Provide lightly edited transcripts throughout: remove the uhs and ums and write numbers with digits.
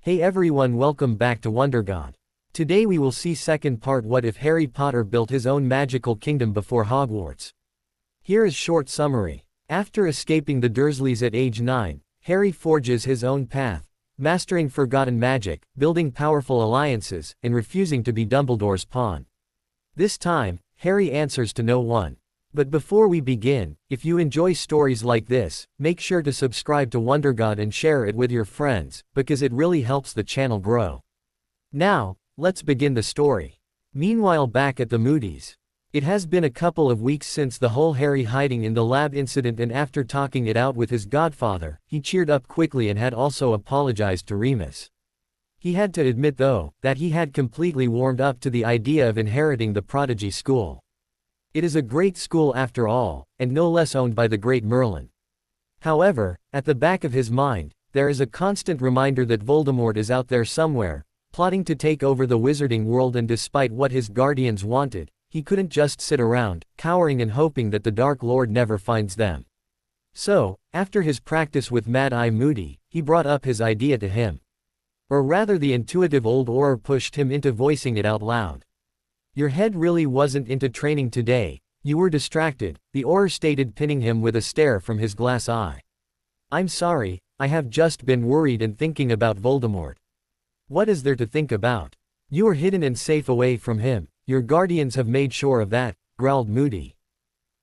Hey everyone, welcome back to WonderGod. Today we will see second part, what if Harry Potter built his own magical kingdom before Hogwarts. Here is short summary. After escaping the Dursleys at age 9, Harry forges his own path, mastering forgotten magic, building powerful alliances, and refusing to be Dumbledore's pawn. This time, Harry answers to no one. But before we begin, if you enjoy stories like this, make sure to subscribe to WonderGod and share it with your friends, because it really helps the channel grow. Now, let's begin the story. Meanwhile, back at the Moody's. It has been a couple of weeks since the whole Harry hiding in the lab incident, and after talking it out with his godfather, he cheered up quickly and had also apologized to Remus. He had to admit though, that he had completely warmed up to the idea of inheriting the prodigy school. It is a great school after all, and no less owned by the great Merlin. However, at the back of his mind, there is a constant reminder that Voldemort is out there somewhere, plotting to take over the wizarding world, and despite what his guardians wanted, he couldn't just sit around, cowering and hoping that the Dark Lord never finds them. So, after his practice with Mad-Eye Moody, he brought up his idea to him. Or rather, the intuitive old Auror pushed him into voicing it out loud. Your head really wasn't into training today, you were distracted, the Auror stated, pinning him with a stare from his glass eye. I'm sorry, I have just been worried and thinking about Voldemort. What is there to think about? You are hidden and safe away from him, your guardians have made sure of that, growled Moody.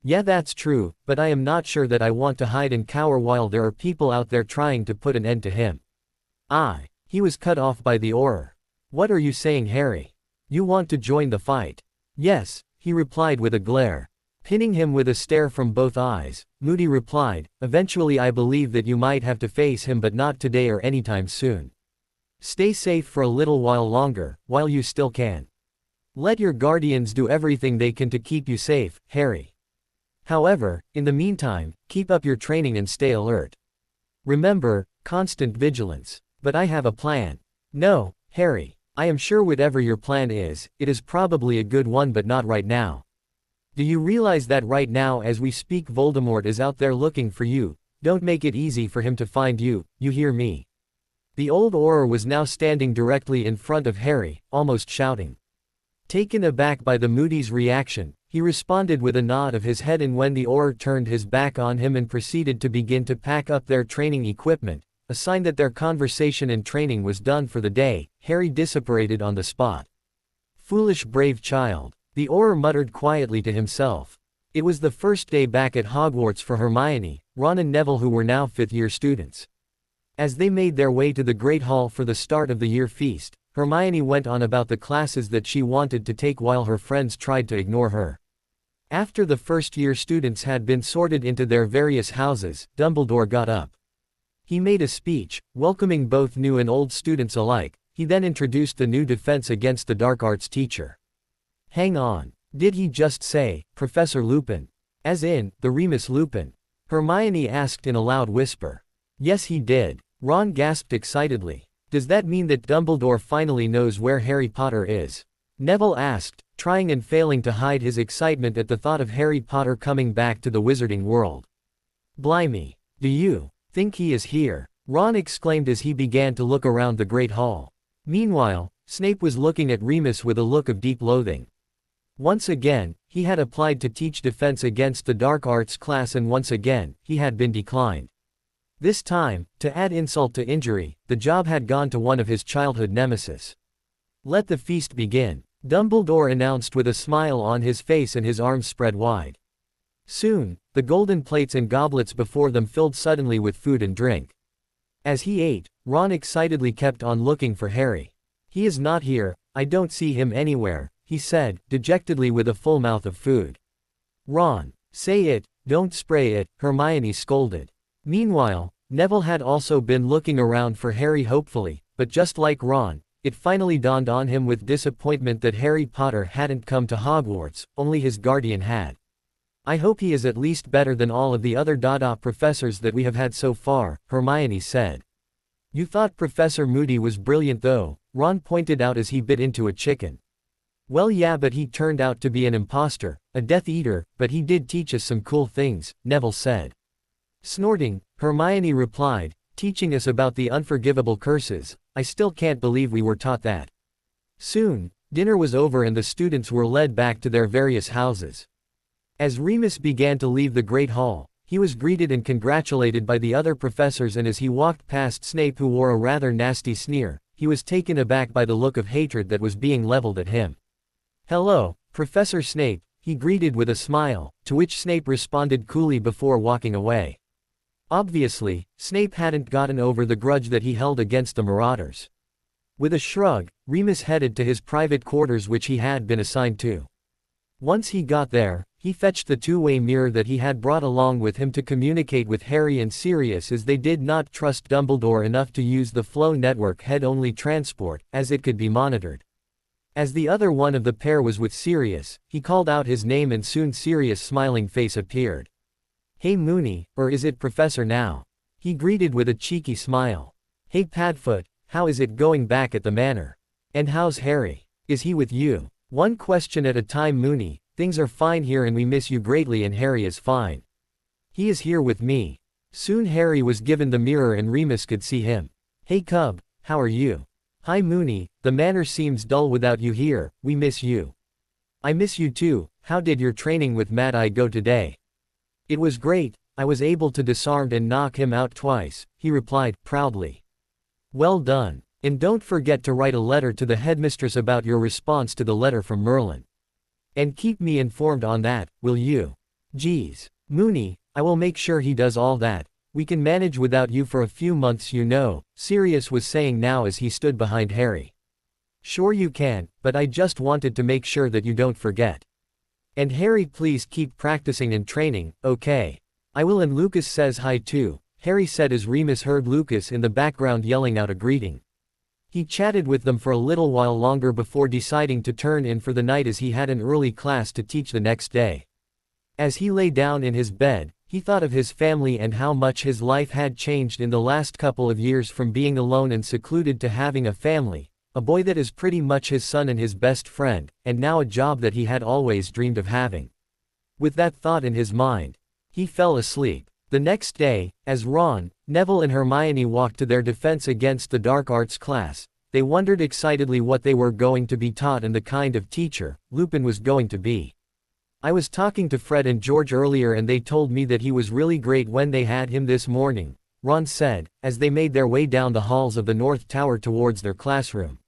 Yeah, that's true, but I am not sure that I want to hide and cower while there are people out there trying to put an end to him. He was cut off by the Auror. What are you saying, Harry? You want to join the fight? Yes, he replied with a glare. Pinning him with a stare from both eyes, Moody replied, eventually I believe that you might have to face him, but not today or anytime soon. Stay safe for a little while longer, while you still can. Let your guardians do everything they can to keep you safe, Harry. However, in the meantime, keep up your training and stay alert. Remember, constant vigilance. But I have a plan. No, Harry. I am sure whatever your plan is, it is probably a good one, but not right now. Do you realize that right now as we speak Voldemort is out there looking for you? Don't make it easy for him to find you, you hear me? The old Auror was now standing directly in front of Harry, almost shouting. Taken aback by the Moody's reaction, he responded with a nod of his head, and when the Auror turned his back on him and proceeded to begin to pack up their training equipment, a sign that their conversation and training was done for the day, Harry disapparated on the spot. Foolish brave child, the Auror muttered quietly to himself. It was the first day back at Hogwarts for Hermione, Ron and Neville, who were now fifth-year students. As they made their way to the Great Hall for the start of the year feast, Hermione went on about the classes that she wanted to take while her friends tried to ignore her. After the first-year students had been sorted into their various houses, Dumbledore got up. He made a speech, welcoming both new and old students alike. He then introduced the new defense against the dark arts teacher. Hang on. Did he just say, Professor Lupin? As in, the Remus Lupin? Hermione asked in a loud whisper. Yes, he did. Ron gasped excitedly. Does that mean that Dumbledore finally knows where Harry Potter is? Neville asked, trying and failing to hide his excitement at the thought of Harry Potter coming back to the wizarding world. Blimey. Do you think he is here? Ron exclaimed as he began to look around the Great Hall. Meanwhile, Snape was looking at Remus with a look of deep loathing. Once again, he had applied to teach defense against the dark arts class, and once again, he had been declined. This time, to add insult to injury, the job had gone to one of his childhood nemesis. Let the feast begin, Dumbledore announced with a smile on his face and his arms spread wide. Soon, the golden plates and goblets before them filled suddenly with food and drink. As he ate, Ron excitedly kept on looking for Harry. He is not here, I don't see him anywhere, he said, dejectedly with a full mouth of food. Ron, say it, don't spray it, Hermione scolded. Meanwhile, Neville had also been looking around for Harry hopefully, but just like Ron, it finally dawned on him with disappointment that Harry Potter hadn't come to Hogwarts, only his guardian had. I hope he is at least better than all of the other Dada professors that we have had so far, Hermione said. You thought Professor Moody was brilliant though, Ron pointed out as he bit into a chicken. Well yeah, but he turned out to be an imposter, a Death Eater, but he did teach us some cool things, Neville said. Snorting, Hermione replied, teaching us about the unforgivable curses, I still can't believe we were taught that. Soon, dinner was over and the students were led back to their various houses. As Remus began to leave the Great Hall, he was greeted and congratulated by the other professors, and as he walked past Snape, who wore a rather nasty sneer, he was taken aback by the look of hatred that was being leveled at him. "Hello, Professor Snape," he greeted with a smile, to which Snape responded coolly before walking away. Obviously, Snape hadn't gotten over the grudge that he held against the Marauders. With a shrug, Remus headed to his private quarters, which he had been assigned to. Once he got there, he fetched the two-way mirror that he had brought along with him to communicate with Harry and Sirius, as they did not trust Dumbledore enough to use the Flow Network head-only transport, as it could be monitored. As the other one of the pair was with Sirius, he called out his name and soon Sirius' smiling face appeared. "Hey Moony, or is it Professor now?" he greeted with a cheeky smile. "Hey Padfoot, how is it going back at the manor? And how's Harry? Is he with you?" "One question at a time, Moony. Things are fine here and we miss you greatly, and Harry is fine. He is here with me." Soon Harry was given the mirror and Remus could see him. "Hey Cub, how are you?" "Hi Moony, the manor seems dull without you here, we miss you." "I miss you too. How did your training with Mad Eye go today?" "It was great, I was able to disarm and knock him out twice," he replied, proudly. "Well done. And don't forget to write a letter to the headmistress about your response to the letter from Merlin. And keep me informed on that, will you?" "Geez, Moony, I will make sure he does all that. We can manage without you for a few months, you know," Sirius was saying now as he stood behind Harry. "Sure you can, but I just wanted to make sure that you don't forget. And Harry, please keep practicing and training, okay?" "I will, and Lucas says hi too," Harry said as Remus heard Lucas in the background yelling out a greeting. He chatted with them for a little while longer before deciding to turn in for the night, as he had an early class to teach the next day. As he lay down in his bed, he thought of his family and how much his life had changed in the last couple of years, from being alone and secluded to having a family, a boy that is pretty much his son and his best friend, and now a job that he had always dreamed of having. With that thought in his mind, he fell asleep. The next day, as Ron, Neville and Hermione walked to their defense against the dark arts class, they wondered excitedly what they were going to be taught and the kind of teacher Lupin was going to be. "I was talking to Fred and George earlier and they told me that he was really great when they had him this morning," Ron said, as they made their way down the halls of the North Tower towards their classroom.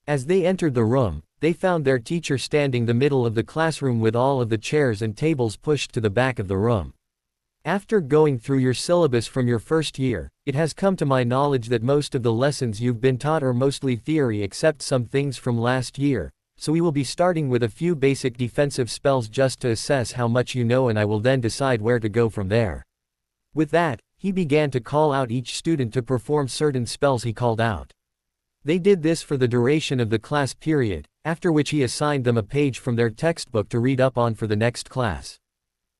As they entered the room, they found their teacher standing the middle of the classroom with all of the chairs and tables pushed to the back of the room. "After going through your syllabus from your first year, it has come to my knowledge that most of the lessons you've been taught are mostly theory except some things from last year, so we will be starting with a few basic defensive spells just to assess how much you know, and I will then decide where to go from there." With that, he began to call out each student to perform certain spells he called out. They did this for the duration of the class period, after which he assigned them a page from their textbook to read up on for the next class.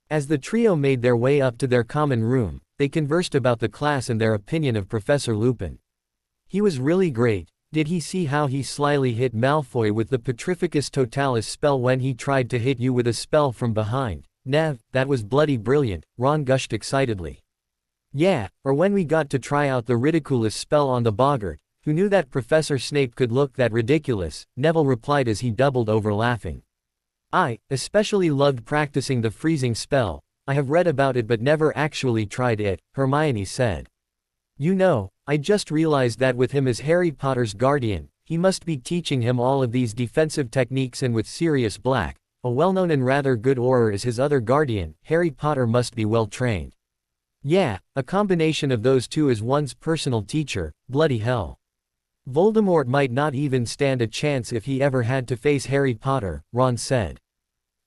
As the trio made their way up to their common room, they conversed about the class and their opinion of Professor Lupin. "He was really great. Did he see how he slyly hit Malfoy with the Petrificus Totalis spell when he tried to hit you with a spell from behind? Nev, that was bloody brilliant," Ron gushed excitedly. "Yeah, or when we got to try out the Ridiculous spell on the boggart, who knew that Professor Snape could look that ridiculous," Neville replied as he doubled over laughing. "I especially loved practicing the freezing spell. I have read about it but never actually tried it," Hermione said. "You know, I just realized that with him as Harry Potter's guardian, he must be teaching him all of these defensive techniques, and with Sirius Black, a well-known and rather good Auror, as his other guardian, Harry Potter must be well trained. Yeah, a combination of those two as one's personal teacher, bloody hell. Voldemort might not even stand a chance if he ever had to face Harry Potter," Ron said.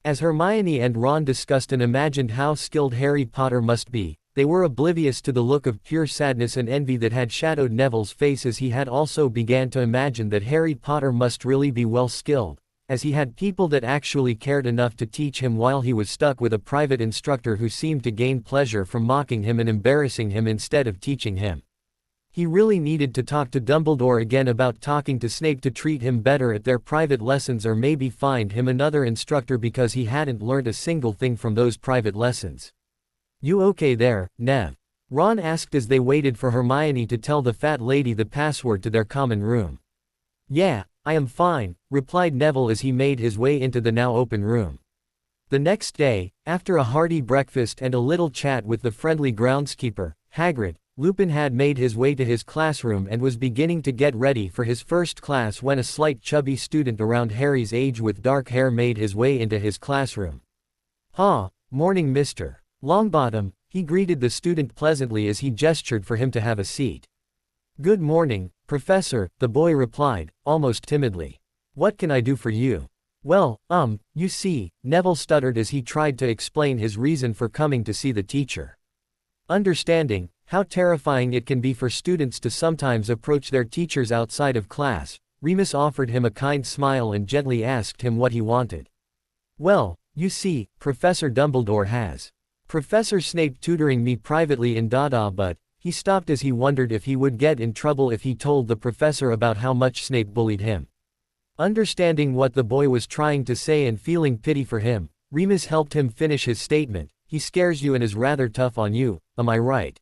As Hermione and Ron discussed and imagined how skilled Harry Potter must be, they were oblivious to the look of pure sadness and envy that had shadowed Neville's face, as he had also began to imagine that Harry Potter must really be well skilled, as he had people that actually cared enough to teach him while he was stuck with a private instructor who seemed to gain pleasure from mocking him and embarrassing him instead of teaching him. He really needed to talk to Dumbledore again about talking to Snape to treat him better at their private lessons, or maybe find him another instructor because he hadn't learned a single thing from those private lessons. "You okay there, Nev?" Ron asked as they waited for Hermione to tell the fat lady the password to their common room. Yeah, I am fine, replied Neville as he made his way into the now open room. The next day, after a hearty breakfast and a little chat with the friendly groundskeeper, Hagrid, Lupin had made his way to his classroom and was beginning to get ready for his first class when a slight chubby student around Harry's age with dark hair made his way into his classroom. Morning Mr. Longbottom, he greeted the student pleasantly as he gestured for him to have a seat. Good morning, Professor, the boy replied, almost timidly. What can I do for you? Well, you see, Neville stuttered as he tried to explain his reason for coming to see the teacher. Understanding how terrifying it can be for students to sometimes approach their teachers outside of class, Remus offered him a kind smile and gently asked him what he wanted. Well, you see, Professor Dumbledore has Professor Snape tutoring me privately in Dada, but he stopped as he wondered if he would get in trouble if he told the professor about how much Snape bullied him. Understanding what the boy was trying to say and feeling pity for him, Remus helped him finish his statement. He scares you and is rather tough on you, am I right?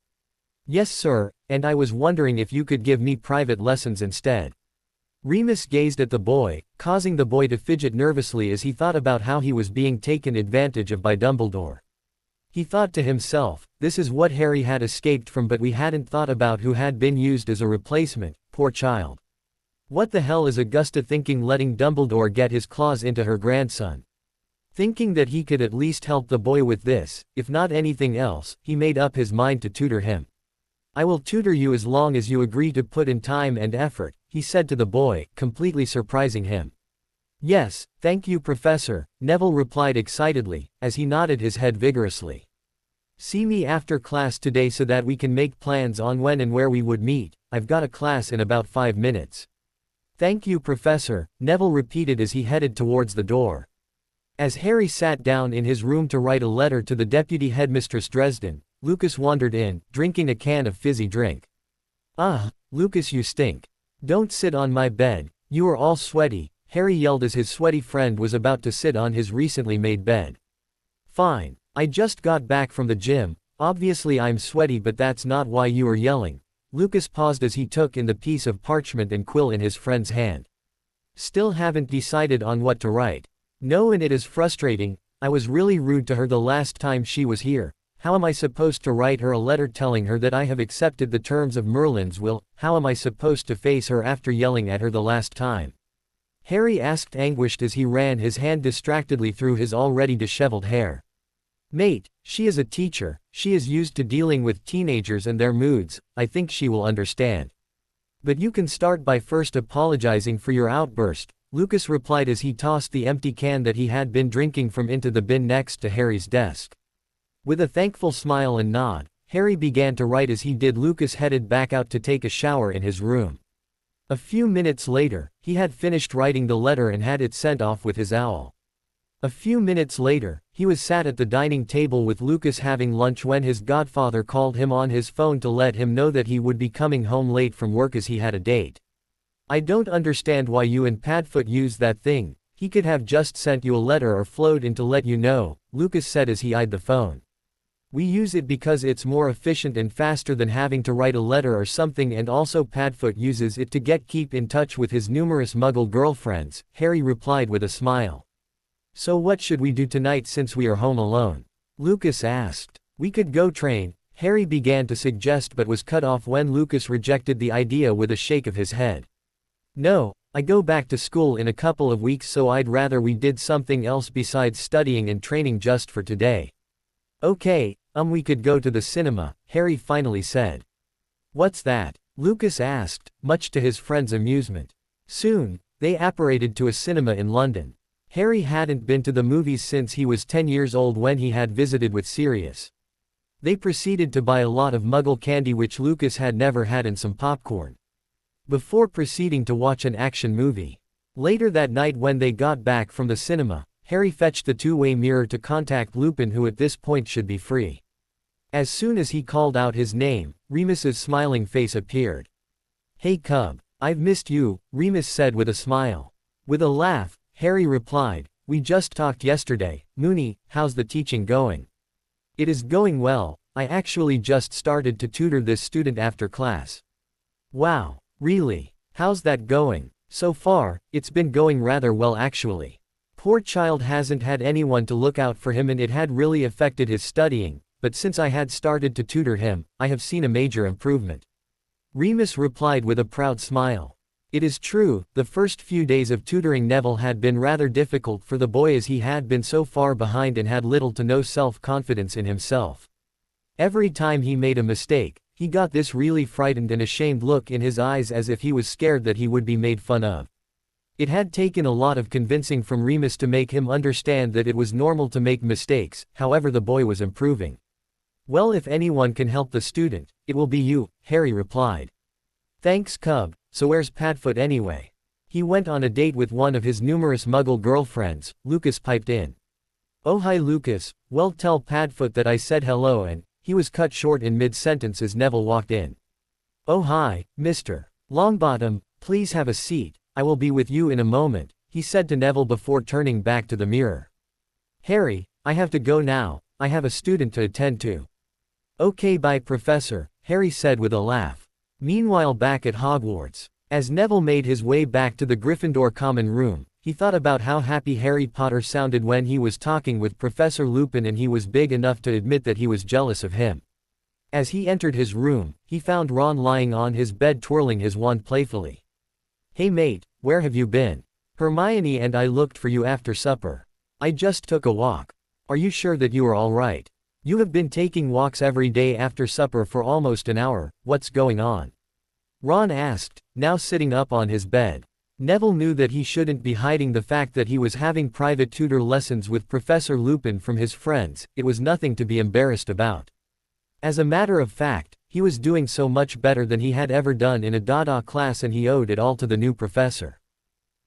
Yes sir, and I was wondering if you could give me private lessons instead. Remus gazed at the boy, causing the boy to fidget nervously as he thought about how he was being taken advantage of by Dumbledore. He thought to himself, this is what Harry had escaped from, but we hadn't thought about who had been used as a replacement, poor child. What the hell is Augusta thinking letting Dumbledore get his claws into her grandson? Thinking that he could at least help the boy with this, if not anything else, he made up his mind to tutor him. I will tutor you as long as you agree to put in time and effort, he said to the boy, completely surprising him. Yes, thank you Professor, Neville replied excitedly, as he nodded his head vigorously. See me after class today so that we can make plans on when and where we would meet. I've got a class in about 5 minutes. Thank you Professor, Neville repeated as he headed towards the door. As Harry sat down in his room to write a letter to the Deputy Headmistress Dresden, Lucas wandered in, drinking a can of fizzy drink. Lucas, you stink. Don't sit on my bed, you are all sweaty, Harry yelled as his sweaty friend was about to sit on his recently made bed. Fine, I just got back from the gym, obviously I'm sweaty, but that's not why you are yelling. Lucas paused as he took in the piece of parchment and quill in his friend's hand. Still haven't decided on what to write. No, and it is frustrating. I was really rude to her the last time she was here. How am I supposed to write her a letter telling her that I have accepted the terms of Merlin's will? How am I supposed to face her after yelling at her the last time? Harry asked, anguished as he ran his hand distractedly through his already disheveled hair. Mate, she is a teacher, she is used to dealing with teenagers and their moods, I think she will understand. But you can start by first apologizing for your outburst, Lucas replied as he tossed the empty can that he had been drinking from into the bin next to Harry's desk. With a thankful smile and nod, Harry began to write. As he did, Lucas headed back out to take a shower in his room. A few minutes later, he had finished writing the letter and had it sent off with his owl. A few minutes later, he was sat at the dining table with Lucas having lunch when his godfather called him on his phone to let him know that he would be coming home late from work as he had a date. I don't understand why you and Padfoot used that thing, he could have just sent you a letter or flown in to let you know, Lucas said as he eyed the phone. We use it because it's more efficient and faster than having to write a letter or something, and also Padfoot uses it to keep in touch with his numerous Muggle girlfriends, Harry replied with a smile. So what should we do tonight since we are home alone? Lucas asked. We could go train, Harry began to suggest but was cut off when Lucas rejected the idea with a shake of his head. No, I go back to school in a couple of weeks, so I'd rather we did something else besides studying and training just for today. Okay, we could go to the cinema, Harry finally said. What's that? Lucas asked, much to his friend's amusement. Soon, they apparated to a cinema in London. Harry hadn't been to the movies since he was 10 years old when he had visited with Sirius. They proceeded to buy a lot of Muggle candy which Lucas had never had and some popcorn, before proceeding to watch an action movie. Later that night when they got back from the cinema, Harry fetched the two-way mirror to contact Lupin, who at this point should be free. As soon as he called out his name, Remus's smiling face appeared. Hey Cub, I've missed you, Remus said with a smile. With a laugh, Harry replied, we just talked yesterday. Moony, how's the teaching going? It is going well, I actually just started to tutor this student after class. Wow, really? How's that going? So far, it's been going rather well actually. Poor child hasn't had anyone to look out for him and it had really affected his studying, but since I had started to tutor him, I have seen a major improvement. Remus replied with a proud smile. It is true, the first few days of tutoring Neville had been rather difficult for the boy as he had been so far behind and had little to no self-confidence in himself. Every time he made a mistake, he got this really frightened and ashamed look in his eyes as if he was scared that he would be made fun of. It had taken a lot of convincing from Remus to make him understand that it was normal to make mistakes, however the boy was improving. Well, if anyone can help the student, it will be you, Harry replied. Thanks, Cub. So where's Padfoot anyway? He went on a date with one of his numerous Muggle girlfriends, Lucas piped in. Oh hi Lucas, well tell Padfoot that I said hello and, he was cut short in mid-sentence as Neville walked in. Oh hi, Mr. Longbottom, please have a seat, I will be with you in a moment, he said to Neville before turning back to the mirror. Harry, I have to go now, I have a student to attend to. Okay bye Professor, Harry said with a laugh. Meanwhile back at Hogwarts, as Neville made his way back to the Gryffindor common room, he thought about how happy Harry Potter sounded when he was talking with Professor Lupin and he was big enough to admit that he was jealous of him. As he entered his room, he found Ron lying on his bed twirling his wand playfully. Hey mate, where have you been? Hermione and I looked for you after supper. I just took a walk. Are you sure that you are all right? You have been taking walks every day after supper for almost an hour, what's going on? Ron asked, now sitting up on his bed. Neville knew that he shouldn't be hiding the fact that he was having private tutor lessons with Professor Lupin from his friends, it was nothing to be embarrassed about. As a matter of fact, he was doing so much better than he had ever done in a Dada class and he owed it all to the new professor.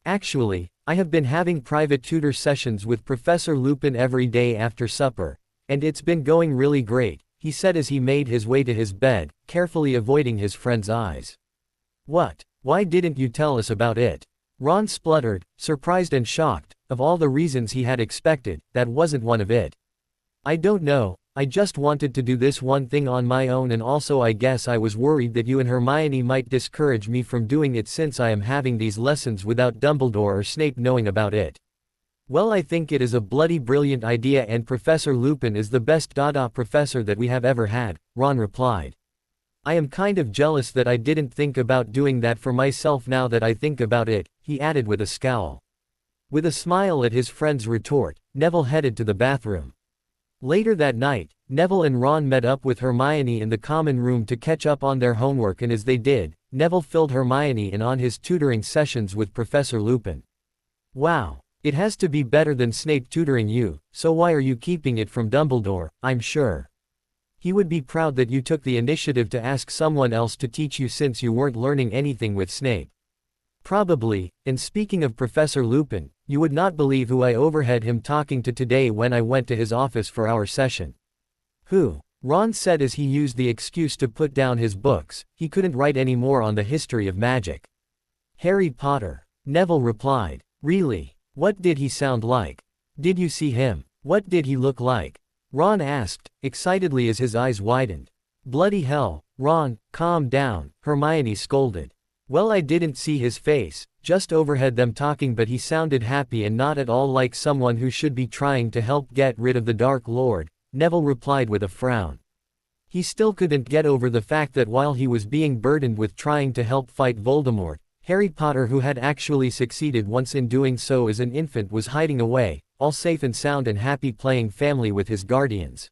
Actually, I have been having private tutor sessions with Professor Lupin every day after supper. And it's been going really great, he said as he made his way to his bed, carefully avoiding his friend's eyes. What? Why didn't you tell us about it? Ron spluttered, surprised and shocked. Of all the reasons he had expected, that wasn't one of it. I don't know, I just wanted to do this one thing on my own and also I guess I was worried that you and Hermione might discourage me from doing it since I am having these lessons without Dumbledore or Snape knowing about it. Well, I think it is a bloody brilliant idea and Professor Lupin is the best Dada professor that we have ever had, Ron replied. I am kind of jealous that I didn't think about doing that for myself now that I think about it, he added with a scowl. With a smile at his friend's retort, Neville headed to the bathroom. Later that night, Neville and Ron met up with Hermione in the common room to catch up on their homework and as they did, Neville filled Hermione in on his tutoring sessions with Professor Lupin. Wow. It has to be better than Snape tutoring you, so why are you keeping it from Dumbledore, I'm sure. He would be proud that you took the initiative to ask someone else to teach you since you weren't learning anything with Snape. Probably, and speaking of Professor Lupin, you would not believe who I overheard him talking to today when I went to his office for our session. Who? Ron said as he used the excuse to put down his books, he couldn't write any more on the history of magic. Harry Potter. Neville replied. Really? What did he sound like? Did you see him? What did he look like? Ron asked, excitedly as his eyes widened. Bloody hell, Ron, calm down, Hermione scolded. Well, I didn't see his face, just overheard them talking but he sounded happy and not at all like someone who should be trying to help get rid of the Dark Lord, Neville replied with a frown. He still couldn't get over the fact that while he was being burdened with trying to help fight Voldemort, Harry Potter, who had actually succeeded once in doing so as an infant, was hiding away, all safe and sound and happy playing family with his guardians.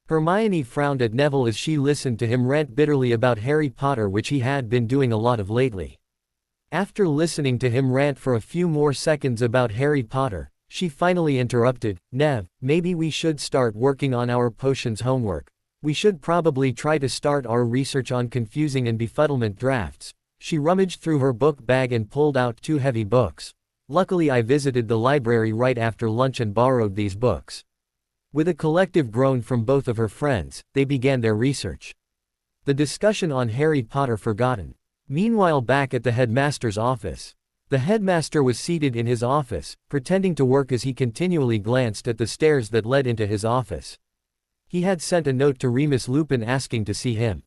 Hermione frowned at Neville as she listened to him rant bitterly about Harry Potter, which he had been doing a lot of lately. After listening to him rant for a few more seconds about Harry Potter, she finally interrupted, Nev, maybe we should start working on our potions homework. We should probably try to start our research on confusing and befuddlement drafts. She rummaged through her book bag and pulled out 2 heavy books. Luckily I visited the library right after lunch and borrowed these books. With a collective groan from both of her friends, they began their research. The discussion on Harry Potter forgotten. Meanwhile back at the headmaster's office. The headmaster was seated in his office, pretending to work as he continually glanced at the stairs that led into his office. He had sent a note to Remus Lupin asking to see him.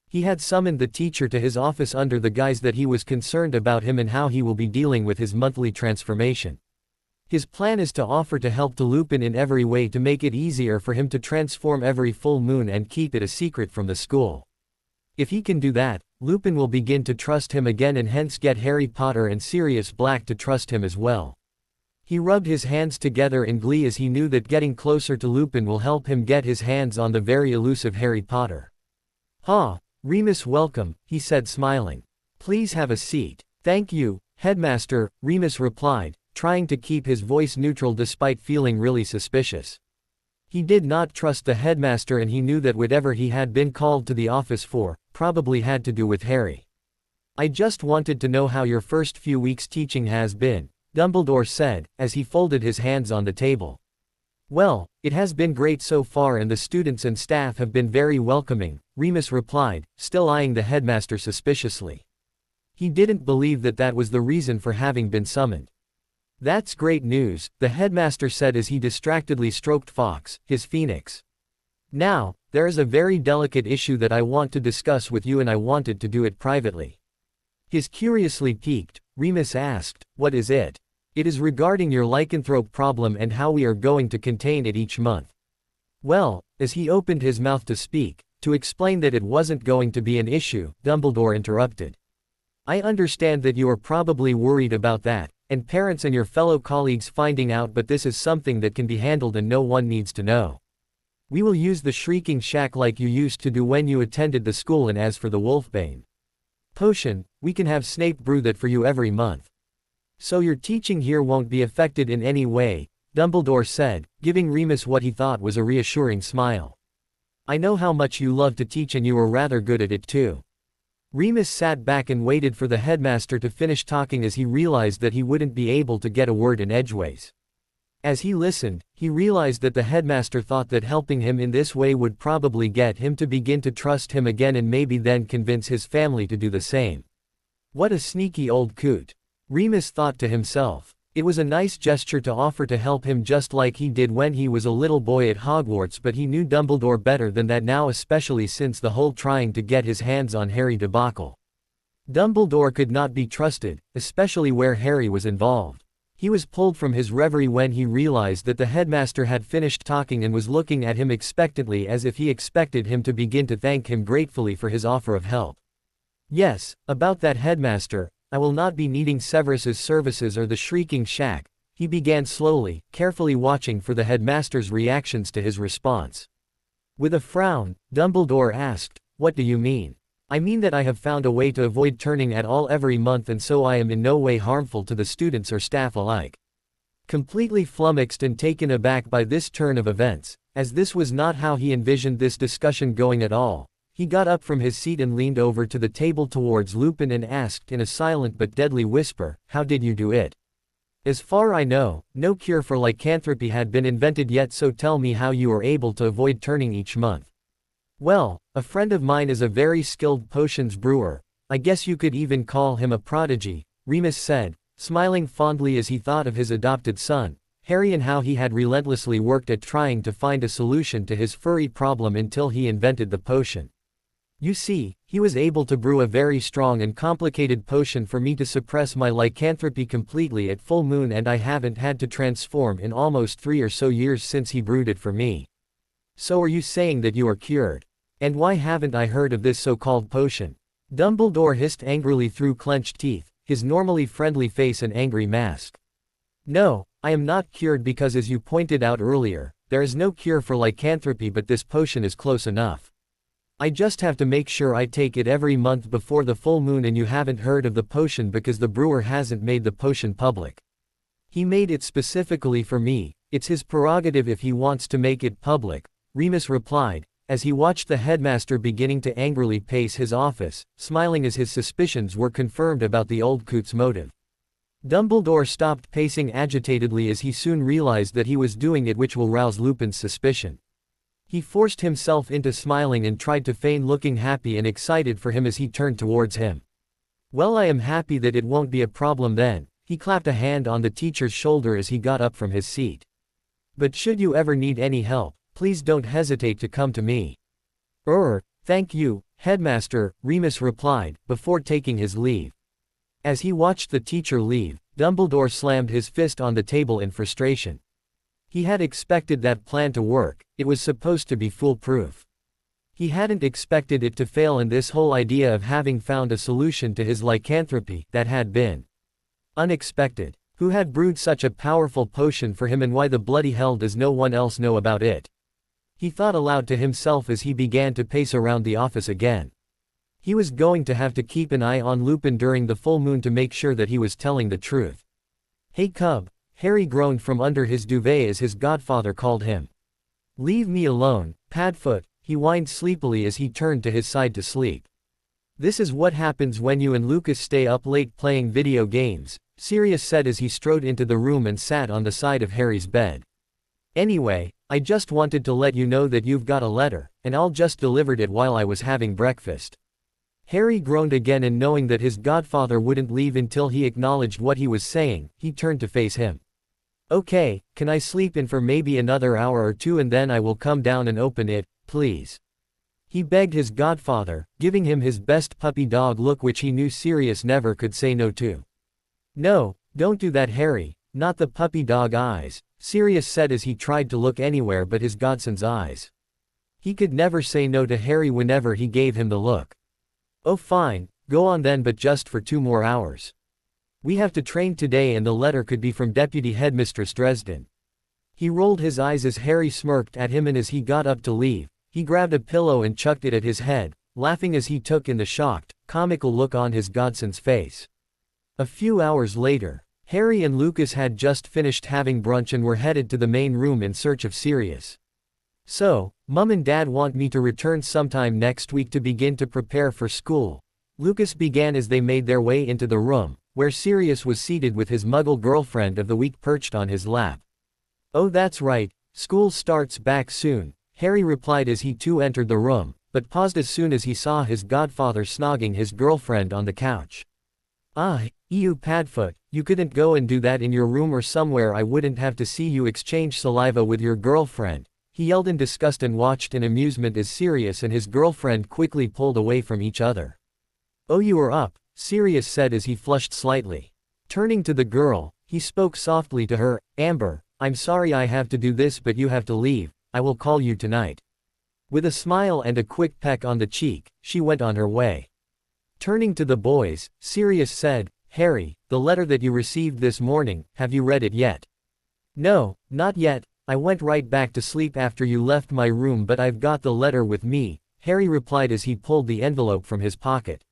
He had summoned the teacher to his office under the guise that he was concerned about him and how he will be dealing with his monthly transformation. His plan is to offer to help to Lupin in every way to make it easier for him to transform every full moon and keep it a secret from the school. If he can do that, Lupin will begin to trust him again and hence get Harry Potter and Sirius Black to trust him as well. He rubbed his hands together in glee as he knew that getting closer to Lupin will help him get his hands on the very elusive Harry Potter. "Ah, Remus, welcome," he said smiling. "Please have a seat." "Thank you, Headmaster," Remus replied, trying to keep his voice neutral despite feeling really suspicious. He did not trust the headmaster and he knew that whatever he had been called to the office for, probably had to do with Harry. "I just wanted to know how your first few weeks teaching has been," Dumbledore said, as he folded his hands on the table. "Well, it has been great so far and the students and staff have been very welcoming," Remus replied, still eyeing the headmaster suspiciously. He didn't believe that that was the reason for having been summoned. "That's great news," the headmaster said as he distractedly stroked Fox, his phoenix. "Now, there is a very delicate issue that I want to discuss with you and I wanted to do it privately." His curiously piqued, Remus asked, "What is it?" "It is regarding your lycanthrope problem and how we are going to contain it each month." Well, as he opened his mouth to speak, to explain that it wasn't going to be an issue, Dumbledore interrupted. "I understand that you are probably worried about that, and parents and your fellow colleagues finding out, but this is something that can be handled and no one needs to know. We will use the Shrieking Shack like you used to do when you attended the school, and as for the Wolfbane potion, we can have Snape brew that for you every month. So your teaching here won't be affected in any way," Dumbledore said, giving Remus what he thought was a reassuring smile. "I know how much you love to teach and you are rather good at it too." Remus sat back and waited for the headmaster to finish talking as he realized that he wouldn't be able to get a word in edgeways. As he listened, he realized that the headmaster thought that helping him in this way would probably get him to begin to trust him again and maybe then convince his family to do the same. What a sneaky old coot, Remus thought to himself. It was a nice gesture to offer to help him just like he did when he was a little boy at Hogwarts, but he knew Dumbledore better than that now, especially since the whole trying to get his hands on Harry debacle. Dumbledore could not be trusted, especially where Harry was involved. He was pulled from his reverie when he realized that the headmaster had finished talking and was looking at him expectantly as if he expected him to begin to thank him gratefully for his offer of help. "Yes, about that, headmaster, I will not be needing Severus's services or the Shrieking Shack," he began slowly, carefully watching for the headmaster's reactions to his response. With a frown, Dumbledore asked, "What do you mean?" "I mean that I have found a way to avoid turning at all every month, and so I am in no way harmful to the students or staff alike." Completely flummoxed and taken aback by this turn of events, as this was not how he envisioned this discussion going at all, he got up from his seat and leaned over to the table towards Lupin and asked in a silent but deadly whisper, "How did you do it?" "As far I know, no cure for lycanthropy had been invented yet, so tell me how you are able to avoid turning each month." "Well, a friend of mine is a very skilled potions brewer. I guess you could even call him a prodigy," Remus said, smiling fondly as he thought of his adopted son, Harry, and how he had relentlessly worked at trying to find a solution to his furry problem until he invented the potion. "You see, he was able to brew a very strong and complicated potion for me to suppress my lycanthropy completely at full moon, and I haven't had to transform in almost 3 or so years since he brewed it for me." "So are you saying that you are cured? And why haven't I heard of this so-called potion?" Dumbledore hissed angrily through clenched teeth, his normally friendly face an angry mask. "No, I am not cured because, as you pointed out earlier, there is no cure for lycanthropy, but this potion is close enough. I just have to make sure I take it every month before the full moon, and you haven't heard of the potion because the brewer hasn't made the potion public. He made it specifically for me. It's his prerogative if he wants to make it public," Remus replied, as he watched the headmaster beginning to angrily pace his office, smiling as his suspicions were confirmed about the old coot's motive. Dumbledore stopped pacing agitatedly as he soon realized that he was doing it which will rouse Lupin's suspicion. He forced himself into smiling and tried to feign looking happy and excited for him as he turned towards him. "Well, I am happy that it won't be a problem then." He clapped a hand on the teacher's shoulder as he got up from his seat. "But should you ever need any help, Please don't hesitate to come to me." Thank you, Headmaster," Remus replied, before taking his leave. As he watched the teacher leave, Dumbledore slammed his fist on the table in frustration. He had expected that plan to work, it was supposed to be foolproof. He hadn't expected it to fail, and this whole idea of having found a solution to his lycanthropy, that had been unexpected. Who had brewed such a powerful potion for him, and why the bloody hell does no one else know about it? He thought aloud to himself as he began to pace around the office again. He was going to have to keep an eye on Lupin during the full moon to make sure that he was telling the truth. "Hey cub," Harry groaned from under his duvet as his godfather called him. "Leave me alone, Padfoot," he whined sleepily as he turned to his side to sleep. "This is what happens when you and Lucas stay up late playing video games," Sirius said as he strode into the room and sat on the side of Harry's bed. "Anyway, I just wanted to let you know that you've got a letter, and I'll just delivered it while I was having breakfast." Harry groaned again, and knowing that his godfather wouldn't leave until he acknowledged what he was saying, he turned to face him. "Okay, can I sleep in for maybe another hour or two and then I will come down and open it, please?" He begged his godfather, giving him his best puppy dog look, which he knew Sirius never could say no to. "No, don't do that, Harry, not the puppy dog eyes," Sirius said as he tried to look anywhere but his godson's eyes. He could never say no to Harry whenever he gave him the look. "Oh fine, go on then, but just for 2 more hours. We have to train today, and the letter could be from Deputy Headmistress Dresden." He rolled his eyes as Harry smirked at him, and as he got up to leave, he grabbed a pillow and chucked it at his head, laughing as he took in the shocked, comical look on his godson's face. A few hours later, Harry and Lucas had just finished having brunch and were headed to the main room in search of Sirius. "So, Mum and Dad want me to return sometime next week to begin to prepare for school," Lucas began as they made their way into the room, where Sirius was seated with his Muggle girlfriend of the week perched on his lap. "Oh, that's right, school starts back soon," Harry replied as he too entered the room, but paused as soon as he saw his godfather snogging his girlfriend on the couch. "Ah, you Padfoot, you couldn't go and do that in your room or somewhere I wouldn't have to see you exchange saliva with your girlfriend," he yelled in disgust and watched in amusement as Sirius and his girlfriend quickly pulled away from each other. "Oh, you are up," Sirius said as he flushed slightly. Turning to the girl, he spoke softly to her. "Amber, I'm sorry I have to do this, but you have to leave. I will call you tonight." With a smile and a quick peck on the cheek, she went on her way. Turning to the boys, Sirius said, "Harry, the letter that you received this morning, have you read it yet?" "No, not yet. I went right back to sleep after you left my room, but I've got the letter with me," Harry replied as he pulled the envelope from his pocket.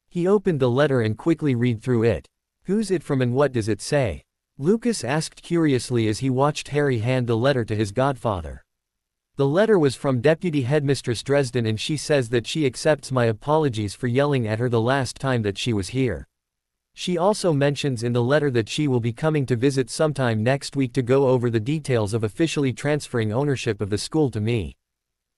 He opened the letter and quickly read through it. "Who's it from and what does it say?" Lucas asked curiously as he watched Harry hand the letter to his godfather. "The letter was from Deputy Headmistress Dresden, and she says that she accepts my apologies for yelling at her the last time that she was here. She also mentions in the letter that she will be coming to visit sometime next week to go over the details of officially transferring ownership of the school to me."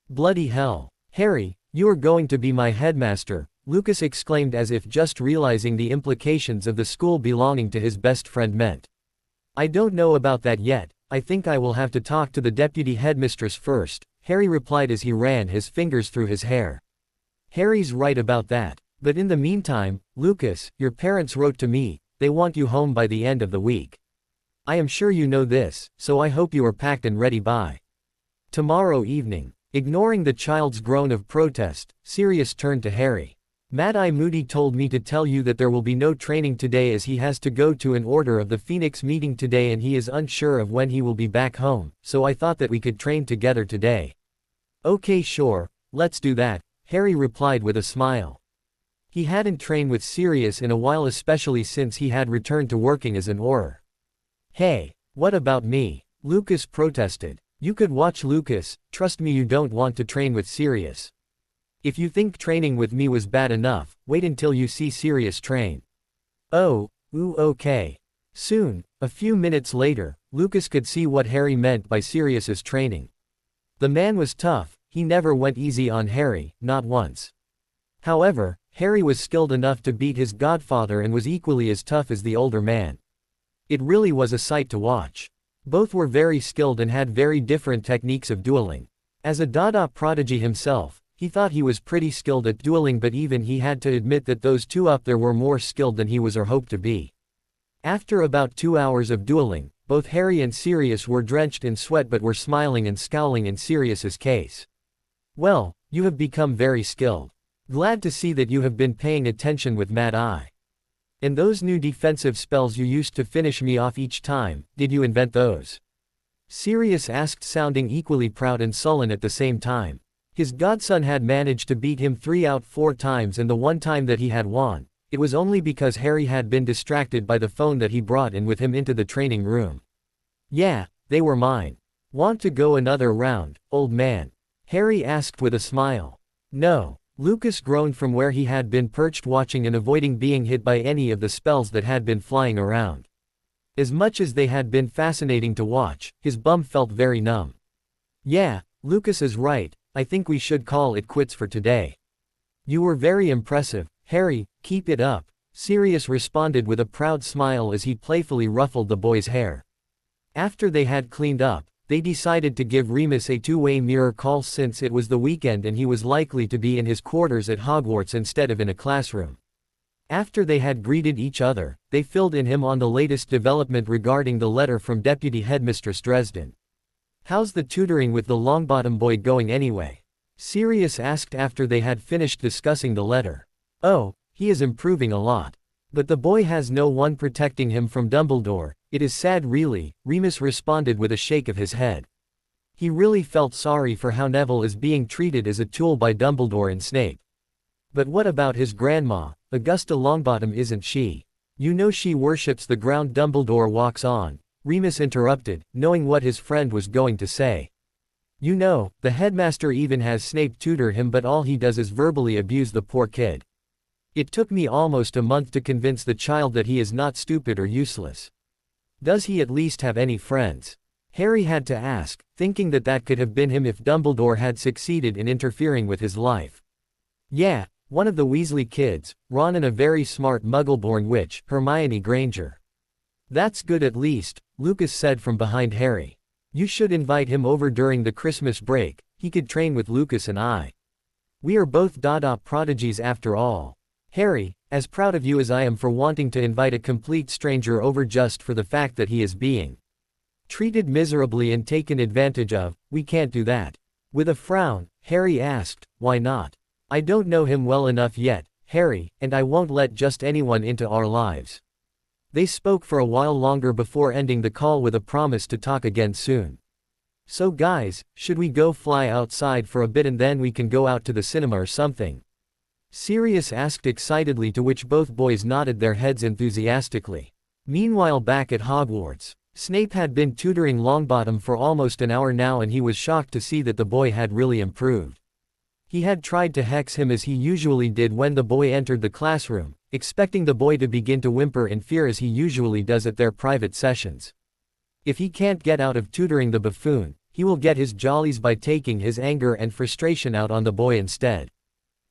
"Bloody hell. Harry, you are going to be my headmaster," Lucas exclaimed as if just realizing the implications of the school belonging to his best friend meant. "I don't know about that yet. I think I will have to talk to the deputy headmistress first," Harry replied as he ran his fingers through his hair. "Harry's right about that. But in the meantime, Lucas, your parents wrote to me. They want you home by the end of the week. I am sure you know this, so I hope you are packed and ready by tomorrow evening." Ignoring the child's groan of protest, Sirius turned to Harry. "Mad-Eye Moody told me to tell you that there will be no training today as he has to go to an Order of the Phoenix meeting today and he is unsure of when he will be back home, so I thought that we could train together today." "Okay, sure, let's do that," Harry replied with a smile. He hadn't trained with Sirius in a while, especially since he had returned to working as an Auror. "Hey, what about me?" Lucas protested. "You could watch Lucas, trust me, you don't want to train with Sirius. If you think training with me was bad enough, wait until you see Sirius train." "Oh, okay." Soon, a few minutes later, Lucas could see what Harry meant by Sirius's training. The man was tough, he never went easy on Harry, not once. However, Harry was skilled enough to beat his godfather and was equally as tough as the older man. It really was a sight to watch. Both were very skilled and had very different techniques of dueling. As a Dada prodigy himself, he thought he was pretty skilled at dueling, but even he had to admit that those two up there were more skilled than he was or hoped to be. After about 2 hours of dueling, both Harry and Sirius were drenched in sweat but were smiling and scowling in Sirius's case. "Well, you have become very skilled. Glad to see that you have been paying attention with Mad Eye. And those new defensive spells you used to finish me off each time, did you invent those?" Sirius asked, sounding equally proud and sullen at the same time. His godson had managed to beat him 3 out 4 times, and the one time that he had won, it was only because Harry had been distracted by the phone that he brought in with him into the training room. "Yeah, they were mine. Want to go another round, old man?" Harry asked with a smile. "No." Lucas groaned from where he had been perched, watching and avoiding being hit by any of the spells that had been flying around. As much as they had been fascinating to watch, his bum felt very numb. "Yeah, Lucas is right, I think we should call it quits for today." "You were very impressive, Harry, keep it up," Sirius responded with a proud smile as he playfully ruffled the boy's hair. After they had cleaned up, they decided to give Remus a two-way mirror call since it was the weekend and he was likely to be in his quarters at Hogwarts instead of in a classroom. After they had greeted each other, they filled in him on the latest development regarding the letter from Deputy Headmistress Dresden. "How's the tutoring with the Longbottom boy going anyway?" Sirius asked after they had finished discussing the letter. "Oh, he is improving a lot. But the boy has no one protecting him from Dumbledore. It is sad really," Remus responded with a shake of his head. He really felt sorry for how Neville is being treated as a tool by Dumbledore and Snape. "But what about his grandma, Augusta Longbottom? Isn't she? You know she worships the ground Dumbledore walks on," Remus interrupted, knowing what his friend was going to say. "You know, the headmaster even has Snape tutor him, but all he does is verbally abuse the poor kid. It took me almost a month to convince the child that he is not stupid or useless. Does he at least have any friends?" Harry had to ask, thinking that that could have been him if Dumbledore had succeeded in interfering with his life. "Yeah, one of the Weasley kids, Ron, and a very smart Muggle-born witch, Hermione Granger." "That's good at least," Lucas said from behind Harry. "You should invite him over during the Christmas break, he could train with Lucas and I. We are both Dada prodigies after all. Harry, as proud of you as I am for wanting to invite a complete stranger over just for the fact that he is being treated miserably and taken advantage of, we can't do that." With a frown, Harry asked, "Why not?" "I don't know him well enough yet, Harry, and I won't let just anyone into our lives." They spoke for a while longer before ending the call with a promise to talk again soon. "So guys, should we go fly outside for a bit and then we can go out to the cinema or something?" Sirius asked excitedly, to which both boys nodded their heads enthusiastically. Meanwhile, back at Hogwarts, Snape had been tutoring Longbottom for almost an hour now, and he was shocked to see that the boy had really improved. He had tried to hex him as he usually did when the boy entered the classroom, expecting the boy to begin to whimper in fear as he usually does at their private sessions. If he can't get out of tutoring the buffoon, he will get his jollies by taking his anger and frustration out on the boy instead.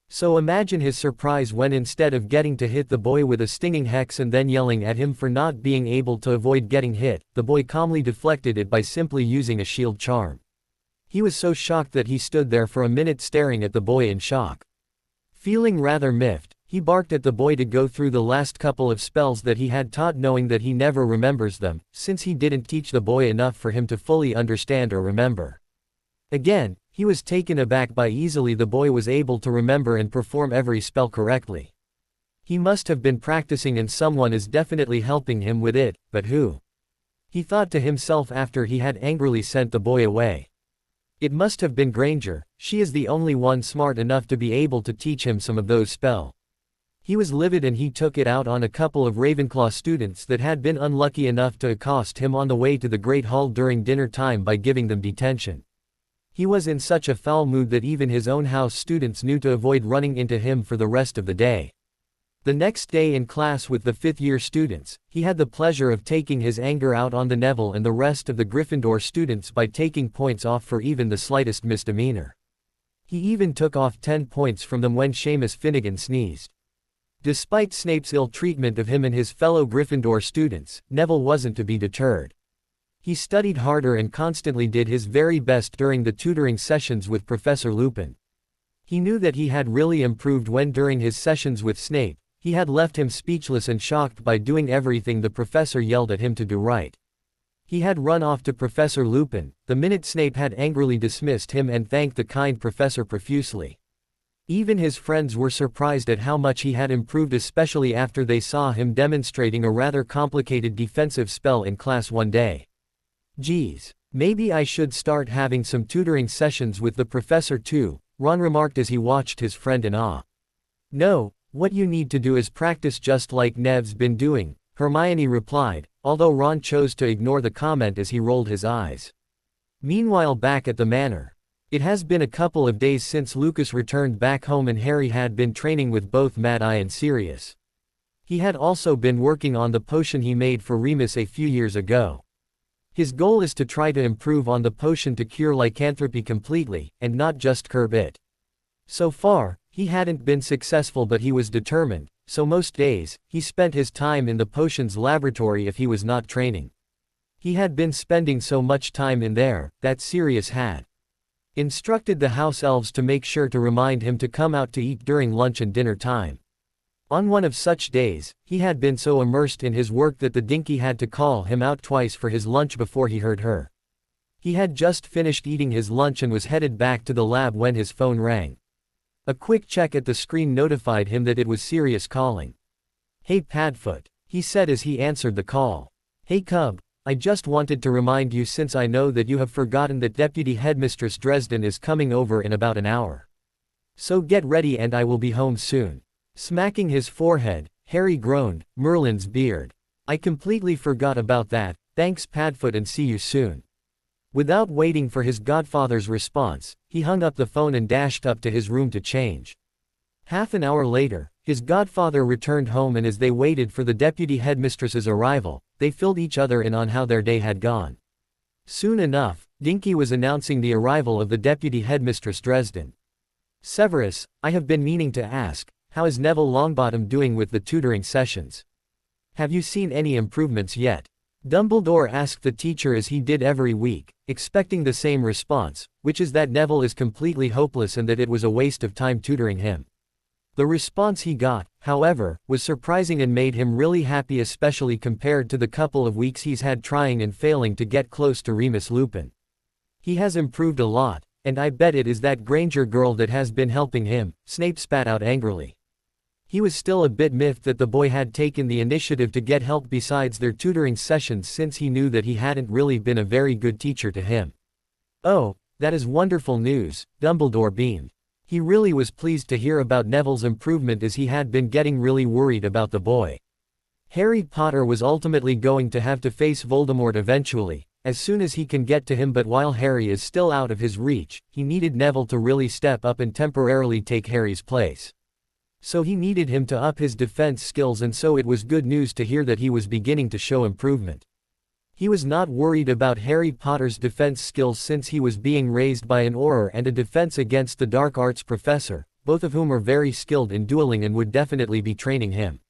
So imagine his surprise when, instead of getting to hit the boy with a stinging hex and then yelling at him for not being able to avoid getting hit, the boy calmly deflected it by simply using a shield charm. He was so shocked that he stood there for a minute staring at the boy in shock. Feeling rather miffed, he barked at the boy to go through the last couple of spells that he had taught, knowing that he never remembers them, since he didn't teach the boy enough for him to fully understand or remember. Again, he was taken aback by easily the boy was able to remember and perform every spell correctly. He must have been practicing and someone is definitely helping him with it, but who? He thought to himself after he had angrily sent the boy away. It must have been Granger, she is the only one smart enough to be able to teach him some of those spells. He was livid and he took it out on a couple of Ravenclaw students that had been unlucky enough to accost him on the way to the Great Hall during dinner time by giving them detention. He was in such a foul mood that even his own house students knew to avoid running into him for the rest of the day. The next day in class with the fifth-year students, he had the pleasure of taking his anger out on the Neville and the rest of the Gryffindor students by taking points off for even the slightest misdemeanor. He even took off 10 points from them when Seamus Finnegan sneezed. Despite Snape's ill treatment of him and his fellow Gryffindor students, Neville wasn't to be deterred. He studied harder and constantly did his very best during the tutoring sessions with Professor Lupin. He knew that he had really improved when during his sessions with Snape, he had left him speechless and shocked by doing everything the professor yelled at him to do right. He had run off to Professor Lupin, the minute Snape had angrily dismissed him, and thanked the kind professor profusely. Even his friends were surprised at how much he had improved, especially after they saw him demonstrating a rather complicated defensive spell in class one day. "Geez, maybe I should start having some tutoring sessions with the professor too," Ron remarked as he watched his friend in awe. "No, what you need to do is practice just like Nev's been doing," Hermione replied, although Ron chose to ignore the comment as he rolled his eyes. Meanwhile, back at the manor. It has been a couple of days since Lucas returned back home, and Harry had been training with both Mad-Eye and Sirius. He had also been working on the potion he made for Remus a few years ago. His goal is to try to improve on the potion to cure lycanthropy completely, and not just curb it. So far, he hadn't been successful, but he was determined, so most days, he spent his time in the potions laboratory if he was not training. He had been spending so much time in there, that Sirius had instructed the house elves to make sure to remind him to come out to eat during lunch and dinner time. On one of such days, he had been so immersed in his work that the Dinky had to call him out twice for his lunch before he heard her. He had just finished eating his lunch and was headed back to the lab when his phone rang. A quick check at the screen notified him that it was Sirius calling. "Hey Padfoot," he said as he answered the call. "Hey Cub, I just wanted to remind you, since I know that you have forgotten, that Deputy Headmistress Dresden is coming over in about an hour. So get ready and I will be home soon." Smacking his forehead, Harry groaned, "Merlin's beard. I completely forgot about that. Thanks Padfoot, and see you soon." Without waiting for his godfather's response, he hung up the phone and dashed up to his room to change. Half an hour later, his godfather returned home, and as they waited for the deputy headmistress's arrival, they filled each other in on how their day had gone. Soon enough, Dinky was announcing the arrival of the deputy headmistress Dresden. "Severus, I have been meaning to ask, how is Neville Longbottom doing with the tutoring sessions? Have you seen any improvements yet?" Dumbledore asked the teacher, as he did every week, expecting the same response, which is that Neville is completely hopeless and that it was a waste of time tutoring him. The response he got, however, was surprising and made him really happy, especially compared to the couple of weeks he's had trying and failing to get close to Remus Lupin. "He has improved a lot, and I bet it is that Granger girl that has been helping him," Snape spat out angrily. He was still a bit miffed that the boy had taken the initiative to get help besides their tutoring sessions, since he knew that he hadn't really been a very good teacher to him. "Oh, that is wonderful news," Dumbledore beamed. He really was pleased to hear about Neville's improvement, as he had been getting really worried about the boy. Harry Potter was ultimately going to have to face Voldemort eventually, as soon as he can get to him, but while Harry is still out of his reach, he needed Neville to really step up and temporarily take Harry's place. So he needed him to up his defense skills, and so it was good news to hear that he was beginning to show improvement. He was not worried about Harry Potter's defense skills, since he was being raised by an Auror and a defense against the dark arts professor, both of whom are very skilled in dueling and would definitely be training him.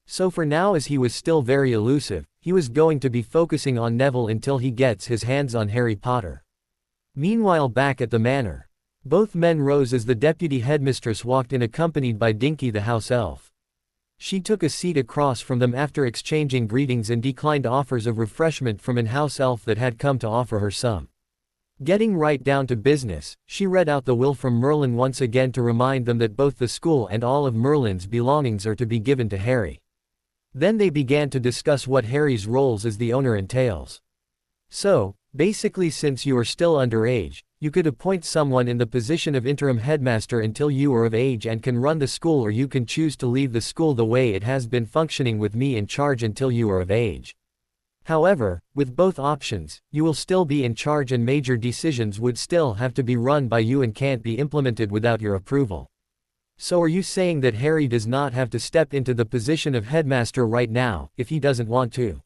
So for now, as he was still very elusive, he was going to be focusing on Neville until he gets his hands on Harry Potter. Meanwhile, back at the manor, both men rose as the deputy headmistress walked in, accompanied by Dinky the house elf. She took a seat across from them after exchanging greetings and declined offers of refreshment from an house elf that had come to offer her some. Getting right down to business, she read out the will from Merlin once again to remind them that both the school and all of Merlin's belongings are to be given to Harry. Then they began to discuss what Harry's roles as the owner entails. "So, basically, since you are still underage, you could appoint someone in the position of interim headmaster until you are of age and can run the school, or you can choose to leave the school the way it has been functioning with me in charge until you are of age. However, with both options, you will still be in charge and major decisions would still have to be run by you and can't be implemented without your approval. So are you saying that Harry does not have to step into the position of headmaster right now, if he doesn't want to?"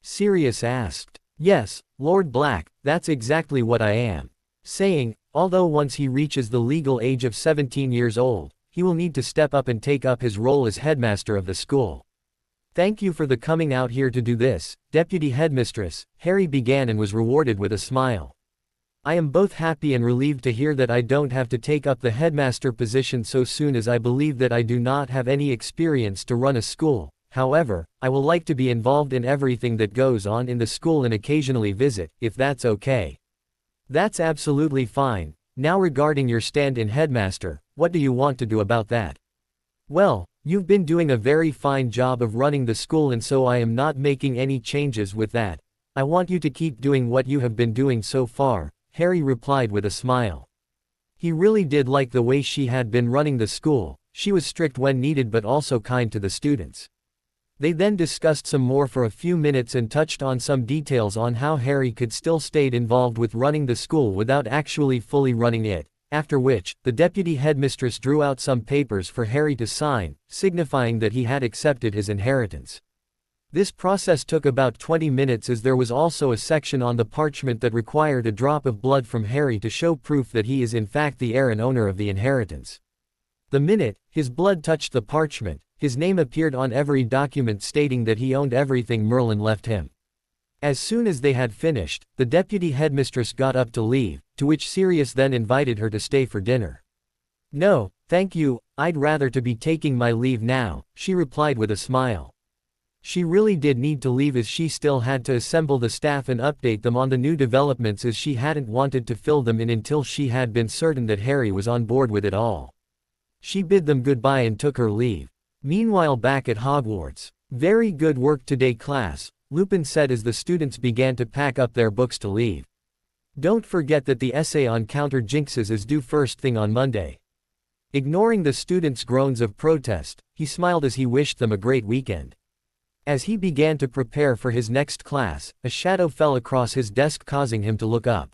Sirius asked. "Yes, Lord Black, that's exactly what I am saying, although once he reaches the legal age of 17 years old, he will need to step up and take up his role as headmaster of the school." Thank you for the coming out here to do this, Deputy Headmistress, Harry began and was rewarded with a smile. I am both happy and relieved to hear that I don't have to take up the headmaster position so soon, as I believe that I do not have any experience to run a school. However, I will like to be involved in everything that goes on in the school and occasionally visit, if that's okay. That's absolutely fine. Now regarding your stand-in headmaster, what do you want to do about that? Well, you've been doing a very fine job of running the school, and so I am not making any changes with that. I want you to keep doing what you have been doing so far, Harry replied with a smile. He really did like the way she had been running the school. She was strict when needed but also kind to the students. They then discussed some more for a few minutes and touched on some details on how Harry could still stay involved with running the school without actually fully running it, after which, the deputy headmistress drew out some papers for Harry to sign, signifying that he had accepted his inheritance. This process took about 20 minutes, as there was also a section on the parchment that required a drop of blood from Harry to show proof that he is in fact the heir and owner of the inheritance. The minute his blood touched the parchment, his name appeared on every document stating that he owned everything Merlin left him. As soon as they had finished, the deputy headmistress got up to leave, to which Sirius then invited her to stay for dinner. No, thank you, I'd rather to be taking my leave now, she replied with a smile. She really did need to leave, as she still had to assemble the staff and update them on the new developments, as she hadn't wanted to fill them in until she had been certain that Harry was on board with it all. She bid them goodbye and took her leave. Meanwhile, back at Hogwarts. Very good work today, class, Lupin said as the students began to pack up their books to leave. Don't forget that the essay on counter jinxes is due first thing on Monday. Ignoring the students' groans of protest, he smiled as he wished them a great weekend. As he began to prepare for his next class, a shadow fell across his desk, causing him to look up.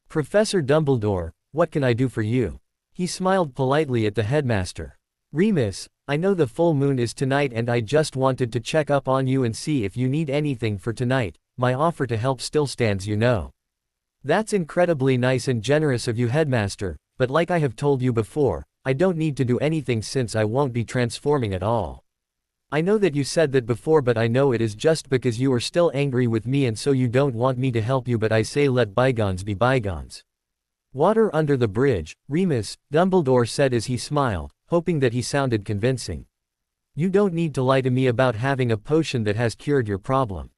Professor Dumbledore, what can I do for you? He smiled politely at the headmaster. Remus, I know the full moon is tonight and I just wanted to check up on you and see if you need anything for tonight. My offer to help still stands, you know. That's incredibly nice and generous of you, headmaster, but like I have told you before, I don't need to do anything since I won't be transforming at all. I know that you said that before, but I know it is just because you are still angry with me and so you don't want me to help you, but I say let bygones be bygones. Water under the bridge, Remus, Dumbledore said as he smiled, hoping that he sounded convincing. You don't need to lie to me about having a potion that has cured your problem.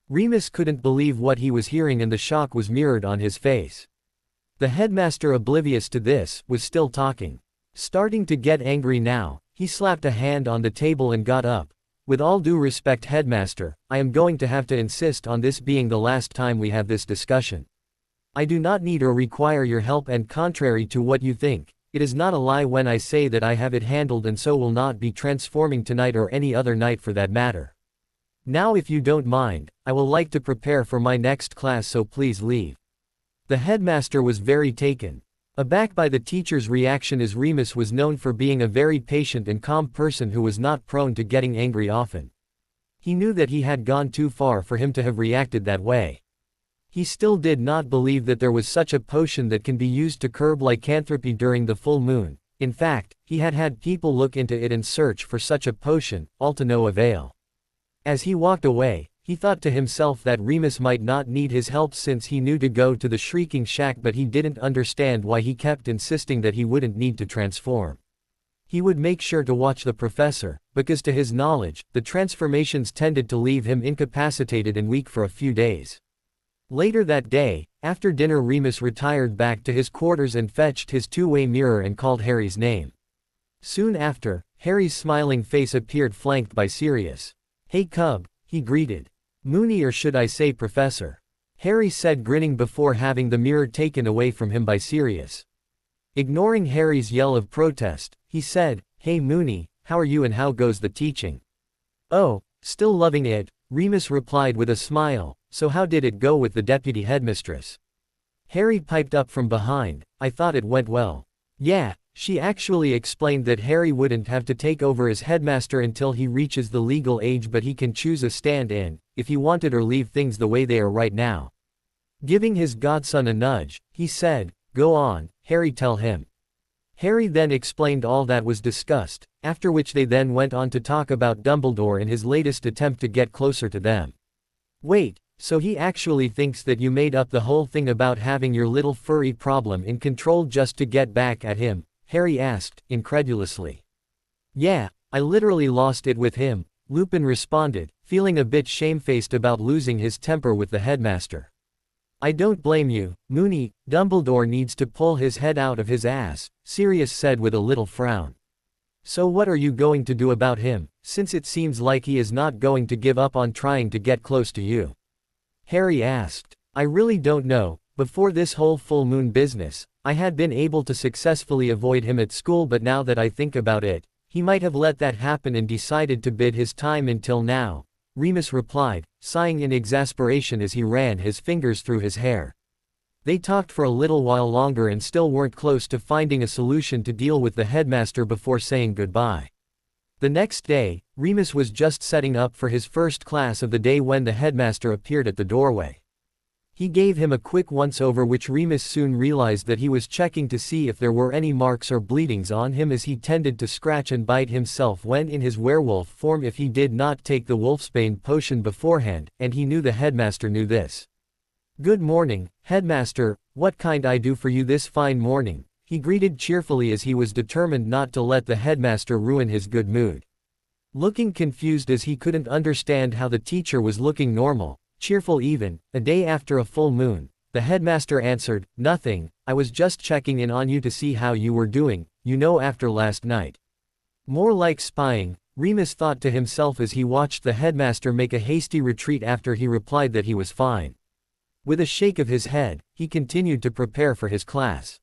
Remus couldn't believe what he was hearing and the shock was mirrored on his face. The headmaster, oblivious to this, was still talking. Starting to get angry now, he slapped a hand on the table and got up. With all due respect, headmaster, I am going to have to insist on this being the last time we have this discussion. I do not need or require your help, and contrary to what you think, it is not a lie when I say that I have it handled and so will not be transforming tonight or any other night for that matter. Now if you don't mind, I will like to prepare for my next class, so please leave. The headmaster was very taken aback by the teacher's reaction, as Remus was known for being a very patient and calm person who was not prone to getting angry often. He knew that he had gone too far for him to have reacted that way. He still did not believe that there was such a potion that can be used to curb lycanthropy during the full moon. In fact, he had had people look into it and search for such a potion, all to no avail. As he walked away, he thought to himself that Remus might not need his help since he knew to go to the Shrieking Shack, but he didn't understand why he kept insisting that he wouldn't need to transform. He would make sure to watch the professor, because to his knowledge, the transformations tended to leave him incapacitated and weak for a few days. Later that day, after dinner, Remus retired back to his quarters and fetched his two-way mirror and called Harry's name. Soon after, Harry's smiling face appeared, flanked by Sirius. Hey cub, he greeted. Moony, or should I say Professor? Harry said, grinning before having the mirror taken away from him by Sirius. Ignoring Harry's yell of protest, he said, Hey Moony, how are you and how goes the teaching? Oh, still loving it, Remus replied with a smile. So how did it go with the deputy headmistress? Harry piped up from behind, I thought it went well. Yeah, she actually explained that Harry wouldn't have to take over as headmaster until he reaches the legal age, but he can choose a stand-in, if he wanted, or leave things the way they are right now. Giving his godson a nudge, he said, Go on, Harry, tell him. Harry then explained all that was discussed, after which they then went on to talk about Dumbledore and his latest attempt to get closer to them. Wait, so he actually thinks that you made up the whole thing about having your little furry problem in control just to get back at him? Harry asked, incredulously. Yeah, I literally lost it with him, Lupin responded, feeling a bit shamefaced about losing his temper with the headmaster. I don't blame you, Moony. Dumbledore needs to pull his head out of his ass, Sirius said with a little frown. So what are you going to do about him, since it seems like he is not going to give up on trying to get close to you? Harry asked. I really don't know. Before this whole full moon business, I had been able to successfully avoid him at school, but now that I think about it, he might have let that happen and decided to bide his time until now, Remus replied, sighing in exasperation as he ran his fingers through his hair. They talked for a little while longer and still weren't close to finding a solution to deal with the headmaster before saying goodbye. The next day, Remus was just setting up for his first class of the day when the headmaster appeared at the doorway. He gave him a quick once-over, which Remus soon realized that he was checking to see if there were any marks or bleedings on him, as he tended to scratch and bite himself when in his werewolf form if he did not take the wolfsbane potion beforehand, and he knew the headmaster knew this. Good morning, headmaster, what kind I do for you this fine morning? He greeted cheerfully as he was determined not to let the headmaster ruin his good mood. Looking confused as he couldn't understand how the teacher was looking normal, cheerful even, a day after a full moon, the headmaster answered, nothing, I was just checking in on you to see how you were doing, after last night. More like spying, Remus thought to himself as he watched the headmaster make a hasty retreat after he replied that he was fine. With a shake of his head, he continued to prepare for his class.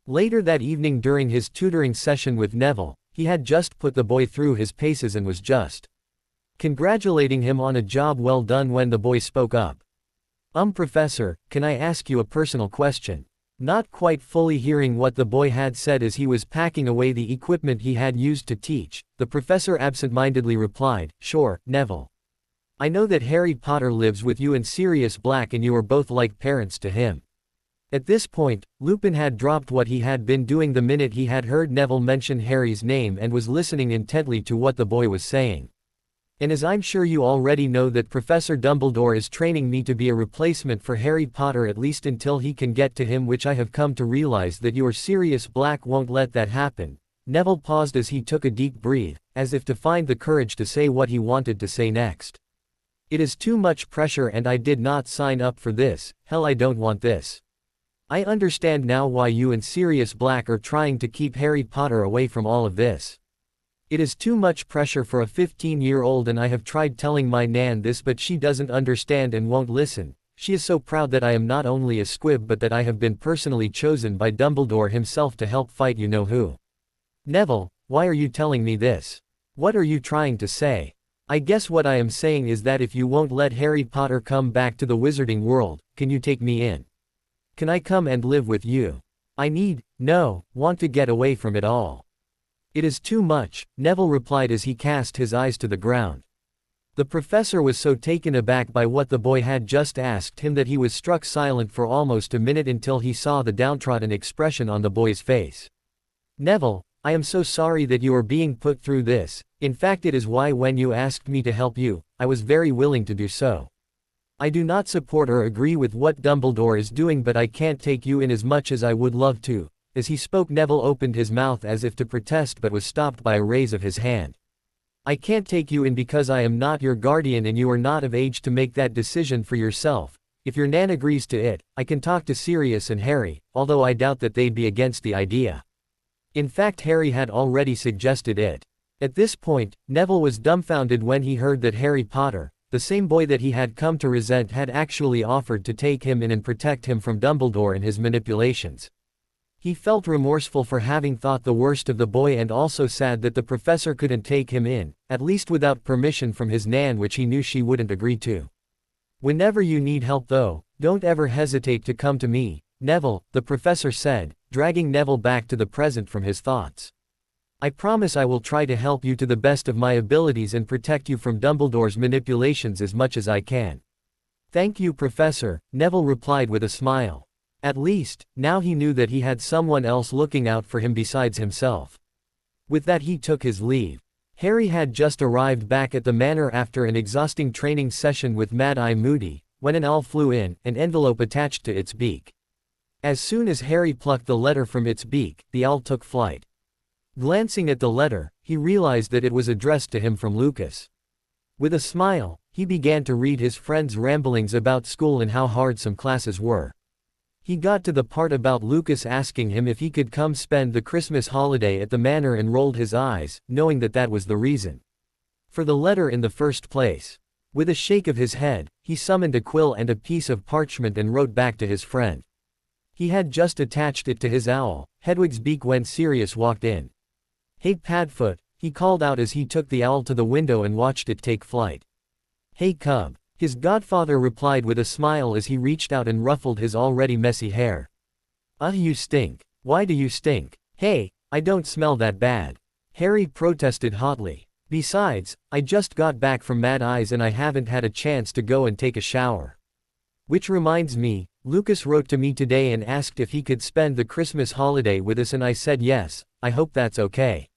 Later that evening during his tutoring session with Neville, he had just put the boy through his paces and was just congratulating him on a job well done when the boy spoke up. Professor, can I ask you a personal question? Not quite fully hearing what the boy had said as he was packing away the equipment he had used to teach, the professor absent-mindedly replied, sure, Neville. I know that Harry Potter lives with you and Sirius Black and you are both like parents to him. At this point, Lupin had dropped what he had been doing the minute he had heard Neville mention Harry's name and was listening intently to what the boy was saying. And as I'm sure you already know that Professor Dumbledore is training me to be a replacement for Harry Potter at least until he can get to him, which I have come to realize that your Sirius Black won't let that happen. Neville paused as he took a deep breath, as if to find the courage to say what he wanted to say next. It is too much pressure and I did not sign up for this, hell I don't want this. I understand now why you and Sirius Black are trying to keep Harry Potter away from all of this. It is too much pressure for a 15-year-old and I have tried telling my Nan this but she doesn't understand and won't listen. She is so proud that I am not only a squib but that I have been personally chosen by Dumbledore himself to help fight you-know-who. Neville, why are you telling me this? What are you trying to say? I guess what I am saying is that if you won't let Harry Potter come back to the wizarding world, can you take me in? Can I come and live with you? I want to get away from it all. It is too much, Neville replied as he cast his eyes to the ground. The professor was so taken aback by what the boy had just asked him that he was struck silent for almost a minute until he saw the downtrodden expression on the boy's face. Neville, I am so sorry that you are being put through this. In fact, it is why when you asked me to help you, I was very willing to do so. I do not support or agree with what Dumbledore is doing, but I can't take you in as much as I would love to. As he spoke, Neville opened his mouth as if to protest but was stopped by a raise of his hand. I can't take you in because I am not your guardian and you are not of age to make that decision for yourself. If your Nan agrees to it, I can talk to Sirius and Harry, although I doubt that they'd be against the idea. In fact, Harry had already suggested it. At this point, Neville was dumbfounded when he heard that Harry Potter, the same boy that he had come to resent, had actually offered to take him in and protect him from Dumbledore and his manipulations. He felt remorseful for having thought the worst of the boy and also sad that the professor couldn't take him in, at least without permission from his Nan, which he knew she wouldn't agree to. Whenever you need help though, don't ever hesitate to come to me, Neville, the professor said, dragging Neville back to the present from his thoughts. I promise I will try to help you to the best of my abilities and protect you from Dumbledore's manipulations as much as I can. Thank you, Professor, Neville replied with a smile. At least, now he knew that he had someone else looking out for him besides himself. With that he took his leave. Harry had just arrived back at the manor after an exhausting training session with Mad-Eye Moody, when an owl flew in, an envelope attached to its beak. As soon as Harry plucked the letter from its beak, the owl took flight. Glancing at the letter, he realized that it was addressed to him from Lucas. With a smile, he began to read his friend's ramblings about school and how hard some classes were. He got to the part about Lucas asking him if he could come spend the Christmas holiday at the manor and rolled his eyes, knowing that that was the reason for the letter in the first place. With a shake of his head, he summoned a quill and a piece of parchment and wrote back to his friend. He had just attached it to his owl, Hedwig's beak, when Sirius walked in. "Hey Padfoot," he called out as he took the owl to the window and watched it take flight. "Hey Cub," his godfather replied with a smile as he reached out and ruffled his already messy hair. You stink." "Why do you stink?" "Hey, I don't smell that bad," Harry protested hotly. "Besides, I just got back from Mad Eye's and I haven't had a chance to go and take a shower. Which reminds me, Lucas wrote to me today and asked if he could spend the Christmas holiday with us and I said yes. I hope that's okay."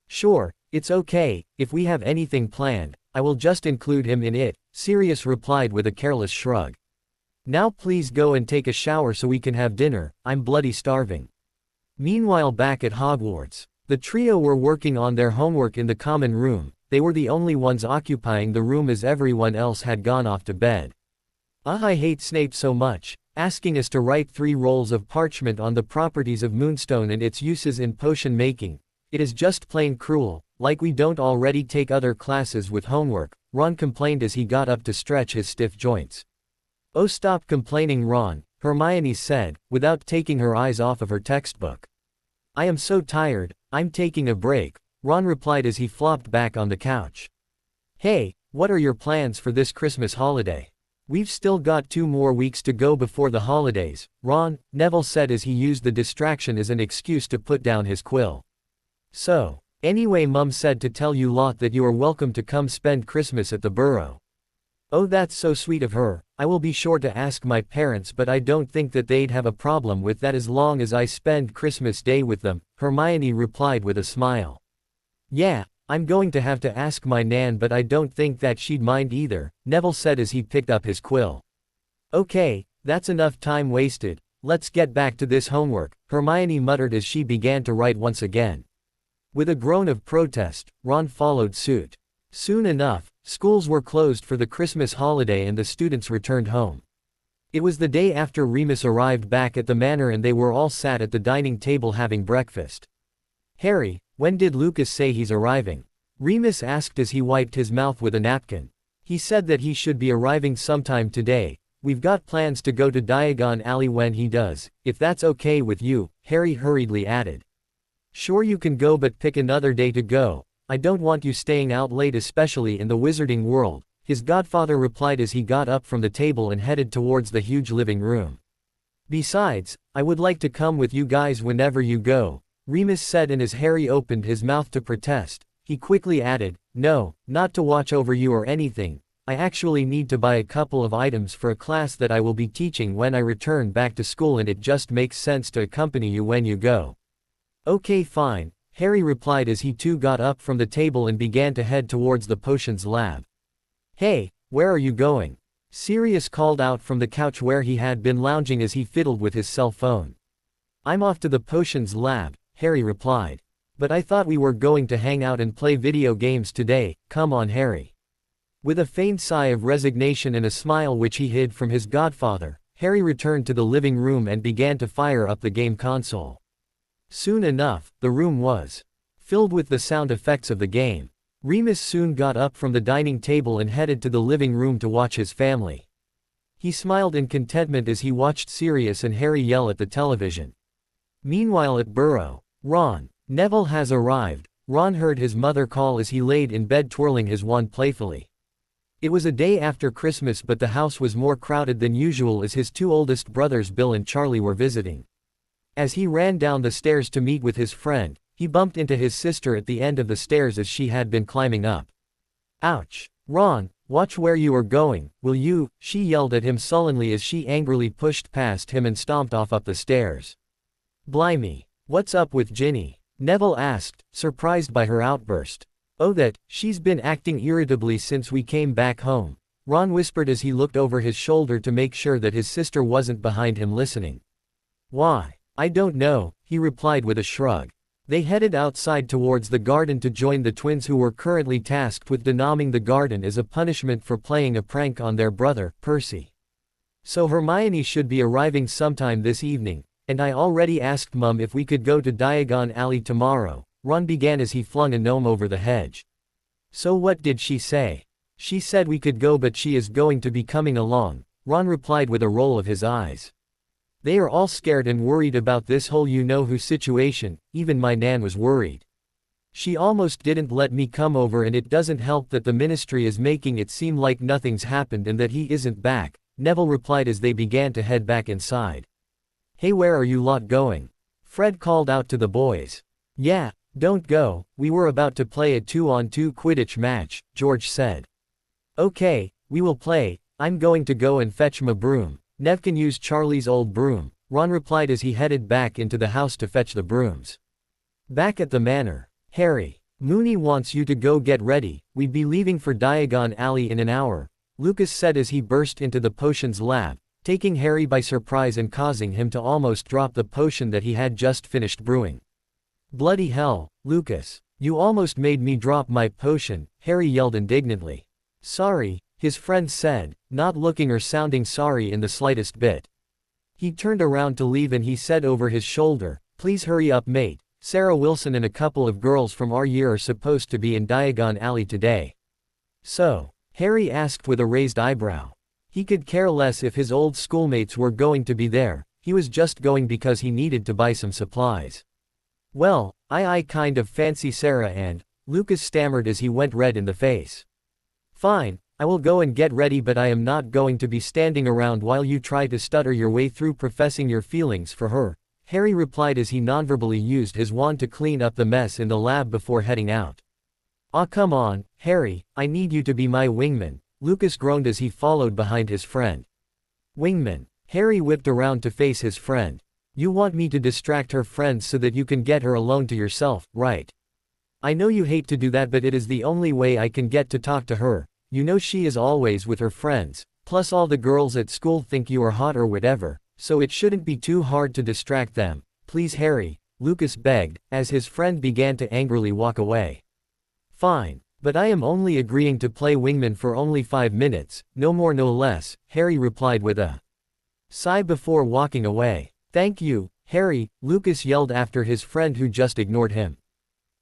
"Sure, it's okay. If we have anything planned, I will just include him in it," Sirius replied with a careless shrug. "Now please go and take a shower so we can have dinner, I'm bloody starving." Meanwhile, back at Hogwarts, the trio were working on their homework in the common room. They were the only ones occupying the room as everyone else had gone off to bed. "I hate Snape so much, asking us to write 3 rolls of parchment on the properties of Moonstone and its uses in potion making. It is just plain cruel, like we don't already take other classes with homework," Ron complained as he got up to stretch his stiff joints. "Oh, stop complaining, Ron," Hermione said, without taking her eyes off of her textbook. "I am so tired, I'm taking a break," Ron replied as he flopped back on the couch. "Hey, what are your plans for this Christmas holiday?" "We've still got 2 more weeks to go before the holidays, Ron," Neville said as he used the distraction as an excuse to put down his quill. "So, anyway, Mum said to tell you lot that you are welcome to come spend Christmas at the Burrow." "Oh, that's so sweet of her. I will be sure to ask my parents, but I don't think that they'd have a problem with that as long as I spend Christmas Day with them," Hermione replied with a smile. "Yeah, I'm going to have to ask my Nan, but I don't think that she'd mind either," Neville said as he picked up his quill. "Okay, that's enough time wasted. Let's get back to this homework," Hermione muttered as she began to write once again. With a groan of protest, Ron followed suit. Soon enough, schools were closed for the Christmas holiday and the students returned home. It was the day after Remus arrived back at the manor and they were all sat at the dining table having breakfast. "Harry, when did Lucas say he's arriving?" Remus asked as he wiped his mouth with a napkin. "He said that he should be arriving sometime today. We've got plans to go to Diagon Alley when he does, if that's okay with you," Harry hurriedly added. "Sure, you can go, but pick another day to go. I don't want you staying out late, especially in the wizarding world," his godfather replied as he got up from the table and headed towards the huge living room. "Besides, I would like to come with you guys whenever you go," Remus said, and as Harry opened his mouth to protest, he quickly added, "No, not to watch over you or anything. I actually need to buy a couple of items for a class that I will be teaching when I return back to school, and it just makes sense to accompany you when you go." "Okay, fine," Harry replied as he too got up from the table and began to head towards the potions lab. "Hey, where are you going?" Sirius called out from the couch where he had been lounging as he fiddled with his cell phone. "I'm off to the potions lab," Harry replied. "But I thought we were going to hang out and play video games today." "Come on, Harry." With a faint sigh of resignation and a smile which he hid from his godfather, Harry returned to the living room and began to fire up the game console. Soon enough, the room was filled with the sound effects of the game. Remus soon got up from the dining table and headed to the living room to watch his family. He smiled in contentment as he watched Sirius and Harry yell at the television. Meanwhile at Burrow, Neville has arrived, Ron heard his mother call as he laid in bed twirling his wand playfully. It was a day after Christmas, but the house was more crowded than usual as his 2 oldest brothers Bill and Charlie were visiting. As he ran down the stairs to meet with his friend, he bumped into his sister at the end of the stairs as she had been climbing up. "Ouch! Ron, Watch where you are going, will you? She yelled at him sullenly as she angrily pushed past him and stomped off up the stairs. Blimey. What's up with Ginny? Neville asked, surprised by her outburst. Oh, that, she's been acting irritably since we came back home, Ron whispered as he looked over his shoulder to make sure that his sister wasn't behind him listening. Why? I don't know, he replied with a shrug. They headed outside towards the garden to join the twins who were currently tasked with denaming the garden as a punishment for playing a prank on their brother, Percy. So Hermione should be arriving sometime this evening, and I already asked Mum if we could go to Diagon Alley tomorrow, Ron began as he flung a gnome over the hedge. So what did she say? She said we could go, but she is going to be coming along, Ron replied with a roll of his eyes. They are all scared and worried about this whole you-know-who situation, even my Nan was worried. She almost didn't let me come over, and it doesn't help that the ministry is making it seem like nothing's happened and that he isn't back, Neville replied as they began to head back inside. Hey, where are you lot going? Fred called out to the boys. Yeah, don't go, we were about to play a 2-on-2 Quidditch match, George said. Okay, we will play, I'm going to go and fetch my broom. Nev can use Charlie's old broom, Ron replied as he headed back into the house to fetch the brooms. Back at the manor, Harry, Moony wants you to go get ready, we'd be leaving for Diagon Alley in an hour, Lucas said as he burst into the potions lab, taking Harry by surprise and causing him to almost drop the potion that he had just finished brewing. Bloody hell, Lucas, you almost made me drop my potion, Harry yelled indignantly. Sorry, his friend said, not looking or sounding sorry in the slightest bit. He turned around to leave and he said over his shoulder, please hurry up mate, Sarah Wilson and a couple of girls from our year are supposed to be in Diagon Alley today. So? Harry asked with a raised eyebrow. He could care less if his old schoolmates were going to be there, he was just going because he needed to buy some supplies. Well, I kind of fancy Sarah and, Lucas stammered as he went red in the face. Fine, I will go and get ready, but I am not going to be standing around while you try to stutter your way through professing your feelings for her, Harry replied as he nonverbally used his wand to clean up the mess in the lab before heading out. Aw, come on, Harry, I need you to be my wingman, Lucas groaned as he followed behind his friend. Wingman, Harry whipped around to face his friend. You want me to distract her friends so that you can get her alone to yourself, right? I know you hate to do that, but it is the only way I can get to talk to her. You know she is always with her friends, plus all the girls at school think you are hot or whatever, so it shouldn't be too hard to distract them. Please Harry, Lucas begged, as his friend began to angrily walk away. Fine, but I am only agreeing to play wingman for only 5 minutes, no more no less, Harry replied with a sigh before walking away. Thank you, Harry, Lucas yelled after his friend who just ignored him.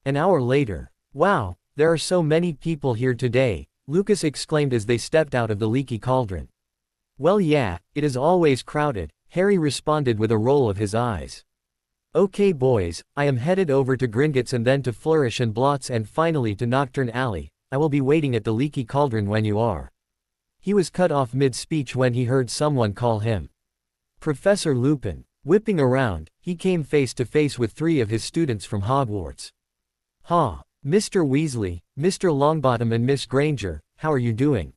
An hour later. Wow, there are so many people here today, Lucas exclaimed as they stepped out of the leaky cauldron. Well yeah, it is always crowded, Harry responded with a roll of his eyes. Okay boys, I am headed over to Gringotts and then to Flourish and Blots and finally to Nocturne Alley, I will be waiting at the leaky cauldron when you are. He was cut off mid-speech when he heard someone call him Professor Lupin. Whipping around, he came face to face with 3 of his students from Hogwarts. Ha! Mr. Weasley, Mr. Longbottom and Miss Granger, how are you doing?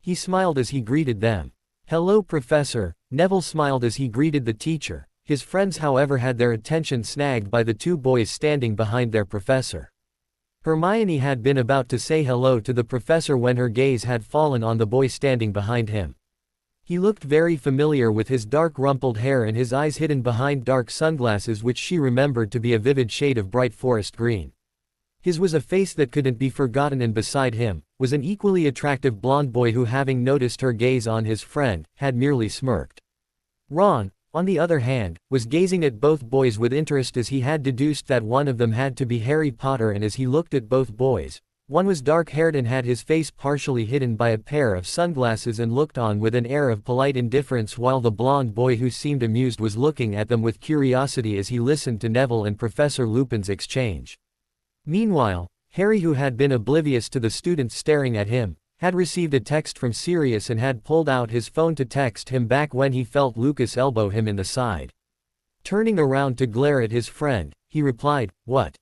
He smiled as he greeted them. Hello Professor, Neville smiled as he greeted the teacher. His friends however had their attention snagged by the 2 boys standing behind their professor. Hermione had been about to say hello to the professor when her gaze had fallen on the boy standing behind him. He looked very familiar with his dark rumpled hair and his eyes hidden behind dark sunglasses which she remembered to be a vivid shade of bright forest green. His was a face that couldn't be forgotten, and beside him was an equally attractive blonde boy who, having noticed her gaze on his friend, had merely smirked. Ron, on the other hand, was gazing at both boys with interest as he had deduced that one of them had to be Harry Potter, and as he looked at both boys, one was dark-haired and had his face partially hidden by a pair of sunglasses and looked on with an air of polite indifference, while the blonde boy who seemed amused was looking at them with curiosity as he listened to Neville and Professor Lupin's exchange. Meanwhile, Harry, who had been oblivious to the students staring at him, had received a text from Sirius and had pulled out his phone to text him back when he felt Lucas elbow him in the side. Turning around to glare at his friend, he replied, "What?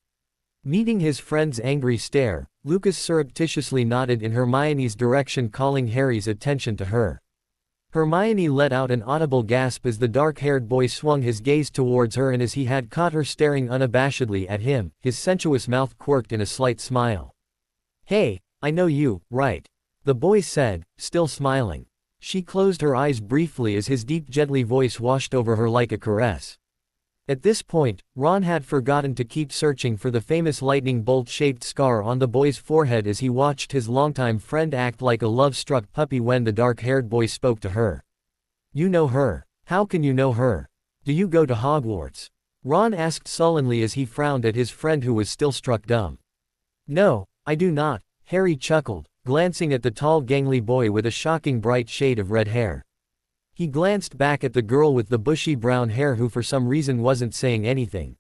Meeting his friend's angry stare, Lucas surreptitiously nodded in Hermione's direction, calling Harry's attention to her. Hermione let out an audible gasp as the dark-haired boy swung his gaze towards her, and as he had caught her staring unabashedly at him, his sensuous mouth quirked in a slight smile. "Hey, I know you, right?" the boy said, still smiling. She closed her eyes briefly as his deep, gently voice washed over her like a caress. At this point, Ron had forgotten to keep searching for the famous lightning bolt-shaped scar on the boy's forehead as he watched his longtime friend act like a love-struck puppy when the dark-haired boy spoke to her. "You know her. How can you know her? Do you go to Hogwarts?" Ron asked sullenly as he frowned at his friend who was still struck dumb. "No, I do not," Harry chuckled, glancing at the tall gangly boy with a shocking bright shade of red hair. He glanced back at the girl with the bushy brown hair who for some reason wasn't saying anything.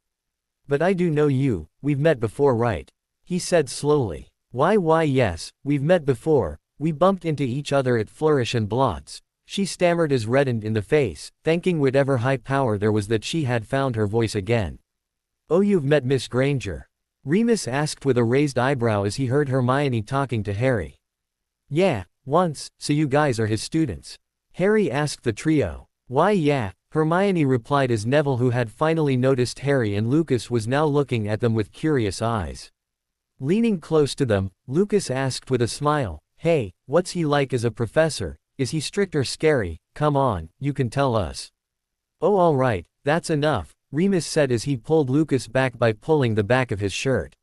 "But I do know you, we've met before, right?" he said slowly. Why yes, we've met before, we bumped into each other at Flourish and Blots," she stammered as reddened in the face, thanking whatever high power there was that she had found her voice again. "Oh, you've met Miss Granger?" Remus asked with a raised eyebrow as he heard Hermione talking to Harry. "Yeah, once, so you guys are his students?" Harry asked the trio. "Why yeah," Hermione replied as Neville, who had finally noticed Harry and Lucas, was now looking at them with curious eyes. Leaning close to them, Lucas asked with a smile, "Hey, what's he like as a professor? Is he strict or scary? Come on, you can tell us." "Oh, all right, that's enough," Remus said as he pulled Lucas back by pulling the back of his shirt.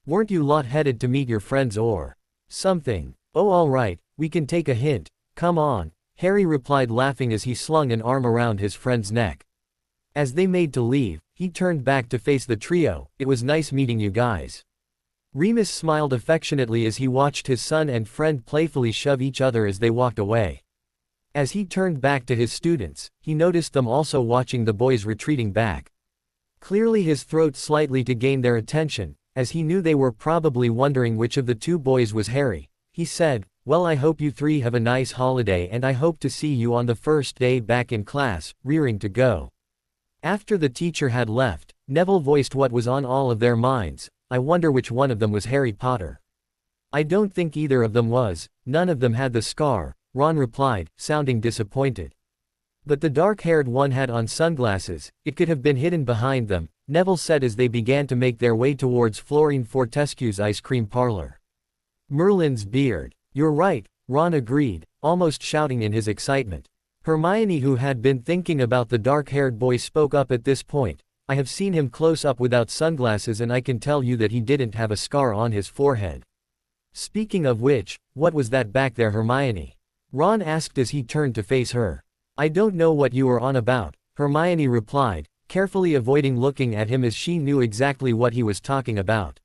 "Weren't you lot headed to meet your friends or something?" "Oh, all right, we can take a hint, come on," Harry replied, laughing as he slung an arm around his friend's neck. As they made to leave, he turned back to face the trio. "It was nice meeting you guys." Remus smiled affectionately as he watched his son and friend playfully shove each other as they walked away. As he turned back to his students, he noticed them also watching the boys retreating back. Clearly his throat slightly to gain their attention, as he knew they were probably wondering which of the two boys was Harry. He said, "Well, I hope you three have a nice holiday and I hope to see you on the first day back in class," rearing to go. After the teacher had left, Neville voiced what was on all of their minds. "I wonder which one of them was Harry Potter." "I don't think either of them was, none of them had the scar," Ron replied, sounding disappointed. "But the dark-haired one had on sunglasses, it could have been hidden behind them," Neville said as they began to make their way towards Florine Fortescue's ice cream parlor. "Merlin's beard. You're right," Ron agreed, almost shouting in his excitement. Hermione, who had been thinking about the dark-haired boy, spoke up at this point. "I have seen him close up without sunglasses and I can tell you that he didn't have a scar on his forehead." "Speaking of which, what was that back there, Hermione?" Ron asked as he turned to face her. "I don't know what you are on about," Hermione replied, carefully avoiding looking at him as she knew exactly what he was talking about.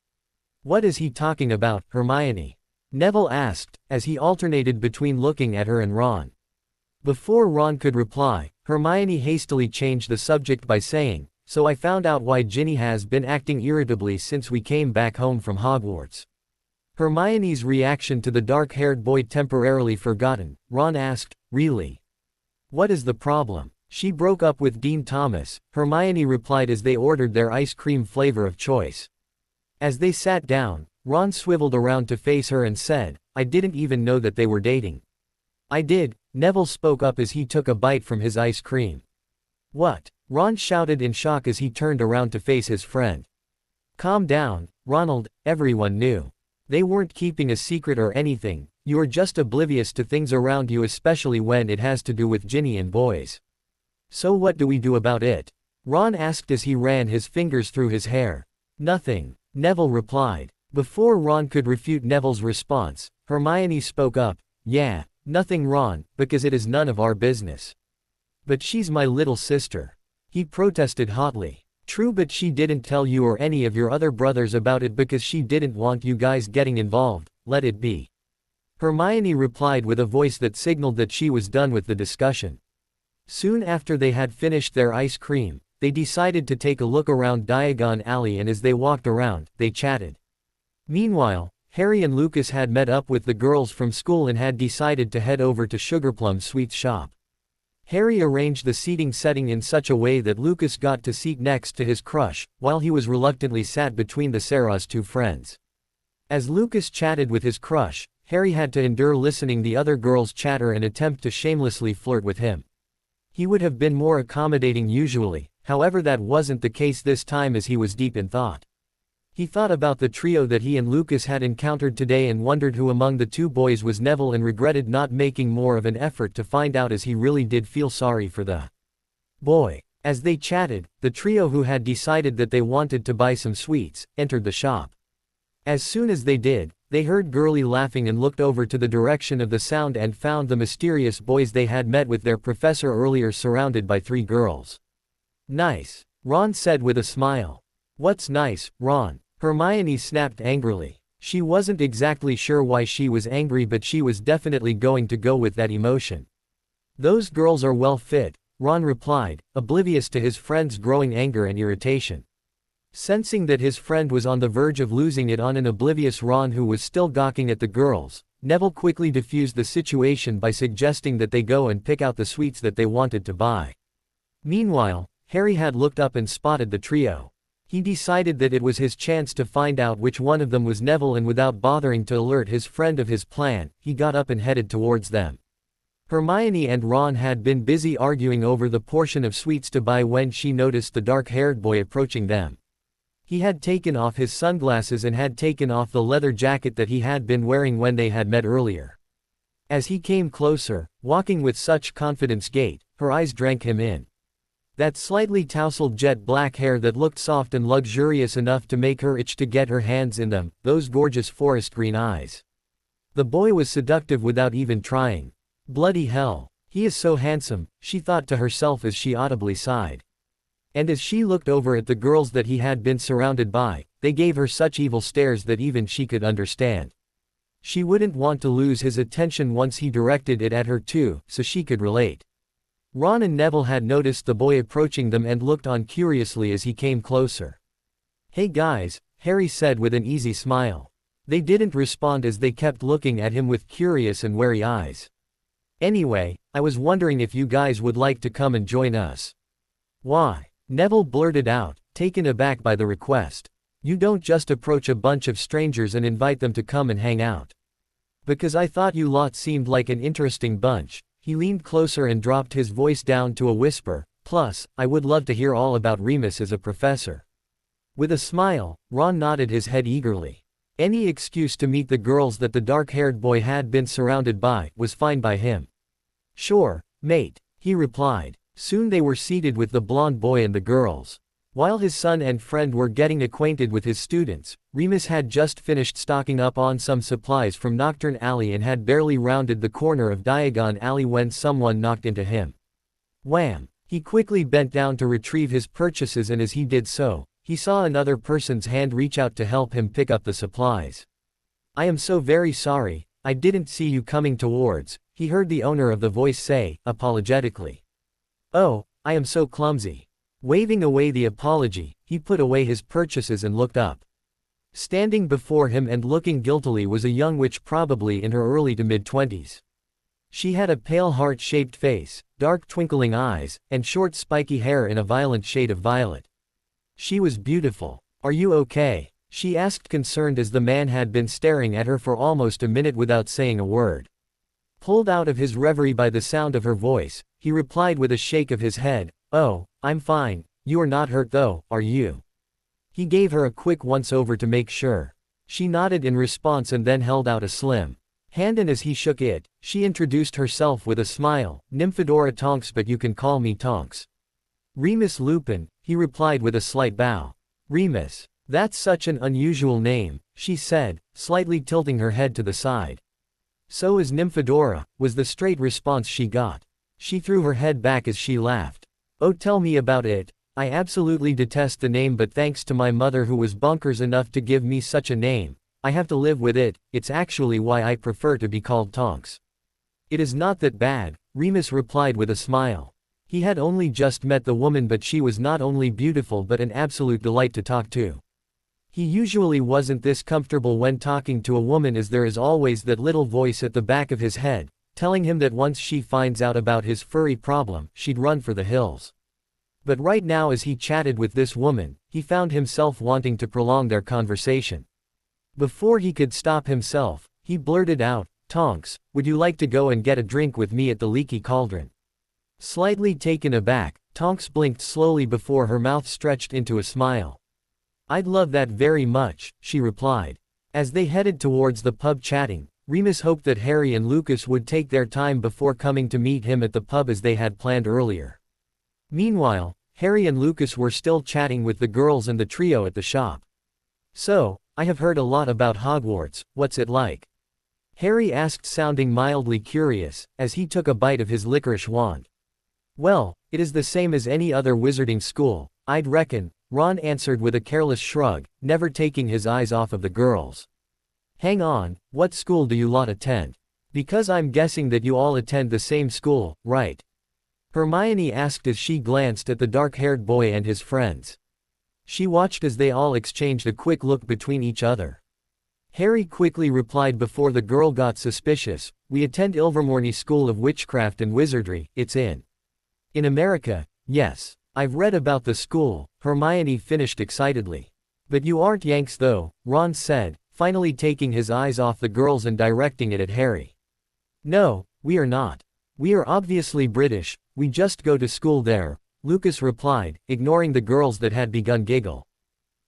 "What is he talking about, Hermione?" Neville asked, as he alternated between looking at her and Ron. Before Ron could reply, Hermione hastily changed the subject by saying, "So I found out why Ginny has been acting irritably since we came back home from Hogwarts." Hermione's reaction to the dark-haired boy temporarily forgotten, Ron asked, "Really? What is the problem?" "She broke up with Dean Thomas," Hermione replied as they ordered their ice cream flavor of choice. As they sat down, Ron swiveled around to face her and said, "I didn't even know that they were dating." "I did," Neville spoke up as he took a bite from his ice cream. "What?" Ron shouted in shock as he turned around to face his friend. "Calm down, Ronald, everyone knew. They weren't keeping a secret or anything, you're just oblivious to things around you, especially when it has to do with Ginny and boys." "So what do we do about it?" Ron asked as he ran his fingers through his hair. "Nothing," Neville replied. Before Ron could refute Neville's response, Hermione spoke up, "Yeah, nothing, Ron, because it is none of our business." "But she's my little sister," he protested hotly. "True, but she didn't tell you or any of your other brothers about it because she didn't want you guys getting involved, let it be," Hermione replied with a voice that signaled that she was done with the discussion. Soon after they had finished their ice cream, they decided to take a look around Diagon Alley, and as they walked around, they chatted. Meanwhile, Harry and Lucas had met up with the girls from school and had decided to head over to Sugarplum Sweet's shop. Harry arranged the seating setting in such a way that Lucas got to seat next to his crush, while he was reluctantly sat between the Sarah's two friends. As Lucas chatted with his crush, Harry had to endure listening the other girls chatter and attempt to shamelessly flirt with him. He would have been more accommodating usually, however that wasn't the case this time as he was deep in thought. He thought about the trio that he and Lucas had encountered today and wondered who among the two boys was Neville and regretted not making more of an effort to find out as he really did feel sorry for the boy. As they chatted, the trio who had decided that they wanted to buy some sweets, entered the shop. As soon as they did, they heard Gurley laughing and looked over to the direction of the sound and found the mysterious boys they had met with their professor earlier surrounded by 3 girls. "Nice," Ron said with a smile. "What's nice, Ron?" Hermione snapped angrily. She wasn't exactly sure why she was angry, but she was definitely going to go with that emotion. "Those girls are well fit," Ron replied, oblivious to his friend's growing anger and irritation. Sensing that his friend was on the verge of losing it on an oblivious Ron who was still gawking at the girls, Neville quickly diffused the situation by suggesting that they go and pick out the sweets that they wanted to buy. Meanwhile, Harry had looked up and spotted the trio. He decided that it was his chance to find out which one of them was Neville, and without bothering to alert his friend of his plan, he got up and headed towards them. Hermione and Ron had been busy arguing over the portion of sweets to buy when she noticed the dark-haired boy approaching them. He had taken off his sunglasses and had taken off the leather jacket that he had been wearing when they had met earlier. As he came closer, walking with such confidence gait, her eyes drank him in. That slightly tousled jet black hair that looked soft and luxurious enough to make her itch to get her hands in them, those gorgeous forest green eyes. The boy was seductive without even trying. Bloody hell, he is so handsome, she thought to herself as she audibly sighed. And as she looked over at the girls that he had been surrounded by, they gave her such evil stares that even she could understand. She wouldn't want to lose his attention once he directed it at her too, so she could relate. Ron and Neville had noticed the boy approaching them and looked on curiously as he came closer. "Hey guys," Harry said with an easy smile. They didn't respond as they kept looking at him with curious and wary eyes. "Anyway, I was wondering if you guys would like to come and join us." "Why?" Neville blurted out, taken aback by the request. "You don't just approach a bunch of strangers and invite them to come and hang out." "Because I thought you lot seemed like an interesting bunch." He leaned closer and dropped his voice down to a whisper, "Plus, I would love to hear all about Remus as a professor." With a smile, Ron nodded his head eagerly. Any excuse to meet the girls that the dark-haired boy had been surrounded by was fine by him. "Sure, mate," he replied. Soon they were seated with the blonde boy and the girls. While his son and friend were getting acquainted with his students, Remus had just finished stocking up on some supplies from Nocturne Alley and had barely rounded the corner of Diagon Alley when someone knocked into him. Wham! He quickly bent down to retrieve his purchases, and as he did so, he saw another person's hand reach out to help him pick up the supplies. "I am so very sorry, I didn't see you coming towards," he heard the owner of the voice say, apologetically. "Oh, I am so clumsy." Waving away the apology, he put away his purchases and looked up. Standing before him and looking guiltily was a young witch, probably in her early to mid-20s. She had a pale heart-shaped face, dark twinkling eyes, and short spiky hair in a violent shade of violet. She was beautiful. "Are you okay?" she asked, concerned, as the man had been staring at her for almost a minute without saying a word. Pulled out of his reverie by the sound of her voice, he replied with a shake of his head, "Oh, I'm fine. You are not hurt though, are you?" He gave her a quick once-over to make sure. She nodded in response and then held out a slim hand, and as he shook it, she introduced herself with a smile, "Nymphadora Tonks, but you can call me Tonks." "Remus Lupin," he replied with a slight bow. "Remus? That's such an unusual name," she said, slightly tilting her head to the side. "So is Nymphadora," was the straight response she got. She threw her head back as she laughed. "Oh, tell me about it. I absolutely detest the name, but thanks to my mother who was bonkers enough to give me such a name, I have to live with it. It's actually why I prefer to be called Tonks." "It is not that bad," Remus replied with a smile. He had only just met the woman, but she was not only beautiful but an absolute delight to talk to. He usually wasn't this comfortable when talking to a woman, as there is always that little voice at the back of his head, telling him that once she finds out about his furry problem, she'd run for the hills. But right now as he chatted with this woman, he found himself wanting to prolong their conversation. Before he could stop himself, he blurted out, "Tonks, would you like to go and get a drink with me at the Leaky Cauldron?" Slightly taken aback, Tonks blinked slowly before her mouth stretched into a smile. "I'd love that very much," she replied. As they headed towards the pub chatting, Remus hoped that Harry and Lucas would take their time before coming to meet him at the pub as they had planned earlier. Meanwhile, Harry and Lucas were still chatting with the girls and the trio at the shop. "So, I have heard a lot about Hogwarts, what's it like?" Harry asked, sounding mildly curious, as he took a bite of his licorice wand. "Well, it is the same as any other wizarding school, I'd reckon," Ron answered with a careless shrug, never taking his eyes off of the girls. "Hang on, what school do you lot attend? Because I'm guessing that you all attend the same school, right?" Hermione asked as she glanced at the dark-haired boy and his friends. She watched as they all exchanged a quick look between each other. Harry quickly replied before the girl got suspicious, "We attend Ilvermorny School of Witchcraft and Wizardry, it's in America, yes. I've read about the school," Hermione finished excitedly. "But you aren't Yanks though," Ron said, finally taking his eyes off the girls and directing it at Harry. "No, we are not. We are obviously British, we just go to school there," Lucas replied, ignoring the girls that had begun giggle.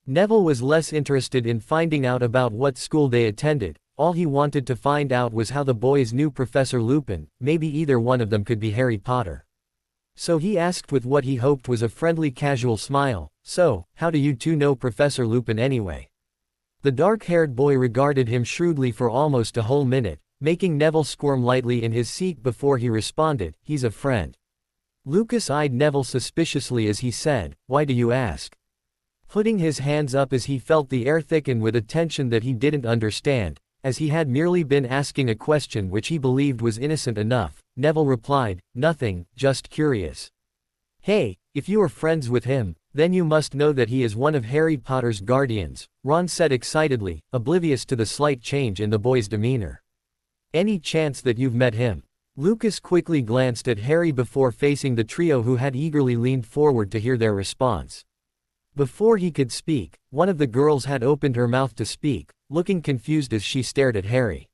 Neville was less interested in finding out about what school they attended, all he wanted to find out was how the boys knew Professor Lupin, maybe either one of them could be Harry Potter. So he asked with what he hoped was a friendly casual smile, "So, how do you two know Professor Lupin anyway?" The dark-haired boy regarded him shrewdly for almost a whole minute, making Neville squirm lightly in his seat before he responded, "He's a friend." Lucas eyed Neville suspiciously as he said, "Why do you ask?" Putting his hands up as he felt the air thicken with a tension that he didn't understand, as he had merely been asking a question which he believed was innocent enough, Neville replied, "Nothing, just curious." "Hey, if you are friends with him, then you must know that he is one of Harry Potter's guardians," Ron said excitedly, oblivious to the slight change in the boy's demeanor. "Any chance that you've met him?" Lucas quickly glanced at Harry before facing the trio who had eagerly leaned forward to hear their response. Before he could speak, one of the girls had opened her mouth to speak, looking confused as she stared at Harry.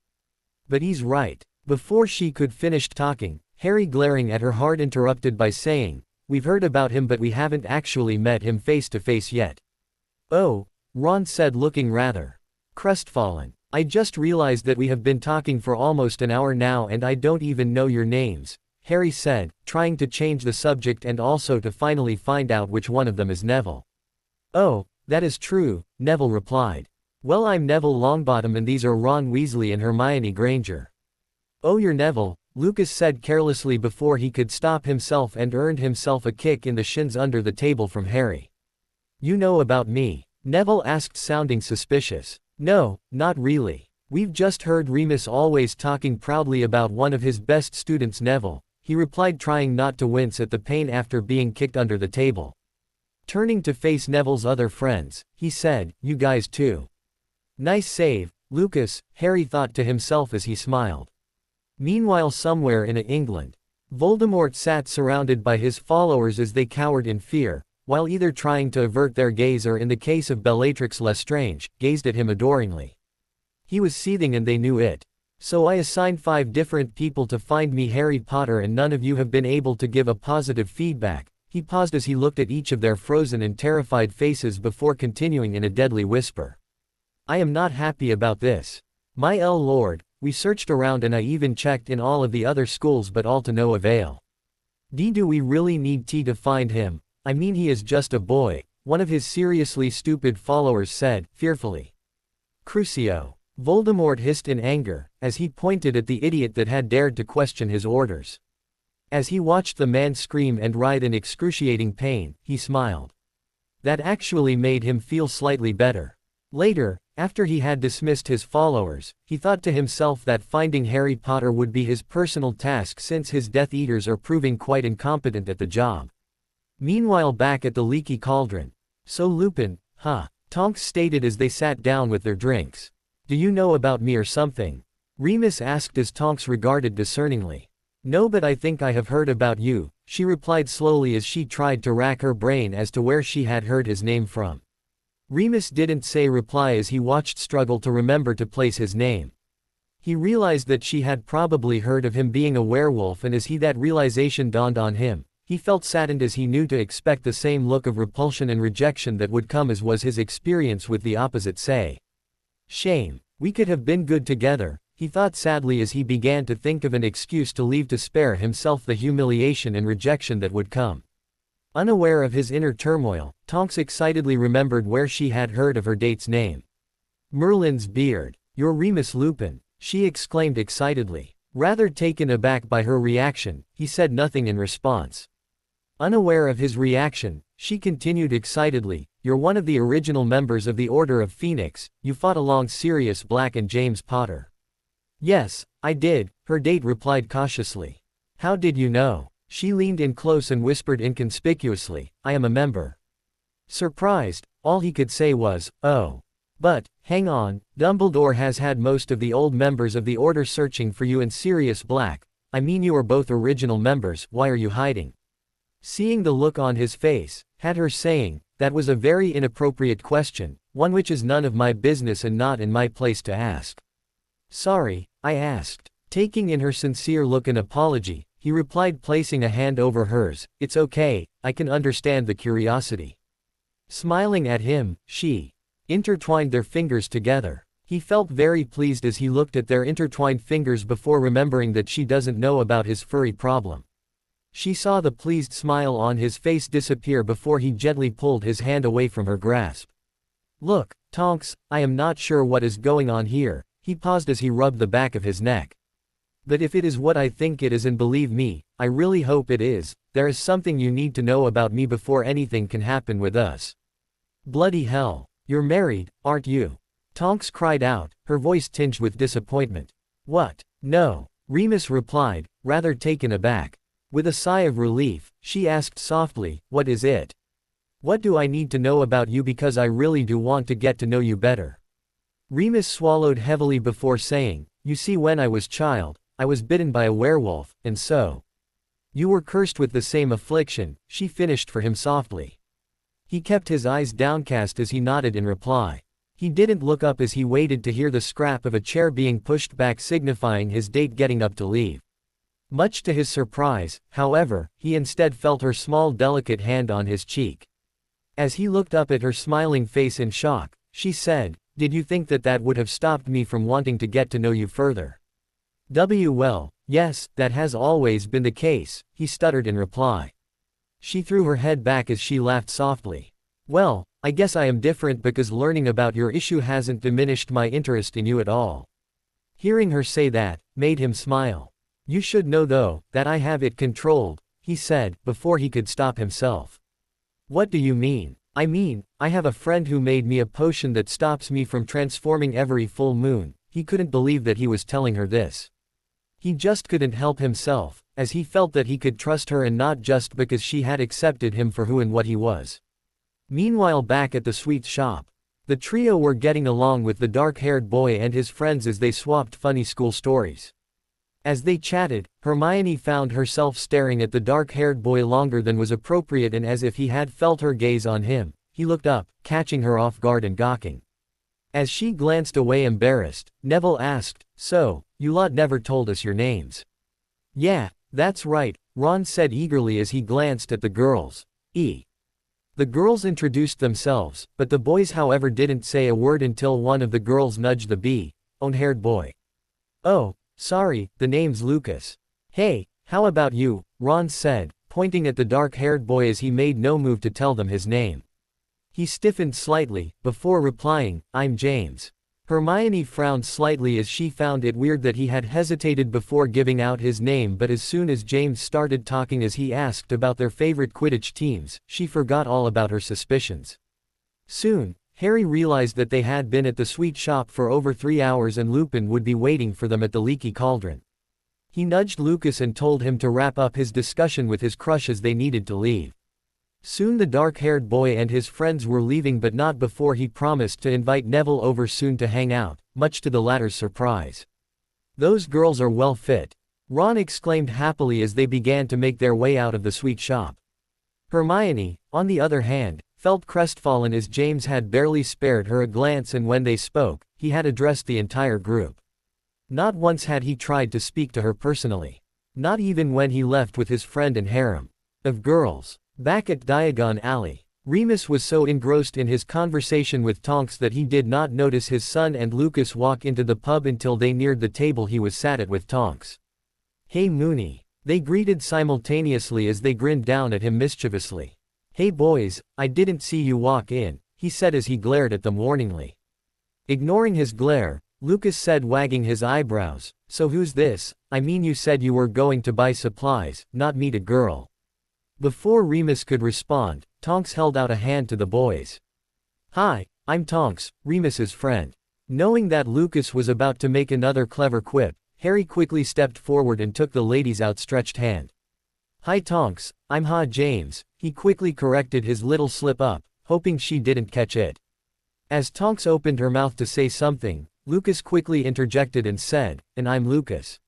"But he's right." Before she could finish talking, Harry glaring at her hard interrupted by saying, "We've heard about him but we haven't actually met him face to face yet." "Oh," Ron said looking rather crestfallen. "I just realized that we have been talking for almost an hour now and I don't even know your names," Harry said, trying to change the subject and also to finally find out which one of them is Neville. "Oh, that is true," Neville replied. "Well, I'm Neville Longbottom and these are Ron Weasley and Hermione Granger." "Oh, you're Neville," Lucas said carelessly before he could stop himself and earned himself a kick in the shins under the table from Harry. "You know about me?" Neville asked, sounding suspicious. "No, not really. We've just heard Remus always talking proudly about one of his best students, Neville," he replied, trying not to wince at the pain after being kicked under the table. Turning to face Neville's other friends, he said, "You guys too." "Nice save, Lucas," Harry thought to himself as he smiled. Meanwhile, somewhere in England, Voldemort sat surrounded by his followers as they cowered in fear, while either trying to avert their gaze or, in the case of Bellatrix Lestrange, gazed at him adoringly. He was seething and they knew it. "So I assigned 5 different people to find me Harry Potter and none of you have been able to give a positive feedback." He paused as he looked at each of their frozen and terrified faces before continuing in a deadly whisper. "I am not happy about this. My lord, we searched around and I even checked in all of the other schools but all to no avail. Do we really need to find him? I mean, he is just a boy," one of his seriously stupid followers said, fearfully. "Crucio!" Voldemort hissed in anger, as he pointed at the idiot that had dared to question his orders. As he watched the man scream and writhe in excruciating pain, he smiled. That actually made him feel slightly better. Later, after he had dismissed his followers, he thought to himself that finding Harry Potter would be his personal task since his Death Eaters are proving quite incompetent at the job. Meanwhile, back at the Leaky Cauldron. "So Lupin, huh?" Tonks stated as they sat down with their drinks. "Do you know about me or something?" Remus asked as Tonks regarded discerningly. No, but I think I have heard about you, she replied slowly as she tried to rack her brain as to where she had heard his name from. Remus didn't say reply as he watched struggle to remember to place his name. He realized that she had probably heard of him being a werewolf, and as that realization dawned on him, he felt saddened as he knew to expect the same look of repulsion and rejection that would come as was his experience with the opposite say. Shame. We could have been good together, he thought sadly as he began to think of an excuse to leave to spare himself the humiliation and rejection that would come. Unaware of his inner turmoil, Tonks excitedly remembered where she had heard of her date's name. Merlin's beard. You're Remus Lupin, she exclaimed excitedly. Rather taken aback by her reaction, he said nothing in response. Unaware of his reaction, she continued excitedly, you're one of the original members of the Order of Phoenix, you fought along Sirius Black and James Potter. Yes, I did, her date replied cautiously. How did you know? She leaned in close and whispered inconspicuously, I am a member. Surprised, all he could say was, oh. But, hang on, Dumbledore has had most of the old members of the Order searching for you in Sirius Black. I mean, you are both original members, why are you hiding? Seeing the look on his face, had her saying, that was a very inappropriate question, one which is none of my business and not in my place to ask. Sorry, I asked. Taking in her sincere look an apology, he replied, placing a hand over hers, it's okay, I can understand the curiosity. Smiling at him, she intertwined their fingers together. He felt very pleased as he looked at their intertwined fingers before remembering that she doesn't know about his furry problem. She saw the pleased smile on his face disappear before he gently pulled his hand away from her grasp. Look, Tonks, I am not sure what is going on here, he paused as he rubbed the back of his neck. But if it is what I think it is, and believe me, I really hope it is, there is something you need to know about me before anything can happen with us. Bloody hell, you're married, aren't you? Tonks cried out, her voice tinged with disappointment. What? No, Remus replied, rather taken aback. With a sigh of relief, she asked softly, what is it? What do I need to know about you, because I really do want to get to know you better. Remus swallowed heavily before saying, you see, when I was child, I was bitten by a werewolf, and so. You were cursed with the same affliction, she finished for him softly. He kept his eyes downcast as he nodded in reply. He didn't look up as he waited to hear the scrap of a chair being pushed back, signifying his date getting up to leave. Much to his surprise, however, he instead felt her small delicate hand on his cheek. As he looked up at her smiling face in shock, she said, did you think that that would have stopped me from wanting to get to know you further? Well, yes, that has always been the case, he stuttered in reply. She threw her head back as she laughed softly. Well, I guess I am different, because learning about your issue hasn't diminished my interest in you at all. Hearing her say that, made him smile. You should know though, that I have it controlled, he said, before he could stop himself. What do you mean? I mean, I have a friend who made me a potion that stops me from transforming every full moon. He couldn't believe that he was telling her this. He just couldn't help himself, as he felt that he could trust her, and not just because she had accepted him for who and what he was. Meanwhile, back at the sweet shop, the trio were getting along with the dark-haired boy and his friends as they swapped funny school stories. As they chatted, Hermione found herself staring at the dark-haired boy longer than was appropriate, and as if he had felt her gaze on him, he looked up, catching her off guard and gawking. As she glanced away embarrassed, Neville asked, so, you lot never told us your names. Yeah, that's right, Ron said eagerly as he glanced at the girls. The girls introduced themselves, but the boys however didn't say a word until one of the girls nudged the blonde-haired boy. Oh, sorry, the name's Lucas. Hey, how about you? Ron said, pointing at the dark-haired boy as he made no move to tell them his name. He stiffened slightly, before replying, I'm James. Hermione frowned slightly as she found it weird that he had hesitated before giving out his name, but as soon as James started talking as he asked about their favorite Quidditch teams, she forgot all about her suspicions. Soon, Harry realized that they had been at the sweet shop for over 3 hours and Lupin would be waiting for them at the leaky cauldron. He nudged Lucas and told him to wrap up his discussion with his crush as they needed to leave. Soon the dark-haired boy and his friends were leaving, but not before he promised to invite Neville over soon to hang out, much to the latter's surprise. Those girls are well fit. Ron exclaimed happily as they began to make their way out of the sweet shop. Hermione, on the other hand, felt crestfallen as James had barely spared her a glance, and when they spoke, he had addressed the entire group. Not once had he tried to speak to her personally. Not even when he left with his friend and harem of girls. Back at Diagon Alley, Remus was so engrossed in his conversation with Tonks that he did not notice his son and Lucas walk into the pub until they neared the table he was sat at with Tonks. "Hey Moony," they greeted simultaneously as they grinned down at him mischievously. "Hey boys, I didn't see you walk in," he said as he glared at them warningly. Ignoring his glare, Lucas said, wagging his eyebrows, "So who's this? I mean, you said you were going to buy supplies, not meet a girl." Before Remus could respond, Tonks held out a hand to the boys. "Hi, I'm Tonks, Remus's friend." Knowing that Lucas was about to make another clever quip, Harry quickly stepped forward and took the lady's outstretched hand. "Hi Tonks, I'm James," he quickly corrected his little slip-up, hoping she didn't catch it. As Tonks opened her mouth to say something, Lucas quickly interjected and said, "And I'm Lucas."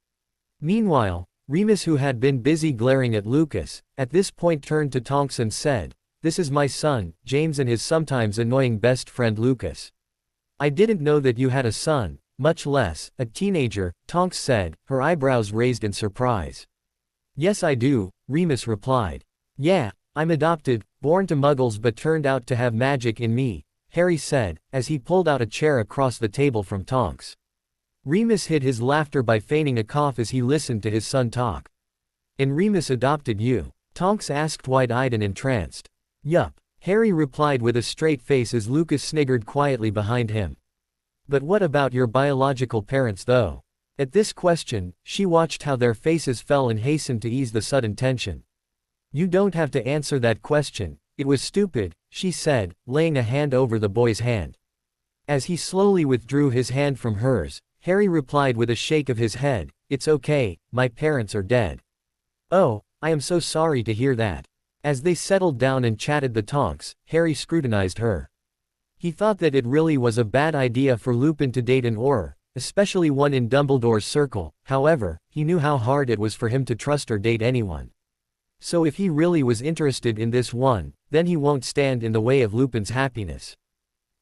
Meanwhile, Remus, who had been busy glaring at Lucas, at this point turned to Tonks and said, "This is my son, James, and his sometimes annoying best friend Lucas." "I didn't know that you had a son, much less a teenager," Tonks said, her eyebrows raised in surprise. "Yes I do," Remus replied. "Yeah, I'm adopted, born to muggles but turned out to have magic in me," Harry said, as he pulled out a chair across the table from Tonks. Remus hid his laughter by feigning a cough as he listened to his son talk. "And Remus adopted you?" Tonks asked, wide-eyed and entranced. "Yup," Harry replied with a straight face as Lucas sniggered quietly behind him. "But what about your biological parents though?" At this question, she watched how their faces fell and hastened to ease the sudden tension. "You don't have to answer that question, it was stupid," she said, laying a hand over the boy's hand. As he slowly withdrew his hand from hers, Harry replied with a shake of his head, "It's okay, my parents are dead." "Oh, I am so sorry to hear that." As they settled down and chatted the Tonks, Harry scrutinized her. He thought that it really was a bad idea for Lupin to date an Auror, especially one in Dumbledore's circle. However, he knew how hard it was for him to trust or date anyone. So if he really was interested in this one, then he won't stand in the way of Lupin's happiness.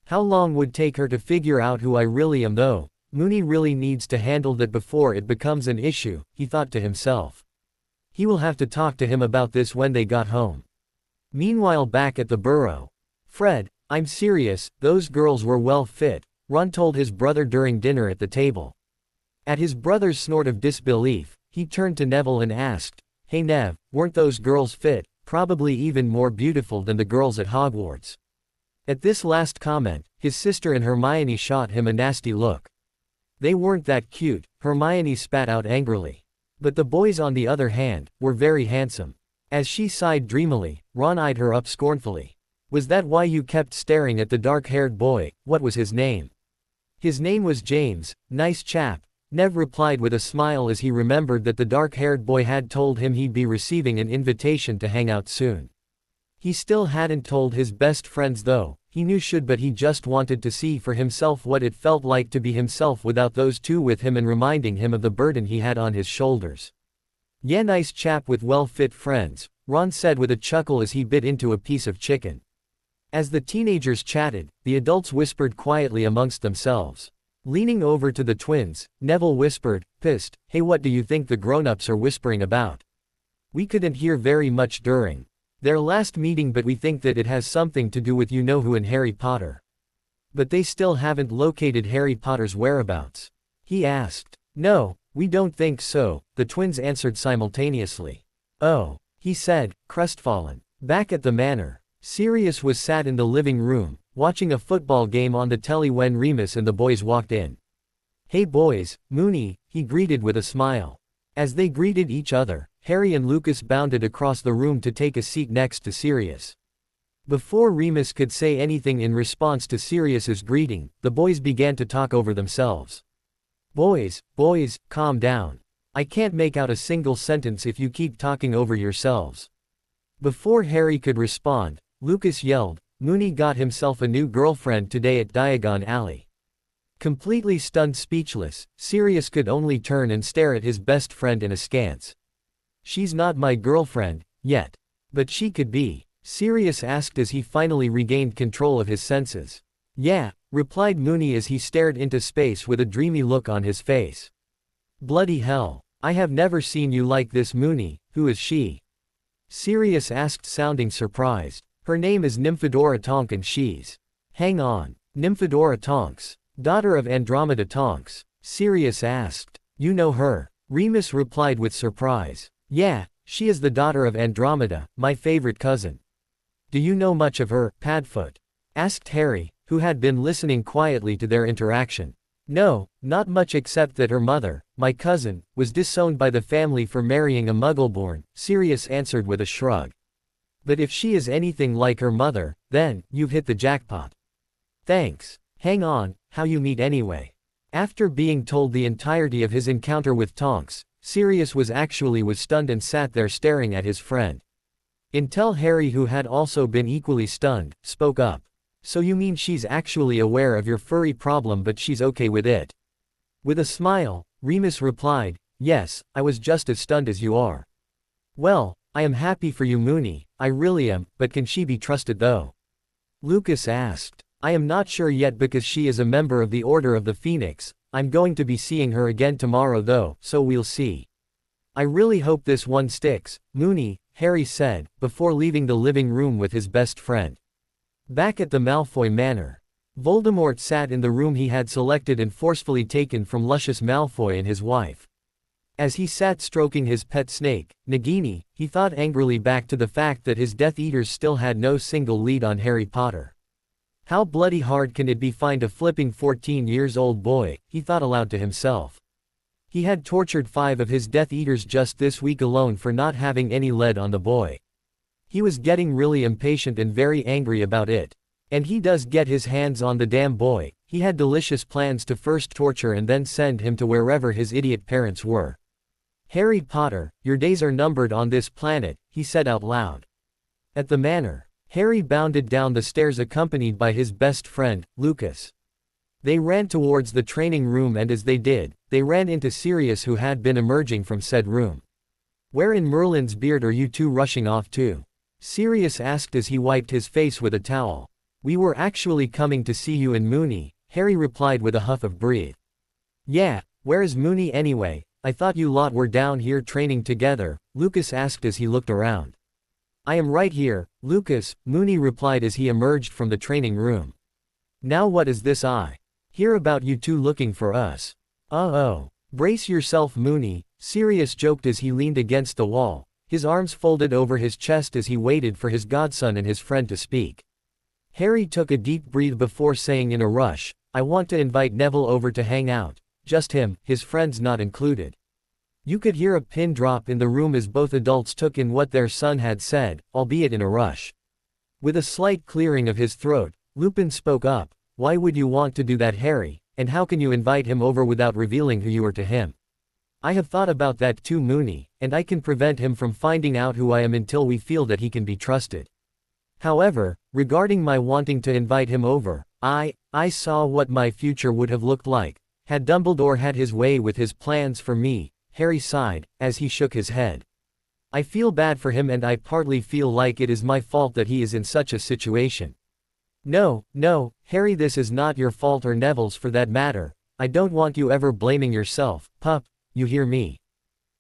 How long would take her to figure out who I really am though? Moony really needs to handle that before it becomes an issue, he thought to himself. He will have to talk to him about this when they got home. Meanwhile, back at the burrow. "Fred, I'm serious, those girls were well fit," Ron told his brother during dinner at the table. At his brother's snort of disbelief, he turned to Neville and asked, "Hey Nev, weren't those girls fit, probably even more beautiful than the girls at Hogwarts?" At this last comment, his sister and Hermione shot him a nasty look. "They weren't that cute," Hermione spat out angrily. "But the boys, on the other hand, were very handsome." As she sighed dreamily, Ron eyed her up scornfully. "Was that why you kept staring at the dark-haired boy? What was his name?" "His name was James, nice chap," Nev replied with a smile as he remembered that the dark-haired boy had told him he'd be receiving an invitation to hang out soon. He still hadn't told his best friends though, he knew should, but he just wanted to see for himself what it felt like to be himself without those two with him and reminding him of the burden he had on his shoulders. "Yeah, nice chap with well-fit friends," Ron said with a chuckle as he bit into a piece of chicken. As the teenagers chatted, the adults whispered quietly amongst themselves. Leaning over to the twins, Neville whispered, pissed, "Hey, what do you think the grown-ups are whispering about? We couldn't hear very much during their last meeting, but we think that it has something to do with you-know-who and Harry Potter." "But they still haven't located Harry Potter's whereabouts?" he asked. "No, we don't think so," the twins answered simultaneously. "Oh," he said, crestfallen. Back at the manor, Sirius was sat in the living room, watching a football game on the telly when Remus and the boys walked in. "Hey boys, Moony," he greeted with a smile. As they greeted each other, Harry and Lucas bounded across the room to take a seat next to Sirius. Before Remus could say anything in response to Sirius's greeting, the boys began to talk over themselves. Boys, calm down. I can't make out a single sentence if you keep talking over yourselves." Before Harry could respond, Lucas yelled, "Moony got himself a new girlfriend today at Diagon Alley." Completely stunned, speechless, Sirius could only turn and stare at his best friend in askance. "She's not my girlfriend, yet. But she could be," Sirius asked as he finally regained control of his senses. "Yeah," replied Moony as he stared into space with a dreamy look on his face. "Bloody hell. I have never seen you like this, Moony. Who is she?" Sirius asked, sounding surprised. "Her name is Nymphadora Tonks and she's—" "Hang on. Nymphadora Tonks? Daughter of Andromeda Tonks?" Sirius asked. "You know her?" Remus replied with surprise. "Yeah, she is the daughter of Andromeda, my favorite cousin." "Do you know much of her, Padfoot?" asked Harry, who had been listening quietly to their interaction. "No, not much, except that her mother, my cousin, was disowned by the family for marrying a Muggleborn," Sirius answered with a shrug. "But if she is anything like her mother, then, you've hit the jackpot." "Thanks. Hang on, how you meet anyway?" After being told the entirety of his encounter with Tonks, Sirius was stunned and sat there staring at his friend. Until Harry, who had also been equally stunned, spoke up. "So you mean she's actually aware of your furry problem, but she's okay with it?" With a smile, Remus replied, "Yes, I was just as stunned as you are." "Well, I am happy for you, Moony, I really am, but can she be trusted though?" Lucas asked. "I am not sure yet because she is a member of the Order of the Phoenix. I'm going to be seeing her again tomorrow though, so we'll see." "I really hope this one sticks, Moony," Harry said, before leaving the living room with his best friend. Back at the Malfoy Manor, Voldemort sat in the room he had selected and forcefully taken from Lucius Malfoy and his wife. As he sat stroking his pet snake, Nagini, he thought angrily back to the fact that his Death Eaters still had no single lead on Harry Potter. How bloody hard can it be find a flipping 14-year-old boy, he thought aloud to himself. He had tortured 5 of his Death Eaters just this week alone for not having any lead on the boy. He was getting really impatient and very angry about it. And he does get his hands on the damn boy. He had delicious plans to first torture and then send him to wherever his idiot parents were. "Harry Potter, your days are numbered on this planet," he said out loud. At the manor, Harry bounded down the stairs accompanied by his best friend, Lucas. They ran towards the training room, and as they did, they ran into Sirius, who had been emerging from said room. "Where in Merlin's beard are you two rushing off to?" Sirius asked as he wiped his face with a towel. "We were actually coming to see you and Moony," Harry replied with a huff of breath. "Yeah, where's Moony anyway? I thought you lot were down here training together," Lucas asked as he looked around. "I am right here, Lucas," Moony replied as he emerged from the training room. "Now what is this I hear about you two looking for us?" Oh, brace yourself, Moony," Sirius joked as he leaned against the wall, his arms folded over his chest as he waited for his godson and his friend to speak. Harry took a deep breath before saying in a rush, "I want to invite Neville over to hang out." Just him, his friends not included. You could hear a pin drop in the room as both adults took in what their son had said, albeit in a rush. With a slight clearing of his throat, Lupin spoke up. "Why would you want to do that, Harry, and how can you invite him over without revealing who you are to him?" "I have thought about that too, Moony, and I can prevent him from finding out who I am until we feel that he can be trusted. However, regarding my wanting to invite him over, I saw what my future would have looked like had Dumbledore had his way with his plans for me," Harry sighed, as he shook his head. "I feel bad for him, and I partly feel like it is my fault that he is in such a situation." No, Harry, this is not your fault or Neville's for that matter. I don't want you ever blaming yourself, pup, you hear me?"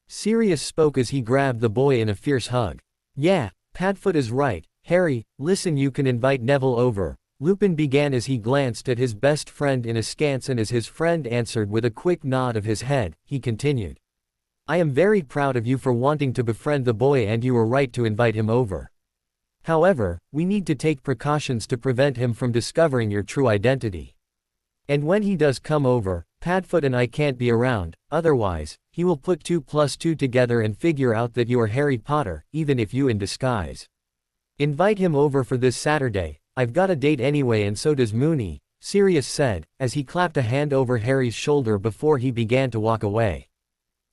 Sirius spoke as he grabbed the boy in a fierce hug. "Yeah, Padfoot is right, Harry, listen, you can invite Neville over," Lupin began as he glanced at his best friend in askance, and as his friend answered with a quick nod of his head, he continued. "I am very proud of you for wanting to befriend the boy, and you were right to invite him over. However, we need to take precautions to prevent him from discovering your true identity. And when he does come over, Padfoot and I can't be around, otherwise, he will put 2 plus 2 together and figure out that you are Harry Potter, even if you in disguise. Invite him over for this Saturday. I've got a date anyway, and so does Moony," Sirius said, as he clapped a hand over Harry's shoulder before he began to walk away.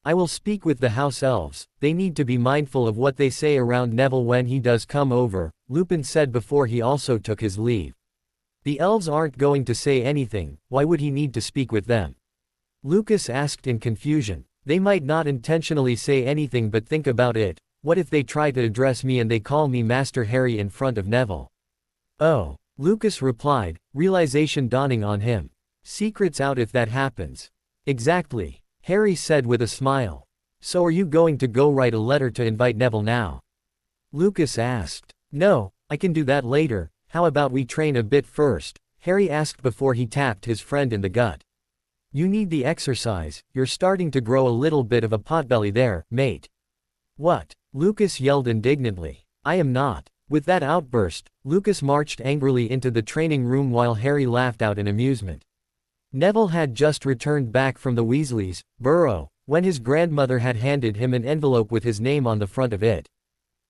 "I will speak with the house elves. They need to be mindful of what they say around Neville when he does come over," Lupin said before he also took his leave. The elves aren't going to say anything, why would he need to speak with them? Lucas asked in confusion. They might not intentionally say anything, but think about it. What if they try to address me and they call me Master Harry in front of Neville? Oh, Lucas replied, realization dawning on him. Secrets out if that happens. Exactly, Harry said with a smile. So are you going to go write a letter to invite Neville now? Lucas asked. No, I can do that later. How about we train a bit first? Harry asked before he tapped his friend in the gut. You need the exercise, you're starting to grow a little bit of a potbelly there, mate. What? Lucas yelled indignantly. I am not. With that outburst, Lucas marched angrily into the training room while Harry laughed out in amusement. Neville had just returned back from the Weasleys' burrow, when his grandmother had handed him an envelope with his name on the front of it.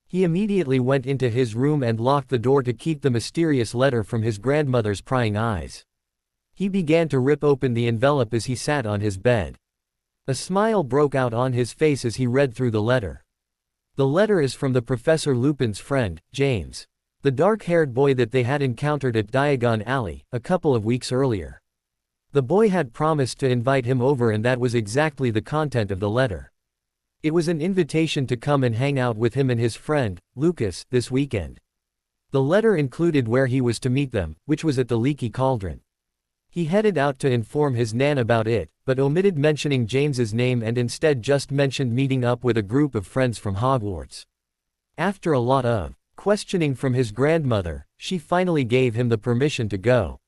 He immediately went into his room and locked the door to keep the mysterious letter from his grandmother's prying eyes. He began to rip open the envelope as he sat on his bed. A smile broke out on his face as he read through the letter. The letter is from the Professor Lupin's friend, James, the dark-haired boy that they had encountered at Diagon Alley, a couple of weeks earlier. The boy had promised to invite him over, and that was exactly the content of the letter. It was an invitation to come and hang out with him and his friend, Lucas, this weekend. The letter included where he was to meet them, which was at the Leaky Cauldron. He headed out to inform his nan about it, but omitted mentioning James's name and instead just mentioned meeting up with a group of friends from Hogwarts. After a lot of questioning from his grandmother, she finally gave him the permission to go.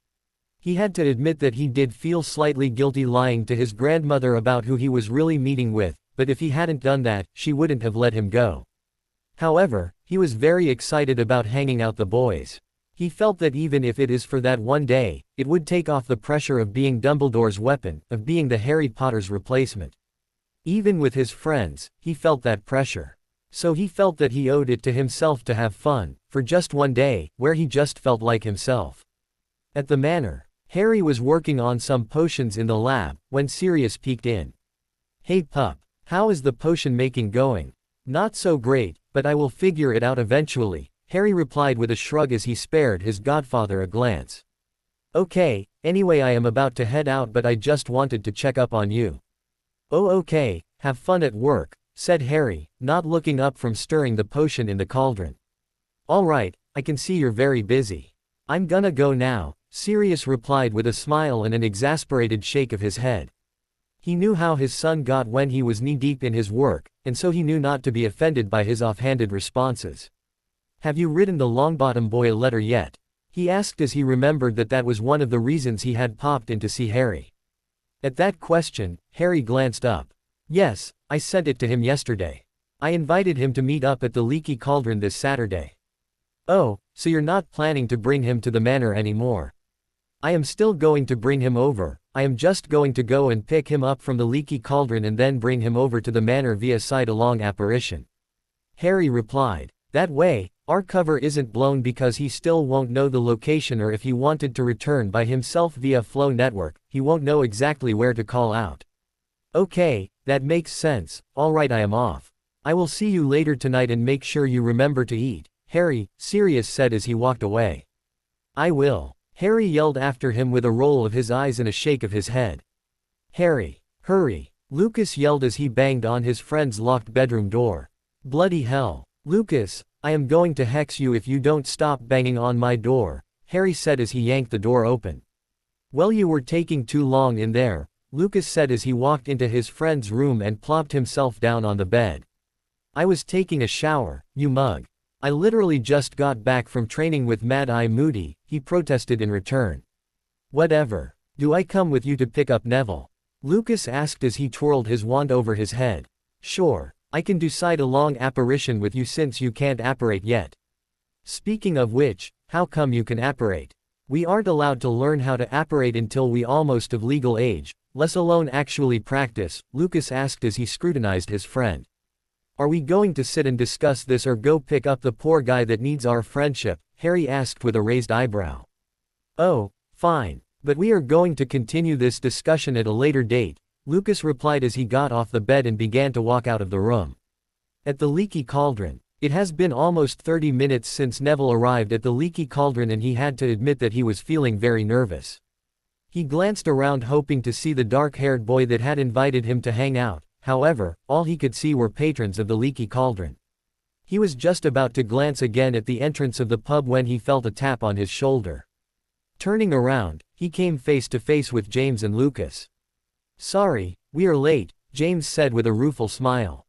He had to admit that he did feel slightly guilty lying to his grandmother about who he was really meeting with, but if he hadn't done that, she wouldn't have let him go. However, he was very excited about hanging out the boys. He felt that even if it is for that one day, it would take off the pressure of being Dumbledore's weapon, of being the Harry Potter's replacement. Even with his friends, he felt that pressure. So he felt that he owed it to himself to have fun, for just one day, where he just felt like himself. At the manor, Harry was working on some potions in the lab, when Sirius peeked in. Hey pup, how is the potion making going? Not so great, but I will figure it out eventually, Harry replied with a shrug as he spared his godfather a glance. Okay, anyway I am about to head out, but I just wanted to check up on you. Oh okay, have fun at work, said Harry, not looking up from stirring the potion in the cauldron. Alright, I can see you're very busy. I'm gonna go now, Sirius replied with a smile and an exasperated shake of his head. He knew how his son got when he was knee-deep in his work, and so he knew not to be offended by his offhanded responses. Have you written the Longbottom boy a letter yet? He asked as he remembered that that was one of the reasons he had popped in to see Harry. At that question, Harry glanced up. Yes, I sent it to him yesterday. I invited him to meet up at the Leaky Cauldron this Saturday. Oh, so you're not planning to bring him to the manor anymore? I am still going to bring him over. I am just going to go and pick him up from the Leaky Cauldron and then bring him over to the manor via side-along apparition. Harry replied. That way, our cover isn't blown because he still won't know the location, or if he wanted to return by himself via Flow Network, he won't know exactly where to call out. Okay, that makes sense. Alright, I am off. I will see you later tonight and make sure you remember to eat, Harry, Sirius said as he walked away. I will. Harry yelled after him with a roll of his eyes and a shake of his head. Harry, hurry, Lucas yelled as he banged on his friend's locked bedroom door. Bloody hell. Lucas, I am going to hex you if you don't stop banging on my door, Harry said as he yanked the door open. Well, you were taking too long in there, Lucas said as he walked into his friend's room and plopped himself down on the bed. I was taking a shower, you mug. I literally just got back from training with Mad Eye Moody, he protested in return. Whatever. Do I come with you to pick up Neville? Lucas asked as he twirled his wand over his head. Sure. I can do side-along apparition with you since you can't apparate yet. Speaking of which, how come you can apparate? We aren't allowed to learn how to apparate until we almost of legal age, let alone actually practice, Lucas asked as he scrutinized his friend. Are we going to sit and discuss this or go pick up the poor guy that needs our friendship? Harry asked with a raised eyebrow. Oh, fine, but we are going to continue this discussion at a later date, Lucas replied as he got off the bed and began to walk out of the room. At the Leaky Cauldron, It has been almost 30 minutes since Neville arrived at the leaky cauldron and he had to admit that he was feeling very nervous. He glanced around hoping to see the dark-haired boy that had invited him to hang out, however, all he could see were patrons of the leaky cauldron. He was just about to glance again at the entrance of the pub when he felt a tap on his shoulder. Turning around, he came face to face with James and Lucas. "Sorry, we are late," James said with a rueful smile.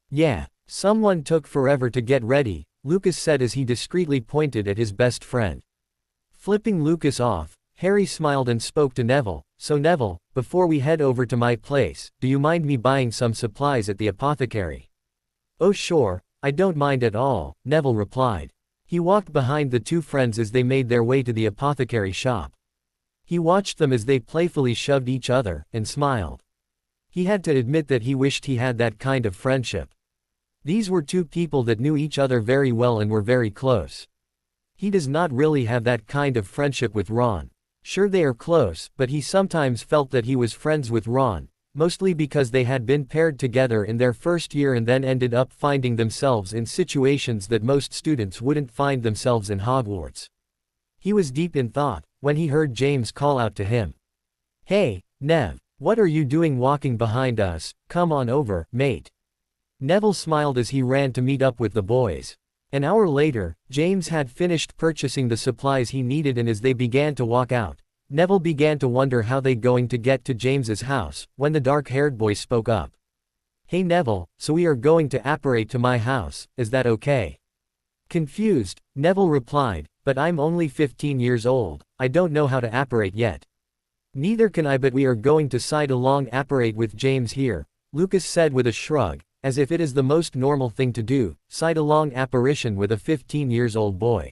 "Yeah, someone took forever to get ready," Lucas said as he discreetly pointed at his best friend. Flipping Lucas off, Harry smiled and spoke to Neville. "So Neville, before we head over to my place, do you mind me buying some supplies at the apothecary?" "Oh sure, I don't mind at all," Neville replied. He walked behind the two friends as they made their way to the apothecary shop. He watched them as they playfully shoved each other, and smiled. He had to admit that he wished he had that kind of friendship. These were two people that knew each other very well and were very close. He does not really have that kind of friendship with Ron. Sure, they are close, but he sometimes felt that he was friends with Ron, mostly because they had been paired together in their first year and then ended up finding themselves in situations that most students wouldn't find themselves in Hogwarts. He was deep in thought when he heard James call out to him. "Hey, Nev, what are you doing walking behind us? Come on over, mate." Neville smiled as he ran to meet up with the boys. An hour later, James had finished purchasing the supplies he needed, and as they began to walk out, Neville began to wonder how they going to get to James's house, when the dark-haired boy spoke up. "Hey Neville, so we are going to apparate to my house, is that okay?" Confused, Neville replied, "But I'm only 15 years old, I don't know how to apparate yet." "Neither can I, but we are going to side along apparate with James here," Lucas said with a shrug, as if it is the most normal thing to do, side along apparition with a 15-years-old boy.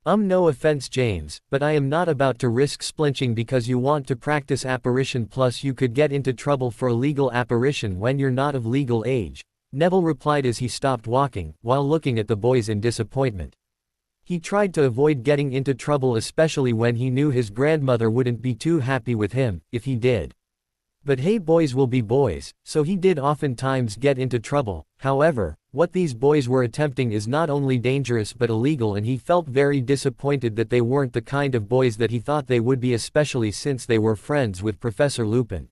No offense James, but I am not about to risk splinching because you want to practice apparition, plus you could get into trouble for illegal apparition when you're not of legal age," Neville replied as he stopped walking, while looking at the boys in disappointment. He tried to avoid getting into trouble, especially when he knew his grandmother wouldn't be too happy with him, if he did. But hey, boys will be boys, so he did oftentimes get into trouble. However, what these boys were attempting is not only dangerous but illegal, and he felt very disappointed that they weren't the kind of boys that he thought they would be, especially since they were friends with Professor Lupin.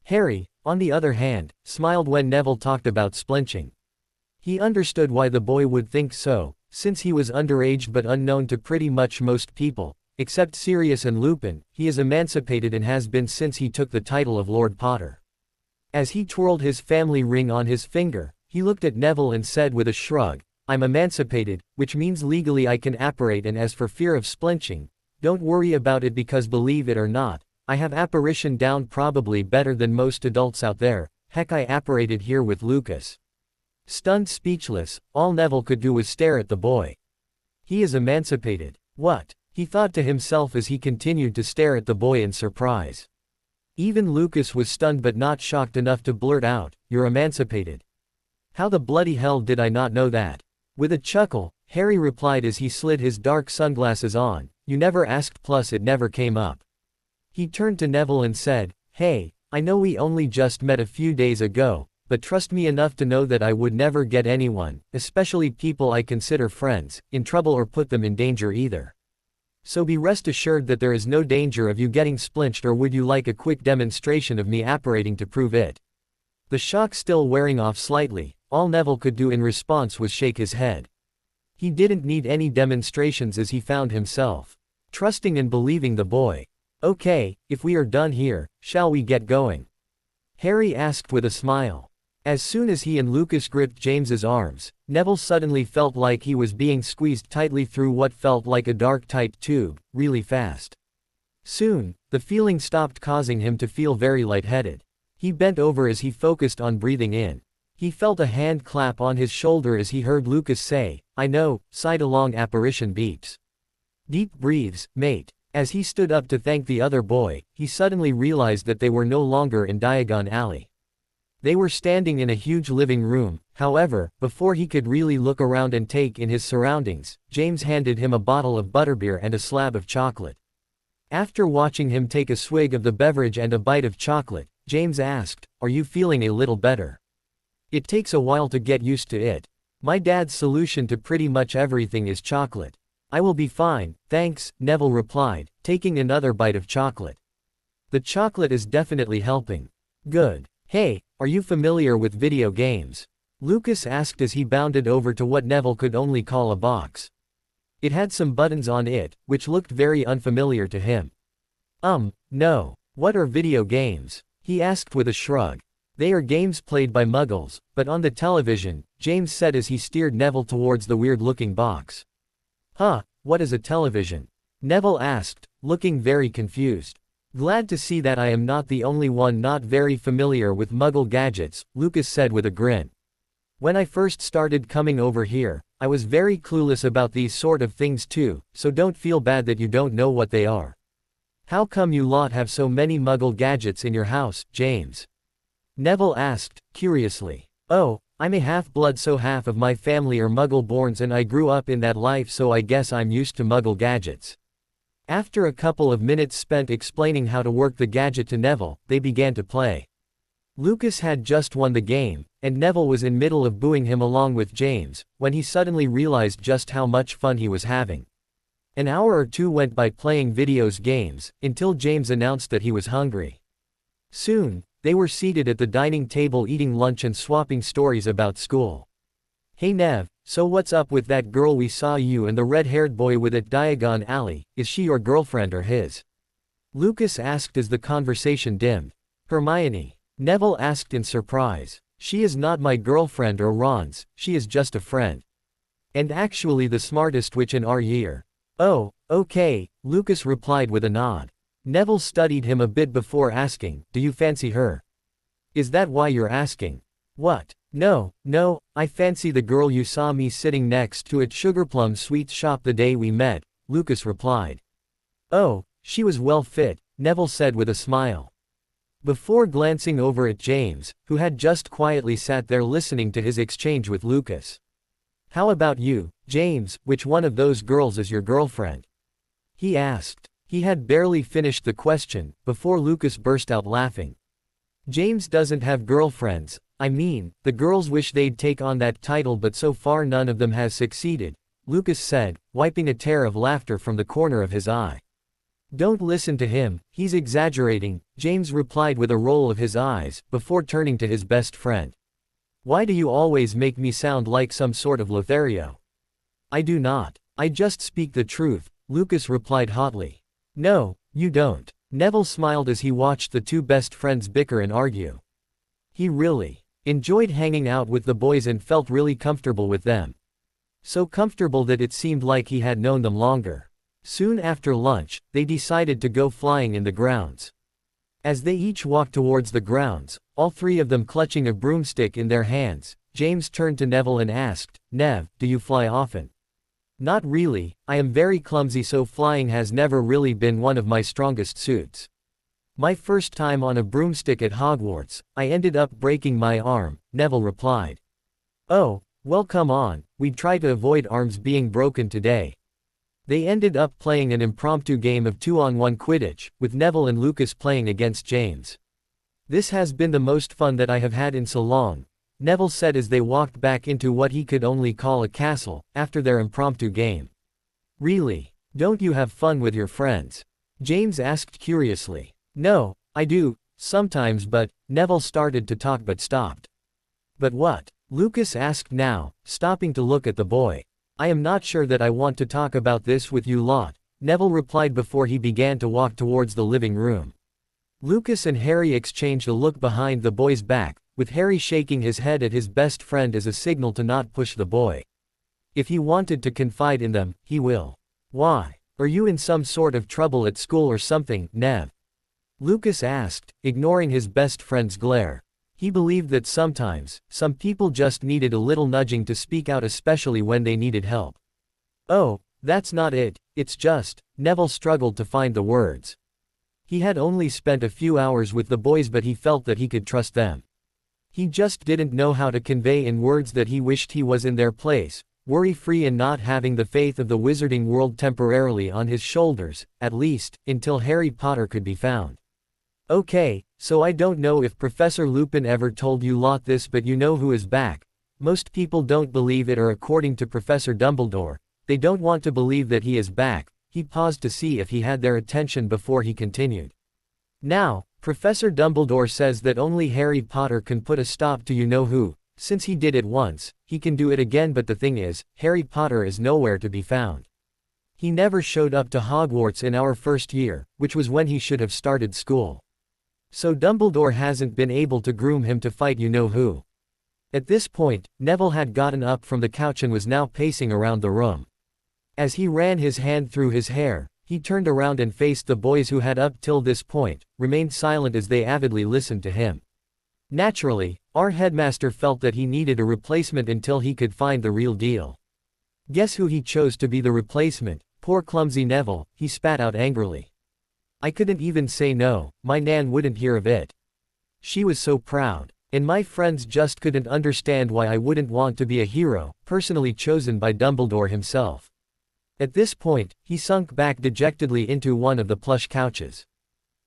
Harry, on the other hand, smiled when Neville talked about splinching. He understood why the boy would think so, since he was underage but unknown to pretty much most people. Except Sirius and Lupin, he is emancipated and has been since he took the title of Lord Potter. As he twirled his family ring on his finger, he looked at Neville and said with a shrug, "I'm emancipated, which means legally I can apparate, and as for fear of splinching, don't worry about it because believe it or not, I have apparition down probably better than most adults out there. Heck, I apparated here with Lucas." Stunned speechless, all Neville could do was stare at the boy. He is emancipated. What? He thought to himself as he continued to stare at the boy in surprise. Even Lucas was stunned but not shocked enough to blurt out, "You're emancipated? How the bloody hell did I not know that?" With a chuckle, Harry replied as he slid his dark sunglasses on, "You never asked, plus it never came up." He turned to Neville and said, "Hey, I know we only just met a few days ago, but trust me enough to know that I would never get anyone, especially people I consider friends, in trouble or put them in danger either. So be rest assured that there is no danger of you getting splinched, or would you like a quick demonstration of me apparating to prove it?" The shock still wearing off slightly, all Neville could do in response was shake his head. He didn't need any demonstrations as he found himself trusting and believing the boy. "Okay, if we are done here, shall we get going?" Harry asked with a smile. As soon as he and Lucas gripped James's arms, Neville suddenly felt like he was being squeezed tightly through what felt like a dark tight tube, really fast. Soon, the feeling stopped, causing him to feel very lightheaded. He bent over as he focused on breathing in. He felt a hand clap on his shoulder as he heard Lucas say, "I know, side-along apparition beeps." "Deep breaths, mate." As he stood up to thank the other boy, he suddenly realized that they were no longer in Diagon Alley. They were standing in a huge living room. However, before he could really look around and take in his surroundings, James handed him a bottle of butterbeer and a slab of chocolate. After watching him take a swig of the beverage and a bite of chocolate, James asked, "Are you feeling a little better?" "It takes a while to get used to it. My dad's solution to pretty much everything is chocolate. I will be fine, thanks, Neville replied, taking another bite of chocolate. The chocolate is definitely helping. Good. Hey, are you familiar with video games? Lucas asked as he bounded over to what Neville could only call a box. It had some buttons on it, which looked very unfamiliar to him. No. What are video games? He asked with a shrug. They are games played by muggles, but on the television, James said as he steered Neville towards the weird-looking box. Huh, what is a television? Neville asked, looking very confused. Glad to see that I am not the only one not very familiar with muggle gadgets, Lucas said with a grin. When I first started coming over here, I was very clueless about these sort of things too, so don't feel bad that you don't know what they are. How come you lot have so many muggle gadgets in your house, James? Neville asked, curiously. Oh, I'm a half-blood, so half of my family are muggle-borns and I grew up in that life, so I guess I'm used to muggle gadgets. After a couple of minutes spent explaining how to work the gadget to Neville, they began to play. Lucas had just won the game, and Neville was in middle of booing him along with James, when he suddenly realized just how much fun he was having. An hour or two went by playing games, until James announced that he was hungry. Soon, they were seated at the dining table eating lunch and swapping stories about school. Hey Nev, so what's up with that girl we saw you and the red-haired boy with at Diagon Alley, is she your girlfriend or his? Lucas asked as the conversation dimmed. Hermione. Neville asked in surprise. She is not my girlfriend or Ron's, she is just a friend. And actually the smartest witch in our year. Oh, okay, Lucas replied with a nod. Neville studied him a bit before asking, do you fancy her? Is that why you're asking? What? No, I fancy the girl you saw me sitting next to at Sugarplum Sweets shop the day we met, Lucas replied. Oh, she was well fit, Neville said with a smile. Before glancing over at James, who had just quietly sat there listening to his exchange with Lucas. How about you, James, which one of those girls is your girlfriend? He asked. He had barely finished the question, before Lucas burst out laughing. James doesn't have girlfriends, I mean, the girls wish they'd take on that title but so far none of them has succeeded, Lucas said, wiping a tear of laughter from the corner of his eye. Don't listen to him, he's exaggerating, James replied with a roll of his eyes, before turning to his best friend. Why do you always make me sound like some sort of Lothario? I do not. I just speak the truth, Lucas replied hotly. No, you don't. Neville smiled as he watched the two best friends bicker and argue. He really enjoyed hanging out with the boys and felt really comfortable with them. So comfortable that it seemed like he had known them longer. Soon after lunch, they decided to go flying in the grounds. As they each walked towards the grounds, all three of them clutching a broomstick in their hands, James turned to Neville and asked, Nev, do you fly often? Not really, I am very clumsy, so flying has never really been one of my strongest suits. My first time on a broomstick at Hogwarts, I ended up breaking my arm, Neville replied. Oh, well come on, we'd try to avoid arms being broken today. They ended up playing an impromptu game of 2-on-1 Quidditch, with Neville and Lucas playing against James. This has been the most fun that I have had in so long, Neville said as they walked back into what he could only call a castle, after their impromptu game. Really? Don't you have fun with your friends? James asked curiously. No, I do, sometimes, but, Neville started to talk but stopped. But what? Lucas asked now, stopping to look at the boy. I am not sure that I want to talk about this with you lot, Neville replied before he began to walk towards the living room. Lucas and Harry exchanged a look behind the boy's back, with Harry shaking his head at his best friend as a signal to not push the boy. If he wanted to confide in them, he will. Why? Are you in some sort of trouble at school or something, Nev? Lucas asked, ignoring his best friend's glare. He believed that sometimes, some people just needed a little nudging to speak out, especially when they needed help. Oh, that's not it, it's just, Neville struggled to find the words. He had only spent a few hours with the boys, but he felt that he could trust them. He just didn't know how to convey in words that he wished he was in their place, worry-free and not having the faith of the wizarding world temporarily on his shoulders, at least, until Harry Potter could be found. Okay, so I don't know if Professor Lupin ever told you lot this, but you know who is back, Most people don't believe it, or according to Professor Dumbledore, they don't want to believe that he is back. He paused to see if he had their attention before he continued. Now, Professor Dumbledore says that only Harry Potter can put a stop to you-know-who. Since he did it once, he can do it again, but the thing is, Harry Potter is nowhere to be found. He never showed up to Hogwarts in our first year, which was when he should have started school. So Dumbledore hasn't been able to groom him to fight you-know-who. At this point, Neville had gotten up from the couch and was now pacing around the room. As he ran his hand through his hair, he turned around and faced the boys who had up till this point remained silent as they avidly listened to him. Naturally, our headmaster felt that he needed a replacement until he could find the real deal. Guess who he chose to be the replacement? Poor clumsy Neville, he spat out angrily. I couldn't even say no, my Nan wouldn't hear of it. She was so proud. And my friends just couldn't understand why I wouldn't want to be a hero, personally chosen by Dumbledore himself. At this point, he sunk back dejectedly into one of the plush couches.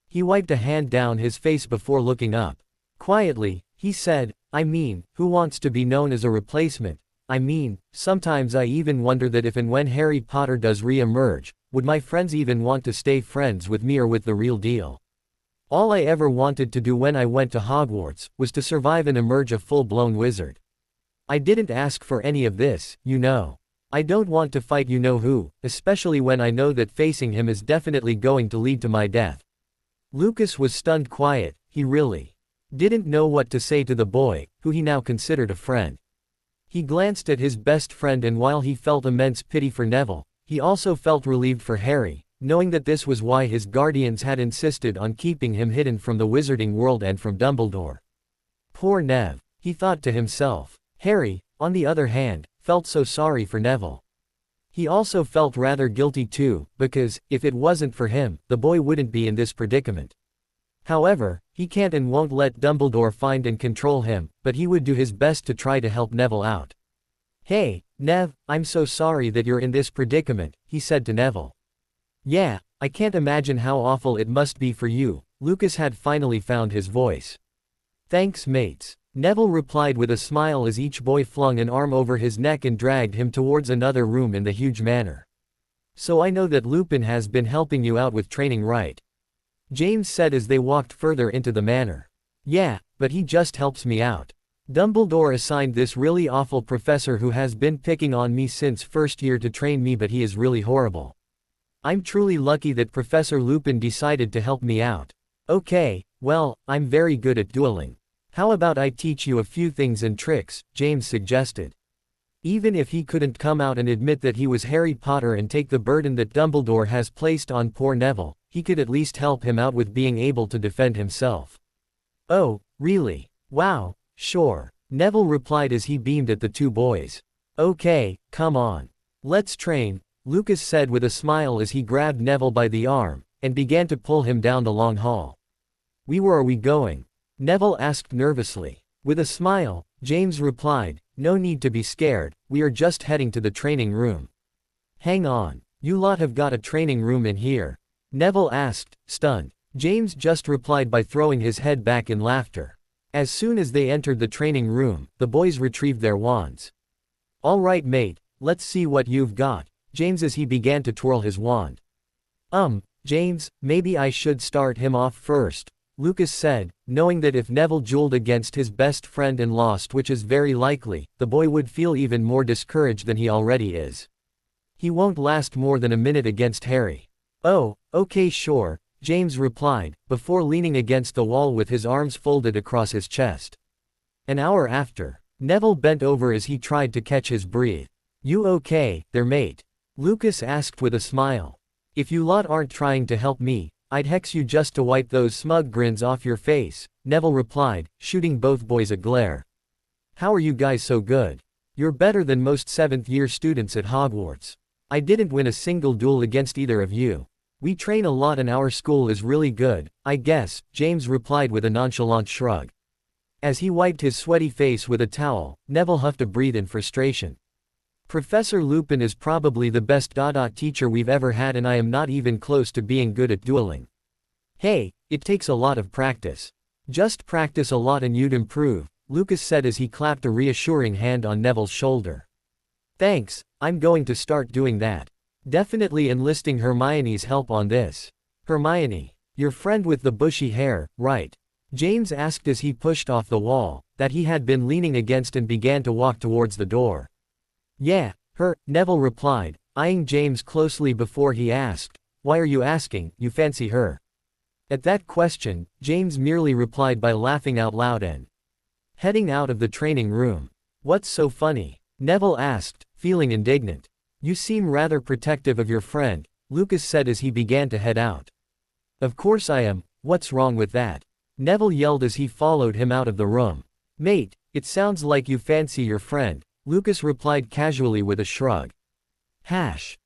He wiped a hand down his face before looking up. Quietly, he said, I mean, who wants to be known as a replacement? I mean, sometimes I even wonder that if and when Harry Potter does re-emerge, would my friends even want to stay friends with me or with the real deal? All I ever wanted to do when I went to Hogwarts was to survive and emerge a full-blown wizard. I didn't ask for any of this, you know. I don't want to fight you-know-who, especially when I know that facing him is definitely going to lead to my death. Lucas was stunned quiet. He really didn't know what to say to the boy, who he now considered a friend. He glanced at his best friend, and while he felt immense pity for Neville, he also felt relieved for Harry, knowing that this was why his guardians had insisted on keeping him hidden from the wizarding world and from Dumbledore. Poor Nev, he thought to himself. Harry, on the other hand, felt so sorry for Neville. He also felt rather guilty too, because, if it wasn't for him, the boy wouldn't be in this predicament. However, he can't and won't let Dumbledore find and control him, but he would do his best to try to help Neville out. Hey, Nev, I'm so sorry that you're in this predicament, he said to Neville. Yeah, I can't imagine how awful it must be for you. Lucas had finally found his voice. Thanks, mates. Neville replied with a smile as each boy flung an arm over his neck and dragged him towards another room in the huge manor. So I know that Lupin has been helping you out with training, right? James said as they walked further into the manor. Yeah, but he just helps me out. Dumbledore assigned this really awful professor who has been picking on me since first year to train me, but he is really horrible. I'm truly lucky that Professor Lupin decided to help me out. Okay, well, I'm very good at dueling. How about I teach you a few things and tricks, James suggested. Even if he couldn't come out and admit that he was Harry Potter and take the burden that Dumbledore has placed on poor Neville, he could at least help him out with being able to defend himself. Oh, really? Wow, sure, Neville replied as he beamed at the two boys. Okay, come on. Let's train, Lucas said with a smile as he grabbed Neville by the arm and began to pull him down the long hall. Where are we going? Neville asked nervously. With a smile, James replied, no need to be scared, we are just heading to the training room. Hang on, you lot have got a training room in here? Neville asked, stunned. James just replied by throwing his head back in laughter. As soon as they entered the training room, the boys retrieved their wands. All right, mate, let's see what you've got, James as he began to twirl his wand. James, maybe I should start him off first, Lucas said, knowing that if Neville dueled against his best friend and lost, which is very likely, the boy would feel even more discouraged than he already is. He won't last more than a minute against Harry. Oh, okay, sure, James replied, before leaning against the wall with his arms folded across his chest. An hour after, Neville bent over as he tried to catch his breath. You okay, there, mate? Lucas asked with a smile. If you lot aren't trying to help me, I'd hex you just to wipe those smug grins off your face, Neville replied, shooting both boys a glare. How are you guys so good? You're better than most 7th-year students at Hogwarts. I didn't win a single duel against either of you. We train a lot and our school is really good, I guess, James replied with a nonchalant shrug. As he wiped his sweaty face with a towel, Neville huffed a breath in frustration. Professor Lupin is probably the best teacher we've ever had, and I am not even close to being good at dueling. Hey, it takes a lot of practice. Just practice a lot and you'd improve, Lucas said as he clapped a reassuring hand on Neville's shoulder. Thanks, I'm going to start doing that. Definitely enlisting Hermione's help on this. Hermione, your friend with the bushy hair, right? James asked as he pushed off the wall that he had been leaning against and began to walk towards the door. Yeah, her, Neville replied, eyeing James closely before he asked, why are you asking, you fancy her? At that question, James merely replied by laughing out loud and heading out of the training room. What's so funny? Neville asked, feeling indignant. You seem rather protective of your friend, Lucas said as he began to head out. Of course I am, what's wrong with that? Neville yelled as he followed him out of the room. Mate, it sounds like you fancy your friend, Lucas replied casually with a shrug.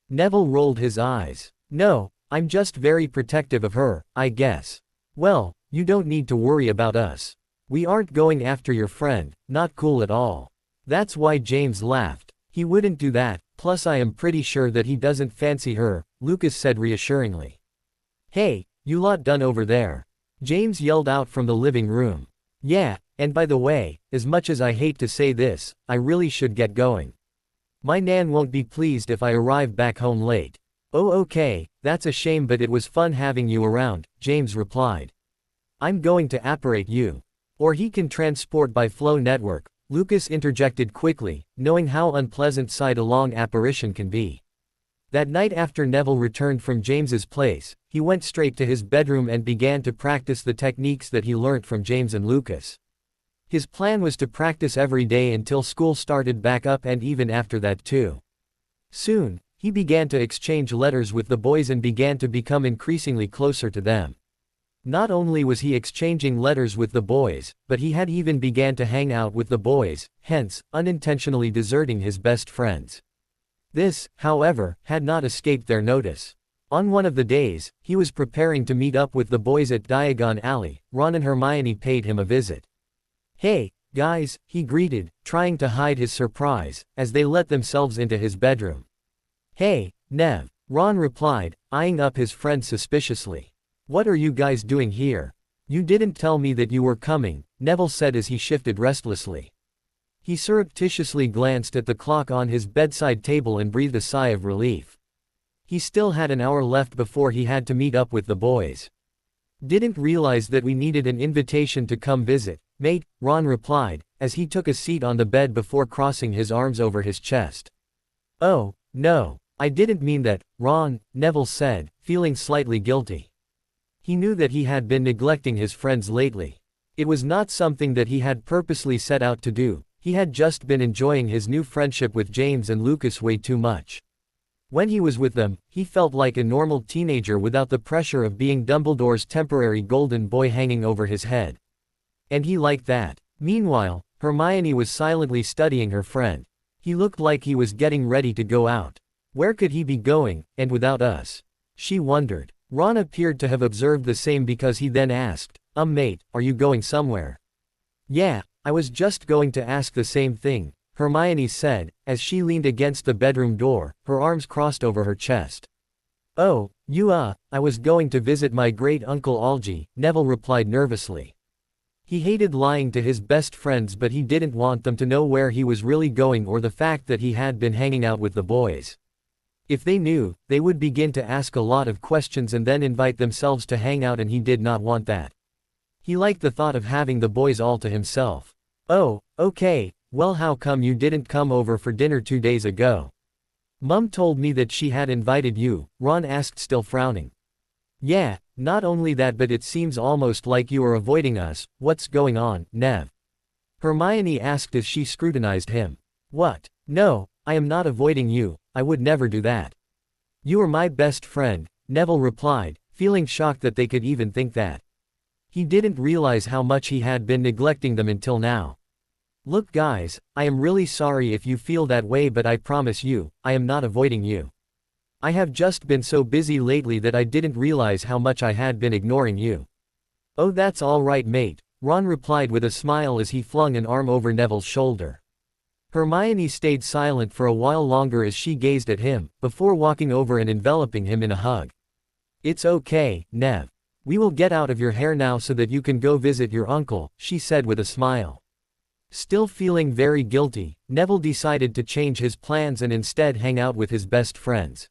Neville rolled his eyes. No, I'm just very protective of her, I guess. Well, you don't need to worry about us. We aren't going after your friend, not cool at all. That's why James laughed. He wouldn't do that, plus I am pretty sure that he doesn't fancy her, Lucas said reassuringly. Hey, you lot done over there? James yelled out from the living room. Yeah, and by the way, as much as I hate to say this, I really should get going. My nan won't be pleased if I arrive back home late. Oh okay, that's a shame but it was fun having you around, James replied. I'm going to apparate you. Or he can transport by flow network, Lucas interjected quickly, knowing how unpleasant sight a long apparition can be. That night after Neville returned from James's place, he went straight to his bedroom and began to practice the techniques that he learnt from James and Lucas. His plan was to practice every day until school started back up and even after that too. Soon, he began to exchange letters with the boys and began to become increasingly closer to them. Not only was he exchanging letters with the boys, but he had even began to hang out with the boys, hence, unintentionally deserting his best friends. This, however, had not escaped their notice. On one of the days, he was preparing to meet up with the boys at Diagon Alley. Ron and Hermione paid him a visit. Hey, guys, he greeted, trying to hide his surprise, as they let themselves into his bedroom. Hey, Nev, Ron replied, eyeing up his friend suspiciously. What are you guys doing here? You didn't tell me that you were coming, Neville said as he shifted restlessly. He surreptitiously glanced at the clock on his bedside table and breathed a sigh of relief. He still had an hour left before he had to meet up with the boys. Didn't realize that we needed an invitation to come visit, mate, Ron replied, as he took a seat on the bed before crossing his arms over his chest. Oh, no, I didn't mean that, Ron, Neville said, feeling slightly guilty. He knew that he had been neglecting his friends lately. It was not something that he had purposely set out to do. He had just been enjoying his new friendship with James and Lucas way too much. When he was with them, he felt like a normal teenager without the pressure of being Dumbledore's temporary golden boy hanging over his head. And he liked that. Meanwhile, Hermione was silently studying her friend. He looked like he was getting ready to go out. Where could he be going, and without us? She wondered. Ron appeared to have observed the same because he then asked, mate, are you going somewhere? Yeah, I was just going to ask the same thing, Hermione said, as she leaned against the bedroom door, her arms crossed over her chest. Oh, I was going to visit my great-uncle Algy, Neville replied nervously. He hated lying to his best friends but he didn't want them to know where he was really going or the fact that he had been hanging out with the boys. If they knew, they would begin to ask a lot of questions and then invite themselves to hang out and he did not want that. He liked the thought of having the boys all to himself. Oh, okay, well how come you didn't come over for dinner 2 days ago? Mum told me that she had invited you, Ron asked still frowning. Yeah, not only that but it seems almost like you are avoiding us, what's going on, Nev? Hermione asked as she scrutinized him. What? No, I am not avoiding you, I would never do that. You are my best friend, Neville replied, feeling shocked that they could even think that. He didn't realize how much he had been neglecting them until now. Look guys, I am really sorry if you feel that way but I promise you, I am not avoiding you. I have just been so busy lately that I didn't realize how much I had been ignoring you. Oh that's all right mate, Ron replied with a smile as he flung an arm over Neville's shoulder. Hermione stayed silent for a while longer as she gazed at him, before walking over and enveloping him in a hug. It's okay, Nev. We will get out of your hair now so that you can go visit your uncle, she said with a smile. Still feeling very guilty, Neville decided to change his plans and instead hang out with his best friends.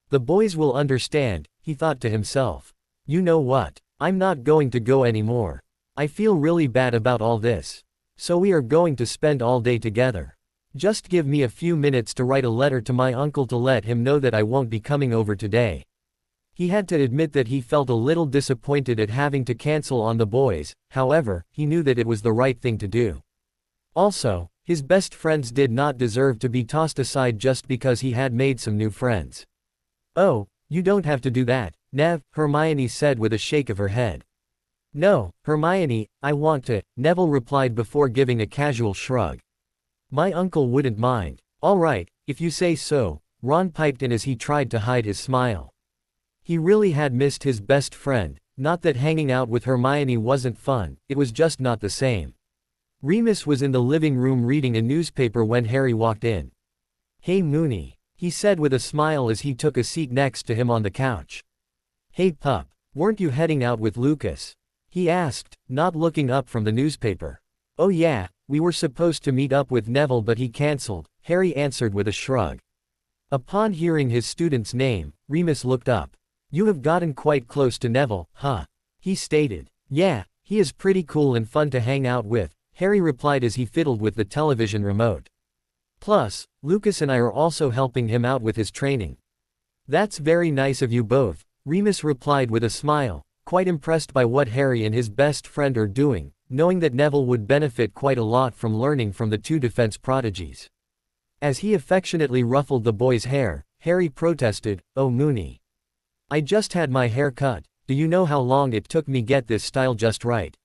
The boys will understand, he thought to himself. You know what? I'm not going to go anymore. I feel really bad about all this. So we are going to spend all day together. Just give me a few minutes to write a letter to my uncle to let him know that I won't be coming over today. He had to admit that he felt a little disappointed at having to cancel on the boys, however, he knew that it was the right thing to do. Also, his best friends did not deserve to be tossed aside just because he had made some new friends. Oh, you don't have to do that, Nev, Hermione said with a shake of her head. No, Hermione, I want to, Neville replied before giving a casual shrug. My uncle wouldn't mind. All right, if you say so, Ron piped in as he tried to hide his smile. He really had missed his best friend, not that hanging out with Hermione wasn't fun, it was just not the same. Remus was in the living room reading a newspaper when Harry walked in. Hey Moony, he said with a smile as he took a seat next to him on the couch. Hey pup, weren't you heading out with Lucas? He asked, not looking up from the newspaper. Oh yeah, we were supposed to meet up with Neville but he cancelled, Harry answered with a shrug. Upon hearing his student's name, Remus looked up. You have gotten quite close to Neville, huh? He stated. Yeah, he is pretty cool and fun to hang out with, Harry replied as he fiddled with the television remote. Plus, Lucas and I are also helping him out with his training. That's very nice of you both, Remus replied with a smile, quite impressed by what Harry and his best friend are doing, knowing that Neville would benefit quite a lot from learning from the two defense prodigies. As he affectionately ruffled the boy's hair, Harry protested, Oh Moony. I just had my hair cut, do you know how long it took me get this style just right?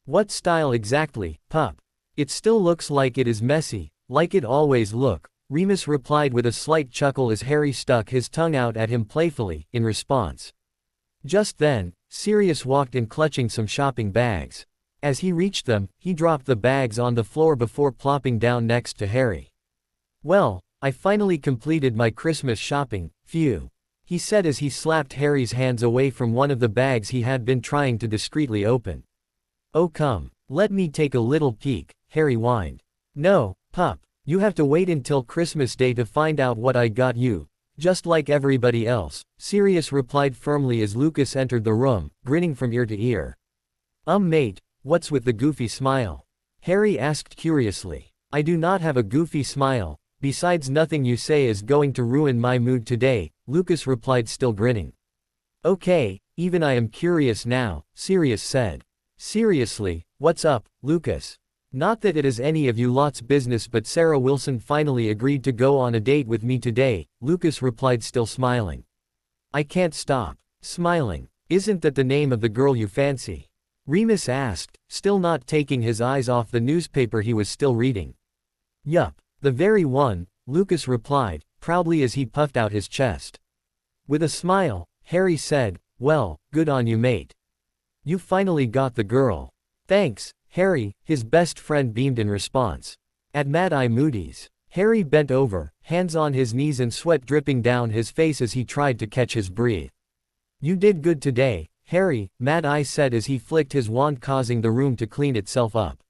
What style exactly, pup? It still looks like it is messy, like it always look, Remus replied with a slight chuckle as Harry stuck his tongue out at him playfully, in response. Just then, Sirius walked in clutching some shopping bags. As he reached them, he dropped the bags on the floor before plopping down next to Harry. Well, I finally completed my Christmas shopping, phew. He said as he slapped Harry's hands away from one of the bags he had been trying to discreetly open. Oh come, let me take a little peek, Harry whined. No, pup, you have to wait until Christmas Day to find out what I got you, just like everybody else, Sirius replied firmly as Lucas entered the room, grinning from ear to ear. Mate, what's with the goofy smile? Harry asked curiously. I do not have a goofy smile, besides nothing you say is going to ruin my mood today, Lucas replied still grinning. Okay, even I am curious now, Sirius said. Seriously, what's up, Lucas? Not that it is any of you lot's business but Sarah Wilson finally agreed to go on a date with me today, Lucas replied still smiling. I can't stop smiling. Isn't that the name of the girl you fancy? Remus asked, still not taking his eyes off the newspaper he was still reading. Yup, the very one, Lucas replied, proudly as he puffed out his chest. With a smile, Harry said, well, good on you mate. You finally got the girl. Thanks, Harry, his best friend beamed in response. At Mad Eye Moody's, Harry bent over, hands on his knees and sweat dripping down his face as he tried to catch his breath. You did good today, Harry, Mad Eye said as he flicked his wand causing the room to clean itself up.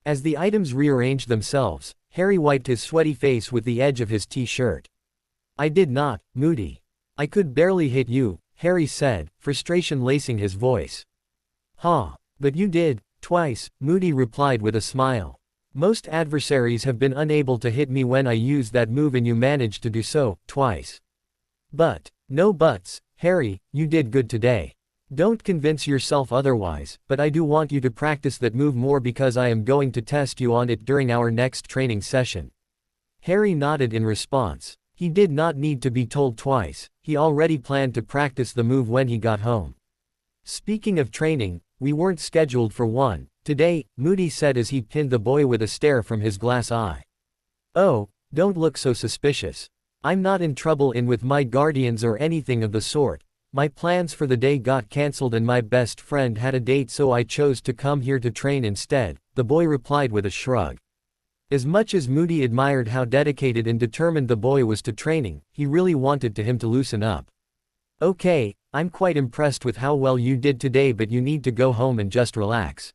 As the items rearranged themselves, Harry wiped his sweaty face with the edge of his t-shirt. I did not, Moody. I could barely hit you, Harry said, frustration lacing his voice. Huh, but you did, twice, Moody replied with a smile. Most adversaries have been unable to hit me when I used that move and you managed to do so, twice. But, no buts, Harry, you did good today. Don't convince yourself otherwise, but I do want you to practice that move more because I am going to test you on it during our next training session. Harry nodded in response. He did not need to be told twice, he already planned to practice the move when he got home. Speaking of training, we weren't scheduled for one, today, Moody said as he pinned the boy with a stare from his glass eye. Oh, don't look so suspicious. I'm not in trouble with my guardians or anything of the sort. My plans for the day got cancelled and my best friend had a date so I chose to come here to train instead, the boy replied with a shrug. As much as Moody admired how dedicated and determined the boy was to training, he really wanted him to loosen up. Okay, I'm quite impressed with how well you did today but you need to go home and just relax.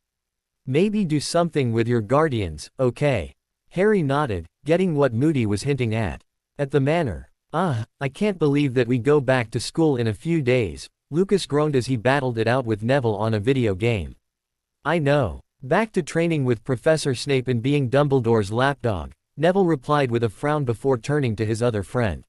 Maybe do something with your guardians, okay? Harry nodded, getting what Moody was hinting at. At the manor. I can't believe that we go back to school in a few days, Lucas groaned as he battled it out with Neville on a video game. I know. Back to training with Professor Snape and being Dumbledore's lapdog, Neville replied with a frown before turning to his other friend.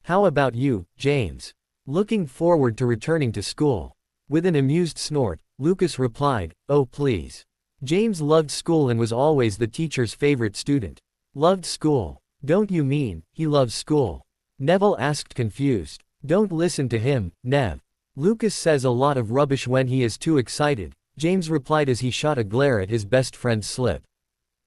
How about you, James? Looking forward to returning to school. With an amused snort, Lucas replied, oh please. James loved school and was always the teacher's favorite student. Loved school. Don't you mean, he loves school? Neville asked confused. Don't listen to him, Nev. Lucas says a lot of rubbish when he is too excited, James replied as he shot a glare at his best friend's slip.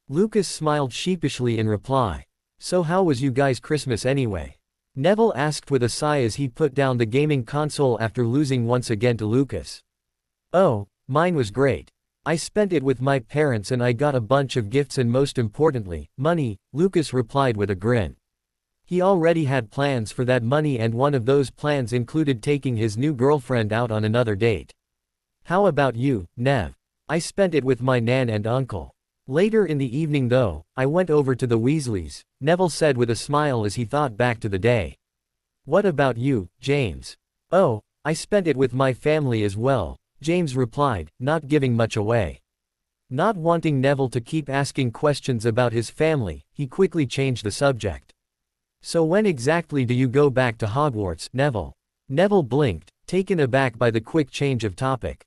Lucas smiled sheepishly in reply. So how was you guys' Christmas anyway? Neville asked with a sigh as he put down the gaming console after losing once again to Lucas. Oh, mine was great. I spent it with my parents and I got a bunch of gifts and most importantly, money, Lucas replied with a grin. He already had plans for that money and one of those plans included taking his new girlfriend out on another date. How about you, Nev? I spent it with my nan and uncle. Later in the evening though, I went over to the Weasleys, Neville said with a smile as he thought back to the day. What about you, James? Oh, I spent it with my family as well, James replied, not giving much away. Not wanting Neville to keep asking questions about his family, he quickly changed the subject. So when exactly do you go back to Hogwarts, Neville? Neville blinked, taken aback by the quick change of topic.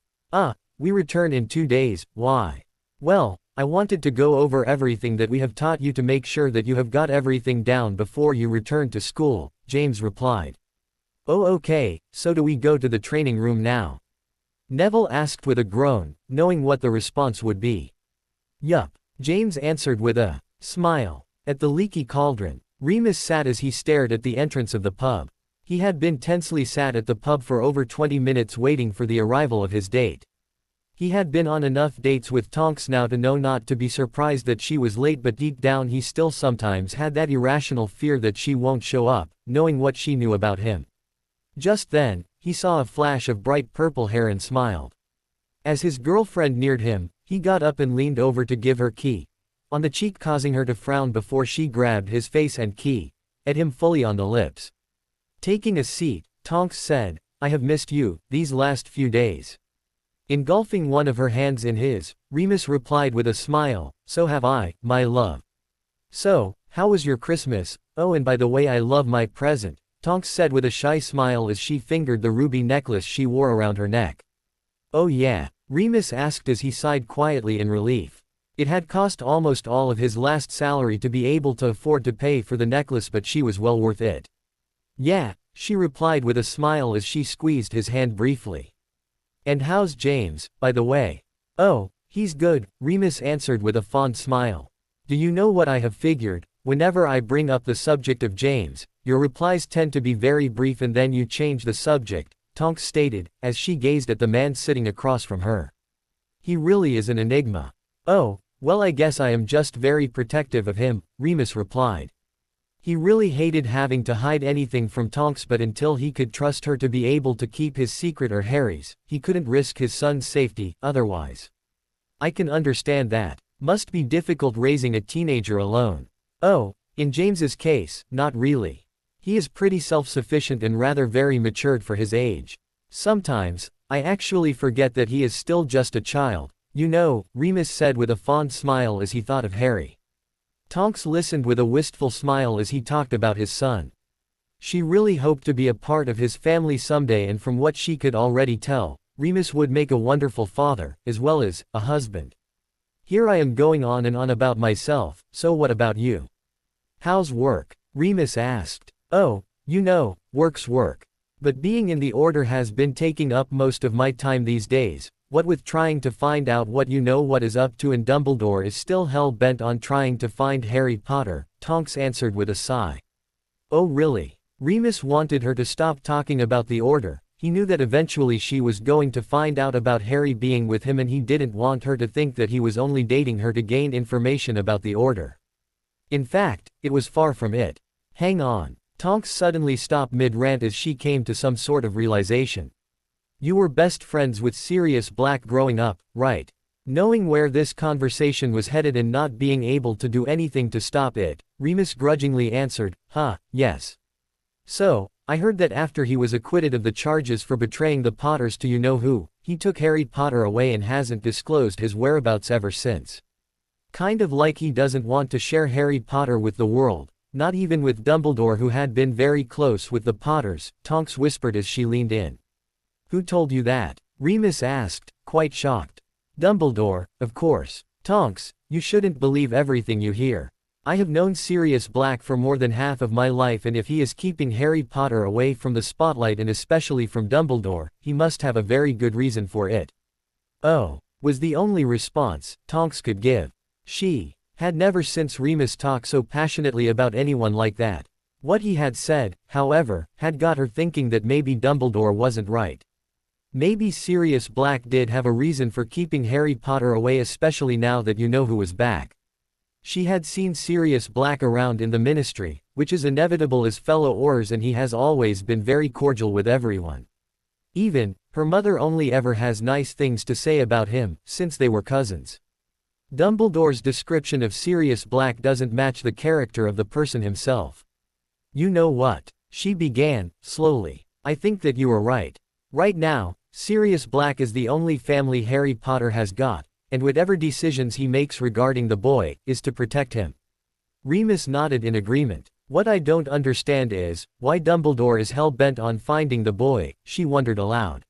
We return in 2 days, why? Well, I wanted to go over everything that we have taught you to make sure that you have got everything down before you return to school, James replied. Oh okay, so do we go to the training room now? Neville asked with a groan, knowing what the response would be. Yup, James answered with a smile. At the Leaky Cauldron, Remus sat as he stared at the entrance of the pub. He had been tensely sat at the pub for over 20 minutes waiting for the arrival of his date. He had been on enough dates with Tonks now to know not to be surprised that she was late, but deep down he still sometimes had that irrational fear that she won't show up, knowing what she knew about him. Just then, he saw a flash of bright purple hair and smiled. As his girlfriend neared him, he got up and leaned over to give her key on the cheek, causing her to frown before she grabbed his face and key at him fully on the lips. Taking a seat, Tonks said, I have missed you these last few days. Engulfing one of her hands in his, Remus replied with a smile, so have I, my love. So, how was your Christmas? Oh, and by the way, I love my present, Tonks said with a shy smile as she fingered the ruby necklace she wore around her neck. Oh yeah, Remus asked as he sighed quietly in relief. It had cost almost all of his last salary to be able to afford to pay for the necklace, but she was well worth it. Yeah, she replied with a smile as she squeezed his hand briefly. And how's James, by the way? Oh, he's good, Remus answered with a fond smile. Do you know what I have figured? Whenever I bring up the subject of James, your replies tend to be very brief and then you change the subject, Tonks stated, as she gazed at the man sitting across from her. He really is an enigma. Oh, well, I guess I am just very protective of him, Remus replied. He really hated having to hide anything from Tonks, but until he could trust her to be able to keep his secret or Harry's, he couldn't risk his son's safety, otherwise. I can understand that. Must be difficult raising a teenager alone. Oh, in James's case, not really. He is pretty self-sufficient and rather very matured for his age. Sometimes, I actually forget that he is still just a child, you know, Remus said with a fond smile as he thought of Harry. Tonks listened with a wistful smile as he talked about his son. She really hoped to be a part of his family someday, and from what she could already tell, Remus would make a wonderful father, as well as a husband. Here I am going on and on about myself, so what about you? How's work? Remus asked. Oh, you know, work's work. But being in the order has been taking up most of my time these days, what with trying to find out what you know what is up to, and Dumbledore is still hell-bent on trying to find Harry Potter, Tonks answered with a sigh. Oh really? Remus wanted her to stop talking about the order. He knew that eventually she was going to find out about Harry being with him, and he didn't want her to think that he was only dating her to gain information about the order. In fact, it was far from it. Hang on. Tonks suddenly stopped mid-rant as she came to some sort of realization. You were best friends with Sirius Black growing up, right? Knowing where this conversation was headed and not being able to do anything to stop it, Remus grudgingly answered, yes. So, I heard that after he was acquitted of the charges for betraying the Potters to you-know-who, he took Harry Potter away and hasn't disclosed his whereabouts ever since. Kind of like he doesn't want to share Harry Potter with the world, not even with Dumbledore, who had been very close with the Potters, Tonks whispered as she leaned in. Who told you that? Remus asked, quite shocked. Dumbledore, of course. Tonks, you shouldn't believe everything you hear. I have known Sirius Black for more than half of my life, and if he is keeping Harry Potter away from the spotlight and especially from Dumbledore, he must have a very good reason for it. Oh, was the only response Tonks could give. She had never since Remus talked so passionately about anyone like that. What he had said, however, had got her thinking that maybe Dumbledore wasn't right. Maybe Sirius Black did have a reason for keeping Harry Potter away, especially now that you-know-who was back. She had seen Sirius Black around in the Ministry, which is inevitable as fellow Aurors, and he has always been very cordial with everyone. Even, her mother only ever has nice things to say about him, since they were cousins. Dumbledore's description of Sirius Black doesn't match the character of the person himself. You know what? She began, slowly. I think that you are right. Right now, Sirius Black is the only family Harry Potter has got, and whatever decisions he makes regarding the boy, is to protect him. Remus nodded in agreement. What I don't understand is, why Dumbledore is hell-bent on finding the boy, she wondered aloud.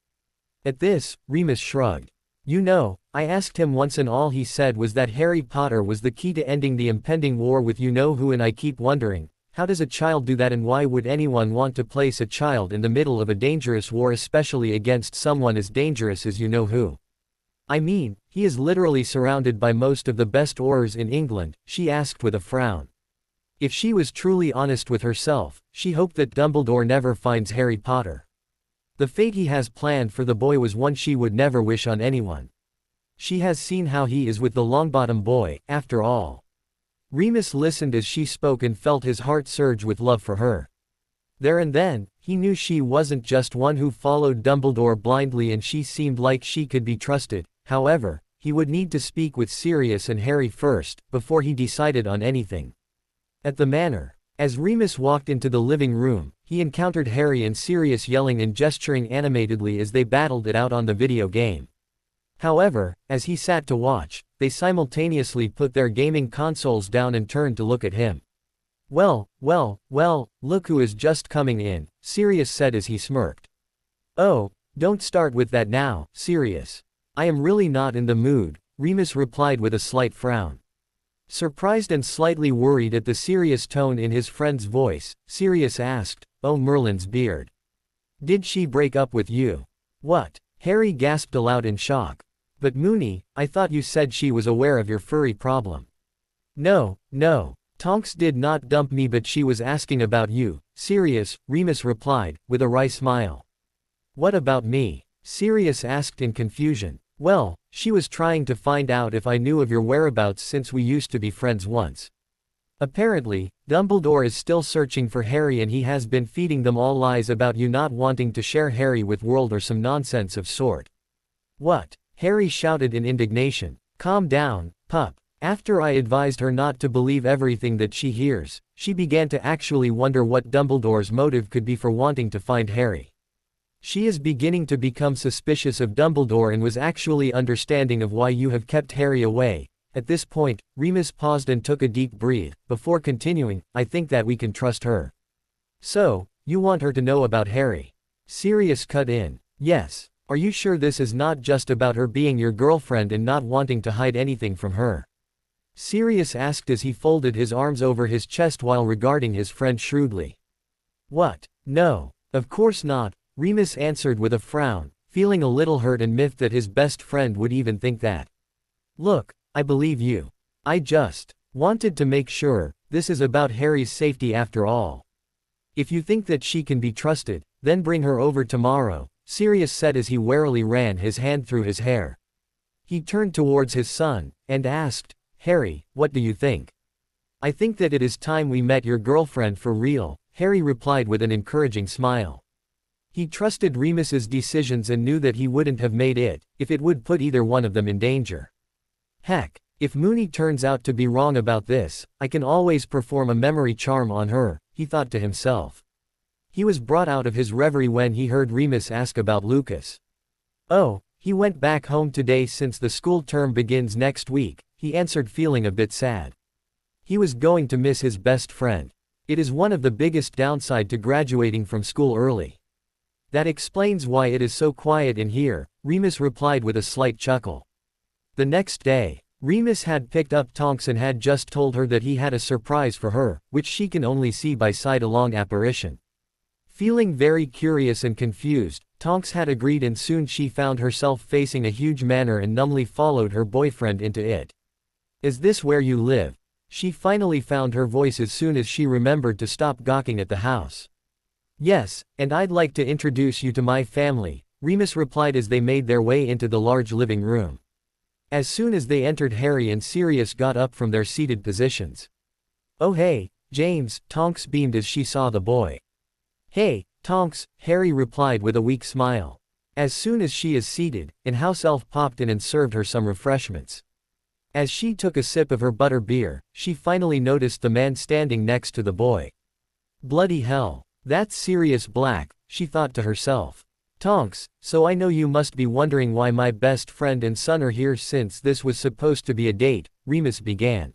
At this, Remus shrugged. You know, I asked him once and all he said was that Harry Potter was the key to ending the impending war with you-know-who, and I keep wondering, how does a child do that, and why would anyone want to place a child in the middle of a dangerous war, especially against someone as dangerous as you-know-who? I mean, he is literally surrounded by most of the best Aurors in England, she asked with a frown. If she was truly honest with herself, she hoped that Dumbledore never finds Harry Potter. The fate he has planned for the boy was one she would never wish on anyone. She has seen how he is with the Longbottom boy, after all. Remus listened as she spoke and felt his heart surge with love for her. There and then, he knew she wasn't just one who followed Dumbledore blindly, and she seemed like she could be trusted. However, he would need to speak with Sirius and Harry first, before he decided on anything. At the manor, as Remus walked into the living room, he encountered Harry and Sirius yelling and gesturing animatedly as they battled it out on the video game. However, as he sat to watch, they simultaneously put their gaming consoles down and turned to look at him. Well, look who is just coming in, Sirius said as he smirked. Oh, don't start with that now, Sirius. I am really not in the mood, Remus replied with a slight frown. Surprised and slightly worried at the serious tone in his friend's voice, Sirius asked, Oh, Merlin's beard. Did she break up with you? What? Harry gasped aloud in shock. But Moony, I thought you said she was aware of your furry problem. No, Tonks did not dump me, but she was asking about you, Sirius, Remus replied, with a wry smile. What about me? Sirius asked in confusion. Well, she was trying to find out if I knew of your whereabouts since we used to be friends once. Apparently, Dumbledore is still searching for Harry, and he has been feeding them all lies about you not wanting to share Harry with world or some nonsense of sort. What? Harry shouted in indignation. Calm down, pup. After I advised her not to believe everything that she hears, she began to actually wonder what Dumbledore's motive could be for wanting to find Harry. She is beginning to become suspicious of Dumbledore and was actually understanding of why you have kept Harry away. At this point, Remus paused and took a deep breath, before continuing, I think that we can trust her. So, you want her to know about Harry? Sirius cut in. Yes. Are you sure this is not just about her being your girlfriend and not wanting to hide anything from her? Sirius asked as he folded his arms over his chest while regarding his friend shrewdly. What? No. Of course not. Remus answered with a frown, feeling a little hurt and miffed that his best friend would even think that. Look, I believe you. I just wanted to make sure, this is about Harry's safety after all. If you think that she can be trusted, then bring her over tomorrow, Sirius said as he warily ran his hand through his hair. He turned towards his son, and asked, Harry, what do you think? I think that it is time we met your girlfriend for real, Harry replied with an encouraging smile. He trusted Remus's decisions and knew that he wouldn't have made it, if it would put either one of them in danger. Heck, if Moony turns out to be wrong about this, I can always perform a memory charm on her, he thought to himself. He was brought out of his reverie when he heard Remus ask about Lucas. Oh, he went back home today since the school term begins next week, he answered, feeling a bit sad. He was going to miss his best friend. It is one of the biggest downside to graduating from school early. That explains why it is so quiet in here, Remus replied with a slight chuckle. The next day, Remus had picked up Tonks and had just told her that he had a surprise for her, which she can only see by sight-along apparition. Feeling very curious and confused, Tonks had agreed, and soon she found herself facing a huge manor and numbly followed her boyfriend into it. Is this where you live? She finally found her voice as soon as she remembered to stop gawking at the house. Yes, and I'd like to introduce you to my family, Remus replied as they made their way into the large living room. As soon as they entered, Harry and Sirius got up from their seated positions. Oh hey, James, Tonks beamed as she saw the boy. Hey, Tonks, Harry replied with a weak smile. As soon as she is seated, an house elf popped in and served her some refreshments. As she took a sip of her butter beer, she finally noticed the man standing next to the boy. Bloody hell, that's Sirius Black, she thought to herself. Tonks, so I know you must be wondering why my best friend and son are here since this was supposed to be a date, Remus began.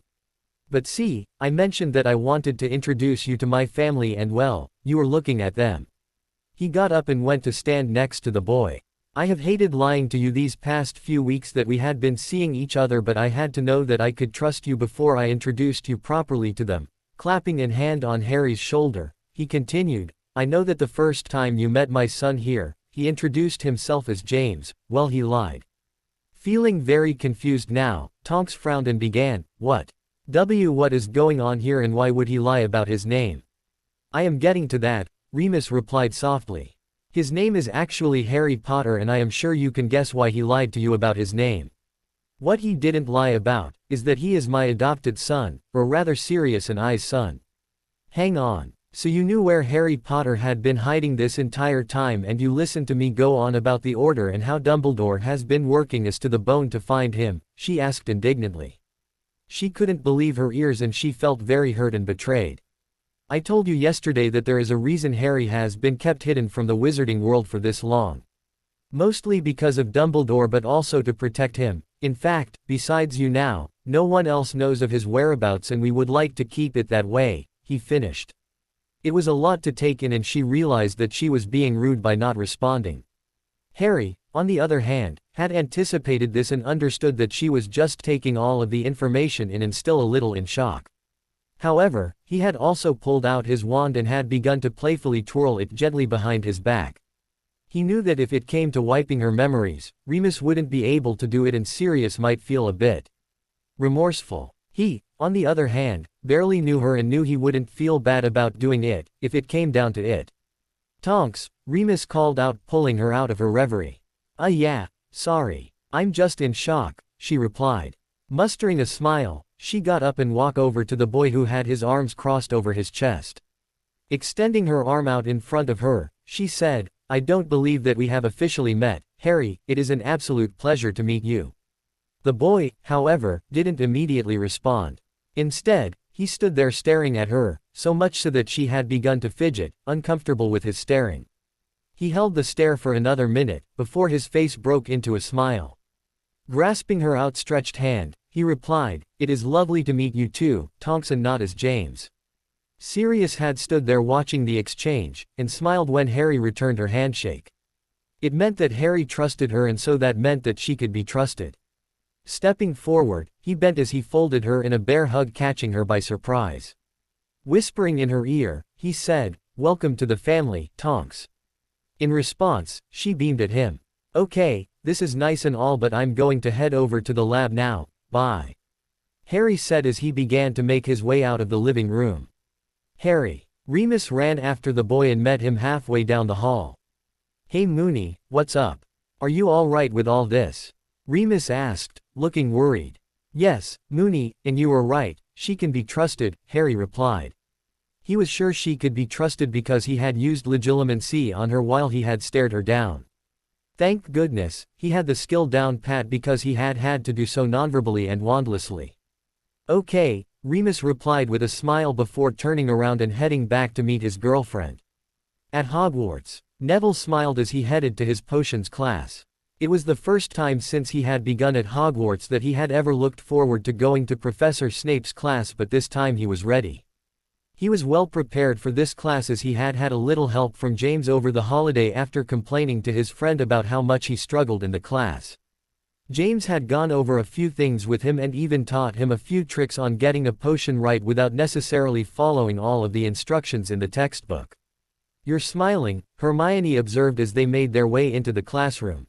But see, I mentioned that I wanted to introduce you to my family and well, you were looking at them. He got up and went to stand next to the boy. I have hated lying to you these past few weeks that we had been seeing each other, but I had to know that I could trust you before I introduced you properly to them. Clapping a hand on Harry's shoulder, he continued, I know that the first time you met my son here, he introduced himself as James, well he lied. Feeling very confused now, Tonks frowned and began, what is going on here and why would he lie about his name? I am getting to that, Remus replied softly. His name is actually Harry Potter and I am sure you can guess why he lied to you about his name. What he didn't lie about, is that he is my adopted son, or rather Sirius and I's son. Hang on, so you knew where Harry Potter had been hiding this entire time and you listened to me go on about the Order and how Dumbledore has been working us to the bone to find him, she asked indignantly. She couldn't believe her ears and she felt very hurt and betrayed. I told you yesterday that there is a reason Harry has been kept hidden from the wizarding world for this long. Mostly because of Dumbledore but also to protect him. In fact, besides you now, no one else knows of his whereabouts and we would like to keep it that way, he finished. It was a lot to take in and she realized that she was being rude by not responding. Harry, on the other hand, had anticipated this and understood that she was just taking all of the information in and still a little in shock. However, he had also pulled out his wand and had begun to playfully twirl it gently behind his back. He knew that if it came to wiping her memories, Remus wouldn't be able to do it and Sirius might feel a bit remorseful. He, on the other hand, barely knew her and knew he wouldn't feel bad about doing it, if it came down to it. Tonks, Remus called out, pulling her out of her reverie. Yeah, sorry. I'm just in shock, she replied. Mustering a smile, she got up and walked over to the boy who had his arms crossed over his chest. Extending her arm out in front of her, she said, I don't believe that we have officially met, Harry, it is an absolute pleasure to meet you. The boy, however, didn't immediately respond. Instead, he stood there staring at her, so much so that she had begun to fidget, uncomfortable with his staring. He held the stare for another minute, before his face broke into a smile. Grasping her outstretched hand, he replied, It is lovely to meet you too, Tonks, and not as James. Sirius had stood there watching the exchange, and smiled when Harry returned her handshake. It meant that Harry trusted her and so that meant that she could be trusted. Stepping forward, he bent as he folded her in a bear hug, catching her by surprise. Whispering in her ear, he said, Welcome to the family, Tonks. In response, she beamed at him. Okay, this is nice and all but I'm going to head over to the lab now, bye. Harry said as he began to make his way out of the living room. Harry. Remus ran after the boy and met him halfway down the hall. Hey Moony, what's up? Are you all right with all this? Remus asked, looking worried. Yes, Moony, and you were right, she can be trusted, Harry replied. He was sure she could be trusted because he had used legilimency on her while he had stared her down. Thank goodness, he had the skill down pat because he had to do so nonverbally and wandlessly. Okay, Remus replied with a smile before turning around and heading back to meet his girlfriend. At Hogwarts, Neville smiled as he headed to his potions class. It was the first time since he had begun at Hogwarts that he had ever looked forward to going to Professor Snape's class, but this time he was ready. He was well prepared for this class as he had had a little help from James over the holiday after complaining to his friend about how much he struggled in the class. James had gone over a few things with him and even taught him a few tricks on getting a potion right without necessarily following all of the instructions in the textbook. "You're smiling," Hermione observed as they made their way into the classroom.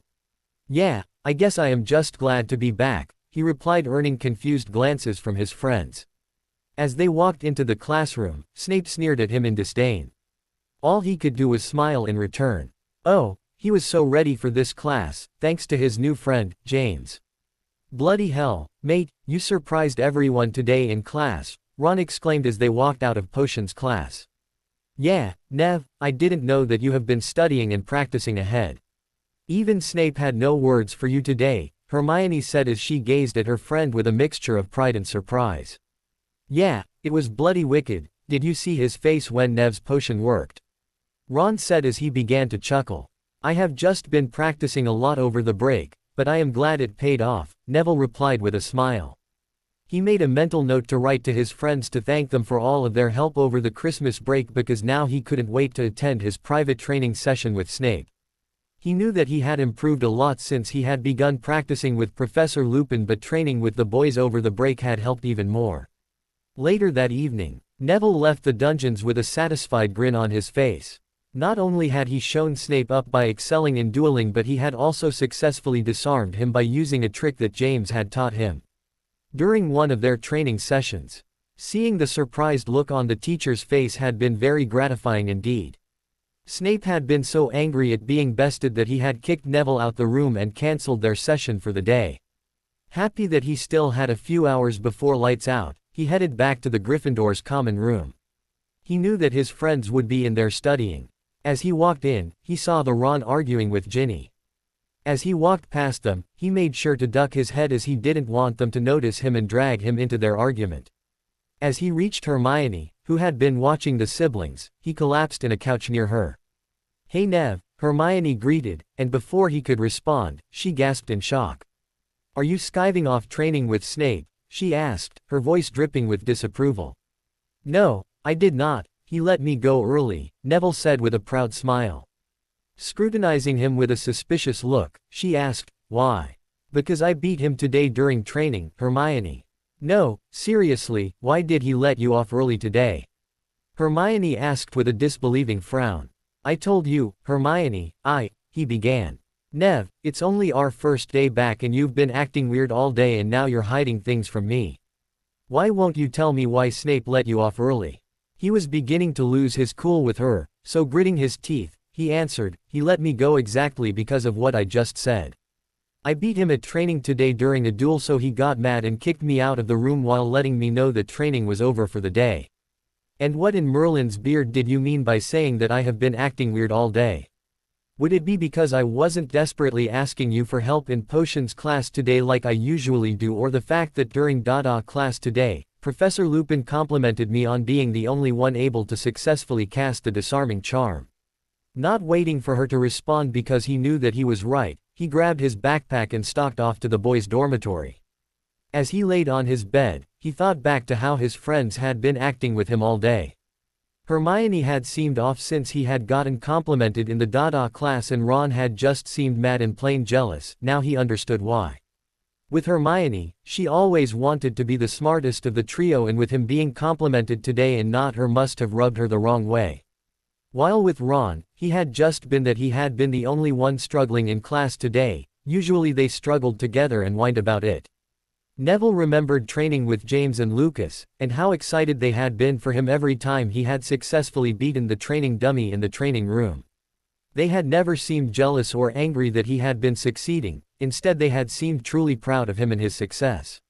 "Yeah, I guess I am just glad to be back," he replied, earning confused glances from his friends. As they walked into the classroom, Snape sneered at him in disdain. All he could do was smile in return. Oh, he was so ready for this class, thanks to his new friend, James. "Bloody hell, mate, you surprised everyone today in class," Ron exclaimed as they walked out of potions class. "Yeah, Nev, I didn't know that you have been studying and practicing ahead. Even Snape had no words for you today," Hermione said as she gazed at her friend with a mixture of pride and surprise. "Yeah, it was bloody wicked. Did you see his face when Nev's potion worked?" Ron said as he began to chuckle. "I have just been practicing a lot over the break, but I am glad it paid off," Neville replied with a smile. He made a mental note to write to his friends to thank them for all of their help over the Christmas break because now he couldn't wait to attend his private training session with Snape. He knew that he had improved a lot since he had begun practicing with Professor Lupin, but training with the boys over the break had helped even more. Later that evening, Neville left the dungeons with a satisfied grin on his face. Not only had he shown Snape up by excelling in dueling, but he had also successfully disarmed him by using a trick that James had taught him. During one of their training sessions, seeing the surprised look on the teacher's face had been very gratifying indeed. Snape had been so angry at being bested that he had kicked Neville out the room and cancelled their session for the day. Happy that he still had a few hours before lights out, he headed back to the Gryffindor's common room. He knew that his friends would be in there studying. As he walked in, he saw the Ron arguing with Ginny. As he walked past them, he made sure to duck his head as he didn't want them to notice him and drag him into their argument. As he reached Hermione, who had been watching the siblings, he collapsed in a couch near her. "Hey Nev," Hermione greeted, and before he could respond, she gasped in shock. "Are you skiving off training with Snape?" she asked, her voice dripping with disapproval. "No, I did not. He let me go early," Neville said with a proud smile. Scrutinizing him with a suspicious look, she asked, "Why?" "Because I beat him today during training, Hermione." "No, seriously, why did he let you off early today?" Hermione asked with a disbelieving frown. "I told you, Hermione, he began. "Nev, it's only our first day back and you've been acting weird all day and now you're hiding things from me. Why won't you tell me why Snape let you off early?" He was beginning to lose his cool with her, so gritting his teeth, he answered, "He let me go exactly because of what I just said. I beat him at training today during a duel, so he got mad and kicked me out of the room while letting me know that training was over for the day." "And what in Merlin's beard did you mean by saying that I have been acting weird all day? Would it be because I wasn't desperately asking you for help in potions class today like I usually do, or the fact that during Dada class today, Professor Lupin complimented me on being the only one able to successfully cast the disarming charm?" Not waiting for her to respond because he knew that he was right, he grabbed his backpack and stalked off to the boys' dormitory. As he laid on his bed, he thought back to how his friends had been acting with him all day. Hermione had seemed off since he had gotten complimented in the Dada class, and Ron had just seemed mad and plain jealous. Now he understood why. With Hermione, she always wanted to be the smartest of the trio, and with him being complimented today and not her must have rubbed her the wrong way. While with Ron, he had just been that he had been the only one struggling in class today. Usually they struggled together and whined about it. Neville remembered training with James and Lucas, and how excited they had been for him every time he had successfully beaten the training dummy in the training room. They had never seemed jealous or angry that he had been succeeding, instead they had seemed truly proud of him and his success.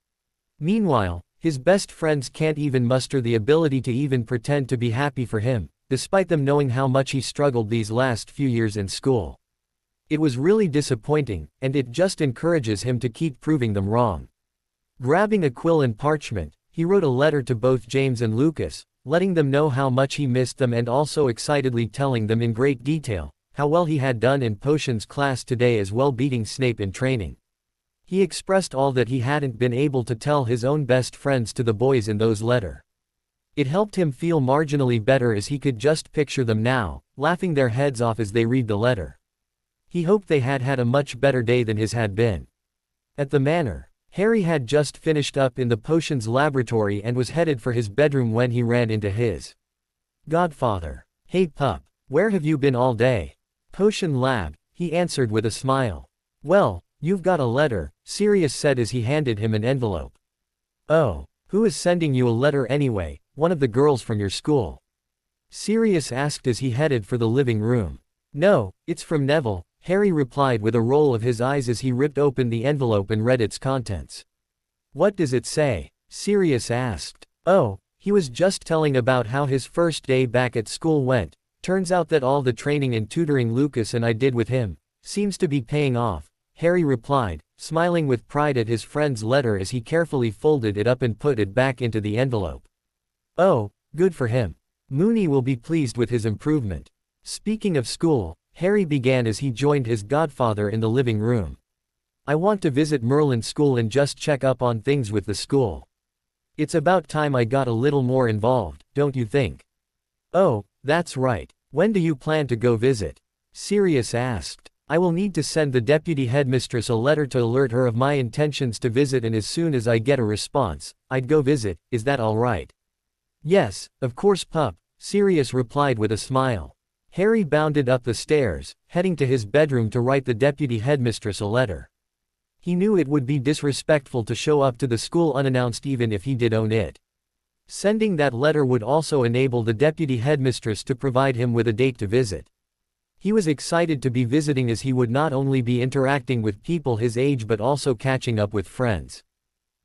Meanwhile, his best friends can't even muster the ability to even pretend to be happy for him, despite them knowing how much he struggled these last few years in school. It was really disappointing, and it just encourages him to keep proving them wrong. Grabbing a quill and parchment, he wrote a letter to both James and Lucas, letting them know how much he missed them and also excitedly telling them in great detail how well he had done in potions class today as well, beating Snape in training. He expressed all that he hadn't been able to tell his own best friends to the boys in those letters. It helped him feel marginally better as he could just picture them now, laughing their heads off as they read the letter. He hoped they had had a much better day than his had been. At the manor, Harry had just finished up in the potions laboratory and was headed for his bedroom when he ran into his godfather. "Hey pup, where have you been all day?" "Potion lab," he answered with a smile. "Well, you've got a letter," Sirius said as he handed him an envelope. "Oh, who is sending you a letter anyway? One of the girls from your school?" Sirius asked as he headed for the living room. "No, it's from Neville," Harry replied with a roll of his eyes as he ripped open the envelope and read its contents. "What does it say?" Sirius asked. "Oh, he was just telling about how his first day back at school went. Turns out that all the training and tutoring Lucas and I did with him seems to be paying off," Harry replied, smiling with pride at his friend's letter as he carefully folded it up and put it back into the envelope. "Oh, good for him. Moony will be pleased with his improvement." Speaking of school, Harry began as he joined his godfather in the living room. "I want to visit Merlin's school and just check up on things with the school. It's about time I got a little more involved, don't you think?" "Oh, that's right. When do you plan to go visit?" Sirius asked. "I will need to send the deputy headmistress a letter to alert her of my intentions to visit, and as soon as I get a response, I'd go visit. Is that all right?" "Yes, of course pup," Sirius replied with a smile. Harry bounded up the stairs, heading to his bedroom to write the deputy headmistress a letter. He knew it would be disrespectful to show up to the school unannounced even if he did own it. Sending that letter would also enable the deputy headmistress to provide him with a date to visit. He was excited to be visiting as he would not only be interacting with people his age but also catching up with friends.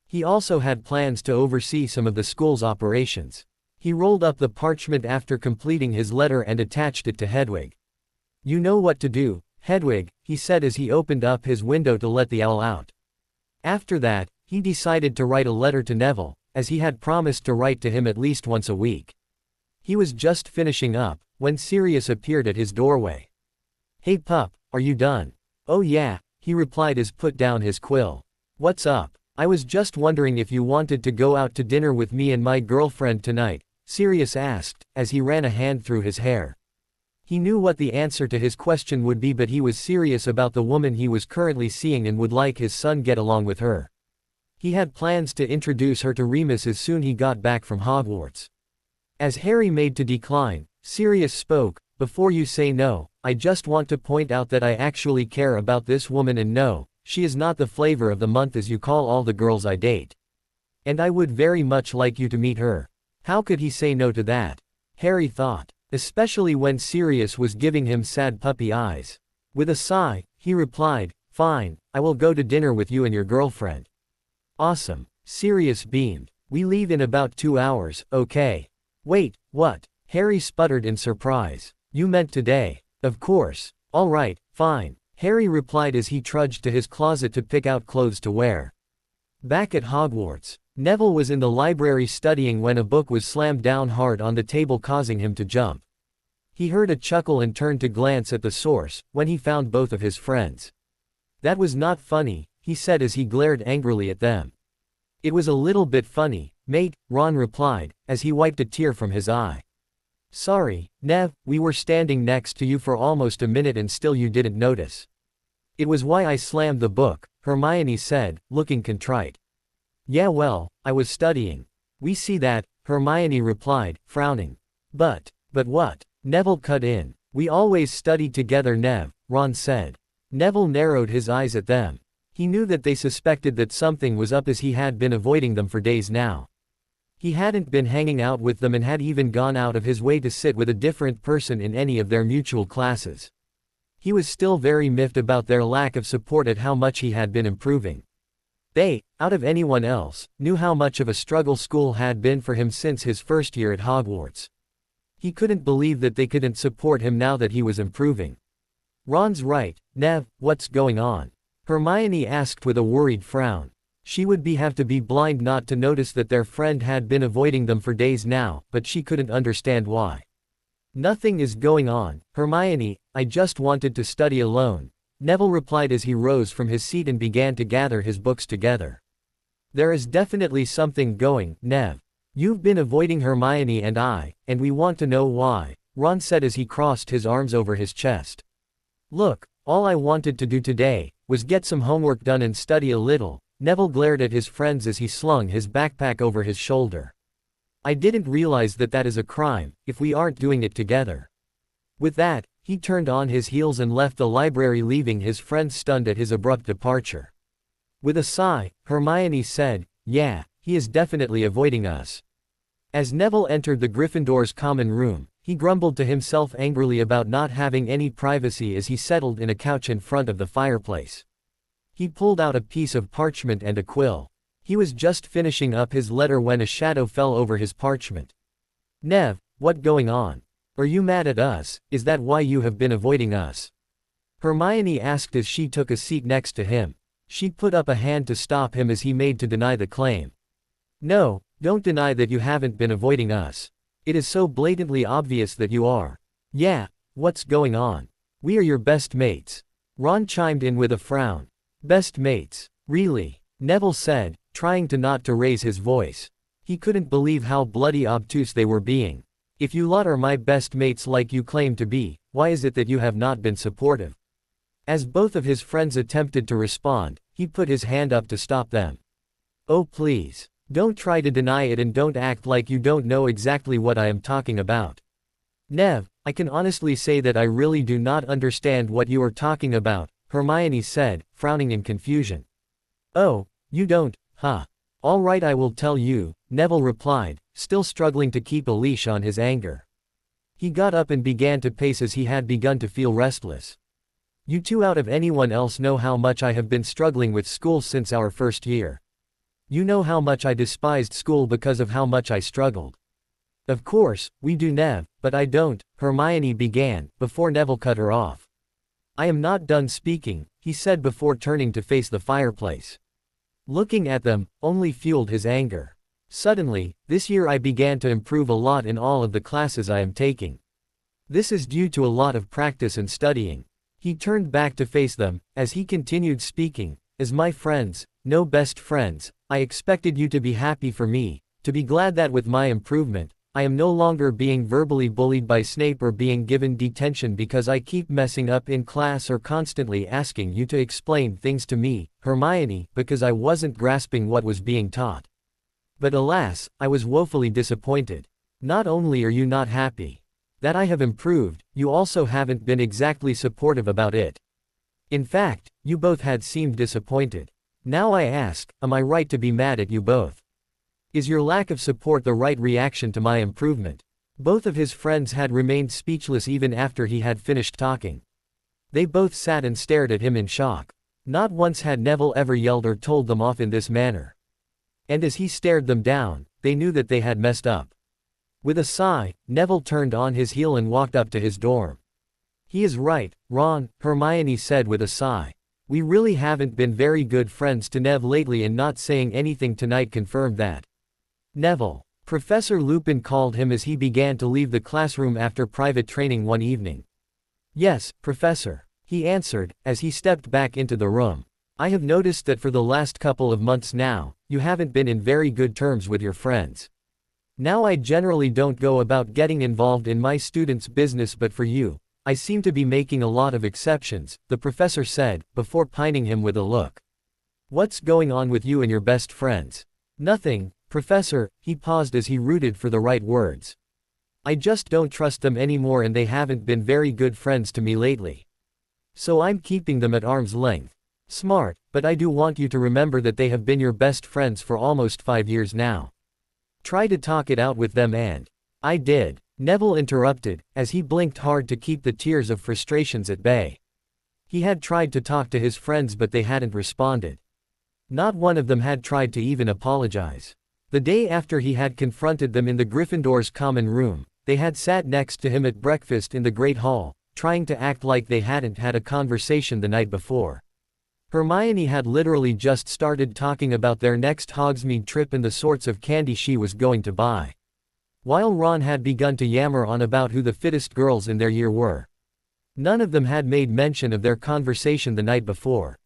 He also had plans to oversee some of the school's operations. He rolled up the parchment after completing his letter and attached it to Hedwig. "You know what to do, Hedwig," he said as he opened up his window to let the owl out. After that, he decided to write a letter to Neville, as he had promised to write to him at least once a week. He was just finishing up when Sirius appeared at his doorway. "Hey pup, are you done?" "Oh yeah," he replied as put down his quill. "What's up?" "I was just wondering if you wanted to go out to dinner with me and my girlfriend tonight," Sirius asked, as he ran a hand through his hair. He knew what the answer to his question would be, but he was serious about the woman he was currently seeing and would like his son get along with her. He had plans to introduce her to Remus as soon he got back from Hogwarts. As Harry made to decline, Sirius spoke. "Before you say no, I just want to point out that I actually care about this woman, and no, she is not the flavor of the month as you call all the girls I date. And I would very much like you to meet her." How could he say no to that? Harry thought, especially when Sirius was giving him sad puppy eyes. With a sigh, he replied, "Fine, I will go to dinner with you and your girlfriend." "Awesome," Sirius beamed. "We leave in about 2 hours, okay?" "Wait, what?" Harry sputtered in surprise. "You meant today." "Of course. All right, fine," Harry replied as he trudged to his closet to pick out clothes to wear. Back at Hogwarts, Neville was in the library studying when a book was slammed down hard on the table, causing him to jump. He heard a chuckle and turned to glance at the source, when he found both of his friends. "That was not funny," he said as he glared angrily at them. "It was a little bit funny, mate," Ron replied, as he wiped a tear from his eye. "Sorry, Nev, we were standing next to you for almost a minute and still you didn't notice." "It was why I slammed the book," Hermione said, looking contrite. "Yeah well, I was studying." "We see that," Hermione replied, frowning. But what?" Neville cut in. "We always study together, Nev," Ron said. Neville narrowed his eyes at them. He knew that they suspected that something was up as he had been avoiding them for days now. He hadn't been hanging out with them and had even gone out of his way to sit with a different person in any of their mutual classes. He was still very miffed about their lack of support at how much he had been improving. They, out of anyone else, knew how much of a struggle school had been for him since his first year at Hogwarts. He couldn't believe that they couldn't support him now that he was improving. Ron's right, Nev, what's going on? Hermione asked with a worried frown. She would have to be blind not to notice that their friend had been avoiding them for days now, but she couldn't understand why. Nothing is going on, Hermione, I just wanted to study alone, Neville replied as he rose from his seat and began to gather his books together. There is definitely something going, Nev. You've been avoiding Hermione and we want to know why, Ron said as he crossed his arms over his chest. Look, all I wanted to do today was get some homework done and study a little, Neville glared at his friends as he slung his backpack over his shoulder. I didn't realize that that is a crime, if we aren't doing it together. With that, he turned on his heels and left the library, leaving his friends stunned at his abrupt departure. With a sigh, Hermione said, yeah, he is definitely avoiding us. As Neville entered the Gryffindor's common room, he grumbled to himself angrily about not having any privacy as he settled in a couch in front of the fireplace. He pulled out a piece of parchment and a quill. He was just finishing up his letter when a shadow fell over his parchment. Nev, what going on? Are you mad at us? Is that why you have been avoiding us? Hermione asked as she took a seat next to him. She put up a hand to stop him as he made to deny the claim. No, don't deny that you haven't been avoiding us. It is so blatantly obvious that you are. Yeah, what's going on? We are your best mates. Ron chimed in with a frown. Best mates? Really? Neville said, trying not to raise his voice. He couldn't believe how bloody obtuse they were being. If you lot are my best mates like you claim to be, why is it that you have not been supportive? As both of his friends attempted to respond, he put his hand up to stop them. Oh please. Don't try to deny it and don't act like you don't know exactly what I am talking about. Nev, I can honestly say that I really do not understand what you are talking about, Hermione said, frowning in confusion. Oh, you don't, huh? All right, I will tell you, Neville replied, still struggling to keep a leash on his anger. He got up and began to pace as he had begun to feel restless. You two out of anyone else know how much I have been struggling with school since our first year. You know how much I despised school because of how much I struggled. Of course, we do, Nev, but I don't, Hermione began, before Neville cut her off. I am not done speaking, he said before turning to face the fireplace. Looking at them, only fueled his anger. Suddenly, this year I began to improve a lot in all of the classes I am taking. This is due to a lot of practice and studying. He turned back to face them, as he continued speaking, as my friends, no best friends, I expected you to be happy for me, to be glad that with my improvement, I am no longer being verbally bullied by Snape or being given detention because I keep messing up in class or constantly asking you to explain things to me, Hermione, because I wasn't grasping what was being taught. But alas, I was woefully disappointed. Not only are you not happy that I have improved, you also haven't been exactly supportive about it. In fact, you both had seemed disappointed. Now I ask, am I right to be mad at you both? Is your lack of support the right reaction to my improvement? Both of his friends had remained speechless even after he had finished talking. They both sat and stared at him in shock. Not once had Neville ever yelled or told them off in this manner. And as he stared them down, they knew that they had messed up. With a sigh, Neville turned on his heel and walked up to his dorm. He is right, Ron, Hermione said with a sigh. We really haven't been very good friends to Nev lately, and not saying anything tonight confirmed that. Neville. Professor Lupin called him as he began to leave the classroom after private training one evening. Yes, Professor, he answered, as he stepped back into the room. I have noticed that for the last couple of months now, you haven't been in very good terms with your friends. Now I generally don't go about getting involved in my students' business, but for you, I seem to be making a lot of exceptions, the professor said, before pining him with a look. What's going on with you and your best friends? Nothing, Professor, he paused as he rooted for the right words. I just don't trust them anymore, and they haven't been very good friends to me lately. So I'm keeping them at arm's length. Smart, but I do want you to remember that they have been your best friends for almost 5 years now. Try to talk it out with them and... I did. Neville interrupted, as he blinked hard to keep the tears of frustrations at bay. He had tried to talk to his friends, but they hadn't responded. Not one of them had tried to even apologize. The day after he had confronted them in the Gryffindor's common room, they had sat next to him at breakfast in the Great Hall, trying to act like they hadn't had a conversation the night before. Hermione had literally just started talking about their next Hogsmeade trip and the sorts of candy she was going to buy, while Ron had begun to yammer on about who the fittest girls in their year were. None of them had made mention of their conversation the night before.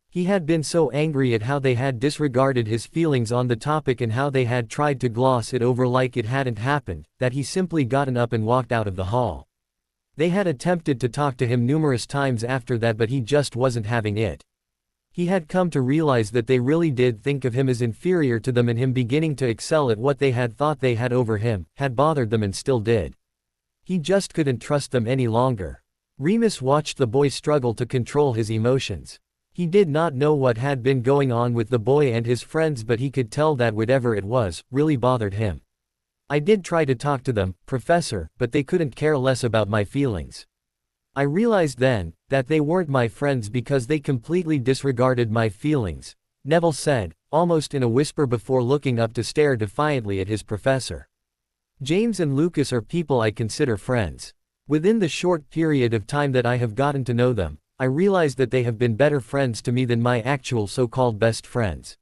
He had been so angry at how they had disregarded his feelings on the topic and how they had tried to gloss it over like it hadn't happened, that he simply gotten up and walked out of the hall. They had attempted to talk to him numerous times after that, but he just wasn't having it. He had come to realize that they really did think of him as inferior to them, and him beginning to excel at what they had thought they had over him had bothered them and still did. He just couldn't trust them any longer. Remus watched the boy struggle to control his emotions. He did not know what had been going on with the boy and his friends, but he could tell that whatever it was, really bothered him. I did try to talk to them, Professor, but they couldn't care less about my feelings. I realized then that they weren't my friends because they completely disregarded my feelings, Neville said, almost in a whisper before looking up to stare defiantly at his professor. James and Lucas are people I consider friends. Within the short period of time that I have gotten to know them, I realized that they have been better friends to me than my actual so-called best friends.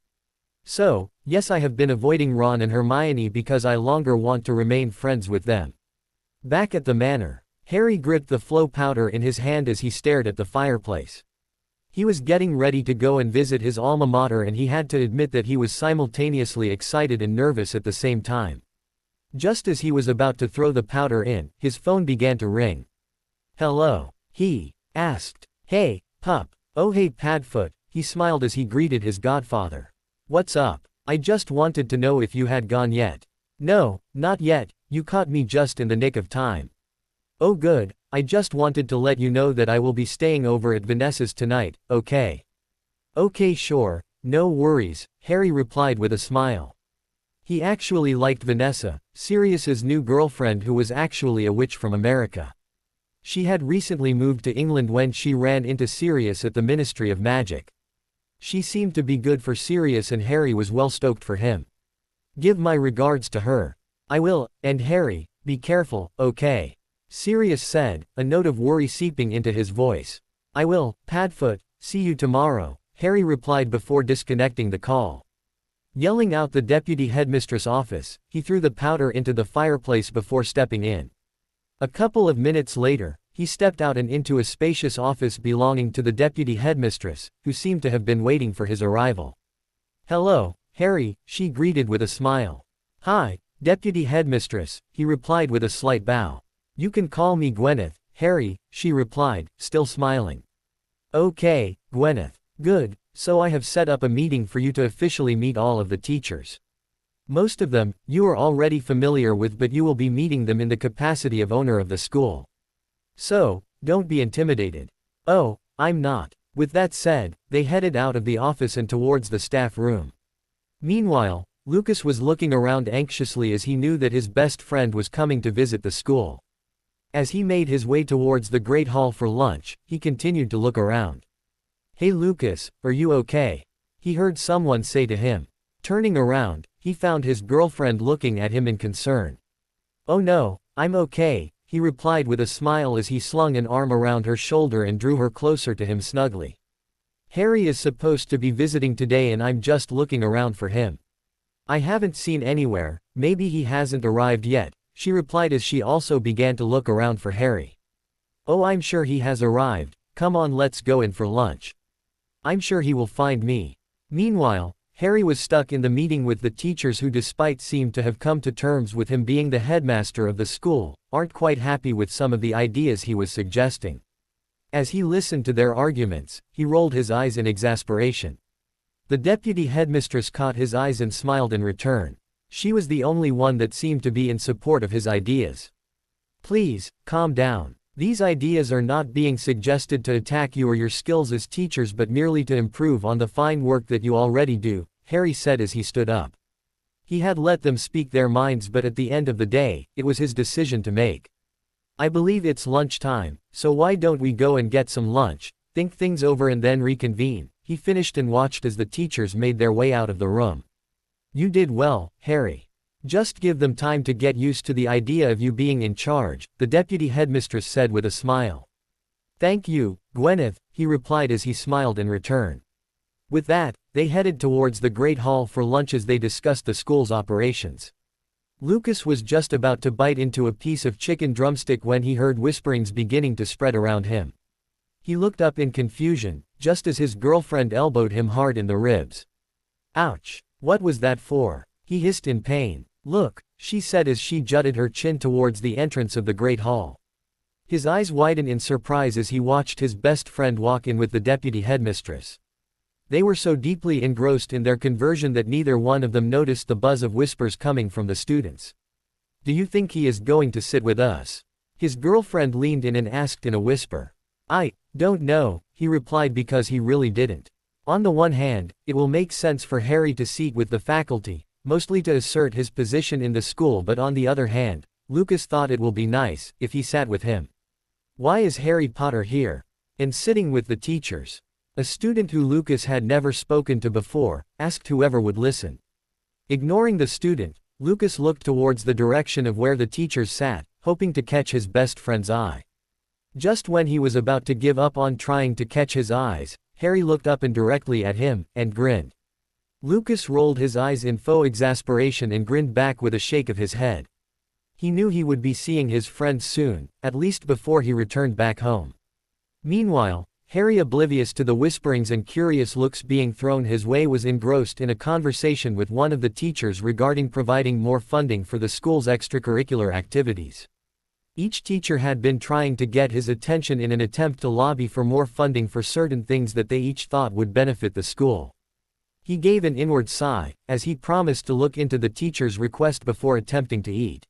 So, yes, I have been avoiding Ron and Hermione because I longer want to remain friends with them. Back at the manor, Harry gripped the flow powder in his hand as he stared at the fireplace. He was getting ready to go and visit his alma mater, and he had to admit that he was simultaneously excited and nervous at the same time. Just as he was about to throw the powder in, his phone began to ring. "Hello?" he asked. "Hey, pup." "Oh hey Padfoot," he smiled as he greeted his godfather. "What's up? I just wanted to know if you had gone yet." "No, not yet, you caught me just in the nick of time." "Oh good, I just wanted to let you know that I will be staying over at Vanessa's tonight, okay?" "Okay sure, no worries," Harry replied with a smile. He actually liked Vanessa, Sirius's new girlfriend, who was actually a witch from America. She had recently moved to England when she ran into Sirius at the Ministry of Magic. She seemed to be good for Sirius, and Harry was well stoked for him. "Give my regards to her." "I will, and Harry, be careful, okay?" Sirius said, a note of worry seeping into his voice. "I will, Padfoot, see you tomorrow," Harry replied before disconnecting the call. Yelling out the deputy headmistress' office, he threw the powder into the fireplace before stepping in. A couple of minutes later, he stepped out and into a spacious office belonging to the deputy headmistress, who seemed to have been waiting for his arrival. "Hello, Harry," she greeted with a smile. "Hi, deputy headmistress," he replied with a slight bow. "You can call me Gwyneth, Harry," she replied, still smiling. "Okay, Gwyneth. Good, so I have set up a meeting for you to officially meet all of the teachers. Most of them, you are already familiar with, but you will be meeting them in the capacity of owner of the school. So, don't be intimidated." "Oh, I'm not." With that said, they headed out of the office and towards the staff room. Meanwhile, Lucas was looking around anxiously as he knew that his best friend was coming to visit the school. As he made his way towards the Great Hall for lunch, he continued to look around. "Hey Lucas, are you okay?" he heard someone say to him. Turning around, he found his girlfriend looking at him in concern. "Oh no, I'm okay," he replied with a smile as he slung an arm around her shoulder and drew her closer to him snugly. "Harry is supposed to be visiting today and I'm just looking around for him. I haven't seen anywhere, maybe he hasn't arrived yet," she replied as she also began to look around for Harry. "Oh, I'm sure he has arrived, come on, let's go in for lunch. I'm sure he will find me." Meanwhile, Harry was stuck in the meeting with the teachers who, despite seemed to have come to terms with him being the headmaster of the school, aren't quite happy with some of the ideas he was suggesting. As he listened to their arguments, he rolled his eyes in exasperation. The deputy headmistress caught his eyes and smiled in return. She was the only one that seemed to be in support of his ideas. "Please, calm down. These ideas are not being suggested to attack you or your skills as teachers, but merely to improve on the fine work that you already do," Harry said as he stood up. He had let them speak their minds, but at the end of the day, it was his decision to make. "I believe it's lunchtime, so why don't we go and get some lunch, think things over and then reconvene," he finished and watched as the teachers made their way out of the room. "You did well, Harry. Just give them time to get used to the idea of you being in charge," the deputy headmistress said with a smile. "Thank you, Gwyneth," he replied as he smiled in return. With that, they headed towards the Great Hall for lunch as they discussed the school's operations. Lucas was just about to bite into a piece of chicken drumstick when he heard whisperings beginning to spread around him. He looked up in confusion, just as his girlfriend elbowed him hard in the ribs. "Ouch! What was that for?" he hissed in pain. "Look," she said as she jutted her chin towards the entrance of the Great Hall. His eyes widened in surprise as he watched his best friend walk in with the deputy headmistress. They were so deeply engrossed in their conversion that neither one of them noticed the buzz of whispers coming from the students. "Do you think he is going to sit with us?" His girlfriend leaned in and asked in a whisper. "I don't know," he replied because he really didn't. On the one hand, it will make sense for Harry to seat with the faculty, mostly to assert his position in the school, but on the other hand, Lucas thought it will be nice if he sat with him. Why is Harry Potter here? And sitting with the teachers? A student who Lucas had never spoken to before asked whoever would listen. Ignoring the student, Lucas looked towards the direction of where the teachers sat, hoping to catch his best friend's eye. Just when he was about to give up on trying to catch his eyes, Harry looked up and directly at him, and grinned. Lucas rolled his eyes in faux exasperation and grinned back with a shake of his head. He knew he would be seeing his friends soon, at least before he returned back home. Meanwhile, Harry, oblivious to the whisperings and curious looks being thrown his way, was engrossed in a conversation with one of the teachers regarding providing more funding for the school's extracurricular activities. Each teacher had been trying to get his attention in an attempt to lobby for more funding for certain things that they each thought would benefit the school. He gave an inward sigh, as he promised to look into the teacher's request before attempting to eat.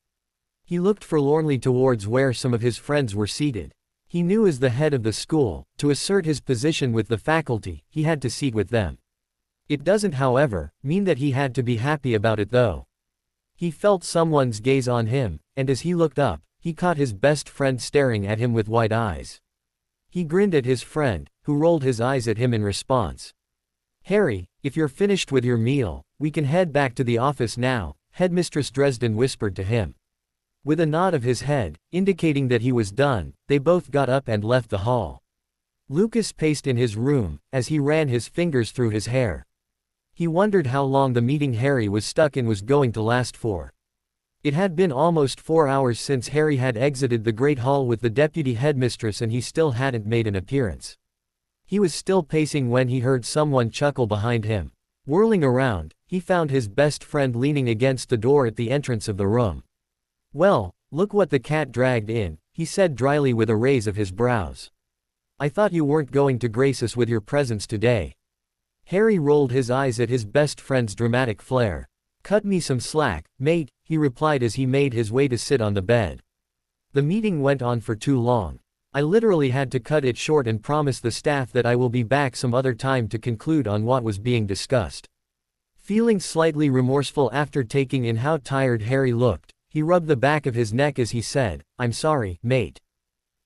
He looked forlornly towards where some of his friends were seated. He knew as the head of the school, to assert his position with the faculty, he had to seat with them. It doesn't, however, mean that he had to be happy about it though. He felt someone's gaze on him, and as he looked up, he caught his best friend staring at him with wide eyes. He grinned at his friend, who rolled his eyes at him in response. "Harry, if you're finished with your meal, we can head back to the office now," Headmistress Dresden whispered to him. With a nod of his head, indicating that he was done, they both got up and left the hall. Lucas paced in his room, as he ran his fingers through his hair. He wondered how long the meeting Harry was stuck in was going to last for. It had been almost 4 hours since Harry had exited the Great Hall with the deputy headmistress, and he still hadn't made an appearance. He was still pacing when he heard someone chuckle behind him. Whirling around, he found his best friend leaning against the door at the entrance of the room. "Well, look what the cat dragged in," he said dryly with a raise of his brows. "I thought you weren't going to grace us with your presence today." Harry rolled his eyes at his best friend's dramatic flair. "Cut me some slack, mate," he replied as he made his way to sit on the bed. "The meeting went on for too long. I literally had to cut it short and promise the staff that I will be back some other time to conclude on what was being discussed." Feeling slightly remorseful after taking in how tired Harry looked, he rubbed the back of his neck as he said, "I'm sorry, mate.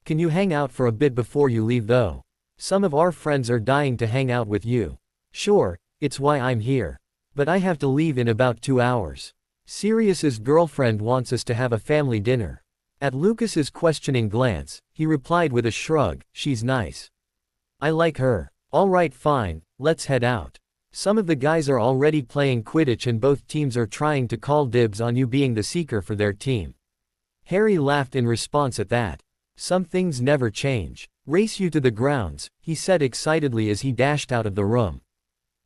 Can you hang out for a bit before you leave though? Some of our friends are dying to hang out with you." "Sure, it's why I'm here. But I have to leave in about 2 hours. Sirius's girlfriend wants us to have a family dinner." At Lucas's questioning glance, he replied with a shrug, "She's nice. I like her." "All right, fine, let's head out. Some of the guys are already playing Quidditch and both teams are trying to call dibs on you being the seeker for their team." Harry laughed in response at that. "Some things never change. Race you to the grounds," he said excitedly as he dashed out of the room.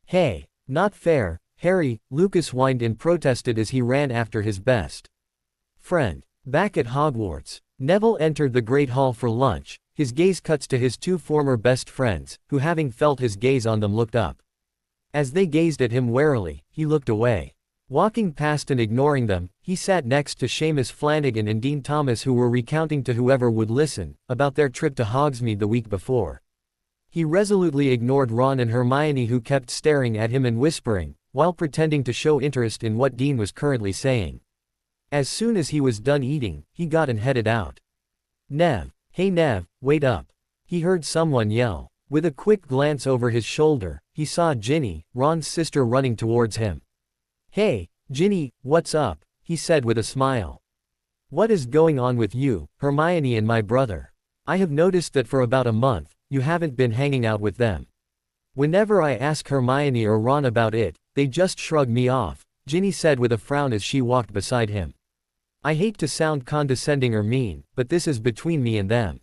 "Hey, not fair, Harry," Lucas whined and protested as he ran after his best friend. Back at Hogwarts, Neville entered the Great Hall for lunch. His gaze cuts to his 2 former best friends, who, having felt his gaze on them, looked up. As they gazed at him warily, he looked away. Walking past and ignoring them, he sat next to Seamus Flanagan and Dean Thomas, who were recounting to whoever would listen about their trip to Hogsmeade the week before. He resolutely ignored Ron and Hermione, who kept staring at him and whispering, while pretending to show interest in what Dean was currently saying. As soon as he was done eating, he got and headed out. "Nev, hey Nev, wait up," he heard someone yell. With a quick glance over his shoulder, he saw Ginny, Ron's sister, running towards him. "Hey, Ginny, what's up?" he said with a smile. "What is going on with you, Hermione, and my brother?" I have noticed that for about a month, you haven't been hanging out with them. Whenever I ask Hermione or Ron about it, they just shrug me off, Ginny said with a frown as she walked beside him. I hate to sound condescending or mean, but this is between me and them.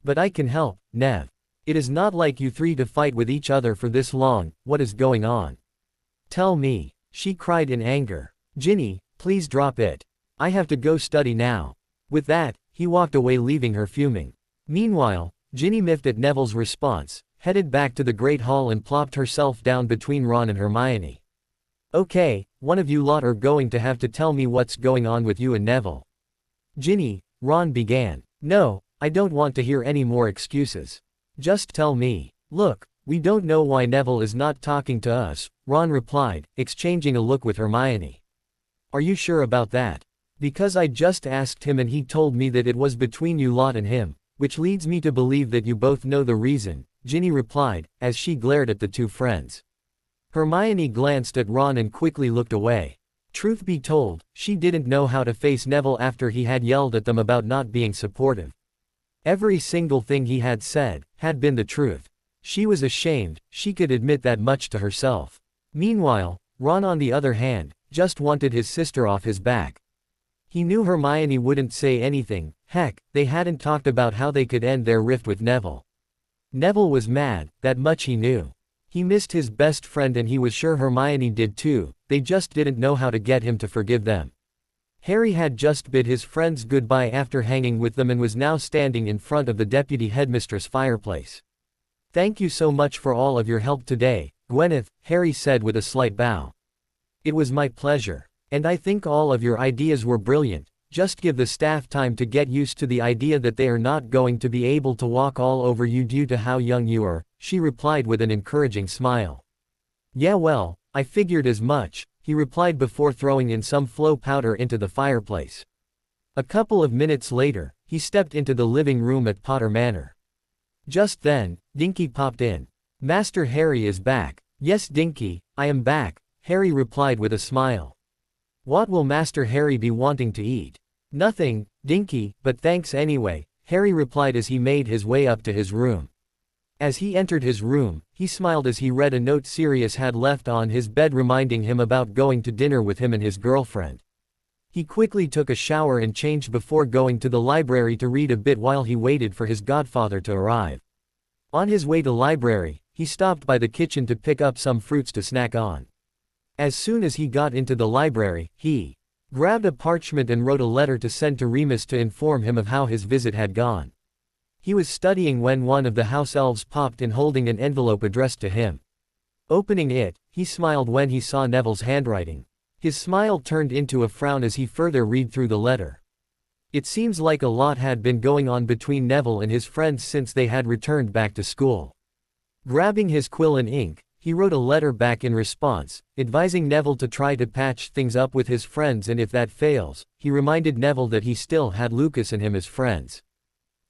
But I can help, Nev. It is not like you three to fight with each other for this long. What is going on? Tell me, she cried in anger. Ginny, please drop it. I have to go study now. With that, he walked away leaving her fuming. Meanwhile, Ginny miffed at Neville's response, headed back to the Great Hall and plopped herself down between Ron and Hermione. Okay, one of you lot are going to have to tell me what's going on with you and Neville. Ginny, Ron began. No, I don't want to hear any more excuses. Just tell me. Look, we don't know why Neville is not talking to us, Ron replied, exchanging a look with Hermione. Are you sure about that? Because I just asked him and he told me that it was between you lot and him, which leads me to believe that you both know the reason, Ginny replied, as she glared at the two friends. Hermione glanced at Ron and quickly looked away. Truth be told, she didn't know how to face Neville after he had yelled at them about not being supportive. Every single thing he had said had been the truth. She was ashamed, she could admit that much to herself. Meanwhile, Ron on the other hand, just wanted his sister off his back. He knew Hermione wouldn't say anything, heck, they hadn't talked about how they could end their rift with Neville. Neville was mad, that much he knew. He missed his best friend and he was sure Hermione did too, they just didn't know how to get him to forgive them. Harry had just bid his friends goodbye after hanging with them and was now standing in front of the deputy headmistress' fireplace. Thank you so much for all of your help today, Gwyneth, Harry said with a slight bow. It was my pleasure. And I think all of your ideas were brilliant, just give the staff time to get used to the idea that they are not going to be able to walk all over you due to how young you are, she replied with an encouraging smile. Yeah well, I figured as much, he replied before throwing in some flow powder into the fireplace. A couple of minutes later, he stepped into the living room at Potter Manor. Just then, Dinky popped in. Master Harry is back. Yes Dinky, I am back, Harry replied with a smile. What will Master Harry be wanting to eat? Nothing, Dinky, but thanks anyway, Harry replied as he made his way up to his room. As he entered his room, he smiled as he read a note Sirius had left on his bed reminding him about going to dinner with him and his girlfriend. He quickly took a shower and changed before going to the library to read a bit while he waited for his godfather to arrive. On his way to library, he stopped by the kitchen to pick up some fruits to snack on. As soon as he got into the library, he grabbed a parchment and wrote a letter to send to Remus to inform him of how his visit had gone. He was studying when one of the house elves popped in holding an envelope addressed to him. Opening it, he smiled when he saw Neville's handwriting. His smile turned into a frown as he further read through the letter. It seems like a lot had been going on between Neville and his friends since they had returned back to school. Grabbing his quill and ink, he wrote a letter back in response, advising Neville to try to patch things up with his friends, and if that fails, he reminded Neville that he still had Lucas and him as friends.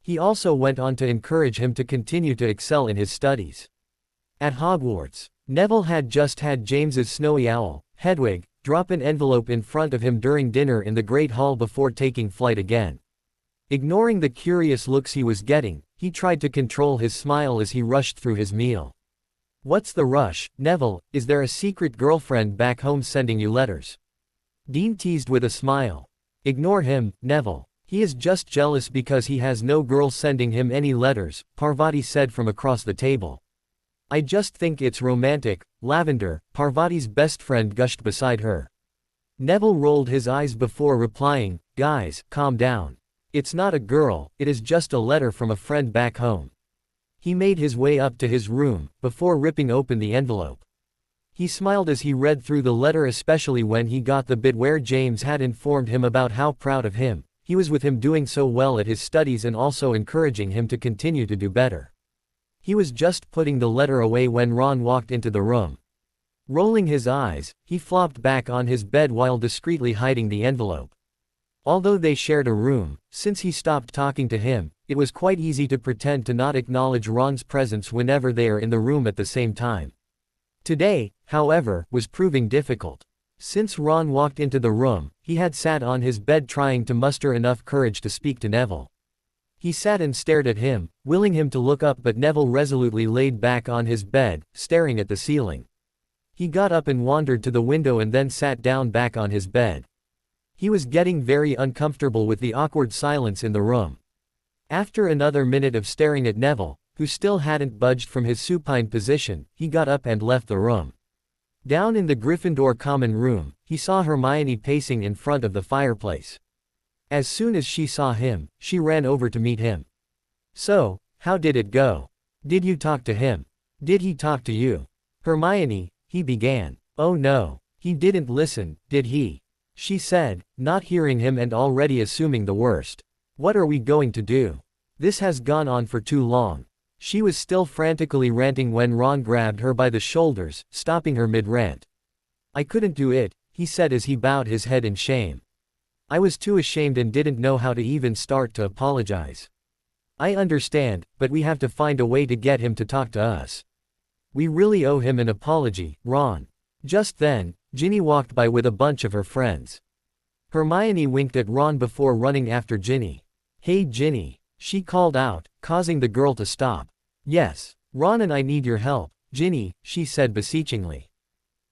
He also went on to encourage him to continue to excel in his studies. At Hogwarts, Neville had just had James's snowy owl, Hedwig, drop an envelope in front of him during dinner in the Great Hall before taking flight again. Ignoring the curious looks he was getting, he tried to control his smile as he rushed through his meal. What's the rush, Neville? Is there a secret girlfriend back home sending you letters? Dean teased with a smile. Ignore him, Neville. He is just jealous because he has no girl sending him any letters, Parvati said from across the table. I just think it's romantic, Lavender, Parvati's best friend gushed beside her. Neville rolled his eyes before replying, guys, calm down. It's not a girl, it is just a letter from a friend back home. He made his way up to his room, before ripping open the envelope. He smiled as he read through the letter, especially when he got the bit where James had informed him about how proud of him he was with him doing so well at his studies and also encouraging him to continue to do better. He was just putting the letter away when Ron walked into the room. Rolling his eyes, he flopped back on his bed while discreetly hiding the envelope. Although they shared a room, since he stopped talking to him, it was quite easy to pretend to not acknowledge Ron's presence whenever they are in the room at the same time. Today, however, was proving difficult. Since Ron walked into the room, he had sat on his bed trying to muster enough courage to speak to Neville. He sat and stared at him, willing him to look up, but Neville resolutely laid back on his bed, staring at the ceiling. He got up and wandered to the window and then sat down back on his bed. He was getting very uncomfortable with the awkward silence in the room. After another minute of staring at Neville, who still hadn't budged from his supine position, he got up and left the room. Down in the Gryffindor common room, he saw Hermione pacing in front of the fireplace. As soon as she saw him, she ran over to meet him. "So, how did it go? Did you talk to him? Did he talk to you?" "Hermione," he began. "Oh no. He didn't listen, did he?" she said, not hearing him and already assuming the worst. "What are we going to do? This has gone on for too long." She was still frantically ranting when Ron grabbed her by the shoulders, stopping her mid-rant. "I couldn't do it," he said as he bowed his head in shame. "I was too ashamed and didn't know how to even start to apologize." "I understand, but we have to find a way to get him to talk to us. We really owe him an apology, Ron." Just then, Ginny walked by with a bunch of her friends. Hermione winked at Ron before running after Ginny. "Hey Ginny," she called out, causing the girl to stop. "Yes, Ron and I need your help, Ginny," she said beseechingly.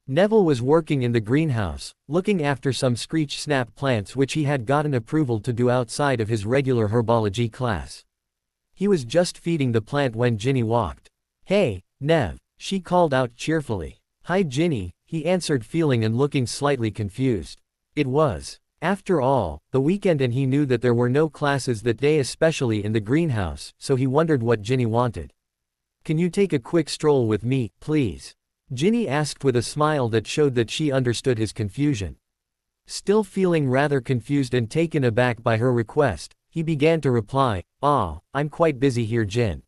Neville was working in the greenhouse, looking after some screech snap plants which he had gotten approval to do outside of his regular herbology class. He was just feeding the plant when Ginny walked. "Hey, Nev," she called out cheerfully. "Hi Ginny," he answered, feeling and looking slightly confused. It was, after all, the weekend and he knew that there were no classes that day, especially in the greenhouse, so he wondered what Ginny wanted. "Can you take a quick stroll with me, please?" Ginny asked with a smile that showed that she understood his confusion. Still feeling rather confused and taken aback by her request, he began to reply, I'm quite busy here Gin."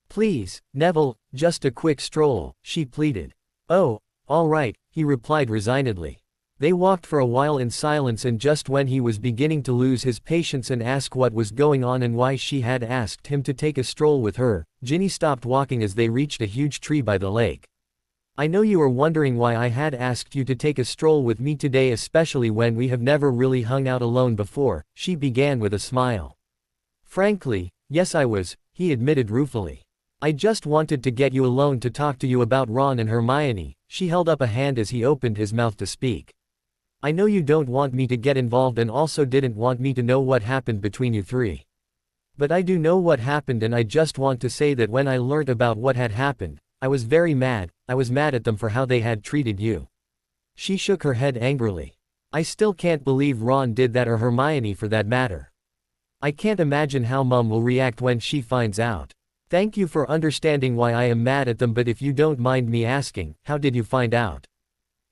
"Please, Neville, just a quick stroll," she pleaded. "Oh, all right," he replied resignedly. They walked for a while in silence, and just when he was beginning to lose his patience and ask what was going on and why she had asked him to take a stroll with her, Ginny stopped walking as they reached a huge tree by the lake. "I know you are wondering why I had asked you to take a stroll with me today, especially when we have never really hung out alone before," she began with a smile. "Frankly, yes I was," he admitted ruefully. "I just wanted to get you alone to talk to you about Ron and Hermione." She held up a hand as he opened his mouth to speak. "I know you don't want me to get involved and also didn't want me to know what happened between you three. But I do know what happened, and I just want to say that when I learnt about what had happened, I was very mad. I was mad at them for how they had treated you." She shook her head angrily. "I still can't believe Ron did that, or Hermione for that matter. I can't imagine how Mum will react when she finds out. Thank you for understanding why I am mad at them, but if you don't mind me asking, how did you find out?"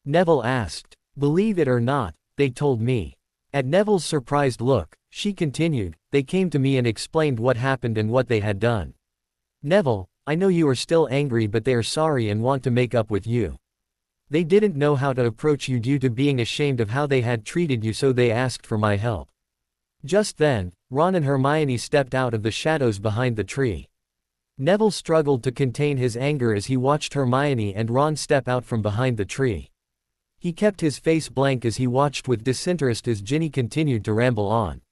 Neville asked. "Believe it or not, they told me." At Neville's surprised look, she continued, "They came to me and explained what happened and what they had done. Neville, I know you are still angry, but they are sorry and want to make up with you. They didn't know how to approach you due to being ashamed of how they had treated you, so they asked for my help." Just then, Ron and Hermione stepped out of the shadows behind the tree. Neville struggled to contain his anger as he watched Hermione and Ron step out from behind the tree. He kept his face blank as he watched with disinterest as Ginny continued to ramble on.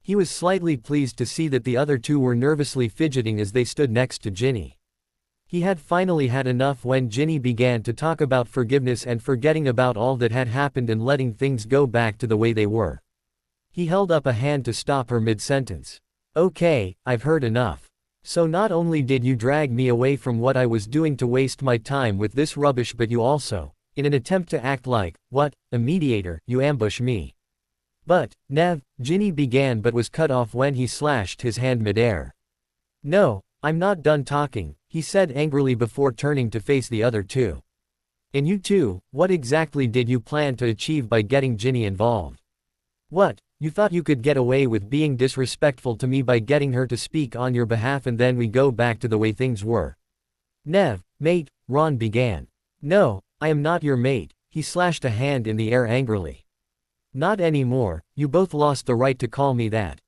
He was slightly pleased to see that the other two were nervously fidgeting as they stood next to Ginny. He had finally had enough when Ginny began to talk about forgiveness and forgetting about all that had happened and letting things go back to the way they were. He held up a hand to stop her mid-sentence. "Okay, I've heard enough. So not only did you drag me away from what I was doing to waste my time with this rubbish, but you also, in an attempt to act like, a mediator, you ambush me." "But, Nev," Ginny began but was cut off when he slashed his hand midair. "No, I'm not done talking," he said angrily before turning to face the other two. "And you two, what exactly did you plan to achieve by getting Ginny involved? What, you thought you could get away with being disrespectful to me by getting her to speak on your behalf and then we go back to the way things were?" "Nev, mate," Ron began. "No, I am not your mate," he slashed a hand in the air angrily. "Not anymore, you both lost the right to call me that."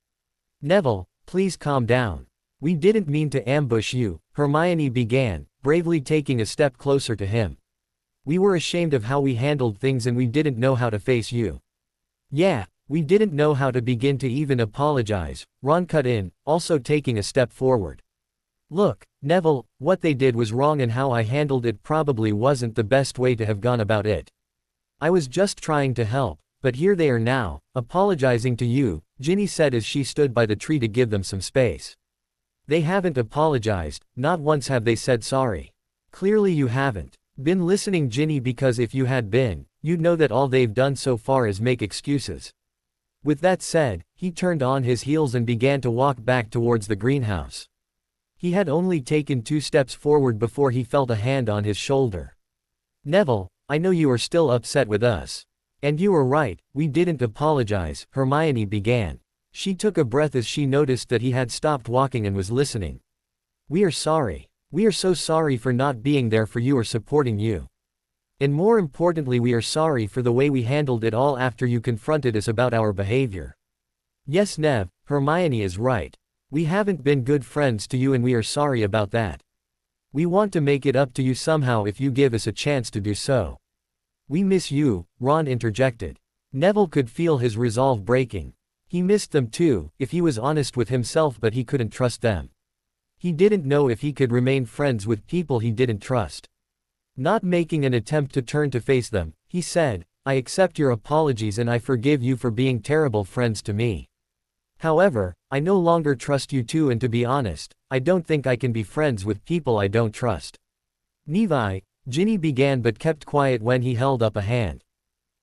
"Neville, please calm down. We didn't mean to ambush you," Hermione began, bravely taking a step closer to him. "We were ashamed of how we handled things and we didn't know how to face you." "Yeah, We didn't know how to begin to even apologize, Ron cut in, also taking a step forward. Look, Neville, what they did was wrong and how I handled it probably wasn't the best way to have gone about it. I was just trying to help, but here they are now, apologizing to you, Ginny said as she stood by the tree to give them some space. They haven't apologized, not once have they said sorry. Clearly you haven't been listening, Ginny, because if you had been, you'd know that all they've done so far is make excuses. With that said, he turned on his heels and began to walk back towards the greenhouse. He had only taken 2 steps forward before he felt a hand on his shoulder. Neville, I know you are still upset with us. And you were right, we didn't apologize, Hermione began. She took a breath as she noticed that he had stopped walking and was listening. We are sorry. We are so sorry for not being there for you or supporting you. And more importantly, we are sorry for the way we handled it all after you confronted us about our behavior. Yes, Nev, Hermione is right. We haven't been good friends to you and we are sorry about that. We want to make it up to you somehow if you give us a chance to do so. We miss you, Ron interjected. Neville could feel his resolve breaking. He missed them too, if he was honest with himself, but he couldn't trust them. He didn't know if he could remain friends with people he didn't trust. Not making an attempt to turn to face them, he said, I accept your apologies and I forgive you for being terrible friends to me. However, I no longer trust you too, and to be honest, I don't think I can be friends with people I don't trust. Nevi, Ginny began but kept quiet when he held up a hand.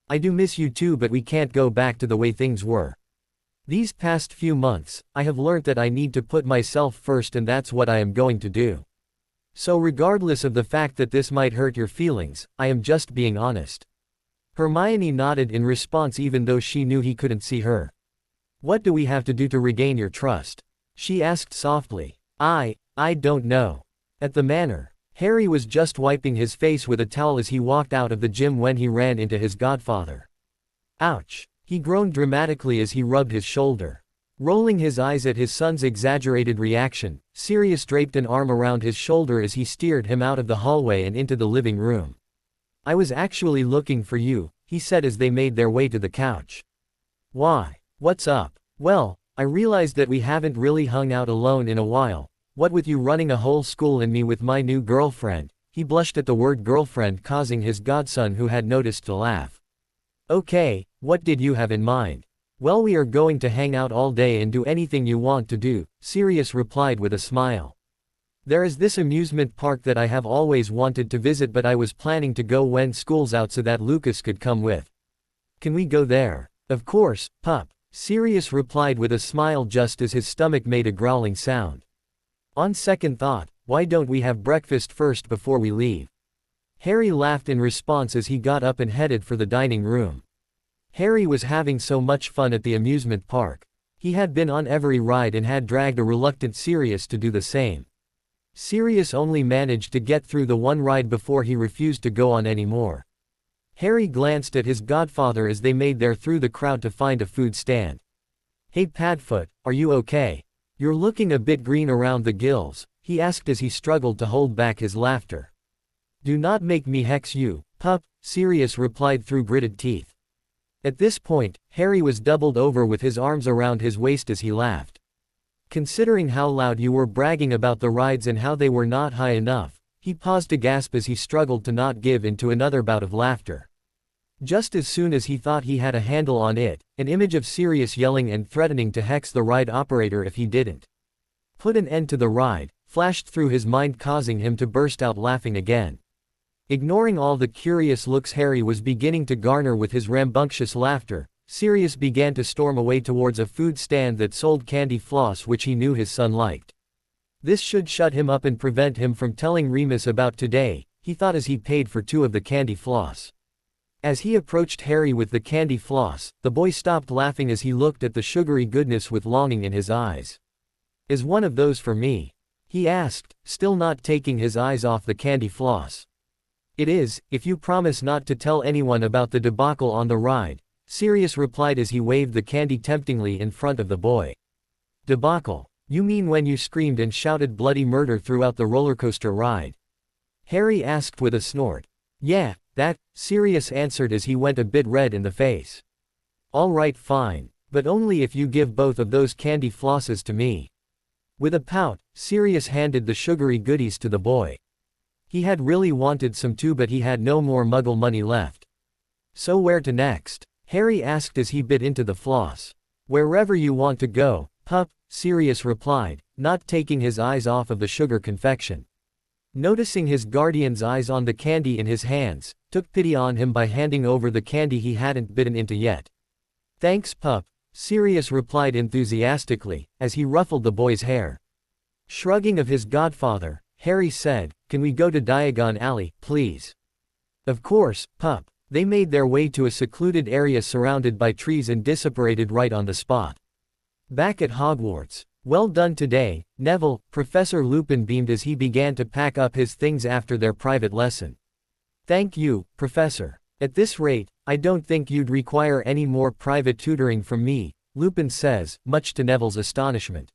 I do miss you too, but we can't go back to the way things were. These past few months, I have learnt that I need to put myself first, and that's what I am going to do. So regardless of the fact that this might hurt your feelings, I am just being honest. Hermione nodded in response even though she knew he couldn't see her. What do we have to do to regain your trust? She asked softly. I don't know. At the manor, Harry was just wiping his face with a towel as he walked out of the gym when he ran into his godfather. Ouch! He groaned dramatically as he rubbed his shoulder. Rolling his eyes at his son's exaggerated reaction, Sirius draped an arm around his shoulder as he steered him out of the hallway and into the living room. I was actually looking for you, he said as they made their way to the couch. Why? What's up? Well, I realized that we haven't really hung out alone in a while, what with you running a whole school and me with my new girlfriend. He blushed at the word girlfriend, causing his godson, who had noticed, to laugh. Okay, what did you have in mind? Well, we are going to hang out all day and do anything you want to do, Sirius replied with a smile. There is this amusement park that I have always wanted to visit, but I was planning to go when school's out so that Lucas could come with. Can we go there? Of course, pup, Sirius replied with a smile just as his stomach made a growling sound. On second thought, why don't we have breakfast first before we leave? Harry laughed in response as he got up and headed for the dining room. Harry was having so much fun at the amusement park. He had been on every ride and had dragged a reluctant Sirius to do the same. Sirius only managed to get through the one ride before he refused to go on anymore. Harry glanced at his godfather as they made their through the crowd to find a food stand. Hey Padfoot, are you okay? You're looking a bit green around the gills, he asked as he struggled to hold back his laughter. Do not make me hex you, pup, Sirius replied through gritted teeth. At this point, Harry was doubled over with his arms around his waist as he laughed. Considering how loud you were bragging about the rides and how they were not high enough, he paused to gasp as he struggled to not give in to another bout of laughter. Just as soon as he thought he had a handle on it, an image of Sirius yelling and threatening to hex the ride operator if he didn't put an end to the ride flashed through his mind, causing him to burst out laughing again. Ignoring all the curious looks Harry was beginning to garner with his rambunctious laughter, Sirius began to storm away towards a food stand that sold candy floss, which he knew his son liked. This should shut him up and prevent him from telling Remus about today, he thought as he paid for 2 of the candy floss. As he approached Harry with the candy floss, the boy stopped laughing as he looked at the sugary goodness with longing in his eyes. Is one of those for me? He asked, still not taking his eyes off the candy floss. It is, if you promise not to tell anyone about the debacle on the ride, Sirius replied as he waved the candy temptingly in front of the boy. Debacle? You mean when you screamed and shouted bloody murder throughout the rollercoaster ride? Harry asked with a snort. Yeah, that, Sirius answered as he went a bit red in the face. All right, fine. But only if you give both of those candy flosses to me. With a pout, Sirius handed the sugary goodies to the boy. He had really wanted some too, but he had no more Muggle money left. So where to next? Harry asked as he bit into the floss. Wherever you want to go, pup, Sirius replied, not taking his eyes off of the sugar confection. Noticing his guardian's eyes on the candy in his hands, took pity on him by handing over the candy he hadn't bitten into yet. Thanks, pup, Sirius replied enthusiastically, as he ruffled the boy's hair. Shrugging of his godfather, Harry said, can we go to Diagon Alley, please? Of course, pup. They made their way to a secluded area surrounded by trees and disapparated right on the spot. Back at Hogwarts. Well done today, Neville, Professor Lupin beamed as he began to pack up his things after their private lesson. Thank you, Professor. At this rate, I don't think you'd require any more private tutoring from me, Lupin says, much to Neville's astonishment.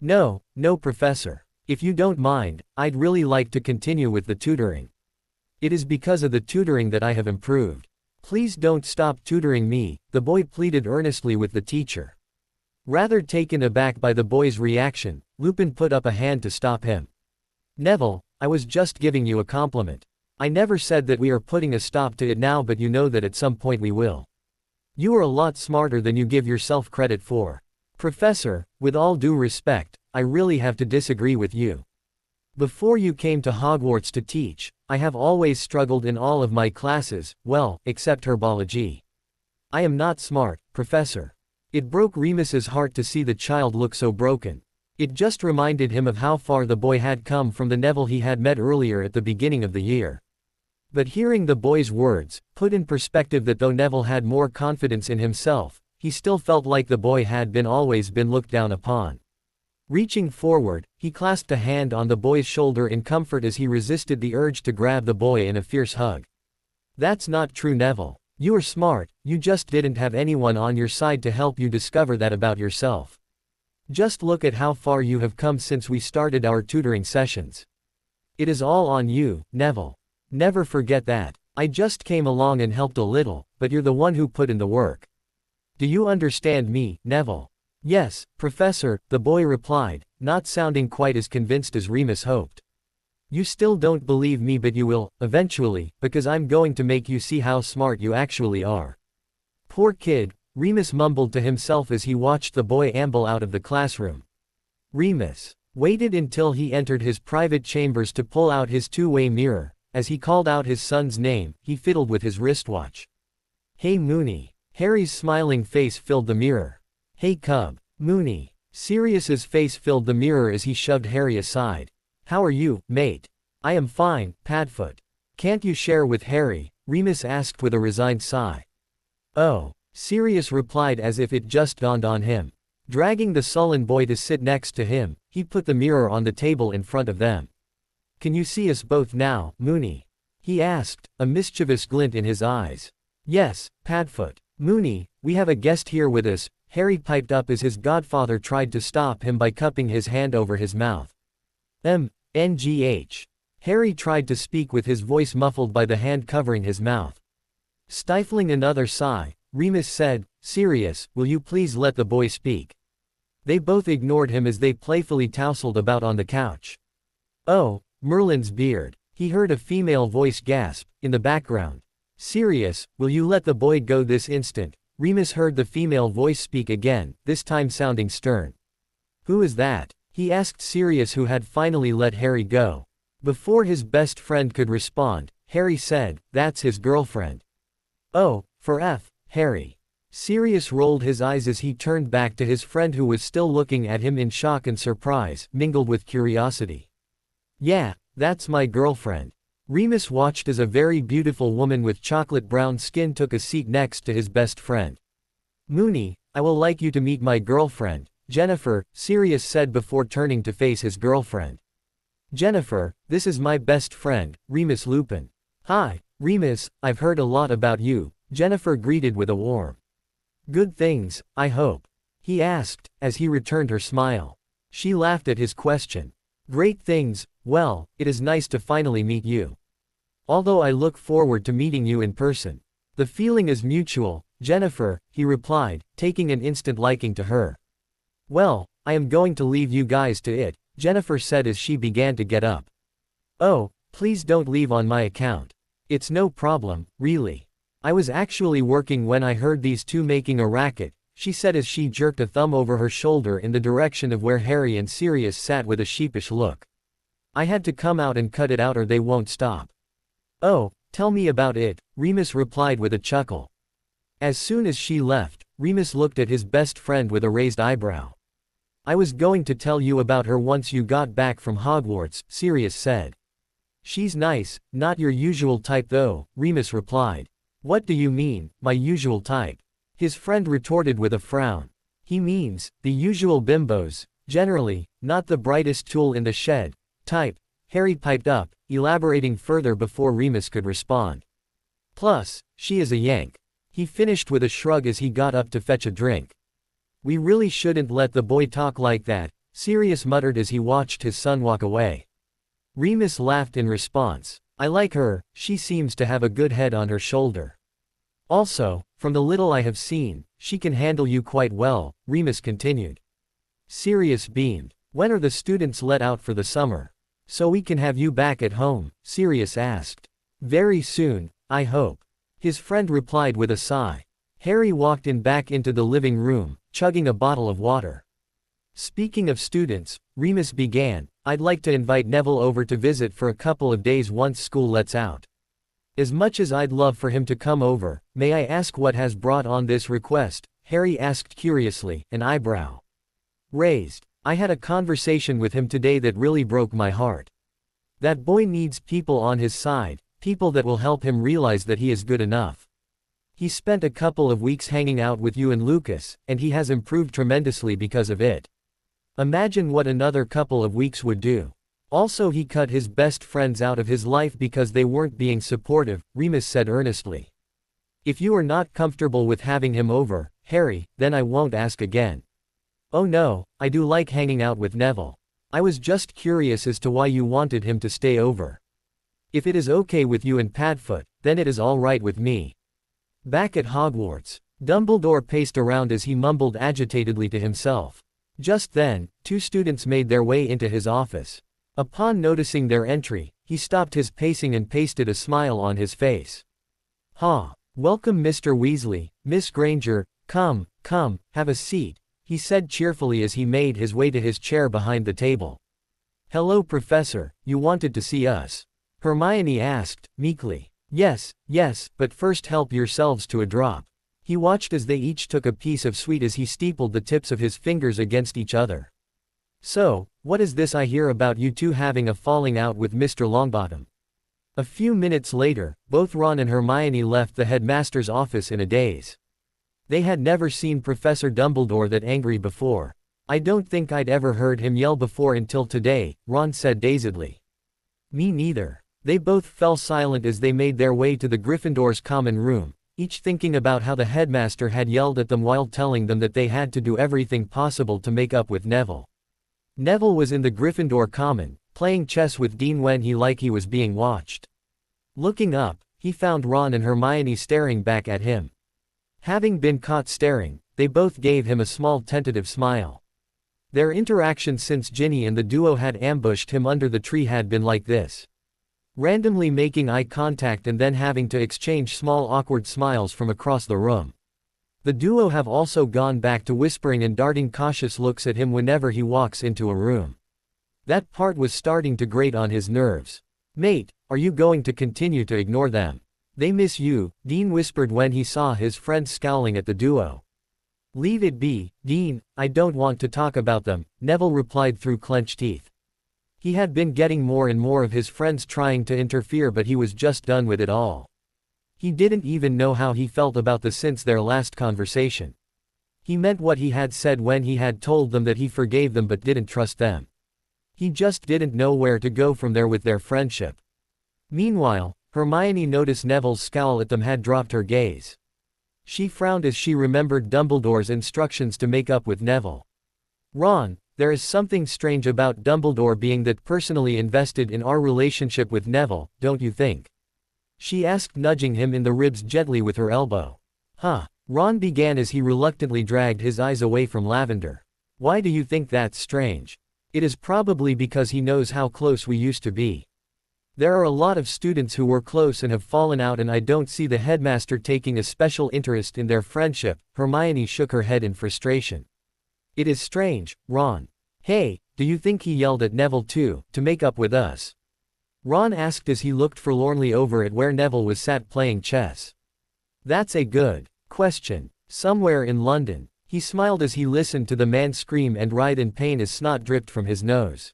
No, Professor. If you don't mind, I'd really like to continue with the tutoring. It is because of the tutoring that I have improved. Please don't stop tutoring me, the boy pleaded earnestly with the teacher. Rather taken aback by the boy's reaction, Lupin put up a hand to stop him. Neville, I was just giving you a compliment. I never said that we are putting a stop to it now, but you know that at some point we will. You are a lot smarter than you give yourself credit for. Professor, with all due respect, I really have to disagree with you. Before you came to Hogwarts to teach, I have always struggled in all of my classes, well, except herbology. I am not smart, Professor. It broke Remus's heart to see the child look so broken. It just reminded him of how far the boy had come from the Neville he had met earlier at the beginning of the year. But hearing the boy's words, put in perspective that though Neville had more confidence in himself, he still felt like the boy had always been looked down upon. Reaching forward, he clasped a hand on the boy's shoulder in comfort as he resisted the urge to grab the boy in a fierce hug. That's not true, Neville. You are smart, you just didn't have anyone on your side to help you discover that about yourself. Just look at how far you have come since we started our tutoring sessions. It is all on you, Neville. Never forget that. I just came along and helped a little, but you're the one who put in the work. Do you understand me, Neville? Yes, Professor, the boy replied, not sounding quite as convinced as Remus hoped. You still don't believe me, but you will, eventually, because I'm going to make you see how smart you actually are. Poor kid, Remus mumbled to himself as he watched the boy amble out of the classroom. Remus waited until he entered his private chambers to pull out his two-way mirror. As he called out his son's name, he fiddled with his wristwatch. Hey Moony. Harry's smiling face filled the mirror. Hey cub. Moony. Sirius's face filled the mirror as he shoved Harry aside. How are you, mate? I am fine, Padfoot. Can't you share with Harry? Remus asked with a resigned sigh. Oh, Sirius replied as if it just dawned on him. Dragging the sullen boy to sit next to him, he put the mirror on the table in front of them. Can you see us both now, Moony? He asked, a mischievous glint in his eyes. Yes, Padfoot. Moony, we have a guest here with us, Harry piped up as his godfather tried to stop him by cupping his hand over his mouth. NGH. Harry tried to speak with his voice muffled by the hand covering his mouth. Stifling another sigh, Remus said, Sirius, will you please let the boy speak? They both ignored him as they playfully tousled about on the couch. Oh, Merlin's beard. He heard a female voice gasp, in the background. Sirius, will you let the boy go this instant? Remus heard the female voice speak again, this time sounding stern. Who is that? He asked Sirius, who had finally let Harry go. Before his best friend could respond, Harry said, that's his girlfriend. Oh, for F, Harry. Sirius rolled his eyes as he turned back to his friend, who was still looking at him in shock and surprise, mingled with curiosity. Yeah, that's my girlfriend. Remus watched as a very beautiful woman with chocolate brown skin took a seat next to his best friend. Moony, I will like you to meet my girlfriend, Jennifer, Sirius said before turning to face his girlfriend. Jennifer, this is my best friend, Remus Lupin. Hi, Remus, I've heard a lot about you, Jennifer greeted with a warm. Good things, I hope. He asked, as he returned her smile. She laughed at his question. Great things, well, it is nice to finally meet you. Although I look forward to meeting you in person. The feeling is mutual, Jennifer, he replied, taking an instant liking to her. Well, I am going to leave you guys to it, Jennifer said as she began to get up. Oh, please don't leave on my account. It's no problem, really. I was actually working when I heard these two making a racket, she said as she jerked a thumb over her shoulder in the direction of where Harry and Sirius sat with a sheepish look. I had to come out and cut it out or they won't stop. Oh, tell me about it, Remus replied with a chuckle. As soon as she left, Remus looked at his best friend with a raised eyebrow. I was going to tell you about her once you got back from Hogwarts, Sirius said. She's nice, not your usual type though, Remus replied. What do you mean, my usual type? His friend retorted with a frown. He means, the usual bimbos, generally, not the brightest tool in the shed, type, Harry piped up, elaborating further before Remus could respond. Plus, she is a Yank. He finished with a shrug as he got up to fetch a drink. We really shouldn't let the boy talk like that, Sirius muttered as he watched his son walk away. Remus laughed in response. I like her, she seems to have a good head on her shoulder. Also, from the little I have seen, she can handle you quite well, Remus continued. Sirius beamed. When are the students let out for the summer? So we can have you back at home, Sirius asked. Very soon, I hope. His friend replied with a sigh. Harry walked back into the living room, chugging a bottle of water. Speaking of students, Remus began, I'd like to invite Neville over to visit for a couple of days once school lets out. As much as I'd love for him to come over, may I ask what has brought on this request? Harry asked curiously, an eyebrow raised. I had a conversation with him today that really broke my heart. That boy needs people on his side, people that will help him realize that he is good enough. He spent a couple of weeks hanging out with you and Lucas, and he has improved tremendously because of it. Imagine what another couple of weeks would do. Also, he cut his best friends out of his life because they weren't being supportive, Remus said earnestly. If you are not comfortable with having him over, Harry, then I won't ask again. Oh no, I do like hanging out with Neville. I was just curious as to why you wanted him to stay over. If it is okay with you and Padfoot, then it is all right with me. Back at Hogwarts, Dumbledore paced around as he mumbled agitatedly to himself. Just then, two students made their way into his office. Upon noticing their entry, he stopped his pacing and pasted a smile on his face. Ha! Welcome Mr. Weasley, Miss Granger, come, have a seat, he said cheerfully as he made his way to his chair behind the table. Hello Professor, you wanted to see us? Hermione asked, meekly. Yes, but first help yourselves to a drop. He watched as they each took a piece of sweet as he steepled the tips of his fingers against each other. So, what is this I hear about you two having a falling out with Mr. Longbottom? A few minutes later, both Ron and Hermione left the headmaster's office in a daze. They had never seen Professor Dumbledore that angry before. I don't think I'd ever heard him yell before until today, Ron said dazedly. Me neither. They both fell silent as they made their way to the Gryffindor's common room, each thinking about how the headmaster had yelled at them while telling them that they had to do everything possible to make up with Neville. Neville was in the Gryffindor common, playing chess with Dean when he was being watched. Looking up, he found Ron and Hermione staring back at him. Having been caught staring, they both gave him a small tentative smile. Their interaction since Ginny and the duo had ambushed him under the tree had been like this. Randomly making eye contact and then having to exchange small awkward smiles from across the room. The duo have also gone back to whispering and darting cautious looks at him whenever he walks into a room. That part was starting to grate on his nerves. Mate, are you going to continue to ignore them? They miss you, Dean whispered when he saw his friend scowling at the duo. Leave it be, Dean, I don't want to talk about them, Neville replied through clenched teeth. He had been getting more and more of his friends trying to interfere, but he was just done with it all. He didn't even know how he felt about this since their last conversation. He meant what he had said when he had told them that he forgave them but didn't trust them. He just didn't know where to go from there with their friendship. Meanwhile, Hermione noticed Neville's scowl at them had dropped her gaze. She frowned as she remembered Dumbledore's instructions to make up with Neville. Ron, there is something strange about Dumbledore being that personally invested in our relationship with Neville, don't you think? She asked, nudging him in the ribs gently with her elbow. Huh, Ron began as he reluctantly dragged his eyes away from Lavender. Why do you think that's strange? It is probably because he knows how close we used to be. There are a lot of students who were close and have fallen out, and I don't see the headmaster taking a special interest in their friendship. Hermione shook her head in frustration. It is strange, Ron. Hey, do you think he yelled at Neville too, to make up with us? Ron asked as he looked forlornly over at where Neville was sat playing chess. That's a good question. Somewhere in London. He smiled as he listened to the man scream and writhe in pain as snot dripped from his nose.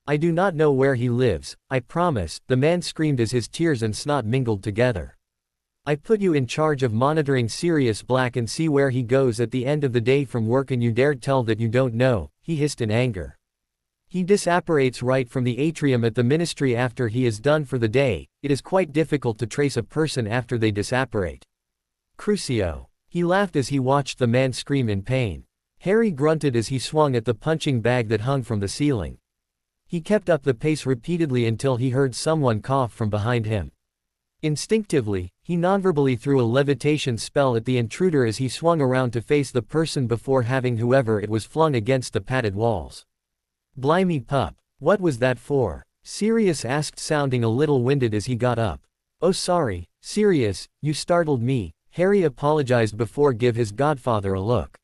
I do not know where he lives, I promise, the man screamed as his tears and snot mingled together. I put you in charge of monitoring Sirius Black and see where he goes at the end of the day from work, and you dared tell that you don't know, he hissed in anger. He disapparates right from the atrium at the ministry after he is done for the day. It is quite difficult to trace a person after they disapparate. Crucio. He laughed as he watched the man scream in pain. Harry grunted as he swung at the punching bag that hung from the ceiling. He kept up the pace repeatedly until he heard someone cough from behind him. Instinctively, he nonverbally threw a levitation spell at the intruder as he swung around to face the person before having whoever it was flung against the padded walls. Blimey pup, what was that for? Sirius asked, sounding a little winded as he got up. Oh sorry, Sirius, you startled me, Harry apologized before give his godfather a look.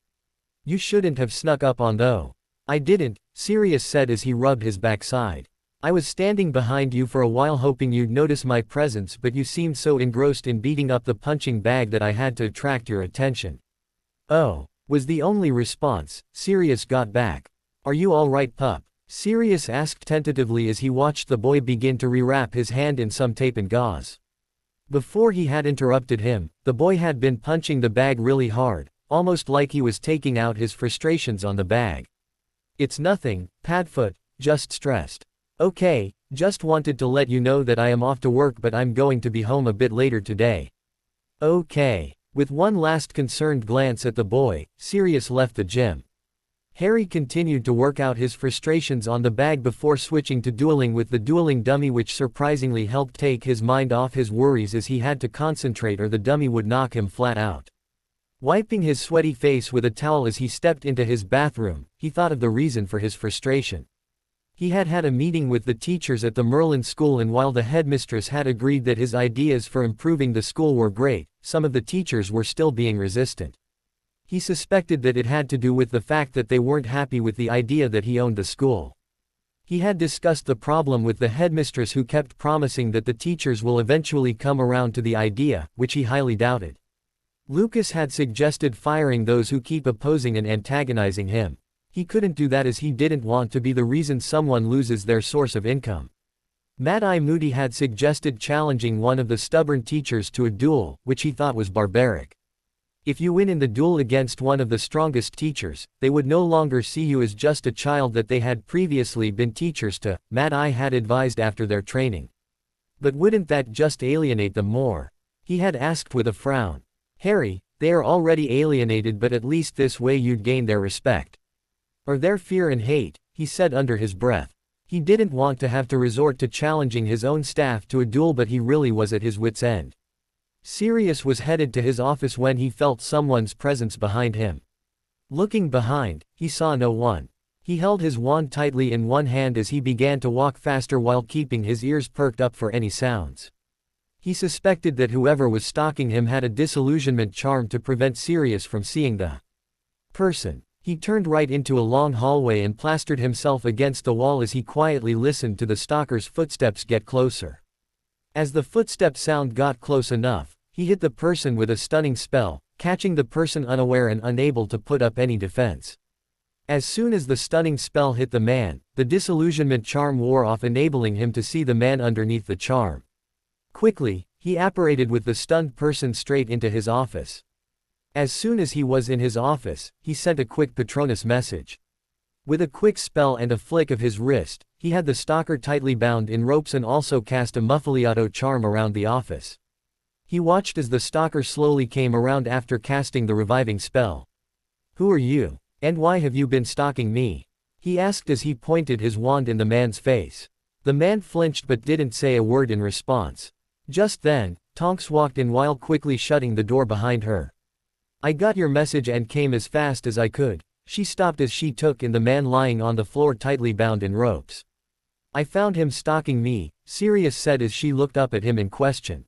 You shouldn't have snuck up on though. I didn't, Sirius said as he rubbed his backside. I was standing behind you for a while hoping you'd notice my presence, but you seemed so engrossed in beating up the punching bag that I had to attract your attention. Oh, was the only response. Sirius got back. Are you all right, pup? Sirius asked tentatively as he watched the boy begin to rewrap his hand in some tape and gauze. Before he had interrupted him, the boy had been punching the bag really hard, almost like he was taking out his frustrations on the bag. It's nothing, Padfoot, just stressed. Okay, just wanted to let you know that I am off to work, but I'm going to be home a bit later today. Okay. With one last concerned glance at the boy, Sirius left the gym. Harry continued to work out his frustrations on the bag before switching to dueling with the dueling dummy, which surprisingly helped take his mind off his worries as he had to concentrate or the dummy would knock him flat out. Wiping his sweaty face with a towel as he stepped into his bathroom, he thought of the reason for his frustration. He had had a meeting with the teachers at the Merlin school, and while the headmistress had agreed that his ideas for improving the school were great, some of the teachers were still being resistant. He suspected that it had to do with the fact that they weren't happy with the idea that he owned the school. He had discussed the problem with the headmistress, who kept promising that the teachers will eventually come around to the idea, which he highly doubted. Lucas had suggested firing those who keep opposing and antagonizing him. He couldn't do that as he didn't want to be the reason someone loses their source of income. Mad-Eye Moody had suggested challenging one of the stubborn teachers to a duel, which he thought was barbaric. If you win in the duel against one of the strongest teachers, they would no longer see you as just a child that they had previously been teachers to, Mad-Eye had advised after their training. But wouldn't that just alienate them more? He had asked with a frown. Harry, they are already alienated, but at least this way you'd gain their respect. Or their fear and hate, he said under his breath. He didn't want to have to resort to challenging his own staff to a duel, but he really was at his wit's end. Sirius was headed to his office when he felt someone's presence behind him. Looking behind, he saw no one. He held his wand tightly in one hand as he began to walk faster while keeping his ears perked up for any sounds. He suspected that whoever was stalking him had a disillusionment charm to prevent Sirius from seeing the person. He turned right into a long hallway and plastered himself against the wall as he quietly listened to the stalker's footsteps get closer. As the footstep sound got close enough, he hit the person with a stunning spell, catching the person unaware and unable to put up any defense. As soon as the stunning spell hit the man, the disillusionment charm wore off, enabling him to see the man underneath the charm. Quickly, he apparated with the stunned person straight into his office. As soon as he was in his office, he sent a quick Patronus message. With a quick spell and a flick of his wrist, he had the stalker tightly bound in ropes and also cast a Muffaliato charm around the office. He watched as the stalker slowly came around after casting the reviving spell. Who are you? And why have you been stalking me? He asked as he pointed his wand in the man's face. The man flinched but didn't say a word in response. Just then, Tonks walked in while quickly shutting the door behind her. I got your message and came as fast as I could. She stopped as she took in the man lying on the floor tightly bound in ropes. I found him stalking me, Sirius said as she looked up at him in question.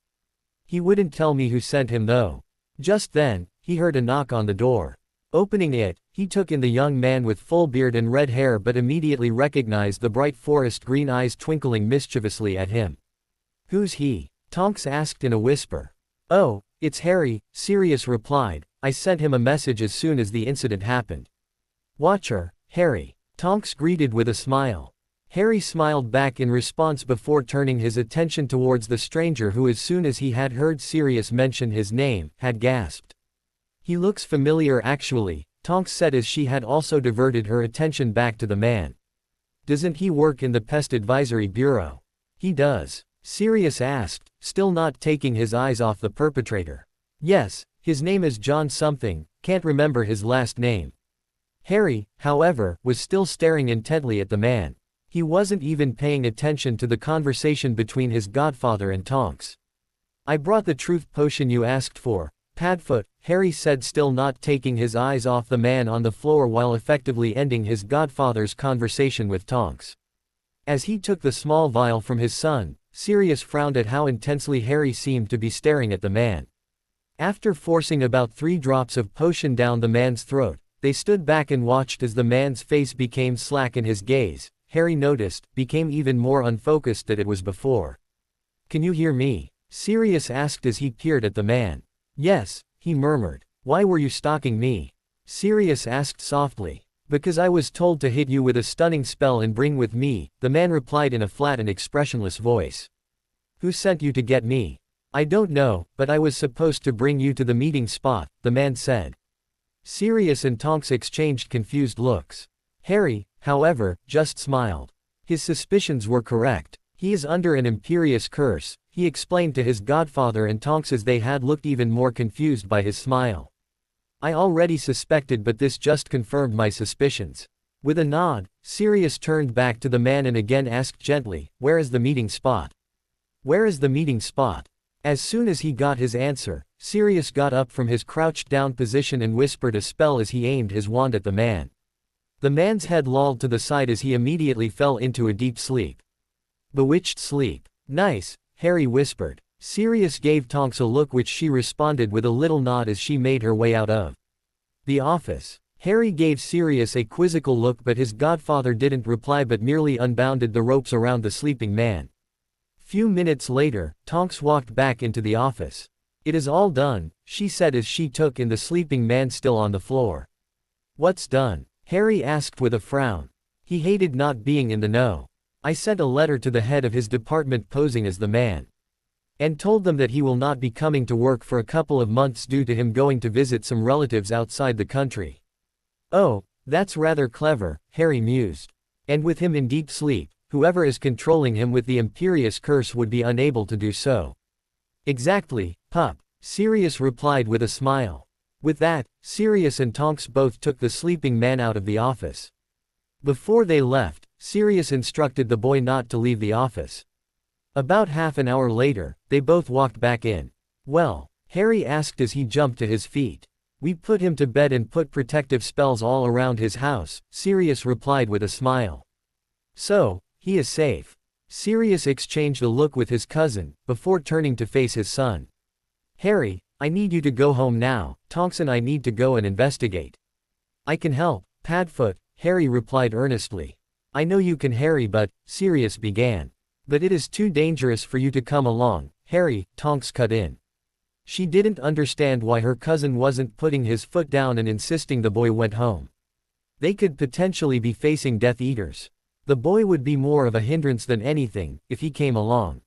He wouldn't tell me who sent him though. Just then, he heard a knock on the door. Opening it, he took in the young man with full beard and red hair but immediately recognized the bright forest green eyes twinkling mischievously at him. Who's he? Tonks asked in a whisper. Oh, it's Harry, Sirius replied. I sent him a message as soon as the incident happened. Watch her, Harry. Tonks greeted with a smile. Harry smiled back in response before turning his attention towards the stranger who as soon as he had heard Sirius mention his name, had gasped. He looks familiar actually, Tonks said as she had also diverted her attention back to the man. Doesn't he work in the Pest Advisory Bureau? He does, Sirius asked, still not taking his eyes off the perpetrator. Yes, his name is John something, can't remember his last name. Harry, however, was still staring intently at the man. He wasn't even paying attention to the conversation between his godfather and Tonks. I brought the truth potion you asked for, Padfoot, Harry said, still not taking his eyes off the man on the floor while effectively ending his godfather's conversation with Tonks. As he took the small vial from his son, Sirius frowned at how intensely Harry seemed to be staring at the man. After forcing about 3 drops of potion down the man's throat, they stood back and watched as the man's face became slack and his gaze, Harry noticed, became even more unfocused than it was before. Can you hear me? Sirius asked as he peered at the man. Yes, he murmured. Why were you stalking me? Sirius asked softly. Because I was told to hit you with a stunning spell and bring with me, the man replied in a flat and expressionless voice. Who sent you to get me? I don't know, but I was supposed to bring you to the meeting spot, the man said. Sirius and Tonks exchanged confused looks. Harry, however, just smiled. His suspicions were correct. He is under an imperious curse, he explained to his godfather and Tonks as they had looked even more confused by his smile. I already suspected, but this just confirmed my suspicions. With a nod, Sirius turned back to the man and again asked gently, where is the meeting spot? Where is the meeting spot? As soon as he got his answer, Sirius got up from his crouched down position and whispered a spell as he aimed his wand at the man. The man's head lolled to the side as he immediately fell into a deep sleep. Bewitched sleep. Nice, Harry whispered. Sirius gave Tonks a look which she responded with a little nod as she made her way out of the office. Harry gave Sirius a quizzical look, but his godfather didn't reply but merely unbounded the ropes around the sleeping man. Few minutes later, Tonks walked back into the office. It is all done, she said as she took in the sleeping man still on the floor. What's done? Harry asked with a frown. He hated not being in the know. I sent a letter to the head of his department posing as the man. And told them that he will not be coming to work for a couple of months due to him going to visit some relatives outside the country. Oh, that's rather clever, Harry mused. And with him in deep sleep, whoever is controlling him with the imperious curse would be unable to do so. Exactly, pup, Sirius replied with a smile. With that, Sirius and Tonks both took the sleeping man out of the office. Before they left, Sirius instructed the boy not to leave the office. About half an hour later, they both walked back in. Well, Harry asked as he jumped to his feet. We put him to bed and put protective spells all around his house, Sirius replied with a smile. So, he is safe. Sirius exchanged a look with his cousin, before turning to face his son. Harry, I need you to go home now, Tonks and I need to go and investigate. I can help, Padfoot, Harry replied earnestly. I know you can, Harry, but, Sirius began. But it is too dangerous for you to come along, Harry, Tonks cut in. She didn't understand why her cousin wasn't putting his foot down and insisting the boy went home. They could potentially be facing Death Eaters. The boy would be more of a hindrance than anything, if he came along.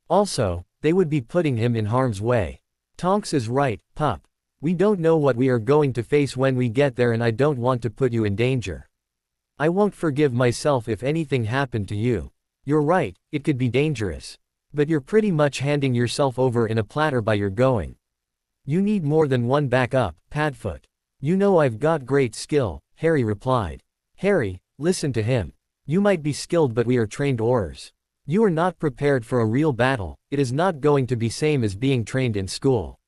Also, they would be putting him in harm's way. Tonks is right, pup. We don't know what we are going to face when we get there and I don't want to put you in danger. I won't forgive myself if anything happened to you. You're right, it could be dangerous. But you're pretty much handing yourself over in a platter by your going. You need more than one backup, Padfoot. You know I've got great skill, Harry replied. Harry, listen to him. You might be skilled but we are trained Aurors. You are not prepared for a real battle, it is not going to be same as being trained in school.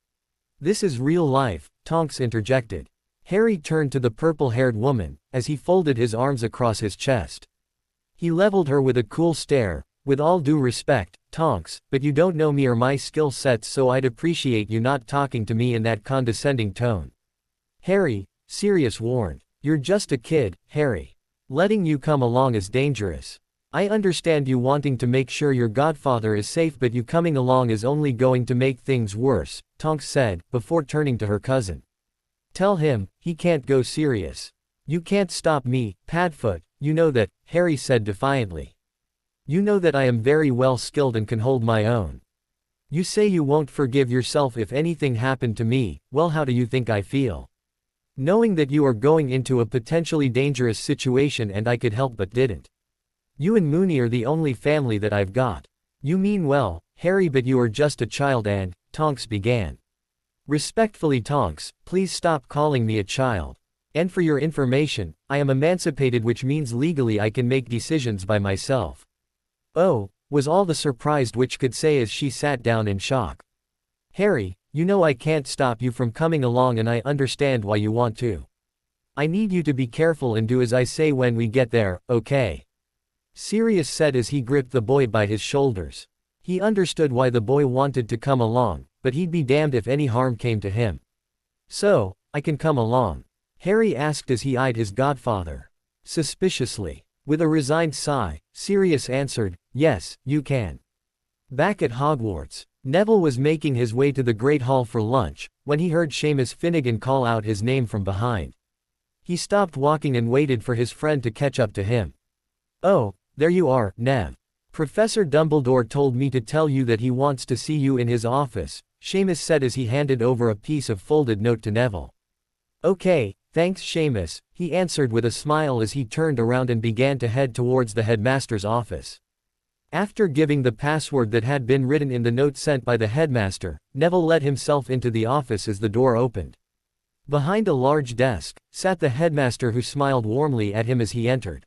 This is real life, Tonks interjected. Harry turned to the purple-haired woman, as he folded his arms across his chest. He leveled her with a cool stare. With all due respect, Tonks, but you don't know me or my skill sets, so I'd appreciate you not talking to me in that condescending tone. Harry, Sirius warned. You're just a kid, Harry. Letting you come along is dangerous. I understand you wanting to make sure your godfather is safe, but you coming along is only going to make things worse, Tonks said, before turning to her cousin. Tell him, he can't go, Sirius. You can't stop me, Padfoot, you know that, Harry said defiantly. You know that I am very well skilled and can hold my own. You say you won't forgive yourself if anything happened to me, well, how do you think I feel? Knowing that you are going into a potentially dangerous situation and I could help but didn't. You and Moony are the only family that I've got. You mean well, Harry, but you are just a child and, Tonks began. Respectfully, Tonks, please stop calling me a child. And for your information, I am emancipated, which means legally I can make decisions by myself. Oh, was all the surprised witch could say as she sat down in shock. Harry, you know I can't stop you from coming along, and I understand why you want to. I need you to be careful and do as I say when we get there, okay? Sirius said as he gripped the boy by his shoulders. He understood why the boy wanted to come along, but he'd be damned if any harm came to him. So, I can come along? Harry asked as he eyed his godfather suspiciously. With a resigned sigh, Sirius answered, yes, you can. Back at Hogwarts, Neville was making his way to the Great Hall for lunch, when he heard Seamus Finnegan call out his name from behind. He stopped walking and waited for his friend to catch up to him. Oh, there you are, Nev. Professor Dumbledore told me to tell you that he wants to see you in his office, Seamus said as he handed over a piece of folded note to Neville. Okay, thanks Seamus, he answered with a smile as he turned around and began to head towards the headmaster's office. After giving the password that had been written in the note sent by the headmaster, Neville let himself into the office as the door opened. Behind a large desk, sat the headmaster, who smiled warmly at him as he entered.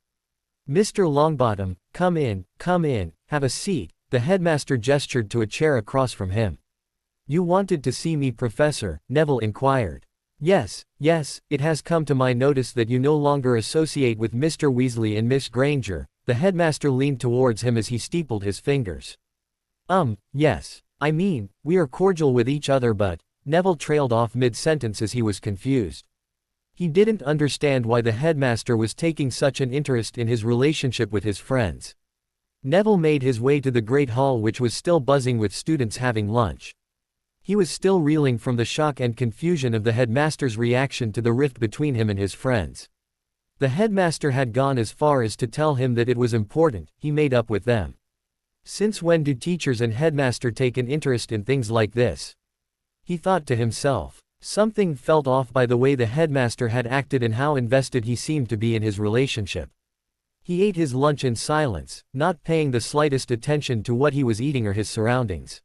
Mr. Longbottom, come in, have a seat, the headmaster gestured to a chair across from him. You wanted to see me, Professor? Neville inquired. Yes, it has come to my notice that you no longer associate with Mr. Weasley and Miss Granger. The headmaster leaned towards him as he steepled his fingers. Yes. I mean, we are cordial with each other, but, Neville trailed off mid-sentence as he was confused. He didn't understand why the headmaster was taking such an interest in his relationship with his friends. Neville made his way to the Great Hall, which was still buzzing with students having lunch. He was still reeling from the shock and confusion of the headmaster's reaction to the rift between him and his friends. The headmaster had gone as far as to tell him that it was important he made up with them. Since when do teachers and headmaster take an interest in things like this? He thought to himself. Something felt off by the way the headmaster had acted and how invested he seemed to be in his relationship. He ate his lunch in silence, not paying the slightest attention to what he was eating or his surroundings.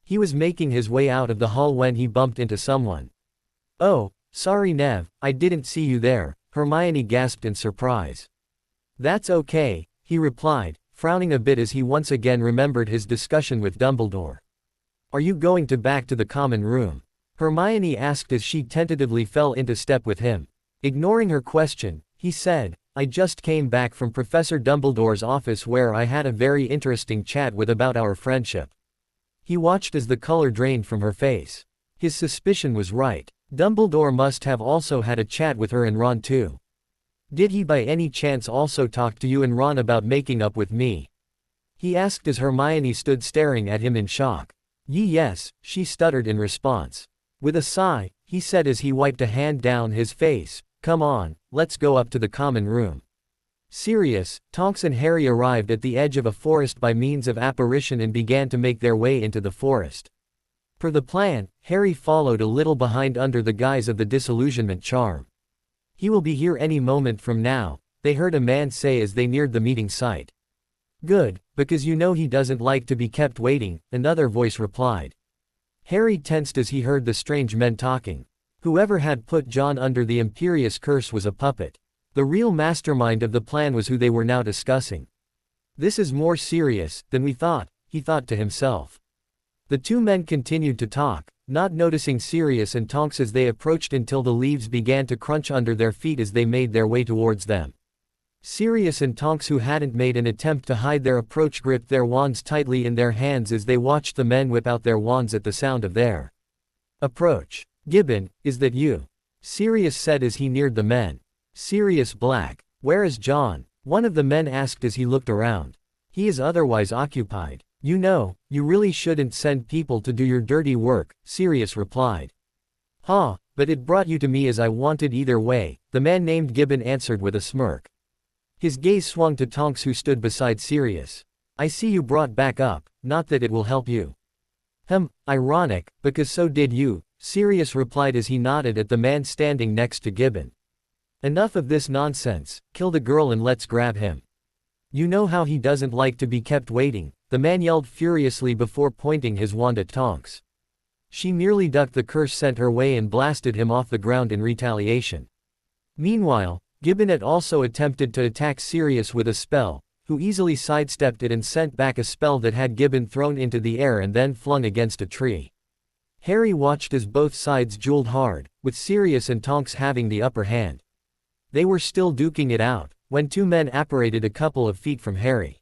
He was making his way out of the hall when he bumped into someone. Oh, sorry Nev, I didn't see you there, Hermione gasped in surprise. That's okay, he replied, frowning a bit as he once again remembered his discussion with Dumbledore. Are you going back to the common room? Hermione asked as she tentatively fell into step with him. Ignoring her question, he said, I just came back from Professor Dumbledore's office where I had a very interesting chat with about our friendship. He watched as the color drained from her face. His suspicion was right. Dumbledore must have also had a chat with her and Ron too. Did he by any chance also talk to you and Ron about making up with me? He asked as Hermione stood staring at him in shock. Yes, she stuttered in response. With a sigh, he said as he wiped a hand down his face, come on, let's go up to the common room. Sirius, Tonks and Harry arrived at the edge of a forest by means of apparition and began to make their way into the forest. Per the plan, Harry followed a little behind under the guise of the disillusionment charm. He will be here any moment from now, they heard a man say as they neared the meeting site. Good, because you know he doesn't like to be kept waiting, another voice replied. Harry tensed as he heard the strange men talking. Whoever had put John under the imperious curse was a puppet. The real mastermind of the plan was who they were now discussing. This is more serious than we thought, he thought to himself. The two men continued to talk, not noticing Sirius and Tonks as they approached until the leaves began to crunch under their feet as they made their way towards them. Sirius and Tonks, who hadn't made an attempt to hide their approach, gripped their wands tightly in their hands as they watched the men whip out their wands at the sound of their approach. "Gibbon, is that you?" Sirius said as he neared the men. "Sirius Black. Where is John?" one of the men asked as he looked around. "He is otherwise occupied. You know, you really shouldn't send people to do your dirty work," Sirius replied. "Ha, but it brought you to me as I wanted either way," the man named Gibbon answered with a smirk. His gaze swung to Tonks, who stood beside Sirius. "I see you brought back up, not that it will help you." Ironic, because so did you," Sirius replied as he nodded at the man standing next to Gibbon. "Enough of this nonsense, kill the girl and let's grab him." "You know how he doesn't like to be kept waiting," the man yelled furiously before pointing his wand at Tonks. She merely ducked the curse sent her way and blasted him off the ground in retaliation. Meanwhile, Gibbon had also attempted to attack Sirius with a spell, who easily sidestepped it and sent back a spell that had Gibbon thrown into the air and then flung against a tree. Harry watched as both sides dueled hard, with Sirius and Tonks having the upper hand. They were still duking it out, when two men apparated a couple of feet from Harry.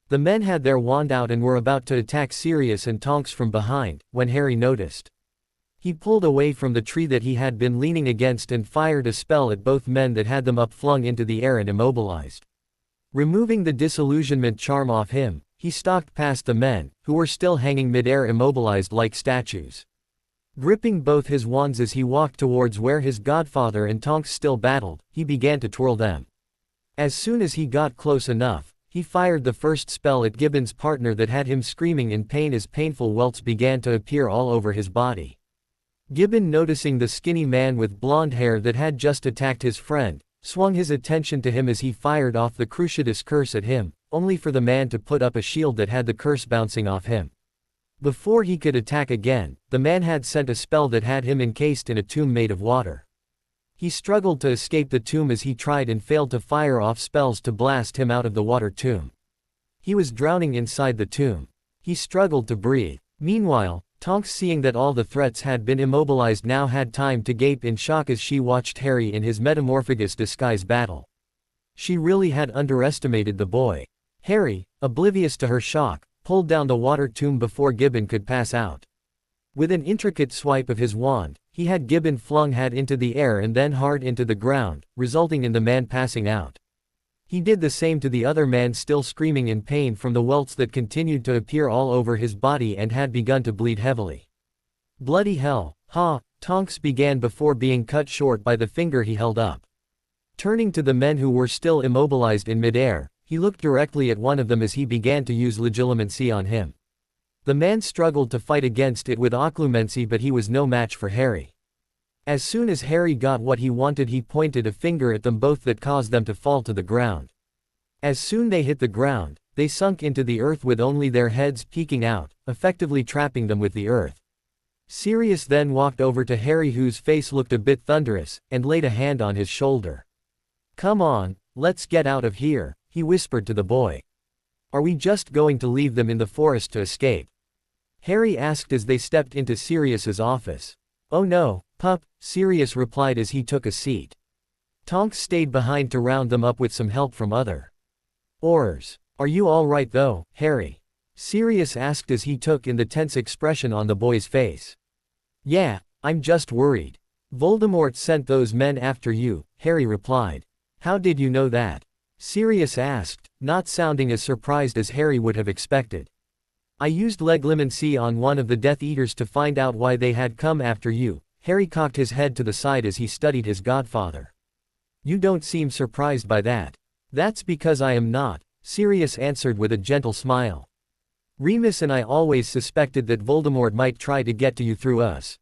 The men had their wand out and were about to attack Sirius and Tonks from behind, when Harry noticed. He pulled away from the tree that he had been leaning against and fired a spell at both men that had them up, flung into the air and immobilized. Removing the disillusionment charm off him, he stalked past the men, who were still hanging mid-air immobilized like statues. Gripping both his wands as he walked towards where his godfather and Tonks still battled, he began to twirl them. As soon as he got close enough, he fired the first spell at Gibbon's partner that had him screaming in pain as painful welts began to appear all over his body. Gibbon, noticing the skinny man with blonde hair that had just attacked his friend, swung his attention to him as he fired off the Cruciatus curse at him, only for the man to put up a shield that had the curse bouncing off him. Before he could attack again, the man had sent a spell that had him encased in a tomb made of water. He struggled to escape the tomb as he tried and failed to fire off spells to blast him out of the water tomb. He was drowning inside the tomb. He struggled to breathe. Meanwhile, Tonks, seeing that all the threats had been immobilized, now had time to gape in shock as she watched Harry in his metamorphagus disguise battle. She really had underestimated the boy. Harry, oblivious to her shock, pulled down the water tomb before Gibbon could pass out. With an intricate swipe of his wand, he had Gibbon flung hard into the air and then hard into the ground, resulting in the man passing out. He did the same to the other man, still screaming in pain from the welts that continued to appear all over his body and had begun to bleed heavily. "Bloody hell, ha!" Tonks began before being cut short by the finger he held up. Turning to the men who were still immobilized in midair, he looked directly at one of them as he began to use legilimency on him. The man struggled to fight against it with occlumency, but he was no match for Harry. As soon as Harry got what he wanted, he pointed a finger at them both that caused them to fall to the ground. As soon they hit the ground, they sunk into the earth with only their heads peeking out, effectively trapping them with the earth. Sirius then walked over to Harry, whose face looked a bit thunderous, and laid a hand on his shoulder. "Come on, let's get out of here," he whispered to the boy. "Are we just going to leave them in the forest to escape?" Harry asked as they stepped into Sirius's office. "Oh no, pup," Sirius replied as he took a seat. Tonks stayed behind to round them up with some help from other Aurors. "Are you all right though, Harry?" Sirius asked as he took in the tense expression on the boy's face. "Yeah, I'm just worried. Voldemort sent those men after you," Harry replied. "How did you know that?" Sirius asked, not sounding as surprised as Harry would have expected. "I used legilimency on one of the Death Eaters to find out why they had come after you." Harry cocked his head to the side as he studied his godfather. "You don't seem surprised by that." "That's because I am not," Sirius answered with a gentle smile. "Remus and I always suspected that Voldemort might try to get to you through us."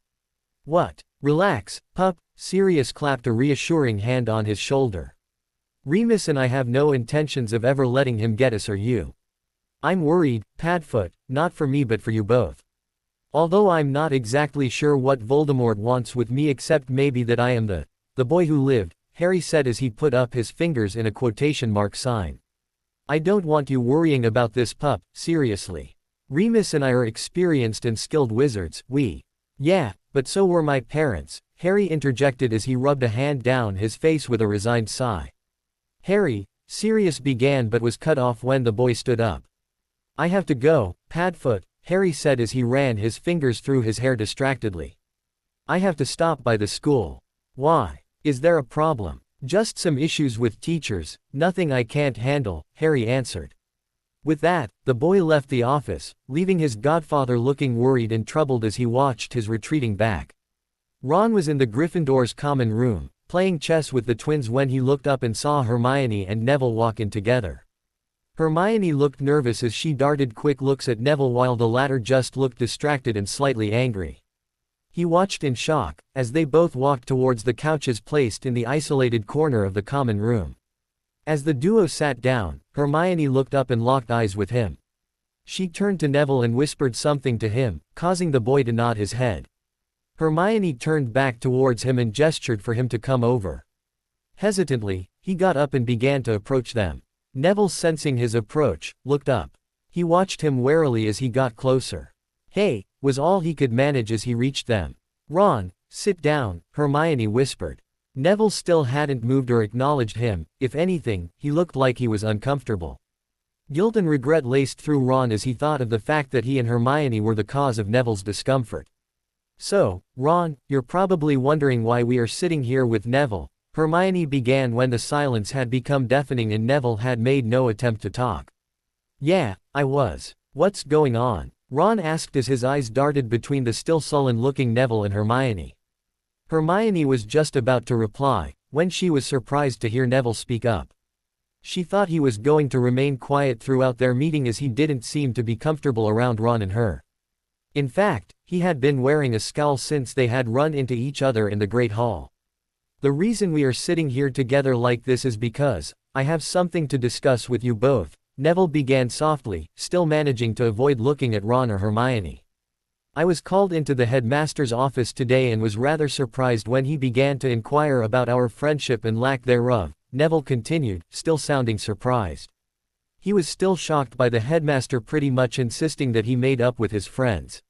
"What? Relax, pup," Sirius clapped a reassuring hand on his shoulder. "Remus and I have no intentions of ever letting him get us or you. I'm worried, Padfoot, not for me but for you both. Although I'm not exactly sure what Voldemort wants with me, except maybe that I am the boy who lived," Harry said as he put up his fingers in a quotation mark sign. "I don't want you worrying about this, pup, seriously. Remus and I are experienced and skilled wizards, we Yeah, but so were my parents, Harry interjected as he rubbed a hand down his face with a resigned sigh. Harry, Sirius began but was cut off when the boy stood up. I have to go, Padfoot, Harry said as he ran his fingers through his hair distractedly. I have to stop by the school. Why? Is there a problem? Just some issues with teachers, nothing I can't handle, Harry answered. With that, the boy left the office, leaving his godfather looking worried and troubled as he watched his retreating back. Ron was in the Gryffindor's common room, playing chess with the twins when he looked up and saw Hermione and Neville walk in together. Hermione looked nervous as she darted quick looks at Neville while the latter just looked distracted and slightly angry. He watched in shock, as they both walked towards the couches placed in the isolated corner of the common room. As the duo sat down, Hermione looked up and locked eyes with him. She turned to Neville and whispered something to him, causing the boy to nod his head. Hermione turned back towards him and gestured for him to come over. Hesitantly, he got up and began to approach them. Neville, sensing his approach, looked up. He watched him warily as he got closer. Hey, was all he could manage as he reached them. Ron, sit down, Hermione whispered. Neville still hadn't moved or acknowledged him. If anything, he looked like he was uncomfortable. Guilt and regret laced through Ron as he thought of the fact that he and Hermione were the cause of Neville's discomfort. So, Ron, you're probably wondering why we are sitting here with Neville, Hermione began when the silence had become deafening and Neville had made no attempt to talk. Yeah, I was. What's going on? Ron asked as his eyes darted between the still sullen-looking Neville and Hermione. Hermione was just about to reply, when she was surprised to hear Neville speak up. She thought he was going to remain quiet throughout their meeting as he didn't seem to be comfortable around Ron and her. In fact, he had been wearing a scowl since they had run into each other in the Great Hall. The reason we are sitting here together like this is because, I have something to discuss with you both, Neville began softly, still managing to avoid looking at Ron or Hermione. I was called into the headmaster's office today and was rather surprised when he began to inquire about our friendship and lack thereof, Neville continued, still sounding surprised. He was still shocked by the headmaster pretty much insisting that he made up with his friends.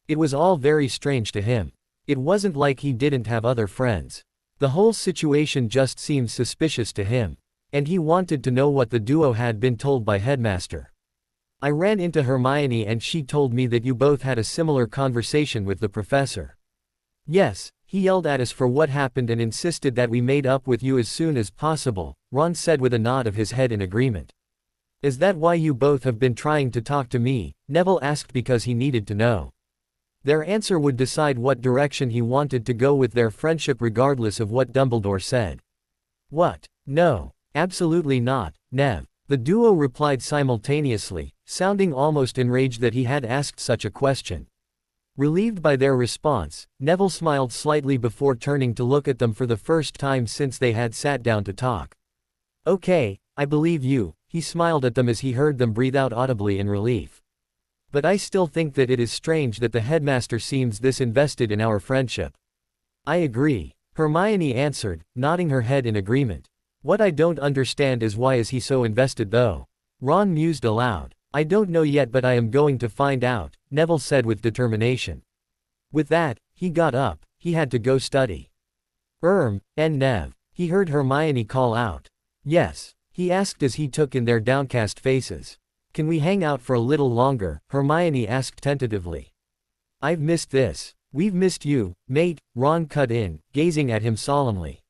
It was all very strange to him. It wasn't like he didn't have other friends. The whole situation just seemed suspicious to him. And he wanted to know what the duo had been told by headmaster. I ran into Hermione and she told me that you both had a similar conversation with the professor. Yes, he yelled at us for what happened and insisted that we made up with you as soon as possible, Ron said with a nod of his head in agreement. Is that why you both have been trying to talk to me? Neville asked because he needed to know. Their answer would decide what direction he wanted to go with their friendship regardless of what Dumbledore said. What? No. Absolutely not, Nev. The duo replied simultaneously, sounding almost enraged that he had asked such a question. Relieved by their response, Neville smiled slightly before turning to look at them for the first time since they had sat down to talk. Okay, I believe you, he smiled at them as he heard them breathe out audibly in relief. But I still think that it is strange that the headmaster seems this invested in our friendship. I agree, Hermione answered, nodding her head in agreement. What I don't understand is why is he so invested though? Ron mused aloud. I don't know yet but I am going to find out, Neville said with determination. With that, he got up, he had to go study. And Nev, he heard Hermione call out. Yes, he asked as he took in their downcast faces. Can we hang out for a little longer? Hermione asked tentatively. I've missed this. We've missed you, mate, Ron cut in, gazing at him solemnly.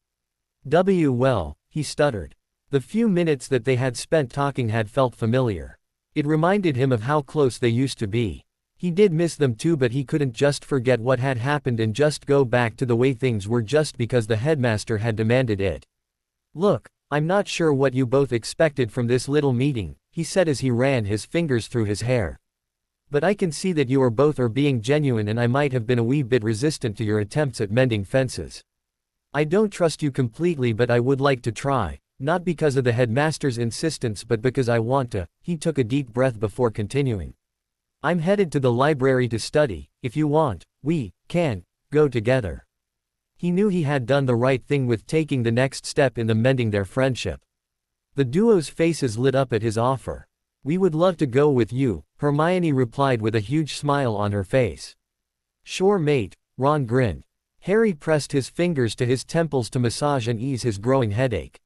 Well, he stuttered. The few minutes that they had spent talking had felt familiar. It reminded him of how close they used to be. He did miss them too, but he couldn't just forget what had happened and just go back to the way things were just because the headmaster had demanded it. Look, I'm not sure what you both expected from this little meeting, he said as he ran his fingers through his hair. But I can see that you are both being genuine and I might have been a wee bit resistant to your attempts at mending fences. I don't trust you completely but I would like to try, not because of the headmaster's insistence but because I want to. He took a deep breath before continuing. I'm headed to the library to study. If you want, we can go together. He knew he had done the right thing with taking the next step in the mending their friendship. The duo's faces lit up at his offer. We would love to go with you, Hermione replied with a huge smile on her face. Sure mate, Ron grinned. Harry pressed his fingers to his temples to massage and ease his growing headache.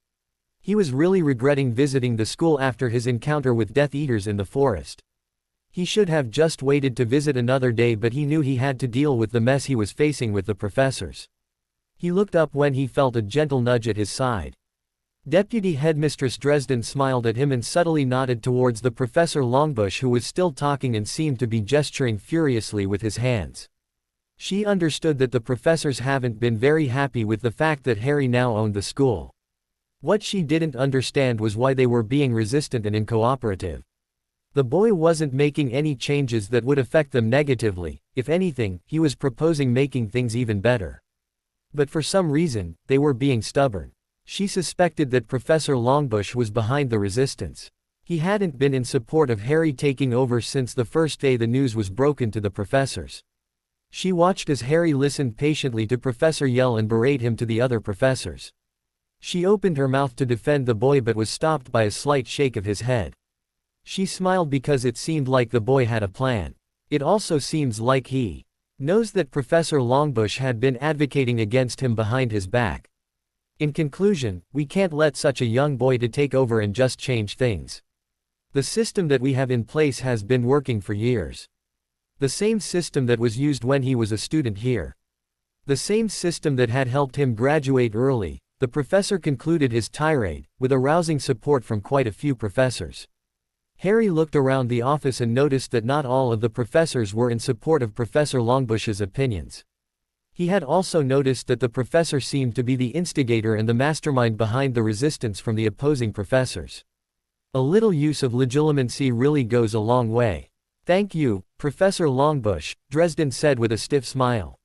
He was really regretting visiting the school after his encounter with Death Eaters in the forest. He should have just waited to visit another day, but he knew he had to deal with the mess he was facing with the professors. He looked up when he felt a gentle nudge at his side. Deputy Headmistress Dresden smiled at him and subtly nodded towards the Professor Longbush, who was still talking and seemed to be gesturing furiously with his hands. She understood that the professors haven't been very happy with the fact that Harry now owned the school. What she didn't understand was why they were being resistant and uncooperative. The boy wasn't making any changes that would affect them negatively. If anything, he was proposing making things even better. But for some reason, they were being stubborn. She suspected that Professor Longbush was behind the resistance. He hadn't been in support of Harry taking over since the first day the news was broken to the professors. She watched as Harry listened patiently to Professor yell and berate him to the other professors. She opened her mouth to defend the boy but was stopped by a slight shake of his head. She smiled because it seemed like the boy had a plan. It also seems like he knows that Professor Longbush had been advocating against him behind his back. In conclusion, we can't let such a young boy to take over and just change things. The system that we have in place has been working for years. The same system that was used when he was a student here. The same system that had helped him graduate early. The professor concluded his tirade, with arousing support from quite a few professors. Harry looked around the office and noticed that not all of the professors were in support of Professor Longbush's opinions. He had also noticed that the professor seemed to be the instigator and the mastermind behind the resistance from the opposing professors. A little use of legilimency really goes a long way. Thank you, Professor Longbush, Dresden said with a stiff smile.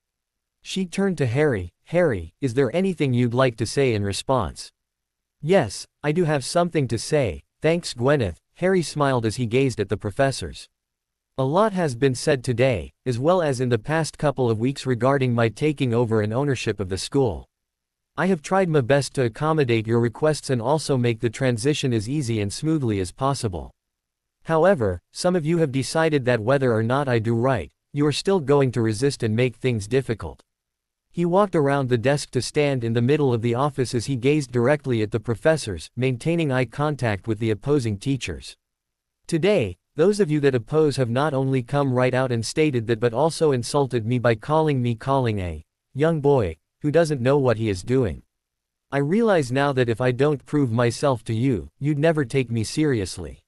She turned to Harry. Harry, is there anything you'd like to say in response? Yes, I do have something to say, thanks Gwyneth. Harry smiled as he gazed at the professors. A lot has been said today, as well as in the past couple of weeks regarding my taking over and ownership of the school. I have tried my best to accommodate your requests and also make the transition as easy and smoothly as possible. However, some of you have decided that whether or not I do right, you are still going to resist and make things difficult. He walked around the desk to stand in the middle of the office as he gazed directly at the professors, maintaining eye contact with the opposing teachers. Today, those of you that oppose have not only come right out and stated that but also insulted me by calling a young boy who doesn't know what he is doing. I realize now that if I don't prove myself to you, you'd never take me seriously.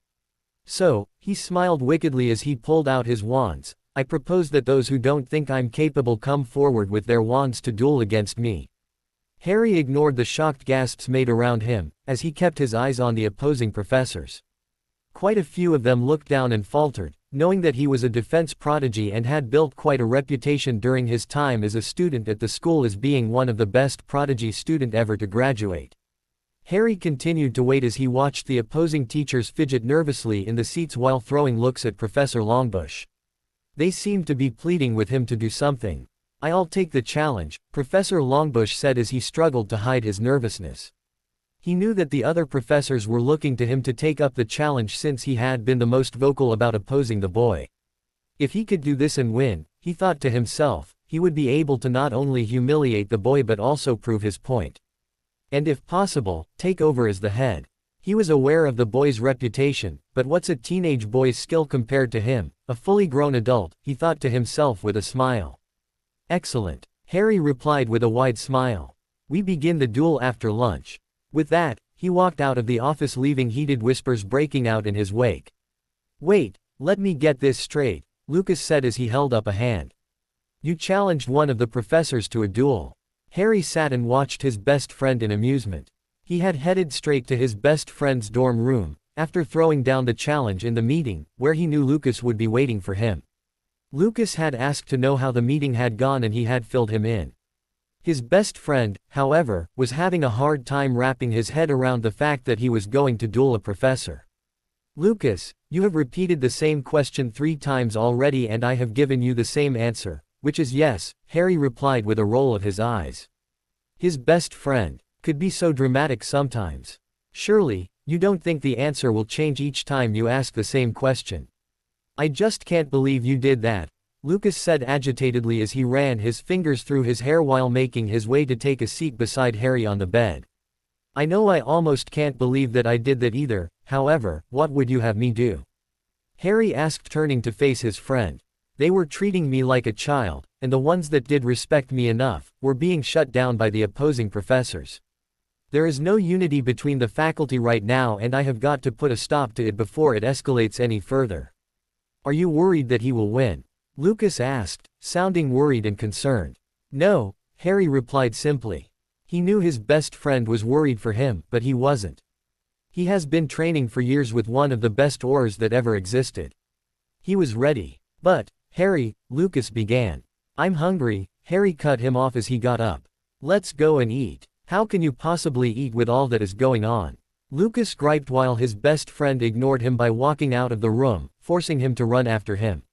So, he smiled wickedly as he pulled out his wands. I propose that those who don't think I'm capable come forward with their wands to duel against me. Harry ignored the shocked gasps made around him, as he kept his eyes on the opposing professors. Quite a few of them looked down and faltered, knowing that he was a defense prodigy and had built quite a reputation during his time as a student at the school as being one of the best prodigy student ever to graduate. Harry continued to wait as he watched the opposing teachers fidget nervously in the seats while throwing looks at Professor Longbush. They seemed to be pleading with him to do something. I'll take the challenge, Professor Longbush said as he struggled to hide his nervousness. He knew that the other professors were looking to him to take up the challenge since he had been the most vocal about opposing the boy. If he could do this and win, he thought to himself, he would be able to not only humiliate the boy but also prove his point. And if possible, take over as the head. He was aware of the boy's reputation, but what's a teenage boy's skill compared to him, a fully grown adult, he thought to himself with a smile. Excellent, Harry replied with a wide smile. We begin the duel after lunch. With that, he walked out of the office leaving heated whispers breaking out in his wake. Wait, let me get this straight, Lucas said as he held up a hand. You challenged one of the professors to a duel. Harry sat and watched his best friend in amusement. He had headed straight to his best friend's dorm room, after throwing down the challenge in the meeting, where he knew Lucas would be waiting for him. Lucas had asked to know how the meeting had gone and he had filled him in. His best friend, however, was having a hard time wrapping his head around the fact that he was going to duel a professor. Lucas, you have repeated the same question 3 times already and I have given you the same answer, which is yes, Harry replied with a roll of his eyes. His best friend could be so dramatic sometimes. Surely, you don't think the answer will change each time you ask the same question. I just can't believe you did that. Lucas said agitatedly as he ran his fingers through his hair while making his way to take a seat beside Harry on the bed. I know I almost can't believe that I did that either, however, what would you have me do? Harry asked, turning to face his friend. They were treating me like a child, and the ones that did respect me enough, were being shut down by the opposing professors. There is no unity between the faculty right now, and I have got to put a stop to it before it escalates any further. Are you worried that he will win? Lucas asked, sounding worried and concerned. No, Harry replied simply. He knew his best friend was worried for him, but he wasn't. He has been training for years with one of the best Aurors that ever existed. He was ready. But, Harry, Lucas began. I'm hungry, Harry cut him off as he got up. Let's go and eat. How can you possibly eat with all that is going on? Lucas griped while his best friend ignored him by walking out of the room, forcing him to run after him.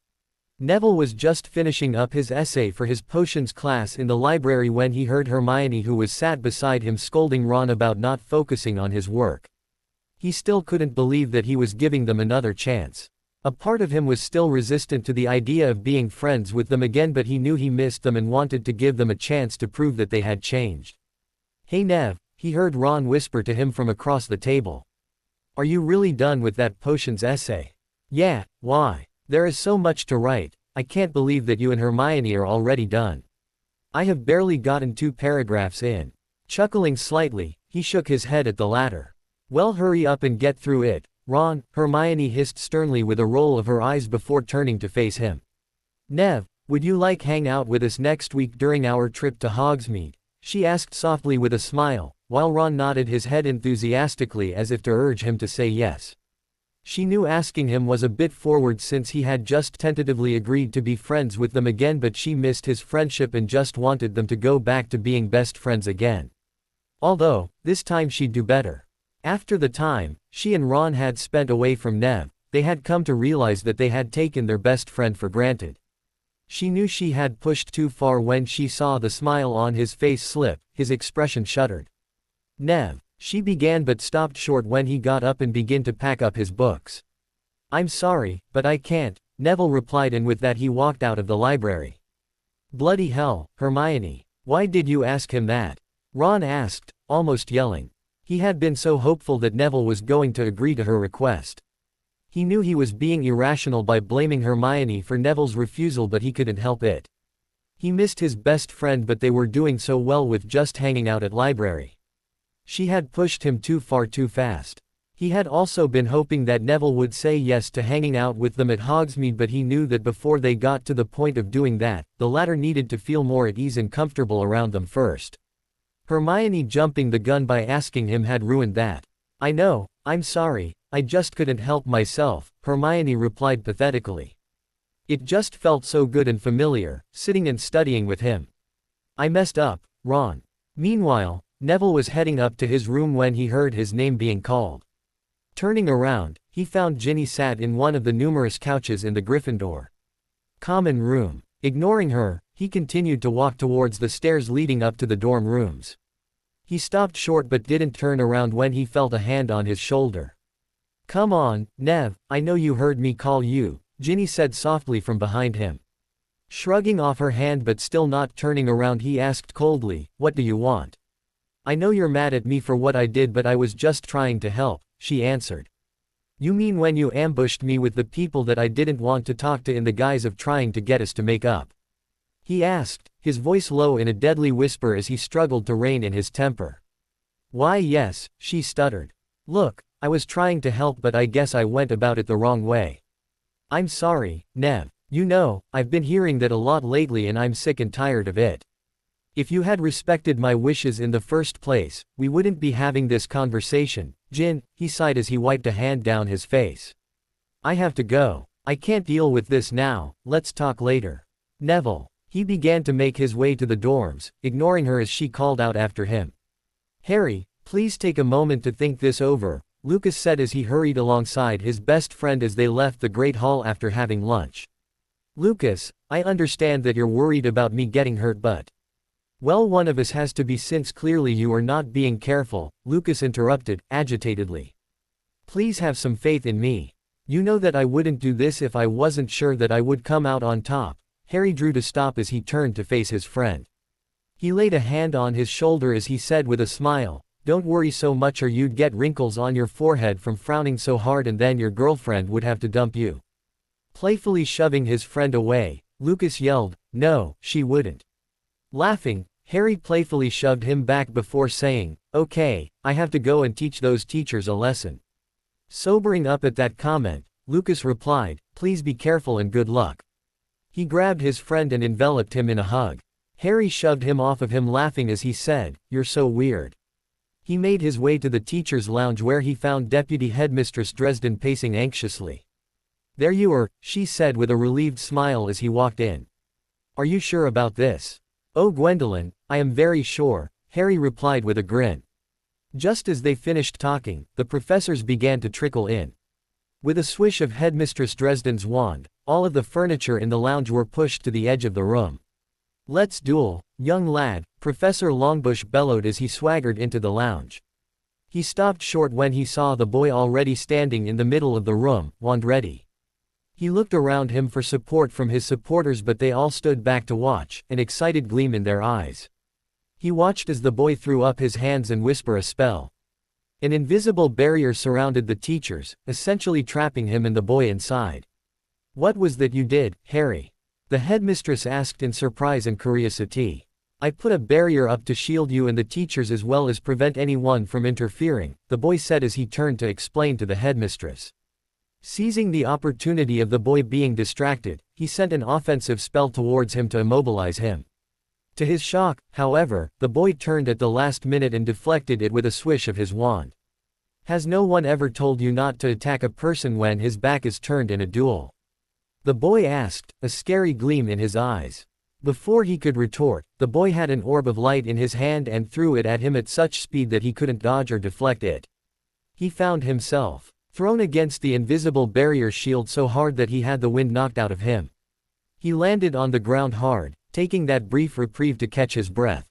Neville was just finishing up his essay for his potions class in the library when he heard Hermione, who was sat beside him, scolding Ron about not focusing on his work. He still couldn't believe that he was giving them another chance. A part of him was still resistant to the idea of being friends with them again, but he knew he missed them and wanted to give them a chance to prove that they had changed. Hey Nev, he heard Ron whisper to him from across the table. Are you really done with that potions essay? Yeah, why? There is so much to write. I can't believe that you and Hermione are already done. I have barely gotten 2 paragraphs in. Chuckling slightly, he shook his head at the latter. Well, hurry up and get through it, Ron, Hermione hissed sternly with a roll of her eyes before turning to face him. Nev, would you like hang out with us next week during our trip to Hogsmeade? She asked softly with a smile, while Ron nodded his head enthusiastically as if to urge him to say yes. She knew asking him was a bit forward since he had just tentatively agreed to be friends with them again, but she missed his friendship and just wanted them to go back to being best friends again. Although, this time she'd do better. After the time she and Ron had spent away from Nev, they had come to realize that they had taken their best friend for granted. She knew she had pushed too far when she saw the smile on his face slip, his expression shuddered. Nev, she began but stopped short when he got up and began to pack up his books. I'm sorry, but I can't, Neville replied, and with that he walked out of the library. Bloody hell, Hermione, why did you ask him that? Ron asked, almost yelling. He had been so hopeful that Neville was going to agree to her request. He knew he was being irrational by blaming Hermione for Neville's refusal, but he couldn't help it. He missed his best friend, but they were doing so well with just hanging out at library. She had pushed him too far too fast. He had also been hoping that Neville would say yes to hanging out with them at Hogsmeade, but he knew that before they got to the point of doing that, the latter needed to feel more at ease and comfortable around them first. Hermione jumping the gun by asking him had ruined that. I know, I'm sorry, I just couldn't help myself, Hermione replied pathetically. It just felt so good and familiar, sitting and studying with him. I messed up, Ron. Meanwhile, Neville was heading up to his room when he heard his name being called. Turning around, he found Ginny sat in one of the numerous couches in the Gryffindor common room. Ignoring her, he continued to walk towards the stairs leading up to the dorm rooms. He stopped short but didn't turn around when he felt a hand on his shoulder. Come on, Nev, I know you heard me call you, Ginny said softly from behind him. Shrugging off her hand but still not turning around, he asked coldly, what do you want? I know you're mad at me for what I did, but I was just trying to help, she answered. You mean when you ambushed me with the people that I didn't want to talk to in the guise of trying to get us to make up? He asked, his voice low in a deadly whisper as he struggled to rein in his temper. Why yes, she stuttered. Look, I was trying to help, but I guess I went about it the wrong way. I'm sorry, Nev. You know, I've been hearing that a lot lately and I'm sick and tired of it. If you had respected my wishes in the first place, we wouldn't be having this conversation, Gin, he sighed as he wiped a hand down his face. I have to go. I can't deal with this now, let's talk later. Neville. He began to make his way to the dorms, ignoring her as she called out after him. Harry, please take a moment to think this over, Lucas said as he hurried alongside his best friend as they left the Great Hall after having lunch. Lucas, I understand that you're worried about me getting hurt, but... Well, one of us has to be, since clearly you are not being careful, Lucas interrupted, agitatedly. Please have some faith in me. You know that I wouldn't do this if I wasn't sure that I would come out on top, Harry drew to stop as he turned to face his friend. He laid a hand on his shoulder as he said with a smile, "Don't worry so much or you'd get wrinkles on your forehead from frowning so hard and then your girlfriend would have to dump you." Playfully shoving his friend away, Lucas yelled, "No, she wouldn't." Laughing, Harry playfully shoved him back before saying, "Okay, I have to go and teach those teachers a lesson." Sobering up at that comment, Lucas replied, "Please be careful and good luck." He grabbed his friend and enveloped him in a hug. Harry shoved him off of him laughing as he said, "You're so weird." He made his way to the teacher's lounge where he found Deputy Headmistress Dresden pacing anxiously. "There you are," she said with a relieved smile as he walked in. "Are you sure about this?" "Oh Gwendolyn, I am very sure," Harry replied with a grin. Just as they finished talking, the professors began to trickle in. With a swish of Headmistress Dresden's wand, all of the furniture in the lounge were pushed to the edge of the room. "Let's duel, young lad," Professor Longbush bellowed as he swaggered into the lounge. He stopped short when he saw the boy already standing in the middle of the room, wand ready. He looked around him for support from his supporters but they all stood back to watch, an excited gleam in their eyes. He watched as the boy threw up his hands and whispered a spell. An invisible barrier surrounded the teachers, essentially trapping him and the boy inside. "What was that you did, Harry?" the headmistress asked in surprise and curiosity. "I put a barrier up to shield you and the teachers as well as prevent anyone from interfering," the boy said as he turned to explain to the headmistress. Seizing the opportunity of the boy being distracted, he sent an offensive spell towards him to immobilize him. To his shock, however, the boy turned at the last minute and deflected it with a swish of his wand. "Has no one ever told you not to attack a person when his back is turned in a duel?" the boy asked, a scary gleam in his eyes. Before he could retort, the boy had an orb of light in his hand and threw it at him at such speed that he couldn't dodge or deflect it. He found himself thrown against the invisible barrier shield so hard that he had the wind knocked out of him. He landed on the ground hard, taking that brief reprieve to catch his breath.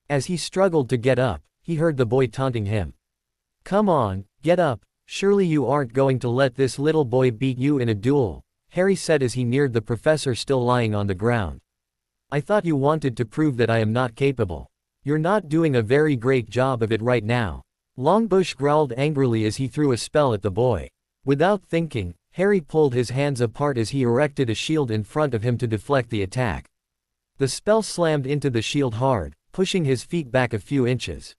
As he struggled to get up, he heard the boy taunting him. "Come on, get up, surely you aren't going to let this little boy beat you in a duel," Harry said as he neared the professor still lying on the ground. "I thought you wanted to prove that I am not capable. You're not doing a very great job of it right now." Longbush growled angrily as he threw a spell at the boy. Without thinking, Harry pulled his hands apart as he erected a shield in front of him to deflect the attack. The spell slammed into the shield hard, pushing his feet back a few inches.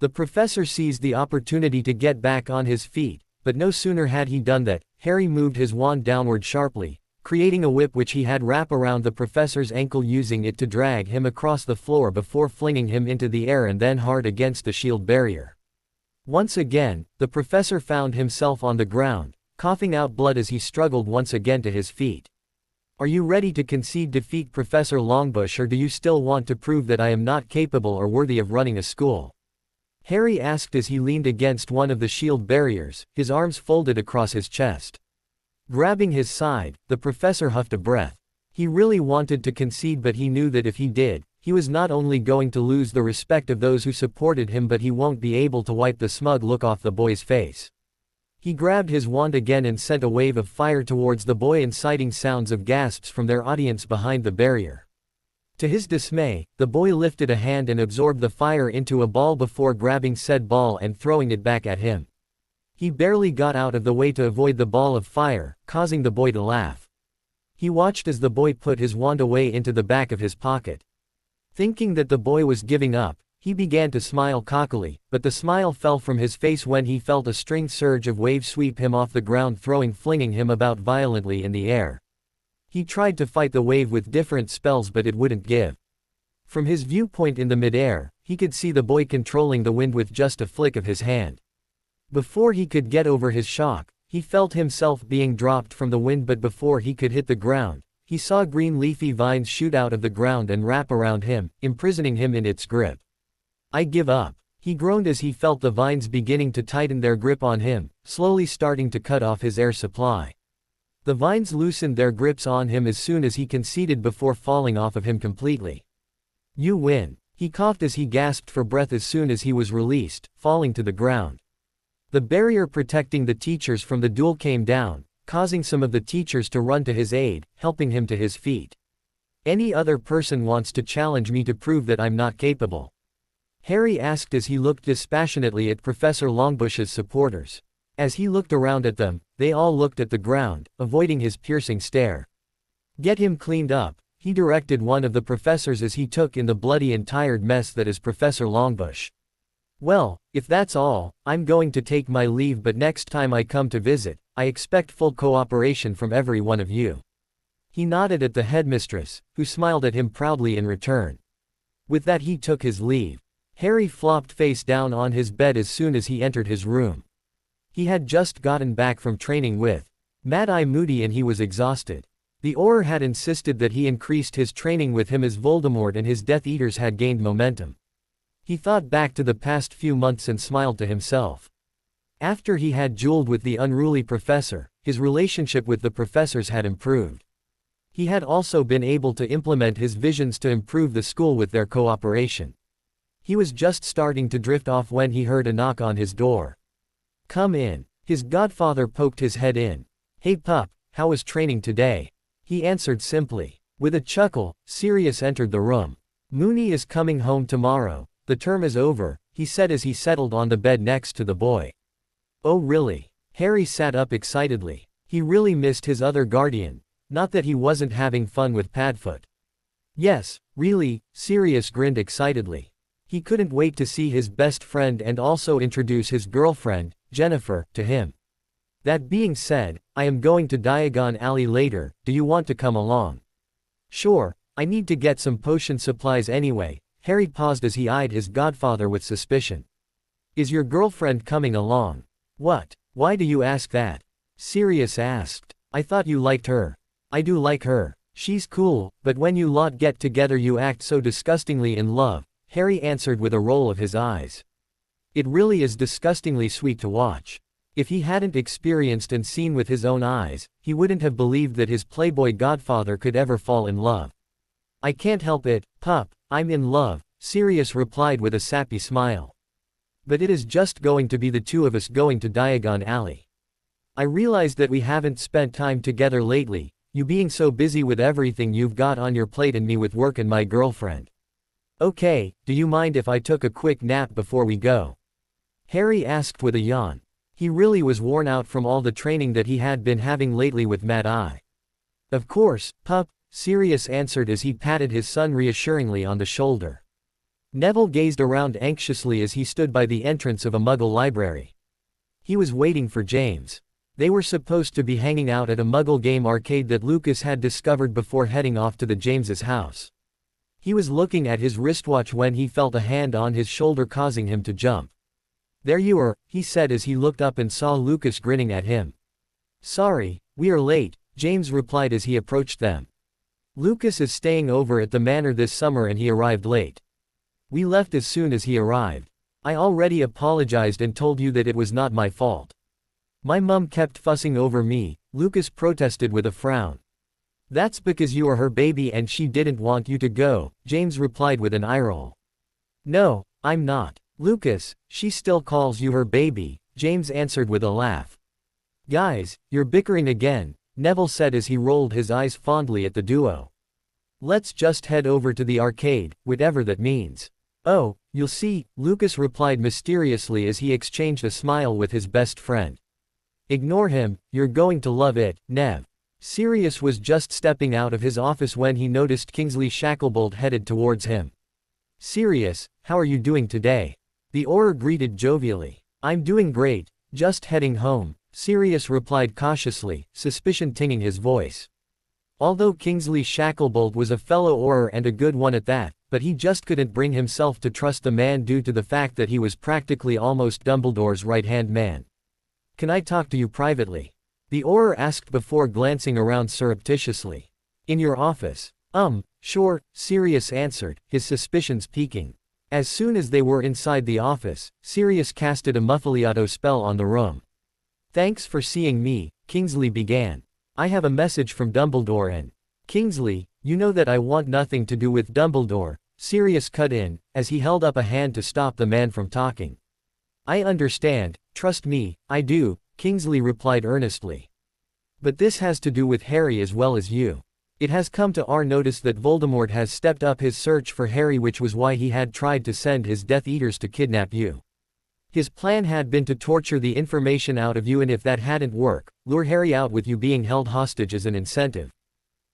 The professor seized the opportunity to get back on his feet, but no sooner had he done that, Harry moved his wand downward sharply, creating a whip which he had wrap around the professor's ankle, using it to drag him across the floor before flinging him into the air and then hard against the shield barrier. Once again, the professor found himself on the ground, coughing out blood as he struggled once again to his feet. "Are you ready to concede defeat, Professor Longbush, or do you still want to prove that I am not capable or worthy of running a school?" Harry asked as he leaned against one of the shield barriers, his arms folded across his chest. Grabbing his side, the professor huffed a breath. He really wanted to concede, but he knew that if he did, he was not only going to lose the respect of those who supported him, but he won't be able to wipe the smug look off the boy's face. He grabbed his wand again and sent a wave of fire towards the boy, inciting sounds of gasps from their audience behind the barrier. To his dismay, the boy lifted a hand and absorbed the fire into a ball before grabbing said ball and throwing it back at him. He barely got out of the way to avoid the ball of fire, causing the boy to laugh. He watched as the boy put his wand away into the back of his pocket. Thinking that the boy was giving up, he began to smile cockily, but the smile fell from his face when he felt a string surge of waves sweep him off the ground, flinging him about violently in the air. He tried to fight the wave with different spells, but it wouldn't give. From his viewpoint in the midair, he could see the boy controlling the wind with just a flick of his hand. Before he could get over his shock, he felt himself being dropped from the wind, but before he could hit the ground, he saw green leafy vines shoot out of the ground and wrap around him, imprisoning him in its grip. "I give up," he groaned as he felt the vines beginning to tighten their grip on him, slowly starting to cut off his air supply. The vines loosened their grips on him as soon as he conceded before falling off of him completely. "You win," he coughed as he gasped for breath as soon as he was released, falling to the ground. The barrier protecting the teachers from the duel came down, causing some of the teachers to run to his aid, helping him to his feet. Any other person wants to challenge me to prove that I'm not capable?" Harry asked as he looked dispassionately at Professor Longbush's supporters. As he looked around at them, they all looked at the ground, avoiding his piercing stare. "Get him cleaned up," he directed one of the professors as he took in the bloody and tired mess that is Professor Longbush. "Well, if that's all, I'm going to take my leave, but next time I come to visit, I expect full cooperation from every one of you." He nodded at the headmistress, who smiled at him proudly in return. With that he took his leave. Harry flopped face down on his bed as soon as he entered his room. He had just gotten back from training with Mad-Eye Moody and he was exhausted. The Auror had insisted that he increased his training with him as Voldemort and his Death Eaters had gained momentum. He thought back to the past few months and smiled to himself. After he had dueled with the unruly professor, his relationship with the professors had improved. He had also been able to implement his visions to improve the school with their cooperation. He was just starting to drift off when he heard a knock on his door. "Come in." His godfather poked his head in. "Hey pup, how was training today?" He answered simply. With a chuckle, Sirius entered the room. "Moony is coming home tomorrow. The term is over," he said as he settled on the bed next to the boy. "Oh really?" Harry sat up excitedly. He really missed his other guardian. Not that he wasn't having fun with Padfoot. "Yes, really," Sirius grinned excitedly. He couldn't wait to see his best friend and also introduce his girlfriend, Jennifer, to him. "That being said, I am going to Diagon Alley later, do you want to come along?" "Sure, I need to get some potion supplies anyway." Harry paused as he eyed his godfather with suspicion. "Is your girlfriend coming along?" "What? Why do you ask that?" Sirius asked. "I thought you liked her." "I do like her. She's cool, but when you lot get together you act so disgustingly in love," Harry answered with a roll of his eyes. "It really is disgustingly sweet to watch." If he hadn't experienced and seen with his own eyes, he wouldn't have believed that his playboy godfather could ever fall in love. "I can't help it, pup, I'm in love," Sirius replied with a sappy smile. "But it is just going to be the two of us going to Diagon Alley. I realized that we haven't spent time together lately, you being so busy with everything you've got on your plate and me with work and my girlfriend. Okay, do you mind if I took a quick nap before we go?" Harry asked with a yawn. He really was worn out from all the training that he had been having lately with Mad-Eye. "Of course, pup," Sirius answered as he patted his son reassuringly on the shoulder. Neville gazed around anxiously as he stood by the entrance of a Muggle library. He was waiting for James. They were supposed to be hanging out at a Muggle game arcade that Lucas had discovered before heading off to the James's house. He was looking at his wristwatch when he felt a hand on his shoulder causing him to jump. "There you are," he said as he looked up and saw Lucas grinning at him. "Sorry, we are late," James replied as he approached them. "Lucas is staying over at the manor this summer and he arrived late. We left as soon as he arrived. I already apologized and told you that it was not my fault. My mum kept fussing over me," Lucas protested with a frown. "That's because you are her baby and she didn't want you to go," James replied with an eye roll. "No, I'm not. Lucas, she still calls you her baby," James answered with a laugh. "Guys, you're bickering again," Neville said as he rolled his eyes fondly at the duo. "Let's just head over to the arcade, whatever that means." "Oh, you'll see," Lucas replied mysteriously as he exchanged a smile with his best friend. "Ignore him, you're going to love it, Nev." Sirius was just stepping out of his office when he noticed Kingsley Shacklebolt headed towards him. "Sirius, how are you doing today?" The Auror greeted jovially. "I'm doing great, just heading home," Sirius replied cautiously, suspicion tinging his voice. Although Kingsley Shacklebolt was a fellow Auror and a good one at that, but he just couldn't bring himself to trust the man due to the fact that he was practically almost Dumbledore's right-hand man. "Can I talk to you privately?" the Auror asked before glancing around surreptitiously. "In your office?" Sure," Sirius answered, his suspicions peaking. As soon as they were inside the office, Sirius casted a Muffaliato spell on the room. "Thanks for seeing me," Kingsley began. "I have a message from Dumbledore and—" "Kingsley, you know that I want nothing to do with Dumbledore," Sirius cut in, as he held up a hand to stop the man from talking. "I understand, trust me, I do," Kingsley replied earnestly. "But this has to do with Harry as well as you. It has come to our notice that Voldemort has stepped up his search for Harry, which was why he had tried to send his Death Eaters to kidnap you. His plan had been to torture the information out of you, and if that hadn't worked, lure Harry out with you being held hostage as an incentive.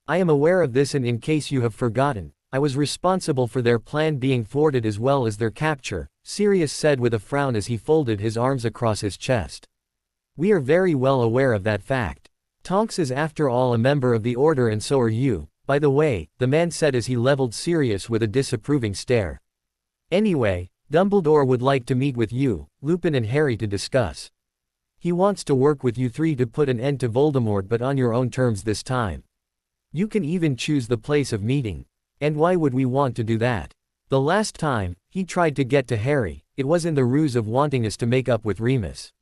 I am aware of this, and in case you have forgotten, I was responsible for their plan being thwarted as well as their capture, Sirius said with a frown as he folded his arms across his chest. We are very well aware of that fact. Tonks is after all a member of the Order, and so are you, by the way, the man said as he leveled Sirius with a disapproving stare. Anyway, Dumbledore would like to meet with you, Lupin and Harry to discuss. He wants to work with you three to put an end to Voldemort, but on your own terms this time. You can even choose the place of meeting. And why would we want to do that? The last time he tried to get to Harry, it was in the ruse of wanting us to make up with Remus.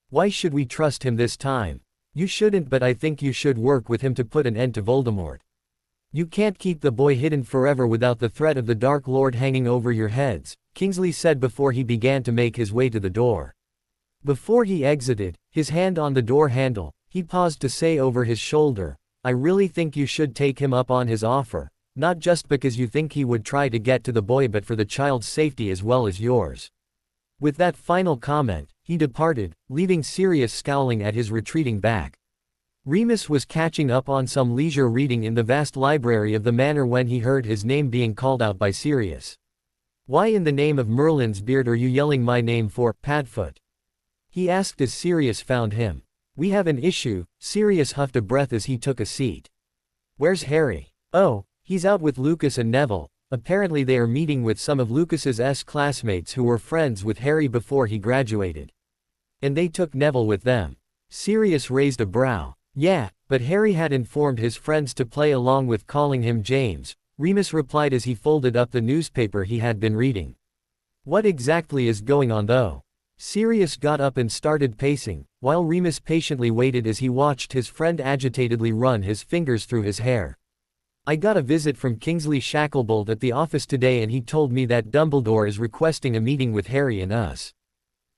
Why should we trust him this time? You shouldn't, but I think you should work with him to put an end to Voldemort. You can't keep the boy hidden forever without the threat of the Dark Lord hanging over your heads, Kingsley said before he began to make his way to the door. Before he exited, his hand on the door handle, he paused to say over his shoulder, I really think you should take him up on his offer, not just because you think he would try to get to the boy, but for the child's safety as well as yours. With that final comment, he departed, leaving Sirius scowling at his retreating back. Remus was catching up on some leisure reading in the vast library of the manor when he heard his name being called out by Sirius. Why in the name of Merlin's beard are you yelling my name for, Padfoot? He asked as Sirius found him. We have an issue, Sirius huffed a breath as he took a seat. Where's Harry? Oh, he's out with Lucas and Neville. Apparently they are meeting with some of Lucas's classmates who were friends with Harry before he graduated. And they took Neville with them. Sirius raised a brow. Yeah, but Harry had informed his friends to play along with calling him James, Remus replied as he folded up the newspaper he had been reading. What exactly is going on though? Sirius got up and started pacing, while Remus patiently waited as he watched his friend agitatedly run his fingers through his hair. I got a visit from Kingsley Shacklebolt at the office today, and he told me that Dumbledore is requesting a meeting with Harry and us.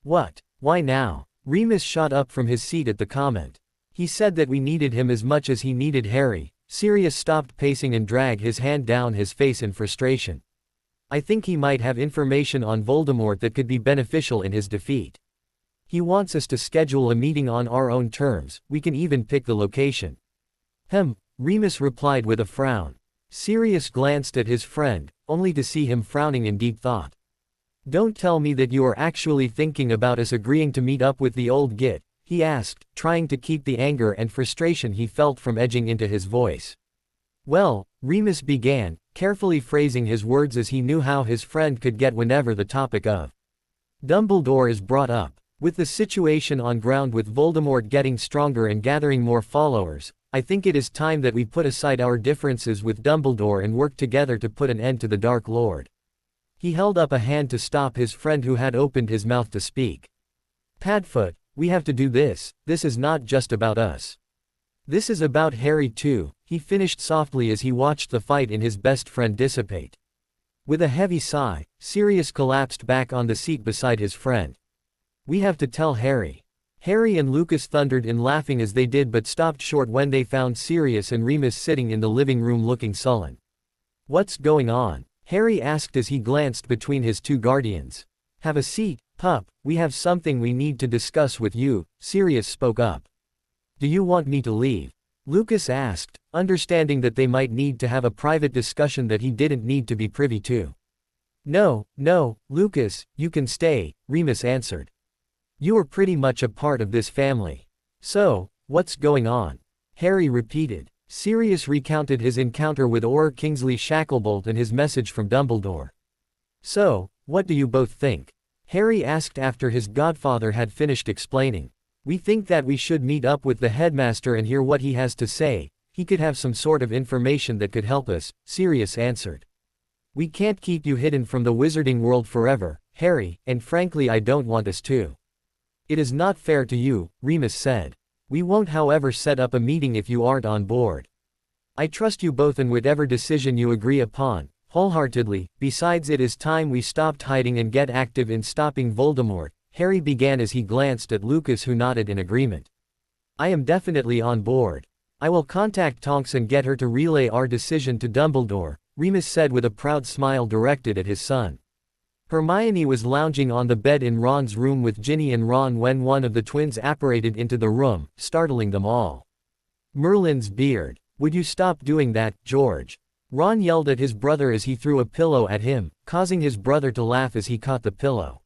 What? Why now? Remus shot up from his seat at the comment. He said that we needed him as much as he needed Harry. Sirius stopped pacing and dragged his hand down his face in frustration. I think he might have information on Voldemort that could be beneficial in his defeat. He wants us to schedule a meeting on our own terms, we can even pick the location. Remus replied with a frown. Sirius glanced at his friend, only to see him frowning in deep thought. Don't tell me that you are actually thinking about us agreeing to meet up with the old git, he asked, trying to keep the anger and frustration he felt from edging into his voice. Well, Remus began, carefully phrasing his words as he knew how his friend could get whenever the topic of Dumbledore is brought up. With the situation on ground with Voldemort getting stronger and gathering more followers, I think it is time that we put aside our differences with Dumbledore and work together to put an end to the Dark Lord. He held up a hand to stop his friend who had opened his mouth to speak. Padfoot, we have to do this, this is not just about us. This is about Harry too, he finished softly as he watched the fight in his best friend dissipate. With a heavy sigh, Sirius collapsed back on the seat beside his friend. We have to tell Harry. Harry and Lucas thundered in laughing as they did, but stopped short when they found Sirius and Remus sitting in the living room looking sullen. What's going on? Harry asked as he glanced between his two guardians. Have a seat, pup, we have something we need to discuss with you, Sirius spoke up. Do you want me to leave? Lucas asked, understanding that they might need to have a private discussion that he didn't need to be privy to. No, Lucas, you can stay, Remus answered. You are pretty much a part of this family. So, what's going on? Harry repeated. Sirius recounted his encounter with Auror Kingsley Shacklebolt and his message from Dumbledore. So, what do you both think? Harry asked after his godfather had finished explaining. We think that we should meet up with the headmaster and hear what he has to say. He could have some sort of information that could help us, Sirius answered. We can't keep you hidden from the wizarding world forever, Harry, and frankly I don't want us to. It is not fair to you, Remus said. We won't however set up a meeting if you aren't on board. I trust you both in whatever decision you agree upon, wholeheartedly. Besides, it is time we stopped hiding and get active in stopping Voldemort, Harry began as he glanced at Lucas, who nodded in agreement. I am definitely on board. I will contact Tonks and get her to relay our decision to Dumbledore, Remus said with a proud smile directed at his son. Hermione was lounging on the bed in Ron's room with Ginny and Ron when one of the twins apparated into the room, startling them all. Merlin's beard. Would you stop doing that, George? Ron yelled at his brother as he threw a pillow at him, causing his brother to laugh as he caught the pillow.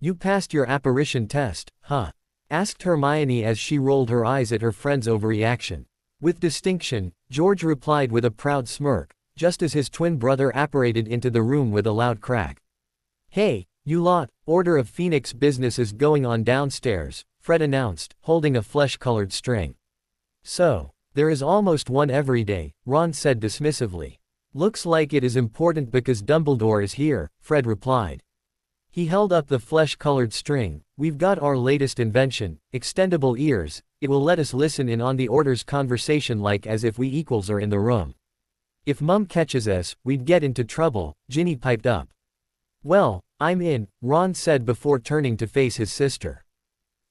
You passed your apparition test, huh? Asked Hermione as she rolled her eyes at her friend's overreaction. With distinction, George replied with a proud smirk, just as his twin brother apparated into the room with a loud crack. Hey, you lot, Order of Phoenix business is going on downstairs, Fred announced, holding a flesh-colored string. So, there is almost one every day, Ron said dismissively. Looks like it is important because Dumbledore is here, Fred replied. He held up the flesh-colored string. We've got our latest invention, extendable ears. It will let us listen in on the Order's conversation like as if we equals are in the room. If Mum catches us, we'd get into trouble, Ginny piped up. Well, I'm in, Ron said before turning to face his sister.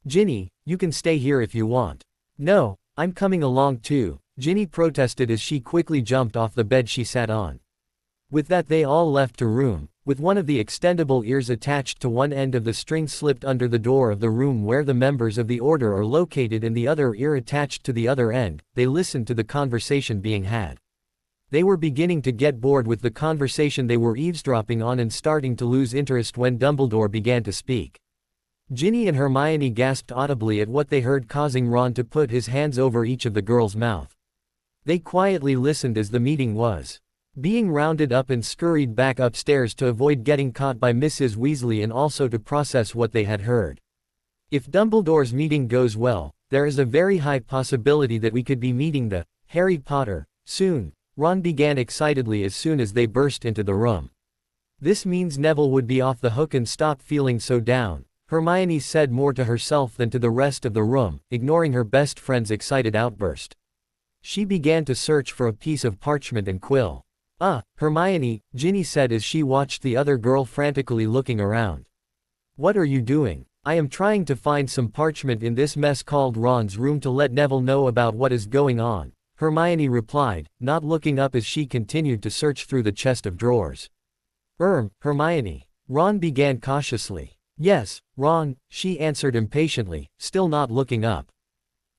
Ginny, you can stay here if you want. No, I'm coming along too, Ginny protested as she quickly jumped off the bed she sat on. With that they all left the room, with one of the extendable ears attached to one end of the string slipped under the door of the room where the members of the Order are located and the other ear attached to the other end. They listened to the conversation being had. They were beginning to get bored with the conversation they were eavesdropping on and starting to lose interest when Dumbledore began to speak. Ginny and Hermione gasped audibly at what they heard, causing Ron to put his hands over each of the girls' mouth. They quietly listened as the meeting was being rounded up and scurried back upstairs to avoid getting caught by Mrs. Weasley and also to process what they had heard. If Dumbledore's meeting goes well, there is a very high possibility that we could be meeting the Harry Potter soon, Ron began excitedly as soon as they burst into the room. This means Neville would be off the hook and stop feeling so down, Hermione said more to herself than to the rest of the room, ignoring her best friend's excited outburst. She began to search for a piece of parchment and quill. Hermione, Ginny said as she watched the other girl frantically looking around. What are you doing? I am trying to find some parchment in this mess, called Ron's room to let Neville know about what is going on, Hermione replied, not looking up as she continued to search through the chest of drawers. Hermione. Ron began cautiously. Yes, Ron, she answered impatiently, still not looking up.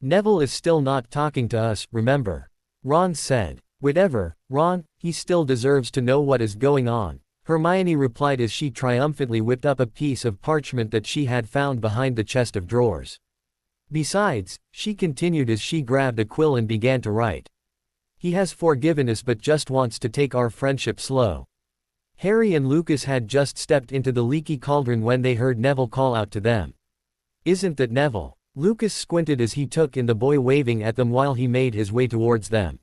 Neville is still not talking to us, remember? Ron said. Whatever, Ron, he still deserves to know what is going on, Hermione replied as she triumphantly whipped up a piece of parchment that she had found behind the chest of drawers. Besides, she continued as she grabbed a quill and began to write. He has forgiven us but just wants to take our friendship slow. Harry and Lucas had just stepped into the leaky cauldron when they heard Neville call out to them. Isn't that Neville? Lucas squinted as he took in the boy waving at them while he made his way towards them.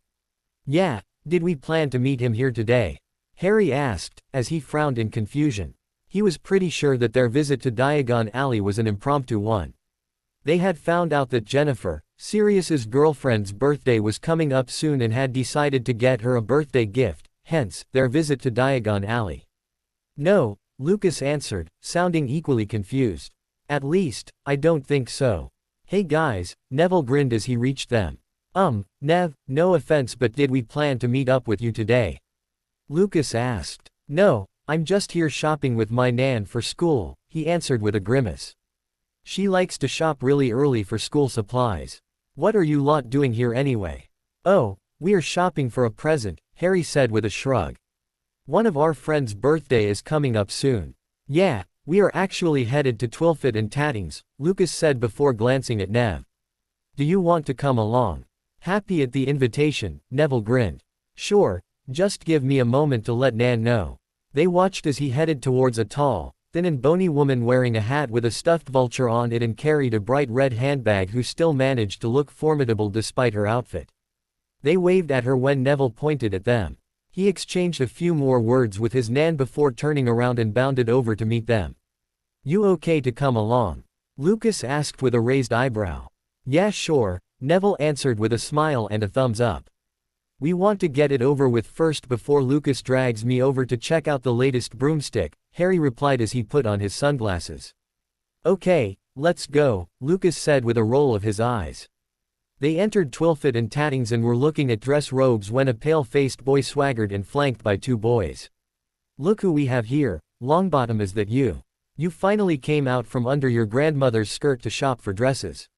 Yeah, did we plan to meet him here today? Harry asked, as he frowned in confusion. He was pretty sure that their visit to Diagon Alley was an impromptu one. They had found out that Jennifer, Sirius's girlfriend's birthday was coming up soon and had decided to get her a birthday gift, hence, their visit to Diagon Alley. No, Lucas answered, sounding equally confused. At least, I don't think so. Hey guys, Neville grinned as he reached them. Nev, no offense but did we plan to meet up with you today? Lucas asked. No, I'm just here shopping with my Nan for school, he answered with a grimace. She likes to shop really early for school supplies. What are you lot doing here anyway? Oh, we are shopping for a present, Harry said with a shrug. One of our friends' birthday is coming up soon. Yeah, we are actually headed to Twilfit and Tattings, Lucas said before glancing at Nev. Do you want to come along? Happy at the invitation, Neville grinned. Sure, just give me a moment to let Nan know. They watched as he headed towards a tall, thin and bony woman wearing a hat with a stuffed vulture on it and carried a bright red handbag who still managed to look formidable despite her outfit. They waved at her when Neville pointed at them. He exchanged a few more words with his Nan before turning around and bounded over to meet them. You okay to come along? Lucas asked with a raised eyebrow. Yeah sure, Neville answered with a smile and a thumbs up. We want to get it over with first before Lucas drags me over to check out the latest broomstick, Harry replied as he put on his sunglasses. Okay, let's go, Lucas said with a roll of his eyes. They entered Twilfit and Tattings and were looking at dress robes when a pale-faced boy swaggered in flanked by two boys. "Look who we have here, Longbottom, is that you? You finally came out from under your grandmother's skirt to shop for dresses,"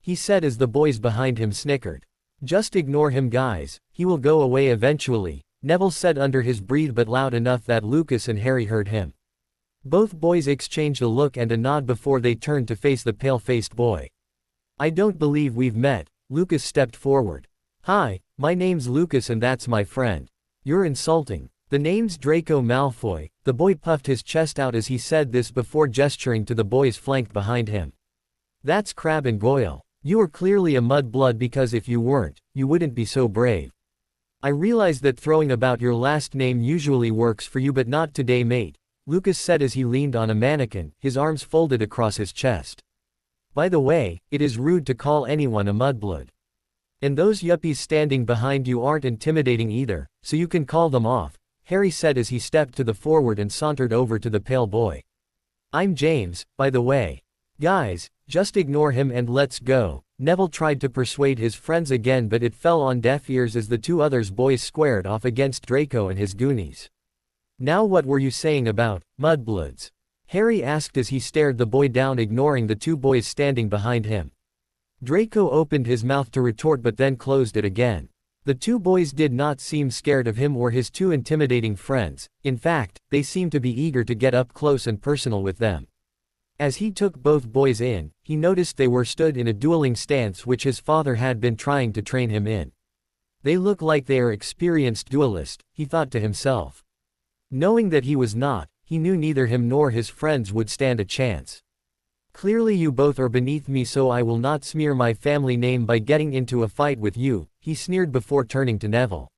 he said as the boys behind him snickered. "Just ignore him, guys, he will go away eventually," Neville said under his breath but loud enough that Lucas and Harry heard him. Both boys exchanged a look and a nod before they turned to face the pale-faced boy. "I don't believe we've met," Lucas stepped forward. "Hi, my name's Lucas and that's my friend." "You're insulting. The name's Draco Malfoy." The boy puffed his chest out as he said this before gesturing to the boys flanked behind him. "That's Crabbe and Goyle. You are clearly a mudblood because if you weren't, you wouldn't be so brave. I realize that throwing about your last name usually works for you but not today, mate," Lucas said as he leaned on a mannequin, his arms folded across his chest. "By the way, it is rude to call anyone a mudblood. And those yuppies standing behind you aren't intimidating either, so you can call them off," Harry said as he stepped to the forward and sauntered over to the pale boy. "I'm James, by the way. Guys, just ignore him and let's go." Neville tried to persuade his friends again but it fell on deaf ears as the two others boys squared off against Draco and his goonies. "Now what were you saying about mudbloods?" Harry asked as he stared the boy down, ignoring the two boys standing behind him. Draco opened his mouth to retort but then closed it again. The two boys did not seem scared of him or his two intimidating friends, in fact, they seemed to be eager to get up close and personal with them. As he took both boys in, he noticed they were stood in a dueling stance which his father had been trying to train him in. "They look like they are experienced duelists," he thought to himself. Knowing that he was not, he knew neither him nor his friends would stand a chance. "Clearly you both are beneath me, so I will not smear my family name by getting into a fight with you," he sneered before turning to Neville.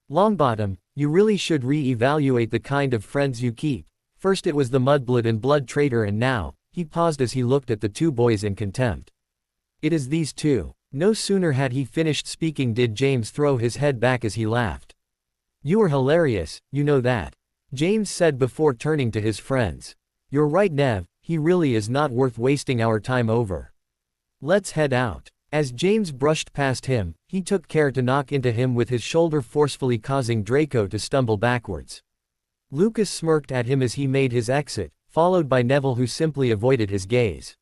"Longbottom, you really should re-evaluate the kind of friends you keep. First it was the mudblood and blood traitor and now," he paused as he looked at the two boys in contempt. "It is these two." No sooner had he finished speaking did James throw his head back as he laughed. "You are hilarious, you know that," James said before turning to his friends. "You're right, Nev, he really is not worth wasting our time over. Let's head out." As James brushed past him, he took care to knock into him with his shoulder, forcefully causing Draco to stumble backwards. Lucas smirked at him as he made his exit, followed by Neville who simply avoided his gaze.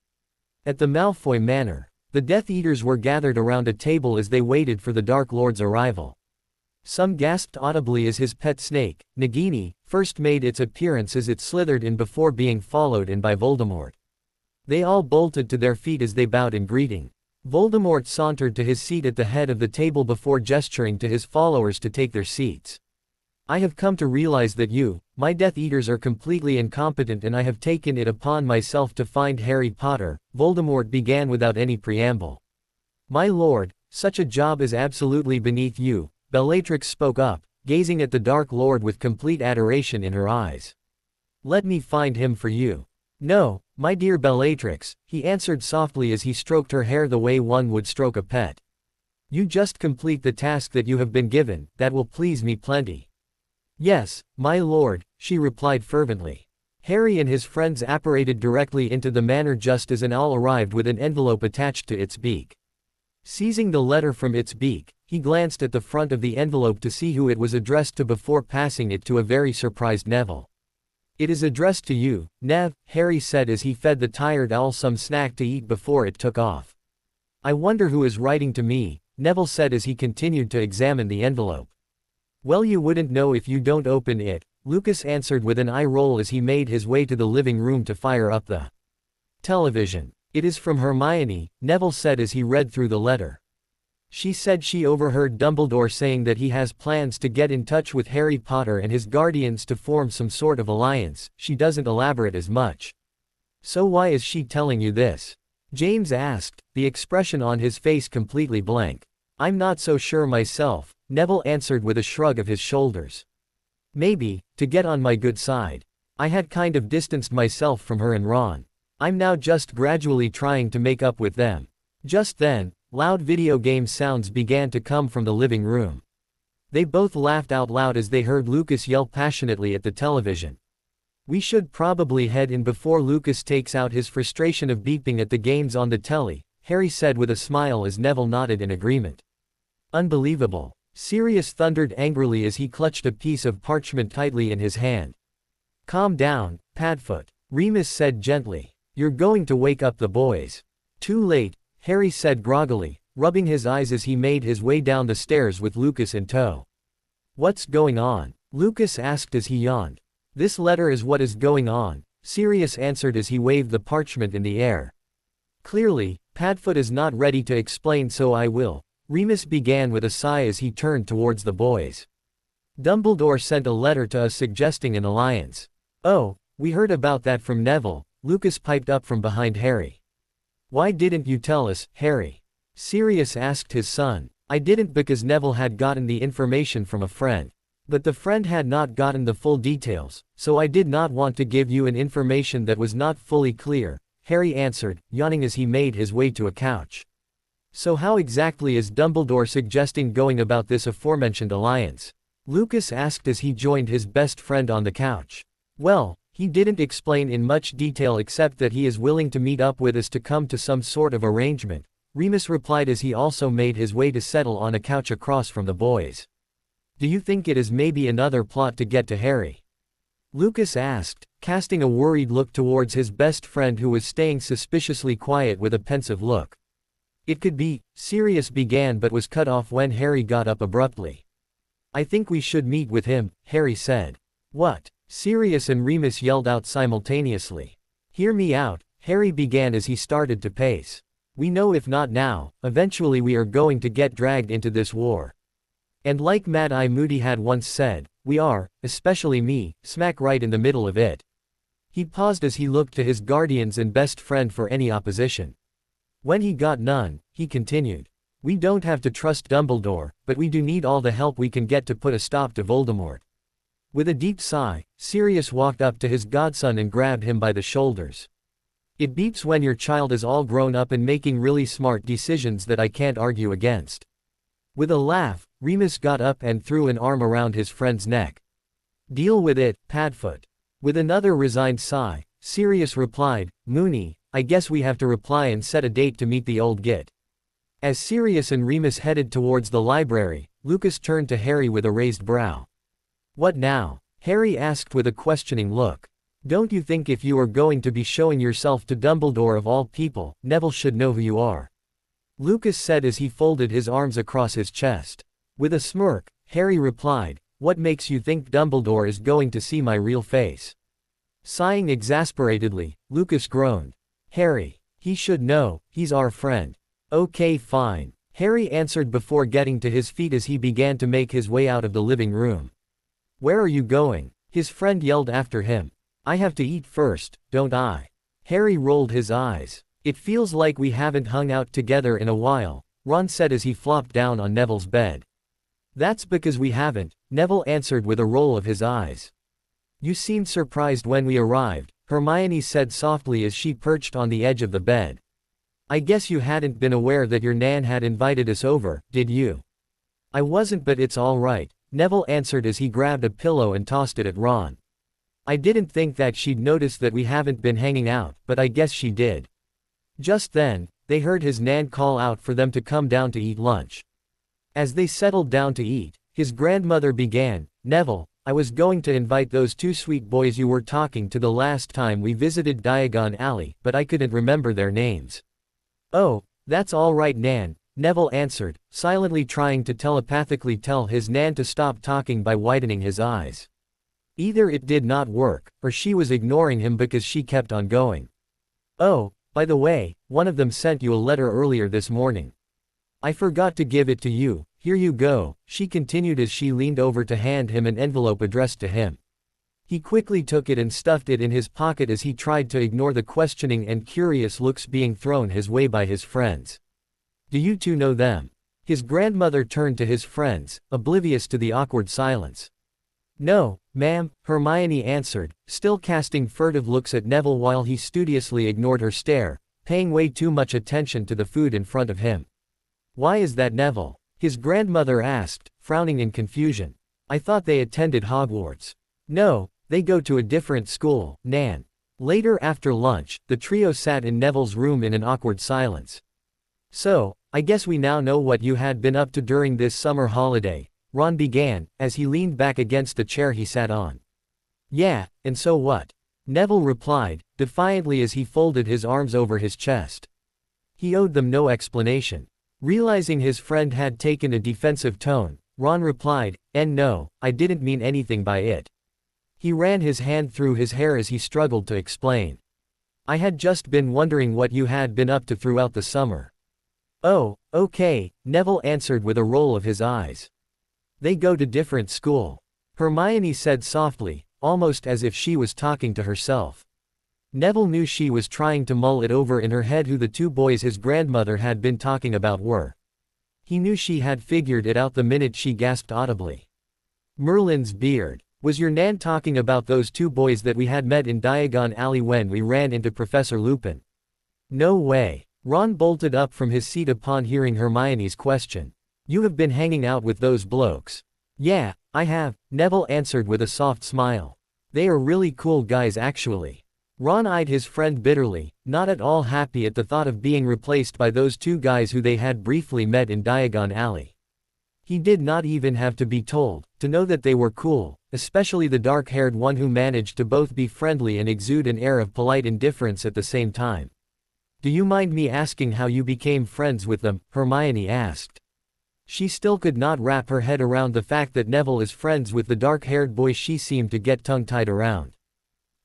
At the Malfoy Manor, the Death Eaters were gathered around a table as they waited for the Dark Lord's arrival. Some gasped audibly as his pet snake, Nagini, first made its appearance as it slithered in before being followed in by Voldemort. They all bolted to their feet as they bowed in greeting. Voldemort sauntered to his seat at the head of the table before gesturing to his followers to take their seats. "I have come to realize that you, my Death Eaters, are completely incompetent and I have taken it upon myself to find Harry Potter," Voldemort began without any preamble. "My lord, such a job is absolutely beneath you," Bellatrix spoke up, gazing at the Dark Lord with complete adoration in her eyes. "Let me find him for you." "No, my dear Bellatrix," he answered softly as he stroked her hair the way one would stroke a pet. "You just complete the task that you have been given, that will please me plenty." "Yes, my lord," she replied fervently. Harry and his friends apparated directly into the manor just as an owl arrived with an envelope attached to its beak. Seizing the letter from its beak, he glanced at the front of the envelope to see who it was addressed to before passing it to a very surprised Neville. "It is addressed to you, Nev," Harry said as he fed the tired owl some snack to eat before it took off. "I wonder who is writing to me," Neville said as he continued to examine the envelope. "Well, you wouldn't know if you don't open it," Lucas answered with an eye roll as he made his way to the living room to fire up the television. "It is from Hermione," Neville said as he read through the letter. "She said she overheard Dumbledore saying that he has plans to get in touch with Harry Potter and his guardians to form some sort of alliance. She doesn't elaborate as much." "So why is she telling you this?" James asked, the expression on his face completely blank. "I'm not so sure myself," Neville answered with a shrug of his shoulders. "Maybe, to get on my good side. I had kind of distanced myself from her and Ron. I'm now just gradually trying to make up with them." Just then, loud video game sounds began to come from the living room. They both laughed out loud as they heard Lucas yell passionately at the television. "We should probably head in before Lucas takes out his frustration of beeping at the games on the telly," Harry said with a smile as Neville nodded in agreement. Unbelievable. Sirius thundered angrily as he clutched a piece of parchment tightly in his hand. Calm down, Padfoot, Remus said gently. You're going to wake up the boys. Too late, Harry said groggily, rubbing his eyes as he made his way down the stairs with Lucas in tow. What's going on? Lucas asked as he yawned. This letter is what is going on, Sirius answered as he waved the parchment in the air. Clearly, Padfoot is not ready to explain, so I will, Remus began with a sigh as he turned towards the boys. Dumbledore sent a letter to us suggesting an alliance. Oh, we heard about that from Neville, Lucas piped up from behind Harry. Why didn't you tell us, Harry? Sirius asked his son. I didn't because Neville had gotten the information from a friend. But the friend had not gotten the full details, so I did not want to give you an information that was not fully clear, Harry answered, yawning as he made his way to a couch. So how exactly is Dumbledore suggesting going about this aforementioned alliance? Lucas asked as he joined his best friend on the couch. Well, he didn't explain in much detail except that he is willing to meet up with us to come to some sort of arrangement, Remus replied as he also made his way to settle on a couch across from the boys. Do you think it is maybe another plot to get to Harry? Lucas asked, casting a worried look towards his best friend who was staying suspiciously quiet with a pensive look. It could be, Sirius began but was cut off when Harry got up abruptly. I think we should meet with him, Harry said. What? Sirius and Remus yelled out simultaneously. Hear me out, Harry began as he started to pace. We know if not now, eventually we are going to get dragged into this war. And like Mad-Eye Moody had once said, we are, especially me, smack right in the middle of it. He paused as he looked to his guardians and best friend for any opposition. When he got none, he continued. We don't have to trust Dumbledore, but we do need all the help we can get to put a stop to Voldemort. With a deep sigh, Sirius walked up to his godson and grabbed him by the shoulders. It beeps when your child is all grown up and making really smart decisions that I can't argue against. With a laugh, Remus got up and threw an arm around his friend's neck. Deal with it, Padfoot. With another resigned sigh, Sirius replied, Moony, I guess we have to reply and set a date to meet the old git. As Sirius and Remus headed towards the library, Lucas turned to Harry with a raised brow. What now? Harry asked with a questioning look. Don't you think if you are going to be showing yourself to Dumbledore of all people, Neville should know who you are? Lucas said as he folded his arms across his chest. With a smirk, Harry replied, what makes you think Dumbledore is going to see my real face? Sighing exasperatedly, Lucas groaned. Harry, he should know, he's our friend. Okay fine, Harry answered before getting to his feet as he began to make his way out of the living room. Where are you going? His friend yelled after him. I have to eat first, don't I? Harry rolled his eyes. It feels like we haven't hung out together in a while, Ron said as he flopped down on Neville's bed. That's because we haven't, Neville answered with a roll of his eyes. You seemed surprised when we arrived, Hermione said softly as she perched on the edge of the bed. I guess you hadn't been aware that your Nan had invited us over, did you? I wasn't, but it's all right, Neville answered as he grabbed a pillow and tossed it at Ron. I didn't think that she'd notice that we haven't been hanging out, but I guess she did. Just then, they heard his Nan call out for them to come down to eat lunch. As they settled down to eat, his grandmother began, Neville, I was going to invite those two sweet boys you were talking to the last time we visited Diagon Alley, but I couldn't remember their names. Oh, that's all right Nan, Neville answered, silently trying to telepathically tell his Nan to stop talking by widening his eyes. Either it did not work, or she was ignoring him because she kept on going. Oh, by the way, one of them sent you a letter earlier this morning. I forgot to give it to you, here you go, she continued as she leaned over to hand him an envelope addressed to him. He quickly took it and stuffed it in his pocket as he tried to ignore the questioning and curious looks being thrown his way by his friends. Do you two know them? His grandmother turned to his friends, oblivious to the awkward silence. No, ma'am, Hermione answered, still casting furtive looks at Neville while he studiously ignored her stare, paying way too much attention to the food in front of him. Why is that, Neville? His grandmother asked, frowning in confusion. I thought they attended Hogwarts. No, they go to a different school, Nan. Later after lunch, the trio sat in Neville's room in an awkward silence. So, I guess we now know what you had been up to during this summer holiday, Ron began, as he leaned back against the chair he sat on. Yeah, and so what? Neville replied, defiantly as he folded his arms over his chest. He owed them no explanation. Realizing his friend had taken a defensive tone, Ron replied, "And no, I didn't mean anything by it." He ran his hand through his hair as he struggled to explain. "I had just been wondering what you had been up to throughout the summer." "Oh, okay," Neville answered with a roll of his eyes. "They go to different school," Hermione said softly, almost as if she was talking to herself. Neville knew she was trying to mull it over in her head who the two boys his grandmother had been talking about were. He knew she had figured it out the minute she gasped audibly. "Merlin's beard. Was your Nan talking about those two boys that we had met in Diagon Alley when we ran into Professor Lupin?" "No way." Ron bolted up from his seat upon hearing Hermione's question. "You have been hanging out with those blokes." "Yeah, I have," Neville answered with a soft smile. "They are really cool guys actually." Ron eyed his friend bitterly, not at all happy at the thought of being replaced by those two guys who they had briefly met in Diagon Alley. He did not even have to be told, to know that they were cool, especially the dark-haired one who managed to both be friendly and exude an air of polite indifference at the same time. "Do you mind me asking how you became friends with them?" Hermione asked. She still could not wrap her head around the fact that Neville is friends with the dark-haired boy she seemed to get tongue-tied around.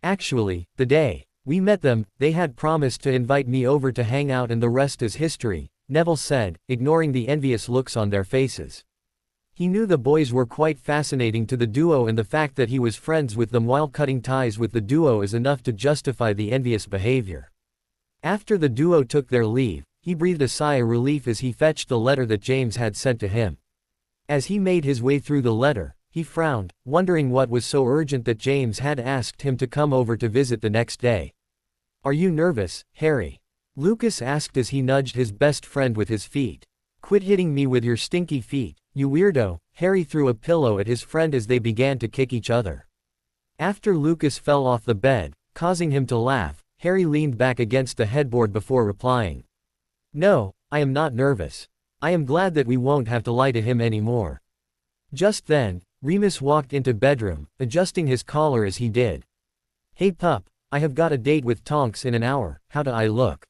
"Actually, the day we met them, they had promised to invite me over to hang out and the rest is history," Neville said, ignoring the envious looks on their faces. He knew the boys were quite fascinating to the duo and the fact that he was friends with them while cutting ties with the duo is enough to justify the envious behavior. After the duo took their leave, he breathed a sigh of relief as he fetched the letter that James had sent to him. As he made his way through the letter, he frowned, wondering what was so urgent that James had asked him to come over to visit the next day. "Are you nervous, Harry?" Lucas asked as he nudged his best friend with his feet. "Quit hitting me with your stinky feet, you weirdo." Harry threw a pillow at his friend as they began to kick each other. After Lucas fell off the bed, causing him to laugh, Harry leaned back against the headboard before replying. "No, I am not nervous. I am glad that we won't have to lie to him anymore." Just then, Remus walked into bedroom, adjusting his collar as he did. "Hey pup, I have got a date with Tonks in an hour, how do I look?"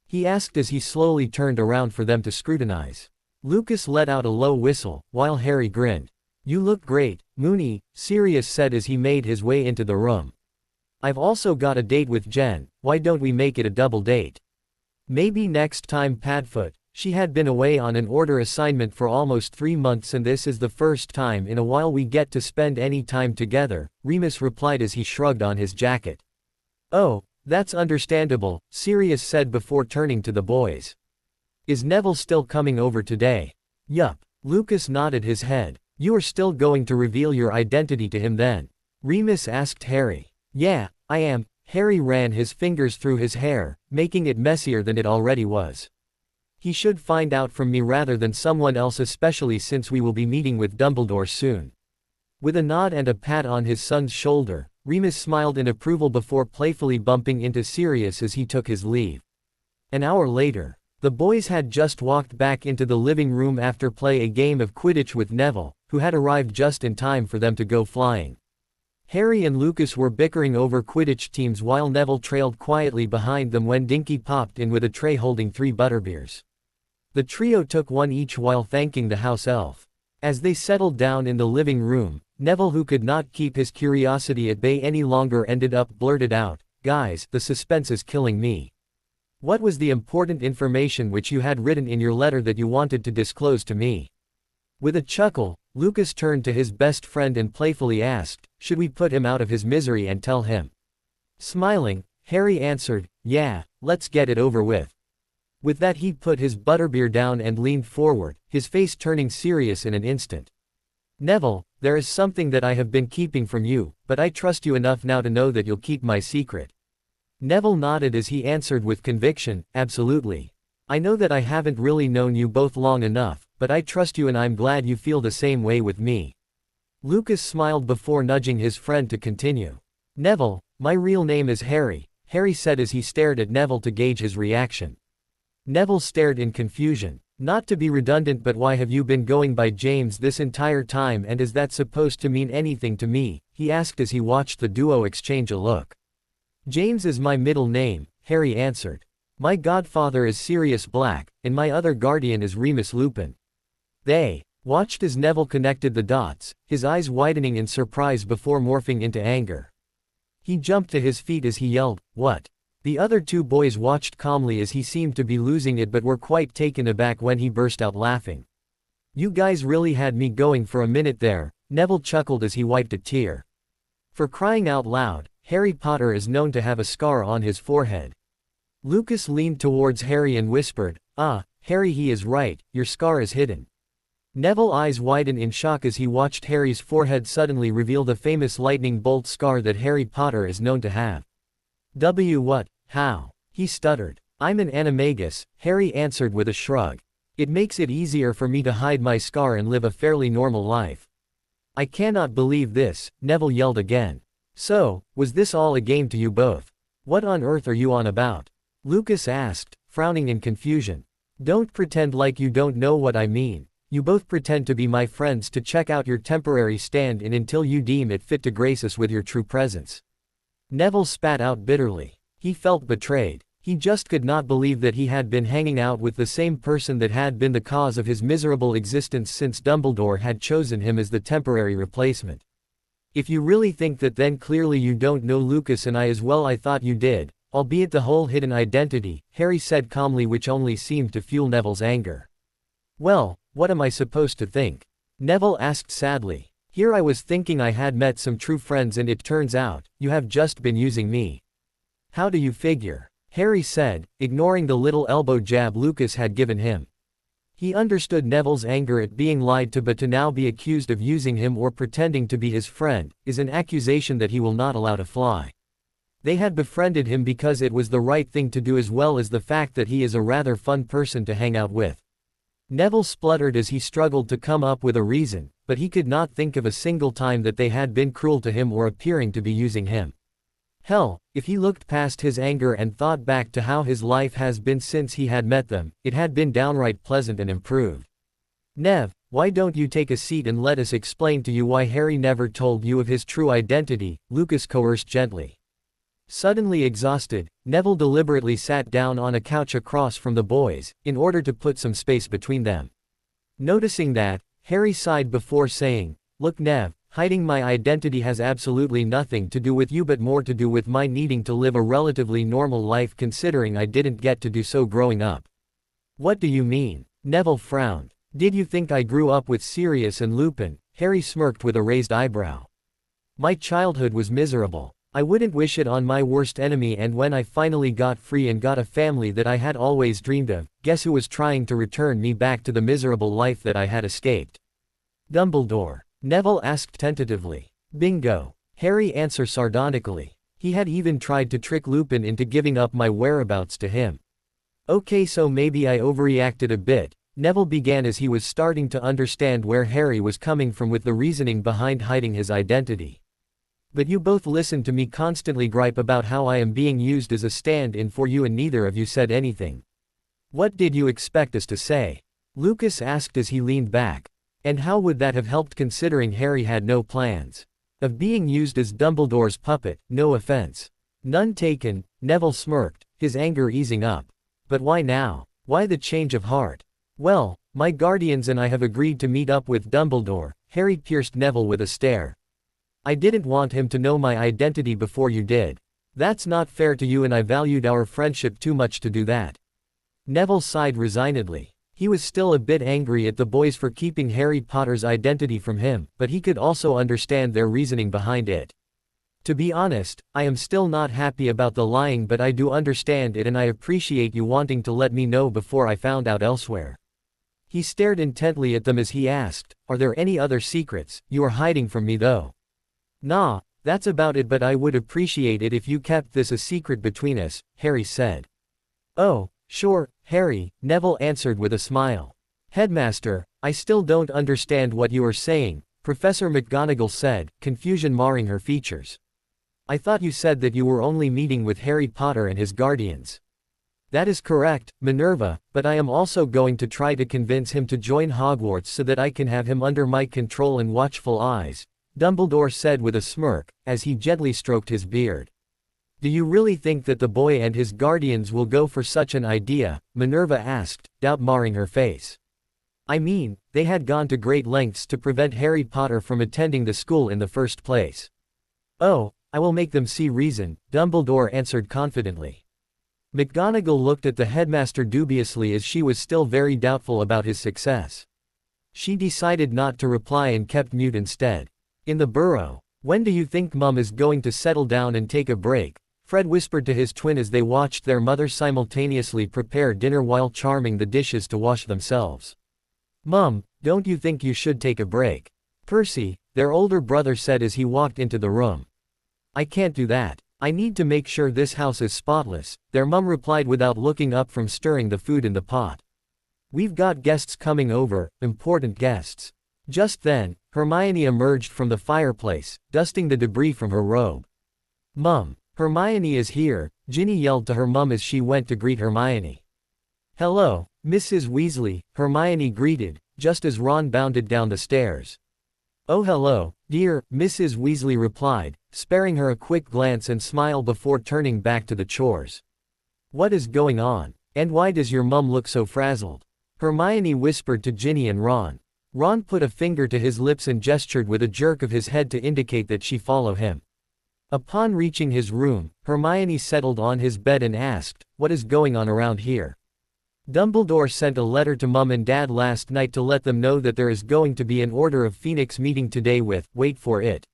he asked as he slowly turned around for them to scrutinize. Lucas let out a low whistle, while Harry grinned. "You look great, Moony," Sirius said as he made his way into the room. "I've also got a date with Jen, why don't we make it a double date?" "Maybe next time, Padfoot." She had been away on an order assignment for almost 3 months and this is the first time in a while we get to spend any time together, Remus replied as he shrugged on his jacket. "Oh, that's understandable," Sirius said before turning to the boys. "Is Neville still coming over today?" "Yup." Lucas nodded his head. "You are still going to reveal your identity to him then?" Remus asked Harry. "Yeah, I am." Harry ran his fingers through his hair, making it messier than it already was. "He should find out from me rather than someone else, especially since we will be meeting with Dumbledore soon." With a nod and a pat on his son's shoulder, Remus smiled in approval before playfully bumping into Sirius as he took his leave. An hour later, the boys had just walked back into the living room after play a game of Quidditch with Neville, who had arrived just in time for them to go flying. Harry and Lucas were bickering over Quidditch teams while Neville trailed quietly behind them when Dinky popped in with a tray holding 3 butterbeers. The trio took one each while thanking the house elf. As they settled down in the living room, Neville, who could not keep his curiosity at bay any longer, ended up blurted out, "Guys, the suspense is killing me. What was the important information which you had written in your letter that you wanted to disclose to me?" With a chuckle, Lucas turned to his best friend and playfully asked, "Should we put him out of his misery and tell him?" Smiling, Harry answered, "Yeah, let's get it over with." With that he put his butterbeer down and leaned forward, his face turning serious in an instant. "Neville, there is something that I have been keeping from you, but I trust you enough now to know that you'll keep my secret." Neville nodded as he answered with conviction, "Absolutely. I know that I haven't really known you both long enough, but I trust you and I'm glad you feel the same way with me." Lucas smiled before nudging his friend to continue. "Neville, my real name is Harry," Harry said as he stared at Neville to gauge his reaction. Neville stared in confusion. Not to be redundant, but why have you been going by James this entire time, and is that supposed to mean anything to me? He asked as he watched the duo exchange a look. James is my middle name, Harry answered. My godfather is Sirius Black, and my other guardian is Remus Lupin. They watched as Neville connected the dots, his eyes widening in surprise before morphing into anger. He jumped to his feet as he yelled, "What?" The other two boys watched calmly as he seemed to be losing it, but were quite taken aback when he burst out laughing. You guys really had me going for a minute there, Neville chuckled as he wiped a tear. For crying out loud, Harry Potter is known to have a scar on his forehead. Lucas leaned towards Harry and whispered, Harry, he is right, your scar is hidden. Neville's eyes widened in shock as he watched Harry's forehead suddenly reveal the famous lightning bolt scar that Harry Potter is known to have. What? How? He stuttered. I'm an animagus, Harry answered with a shrug. It makes it easier for me to hide my scar and live a fairly normal life. I cannot believe this, Neville yelled again. So, was this all a game to you both? What on earth are you on about? Lucas asked, frowning in confusion. Don't pretend like you don't know what I mean. You both pretend to be my friends to check out your temporary stand-in until you deem it fit to grace us with your true presence. Neville spat out bitterly. He felt betrayed. He just could not believe that he had been hanging out with the same person that had been the cause of his miserable existence since Dumbledore had chosen him as the temporary replacement. If you really think that, then clearly you don't know Lucas and I as well. I thought you did, albeit the whole hidden identity, Harry said calmly, which only seemed to fuel Neville's anger. Well, what am I supposed to think? Neville asked sadly. Here I was thinking I had met some true friends, and it turns out, you have just been using me. How do you figure? Harry said, ignoring the little elbow jab Lucas had given him. He understood Neville's anger at being lied to, but to now be accused of using him or pretending to be his friend, is an accusation that he will not allow to fly. They had befriended him because it was the right thing to do, as well as the fact that he is a rather fun person to hang out with. Neville spluttered as he struggled to come up with a reason, but he could not think of a single time that they had been cruel to him or appearing to be using him. Hell, if he looked past his anger and thought back to how his life has been since he had met them, it had been downright pleasant and improved. Nev, why don't you take a seat and let us explain to you why Harry never told you of his true identity, Lucas coerced gently. Suddenly exhausted, Neville deliberately sat down on a couch across from the boys, in order to put some space between them. Noticing that, Harry sighed before saying, Look Nev, hiding my identity has absolutely nothing to do with you, but more to do with my needing to live a relatively normal life, considering I didn't get to do so growing up. What do you mean? Neville frowned. Did you think I grew up with Sirius and Lupin? Harry smirked with a raised eyebrow. My childhood was miserable. I wouldn't wish it on my worst enemy, and when I finally got free and got a family that I had always dreamed of, guess who was trying to return me back to the miserable life that I had escaped? Dumbledore. Neville asked tentatively. Bingo. Harry answered sardonically. He had even tried to trick Lupin into giving up my whereabouts to him. Okay, so maybe I overreacted a bit, Neville began as he was starting to understand where Harry was coming from with the reasoning behind hiding his identity. But you both listened to me constantly gripe about how I am being used as a stand-in for you, and neither of you said anything. What did you expect us to say? Lucas asked as he leaned back. And how would that have helped, considering Harry had no plans of being used as Dumbledore's puppet? No offense. None taken, Neville smirked, his anger easing up. But why now? Why the change of heart? Well, my guardians and I have agreed to meet up with Dumbledore, Harry pierced Neville with a stare. I didn't want him to know my identity before you did. That's not fair to you, and I valued our friendship too much to do that. Neville sighed resignedly. He was still a bit angry at the boys for keeping Harry Potter's identity from him, but he could also understand their reasoning behind it. To be honest, I am still not happy about the lying, but I do understand it, and I appreciate you wanting to let me know before I found out elsewhere. He stared intently at them as he asked, Are there any other secrets you are hiding from me though? Nah, that's about it, but I would appreciate it if you kept this a secret between us, Harry said. Oh, sure, Harry, Neville answered with a smile. Headmaster, I still don't understand what you are saying, Professor McGonagall said, confusion marring her features. I thought you said that you were only meeting with Harry Potter and his guardians. That is correct, Minerva, but I am also going to try to convince him to join Hogwarts so that I can have him under my control and watchful eyes, Dumbledore said with a smirk, as he gently stroked his beard. Do you really think that the boy and his guardians will go for such an idea? Minerva asked, doubt marring her face. I mean, they had gone to great lengths to prevent Harry Potter from attending the school in the first place. Oh, I will make them see reason, Dumbledore answered confidently. McGonagall looked at the headmaster dubiously as she was still very doubtful about his success. She decided not to reply and kept mute instead. In the burrow. When do you think Mum is going to settle down and take a break? Fred whispered to his twin as they watched their mother simultaneously prepare dinner while charming the dishes to wash themselves. Mum, don't you think you should take a break? Percy, their older brother said as he walked into the room. I can't do that. I need to make sure this house is spotless, their mum replied without looking up from stirring the food in the pot. We've got guests coming over, important guests. Just then, Hermione emerged from the fireplace, dusting the debris from her robe. Mum, Hermione is here, Ginny yelled to her mum as she went to greet Hermione. Hello, Mrs. Weasley, Hermione greeted, just as Ron bounded down the stairs. Oh hello, dear, Mrs. Weasley replied, sparing her a quick glance and smile before turning back to the chores. What is going on? And why does your mum look so frazzled? Hermione whispered to Ginny and Ron. Ron put a finger to his lips and gestured with a jerk of his head to indicate that she follow him. Upon reaching his room, Hermione settled on his bed and asked, what is going on around here? Dumbledore sent a letter to Mum and Dad last night to let them know that there is going to be an Order of Phoenix meeting today with, wait for it.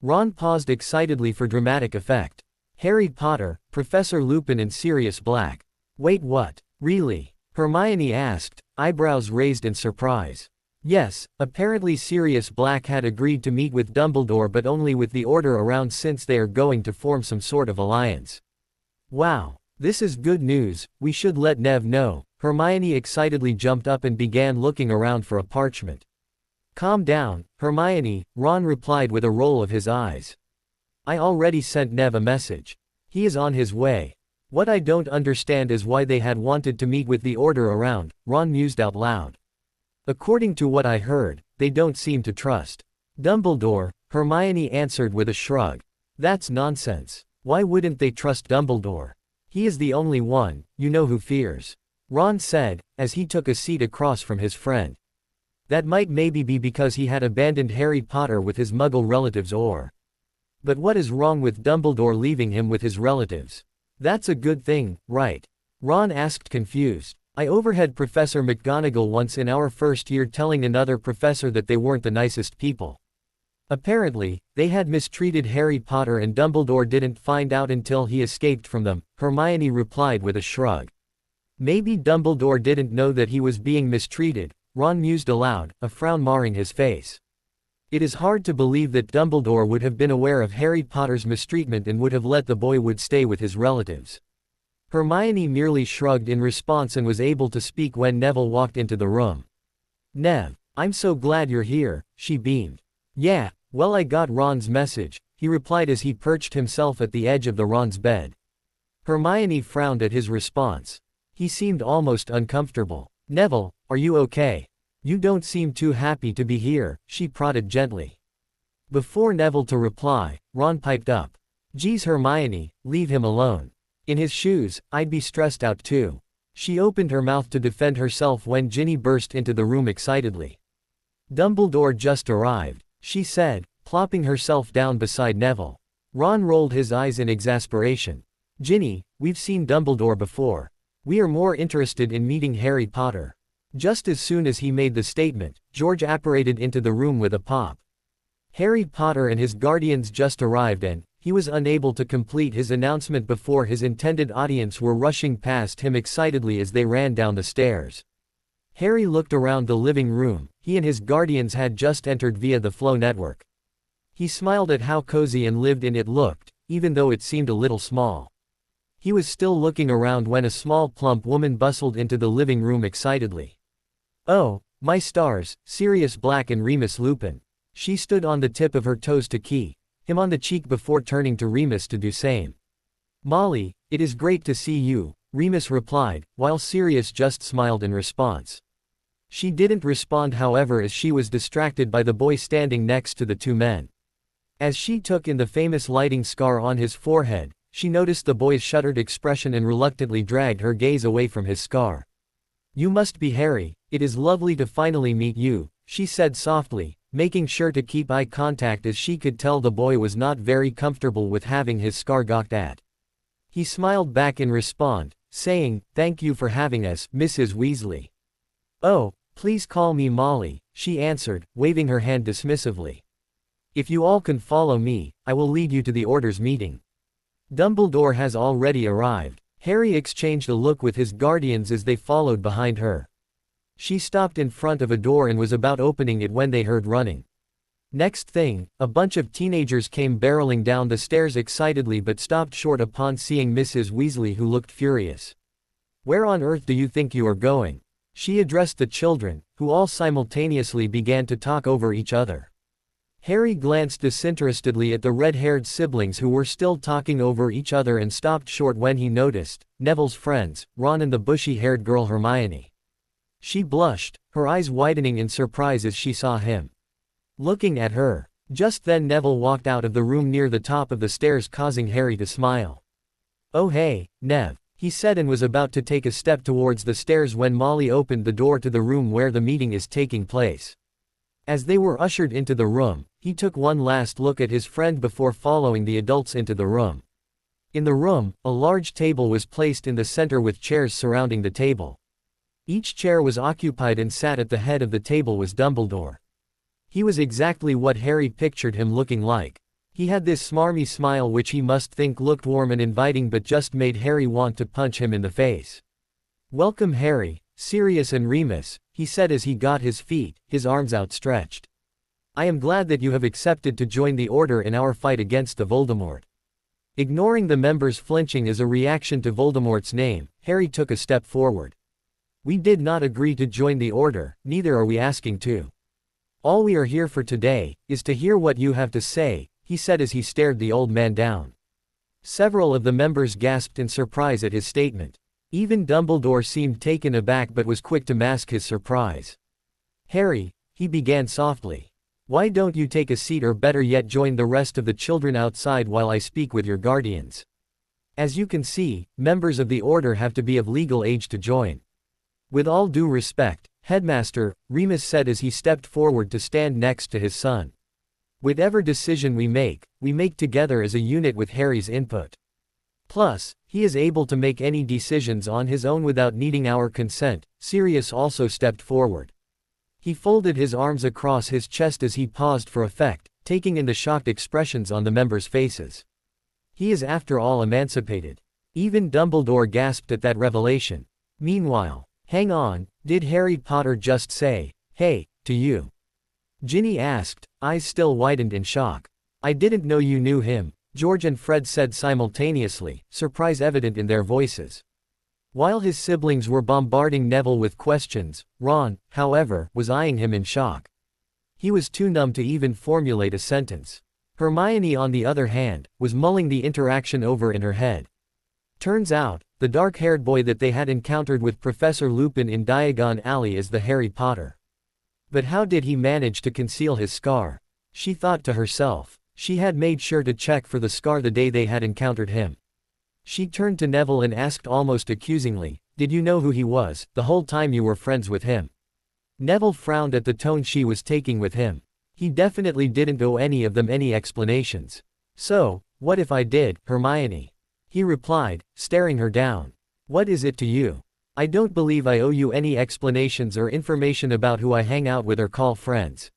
Ron paused excitedly for dramatic effect. Harry Potter, Professor Lupin and Sirius Black. Wait what? Really? Hermione asked, eyebrows raised in surprise. Yes, apparently Sirius Black had agreed to meet with Dumbledore but only with the Order around since they are going to form some sort of alliance. Wow. This is good news, we should let Nev know. Hermione excitedly jumped up and began looking around for a parchment. Calm down, Hermione, Ron replied with a roll of his eyes. I already sent Nev a message. He is on his way. What I don't understand is why they had wanted to meet with the Order around, Ron mused out loud. According to what I heard, they don't seem to trust Dumbledore, Hermione answered with a shrug. That's nonsense. Why wouldn't they trust Dumbledore? He is the only one, you know, who fears. Ron said, as he took a seat across from his friend. That might maybe be because he had abandoned Harry Potter with his Muggle relatives or. But what is wrong with Dumbledore leaving him with his relatives? That's a good thing, right? Ron asked confused. I overheard Professor McGonagall once in our first year telling another professor that they weren't the nicest people. Apparently, they had mistreated Harry Potter and Dumbledore didn't find out until he escaped from them, Hermione replied with a shrug. Maybe Dumbledore didn't know that he was being mistreated, Ron mused aloud, a frown marring his face. It is hard to believe that Dumbledore would have been aware of Harry Potter's mistreatment and would have let the boy would stay with his relatives. Hermione merely shrugged in response and was able to speak when Neville walked into the room. Nev, I'm so glad you're here, she beamed. Yeah, well I got Ron's message, he replied as he perched himself at the edge of the Ron's bed. Hermione frowned at his response. He seemed almost uncomfortable. Neville, are you okay? You don't seem too happy to be here, she prodded gently. Before Neville to reply, Ron piped up. Geez Hermione, leave him alone. In his shoes, I'd be stressed out too. She opened her mouth to defend herself when Ginny burst into the room excitedly. Dumbledore just arrived, she said, plopping herself down beside Neville. Ron rolled his eyes in exasperation. Ginny, we've seen Dumbledore before. We are more interested in meeting Harry Potter. Just as soon as he made the statement, George apparated into the room with a pop. Harry Potter and his guardians just arrived and he was unable to complete his announcement before his intended audience were rushing past him excitedly as they ran down the stairs. Harry looked around the living room, he and his guardians had just entered via the Flow network. He smiled at how cozy and lived in it looked, even though it seemed a little small. He was still looking around when a small plump woman bustled into the living room excitedly. Oh, my stars, Sirius Black and Remus Lupin. She stood on the tip of her toes to key him on the cheek before turning to Remus to do same. Molly, it is great to see you, Remus replied, while Sirius just smiled in response. She didn't respond however as she was distracted by the boy standing next to the two men. As she took in the famous lighting scar on his forehead, she noticed the boy's shuttered expression and reluctantly dragged her gaze away from his scar. "You must be Harry, it is lovely to finally meet you," she said softly, making sure to keep eye contact as she could tell the boy was not very comfortable with having his scar gawked at. He smiled back in response, saying, "Thank you for having us, Mrs. Weasley." "Oh, please call me Molly," she answered, waving her hand dismissively. "If you all can follow me, I will lead you to the Order's meeting. Dumbledore has already arrived." Harry exchanged a look with his guardians as they followed behind her. She stopped in front of a door and was about opening it when they heard running. Next thing, a bunch of teenagers came barreling down the stairs excitedly but stopped short upon seeing Mrs. Weasley, who looked furious. "Where on earth do you think you are going?" she addressed the children, who all simultaneously began to talk over each other. Harry glanced disinterestedly at the red-haired siblings who were still talking over each other and stopped short when he noticed Neville's friends, Ron and the bushy-haired girl Hermione. She blushed, her eyes widening in surprise as she saw him looking at her. Just then Neville walked out of the room near the top of the stairs, causing Harry to smile. "Oh hey, Nev," he said, and was about to take a step towards the stairs when Molly opened the door to the room where the meeting is taking place. As they were ushered into the room, he took one last look at his friend before following the adults into the room. In the room, a large table was placed in the center with chairs surrounding the table. Each chair was occupied and sat at the head of the table was Dumbledore. He was exactly what Harry pictured him looking like. He had this smarmy smile which he must think looked warm and inviting but just made Harry want to punch him in the face. "Welcome Harry, Sirius and Remus," he said as he got his feet, his arms outstretched. "I am glad that you have accepted to join the Order in our fight against the Voldemort." Ignoring the members flinching as a reaction to Voldemort's name, Harry took a step forward. "We did not agree to join the Order, neither are we asking to. All we are here for today is to hear what you have to say," he said as he stared the old man down. Several of the members gasped in surprise at his statement. Even Dumbledore seemed taken aback but was quick to mask his surprise. "Harry," he began softly, "why don't you take a seat or better yet join the rest of the children outside while I speak with your guardians? As you can see, members of the Order have to be of legal age to join." "With all due respect, Headmaster," Remus said as he stepped forward to stand next to his son. "Whatever decision we make together as a unit with Harry's input. Plus, he is able to make any decisions on his own without needing our consent." Sirius also stepped forward. He folded his arms across his chest as he paused for effect, taking in the shocked expressions on the members' faces. He is after all emancipated. Even Dumbledore gasped at that revelation. Meanwhile, "Hang on, did Harry Potter just say, 'Hey,' to you?" Ginny asked, eyes still widened in shock. "I didn't know you knew him," George and Fred said simultaneously, surprise evident in their voices. While his siblings were bombarding Neville with questions, Ron, however, was eyeing him in shock. He was too numb to even formulate a sentence. Hermione, on the other hand, was mulling the interaction over in her head. Turns out, the dark-haired boy that they had encountered with Professor Lupin in Diagon Alley is the Harry Potter. But how did he manage to conceal his scar? She thought to herself. She had made sure to check for the scar the day they had encountered him. She turned to Neville and asked almost accusingly, "Did you know who he was, the whole time you were friends with him?" Neville frowned at the tone she was taking with him. He definitely didn't owe any of them any explanations. "So, what if I did, Hermione?" he replied, staring her down. "What is it to you? I don't believe I owe you any explanations or information about who I hang out with or call friends."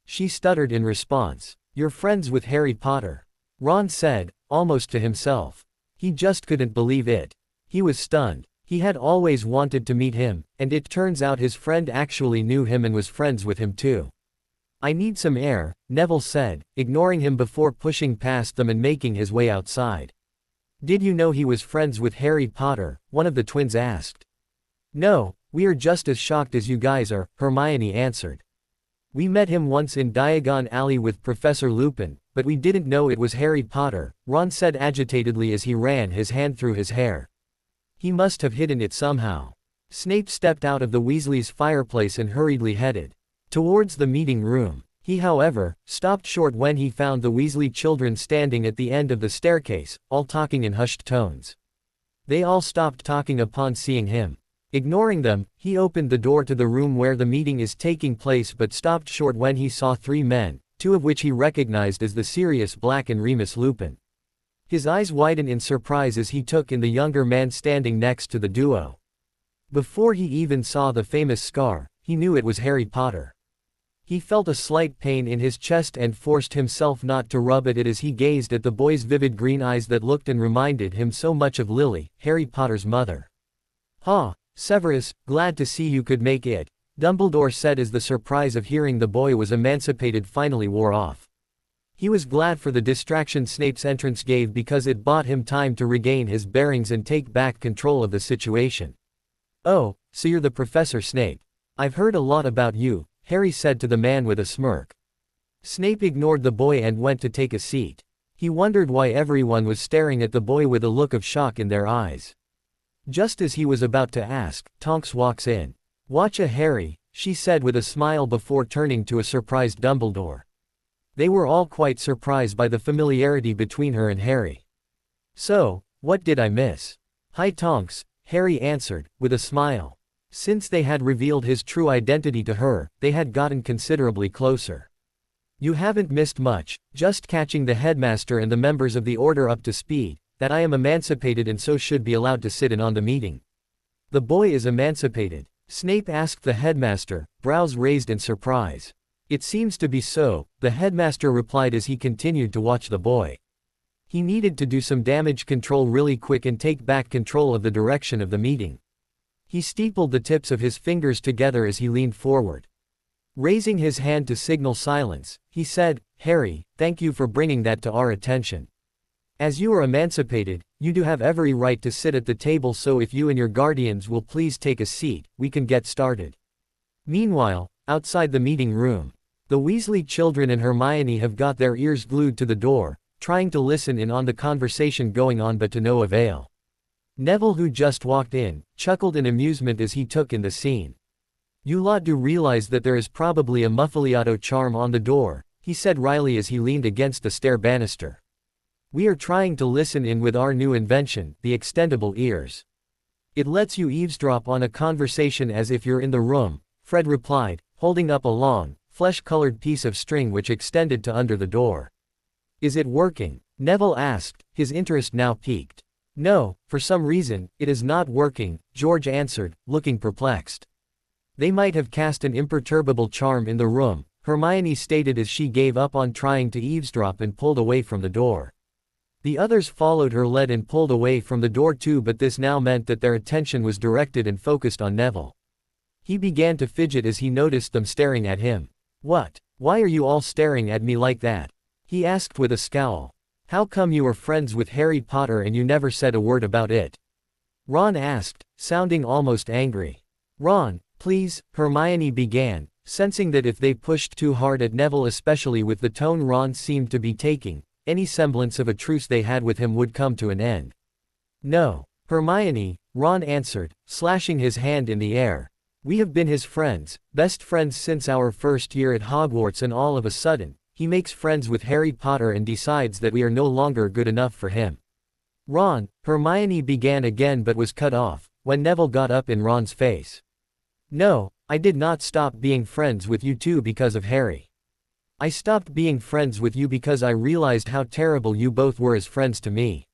She stuttered in response. "You're friends with Harry Potter," Ron said, almost to himself. He just couldn't believe it. He was stunned. He had always wanted to meet him, and it turns out his friend actually knew him and was friends with him too. "I need some air," Neville said, ignoring him before pushing past them and making his way outside. "Did you know he was friends with Harry Potter?" one of the twins asked. "No, we are just as shocked as you guys are," Hermione answered. "We met him once in Diagon Alley with Professor Lupin, but we didn't know it was Harry Potter," Ron said agitatedly as he ran his hand through his hair. He must have hidden it somehow. Snape stepped out of the Weasleys' fireplace and hurriedly headed towards the meeting room. He, however, stopped short when he found the Weasley children standing at the end of the staircase, all talking in hushed tones. They all stopped talking upon seeing him. Ignoring them, he opened the door to the room where the meeting is taking place but stopped short when he saw three men, two of which he recognized as the Sirius Black and Remus Lupin. His eyes widened in surprise as he took in the younger man standing next to the duo. Before he even saw the famous scar, he knew it was Harry Potter. He felt a slight pain in his chest and forced himself not to rub at it as he gazed at the boy's vivid green eyes that looked and reminded him so much of Lily, Harry Potter's mother. "Ha, Severus, glad to see you could make it," Dumbledore said as the surprise of hearing the boy was emancipated finally wore off. He was glad for the distraction Snape's entrance gave because it bought him time to regain his bearings and take back control of the situation. "Oh, so you're the Professor Snape. I've heard a lot about you," Harry said to the man with a smirk. Snape ignored the boy and went to take a seat. He wondered why everyone was staring at the boy with a look of shock in their eyes. Just as he was about to ask, Tonks walks in. "Watcha, Harry," she said with a smile before turning to a surprised Dumbledore. They were all quite surprised by the familiarity between her and Harry. "So, what did I miss?" "Hi Tonks," Harry answered, with a smile. Since they had revealed his true identity to her, they had gotten considerably closer. "You haven't missed much, just catching the headmaster and the members of the order up to speed, that I am emancipated and so should be allowed to sit in on the meeting." "The boy is emancipated?" Snape asked the headmaster, brows raised in surprise. "It seems to be so," the headmaster replied as he continued to watch the boy. He needed to do some damage control really quick and take back control of the direction of the meeting. He steepled the tips of his fingers together as he leaned forward. Raising his hand to signal silence, he said, "Harry, thank you for bringing that to our attention. As you are emancipated, you do have every right to sit at the table, so if you and your guardians will please take a seat, we can get started." Meanwhile, outside the meeting room, the Weasley children and Hermione have got their ears glued to the door, trying to listen in on the conversation going on but to no avail. Neville, who just walked in, chuckled in amusement as he took in the scene. "You lot do realize that there is probably a Muffaliato charm on the door," he said wryly as he leaned against the stair banister. "We are trying to listen in with our new invention, the extendable ears. It lets you eavesdrop on a conversation as if you're in the room," Fred replied, holding up a long, flesh-colored piece of string which extended to under the door. "Is it working?" Neville asked, his interest now piqued. "No, for some reason, it is not working," George answered, looking perplexed. "They might have cast an imperturbable charm in the room," Hermione stated as she gave up on trying to eavesdrop and pulled away from the door. The others followed her lead and pulled away from the door too, but this now meant that their attention was directed and focused on Neville. He began to fidget as he noticed them staring at him. "What? Why are you all staring at me like that?" he asked with a scowl. "How come you are friends with Harry Potter and you never said a word about it?" Ron asked, sounding almost angry. "Ron, please," Hermione began, sensing that if they pushed too hard at Neville, especially with the tone Ron seemed to be taking, any semblance of a truce they had with him would come to an end. "No, Hermione," Ron answered, slashing his hand in the air. "We have been his friends, best friends since our first year at Hogwarts, and all of a sudden, he makes friends with Harry Potter and decides that we are no longer good enough for him." "Ron," Hermione began again but was cut off, when Neville got up in Ron's face. "No, I did not stop being friends with you two because of Harry. I stopped being friends with you because I realized how terrible you both were as friends to me.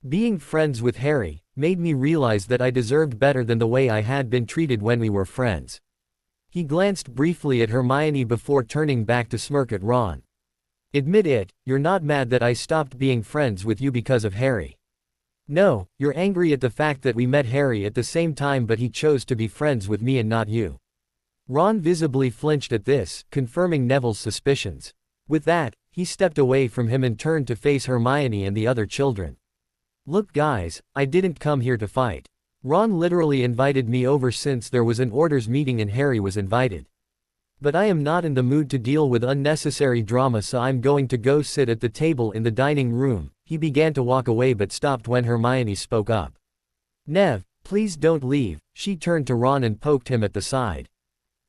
Being friends with Harry made me realize that I deserved better than the way I had been treated when we were friends." He glanced briefly at Hermione before turning back to smirk at Ron. "Admit it, you're not mad that I stopped being friends with you because of Harry. No, you're angry at the fact that we met Harry at the same time but he chose to be friends with me and not you." Ron visibly flinched at this, confirming Neville's suspicions. With that, he stepped away from him and turned to face Hermione and the other children. "Look guys, I didn't come here to fight. Ron literally invited me over since there was an orders meeting and Harry was invited. But I am not in the mood to deal with unnecessary drama, so I'm going to go sit at the table in the dining room." He began to walk away but stopped when Hermione spoke up. Nev, please don't leave, she turned to Ron and poked him at the side.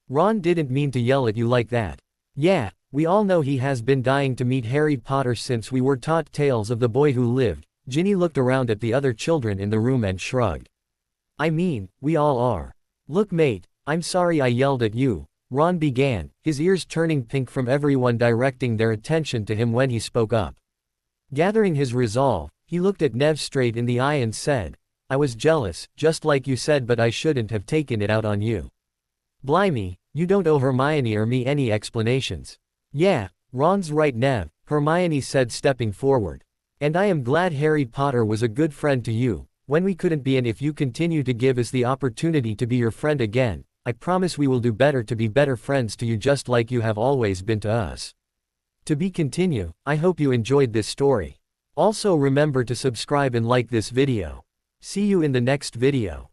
Ron didn't mean to yell at you like that. Yeah, we all know he has been dying to meet Harry Potter since we were taught tales of the boy who lived. Ginny looked around at the other children in the room and shrugged. I mean, we all are. Look mate, I'm sorry I yelled at you, Ron began, his ears turning pink from everyone directing their attention to him when he spoke up. Gathering his resolve, he looked at Nev straight in the eye and said, I was jealous, just like you said, but I shouldn't have taken it out on you. Blimey, you don't owe Hermione or me any explanations. Yeah, Ron's right Nev, Hermione said stepping forward. And I am glad Harry Potter was a good friend to you, when we couldn't be, and if you continue to give us the opportunity to be your friend again, I promise we will do better to be better friends to you just like you have always been to us. To be continue, I hope you enjoyed this story. Also remember to subscribe and like this video. See you in the next video.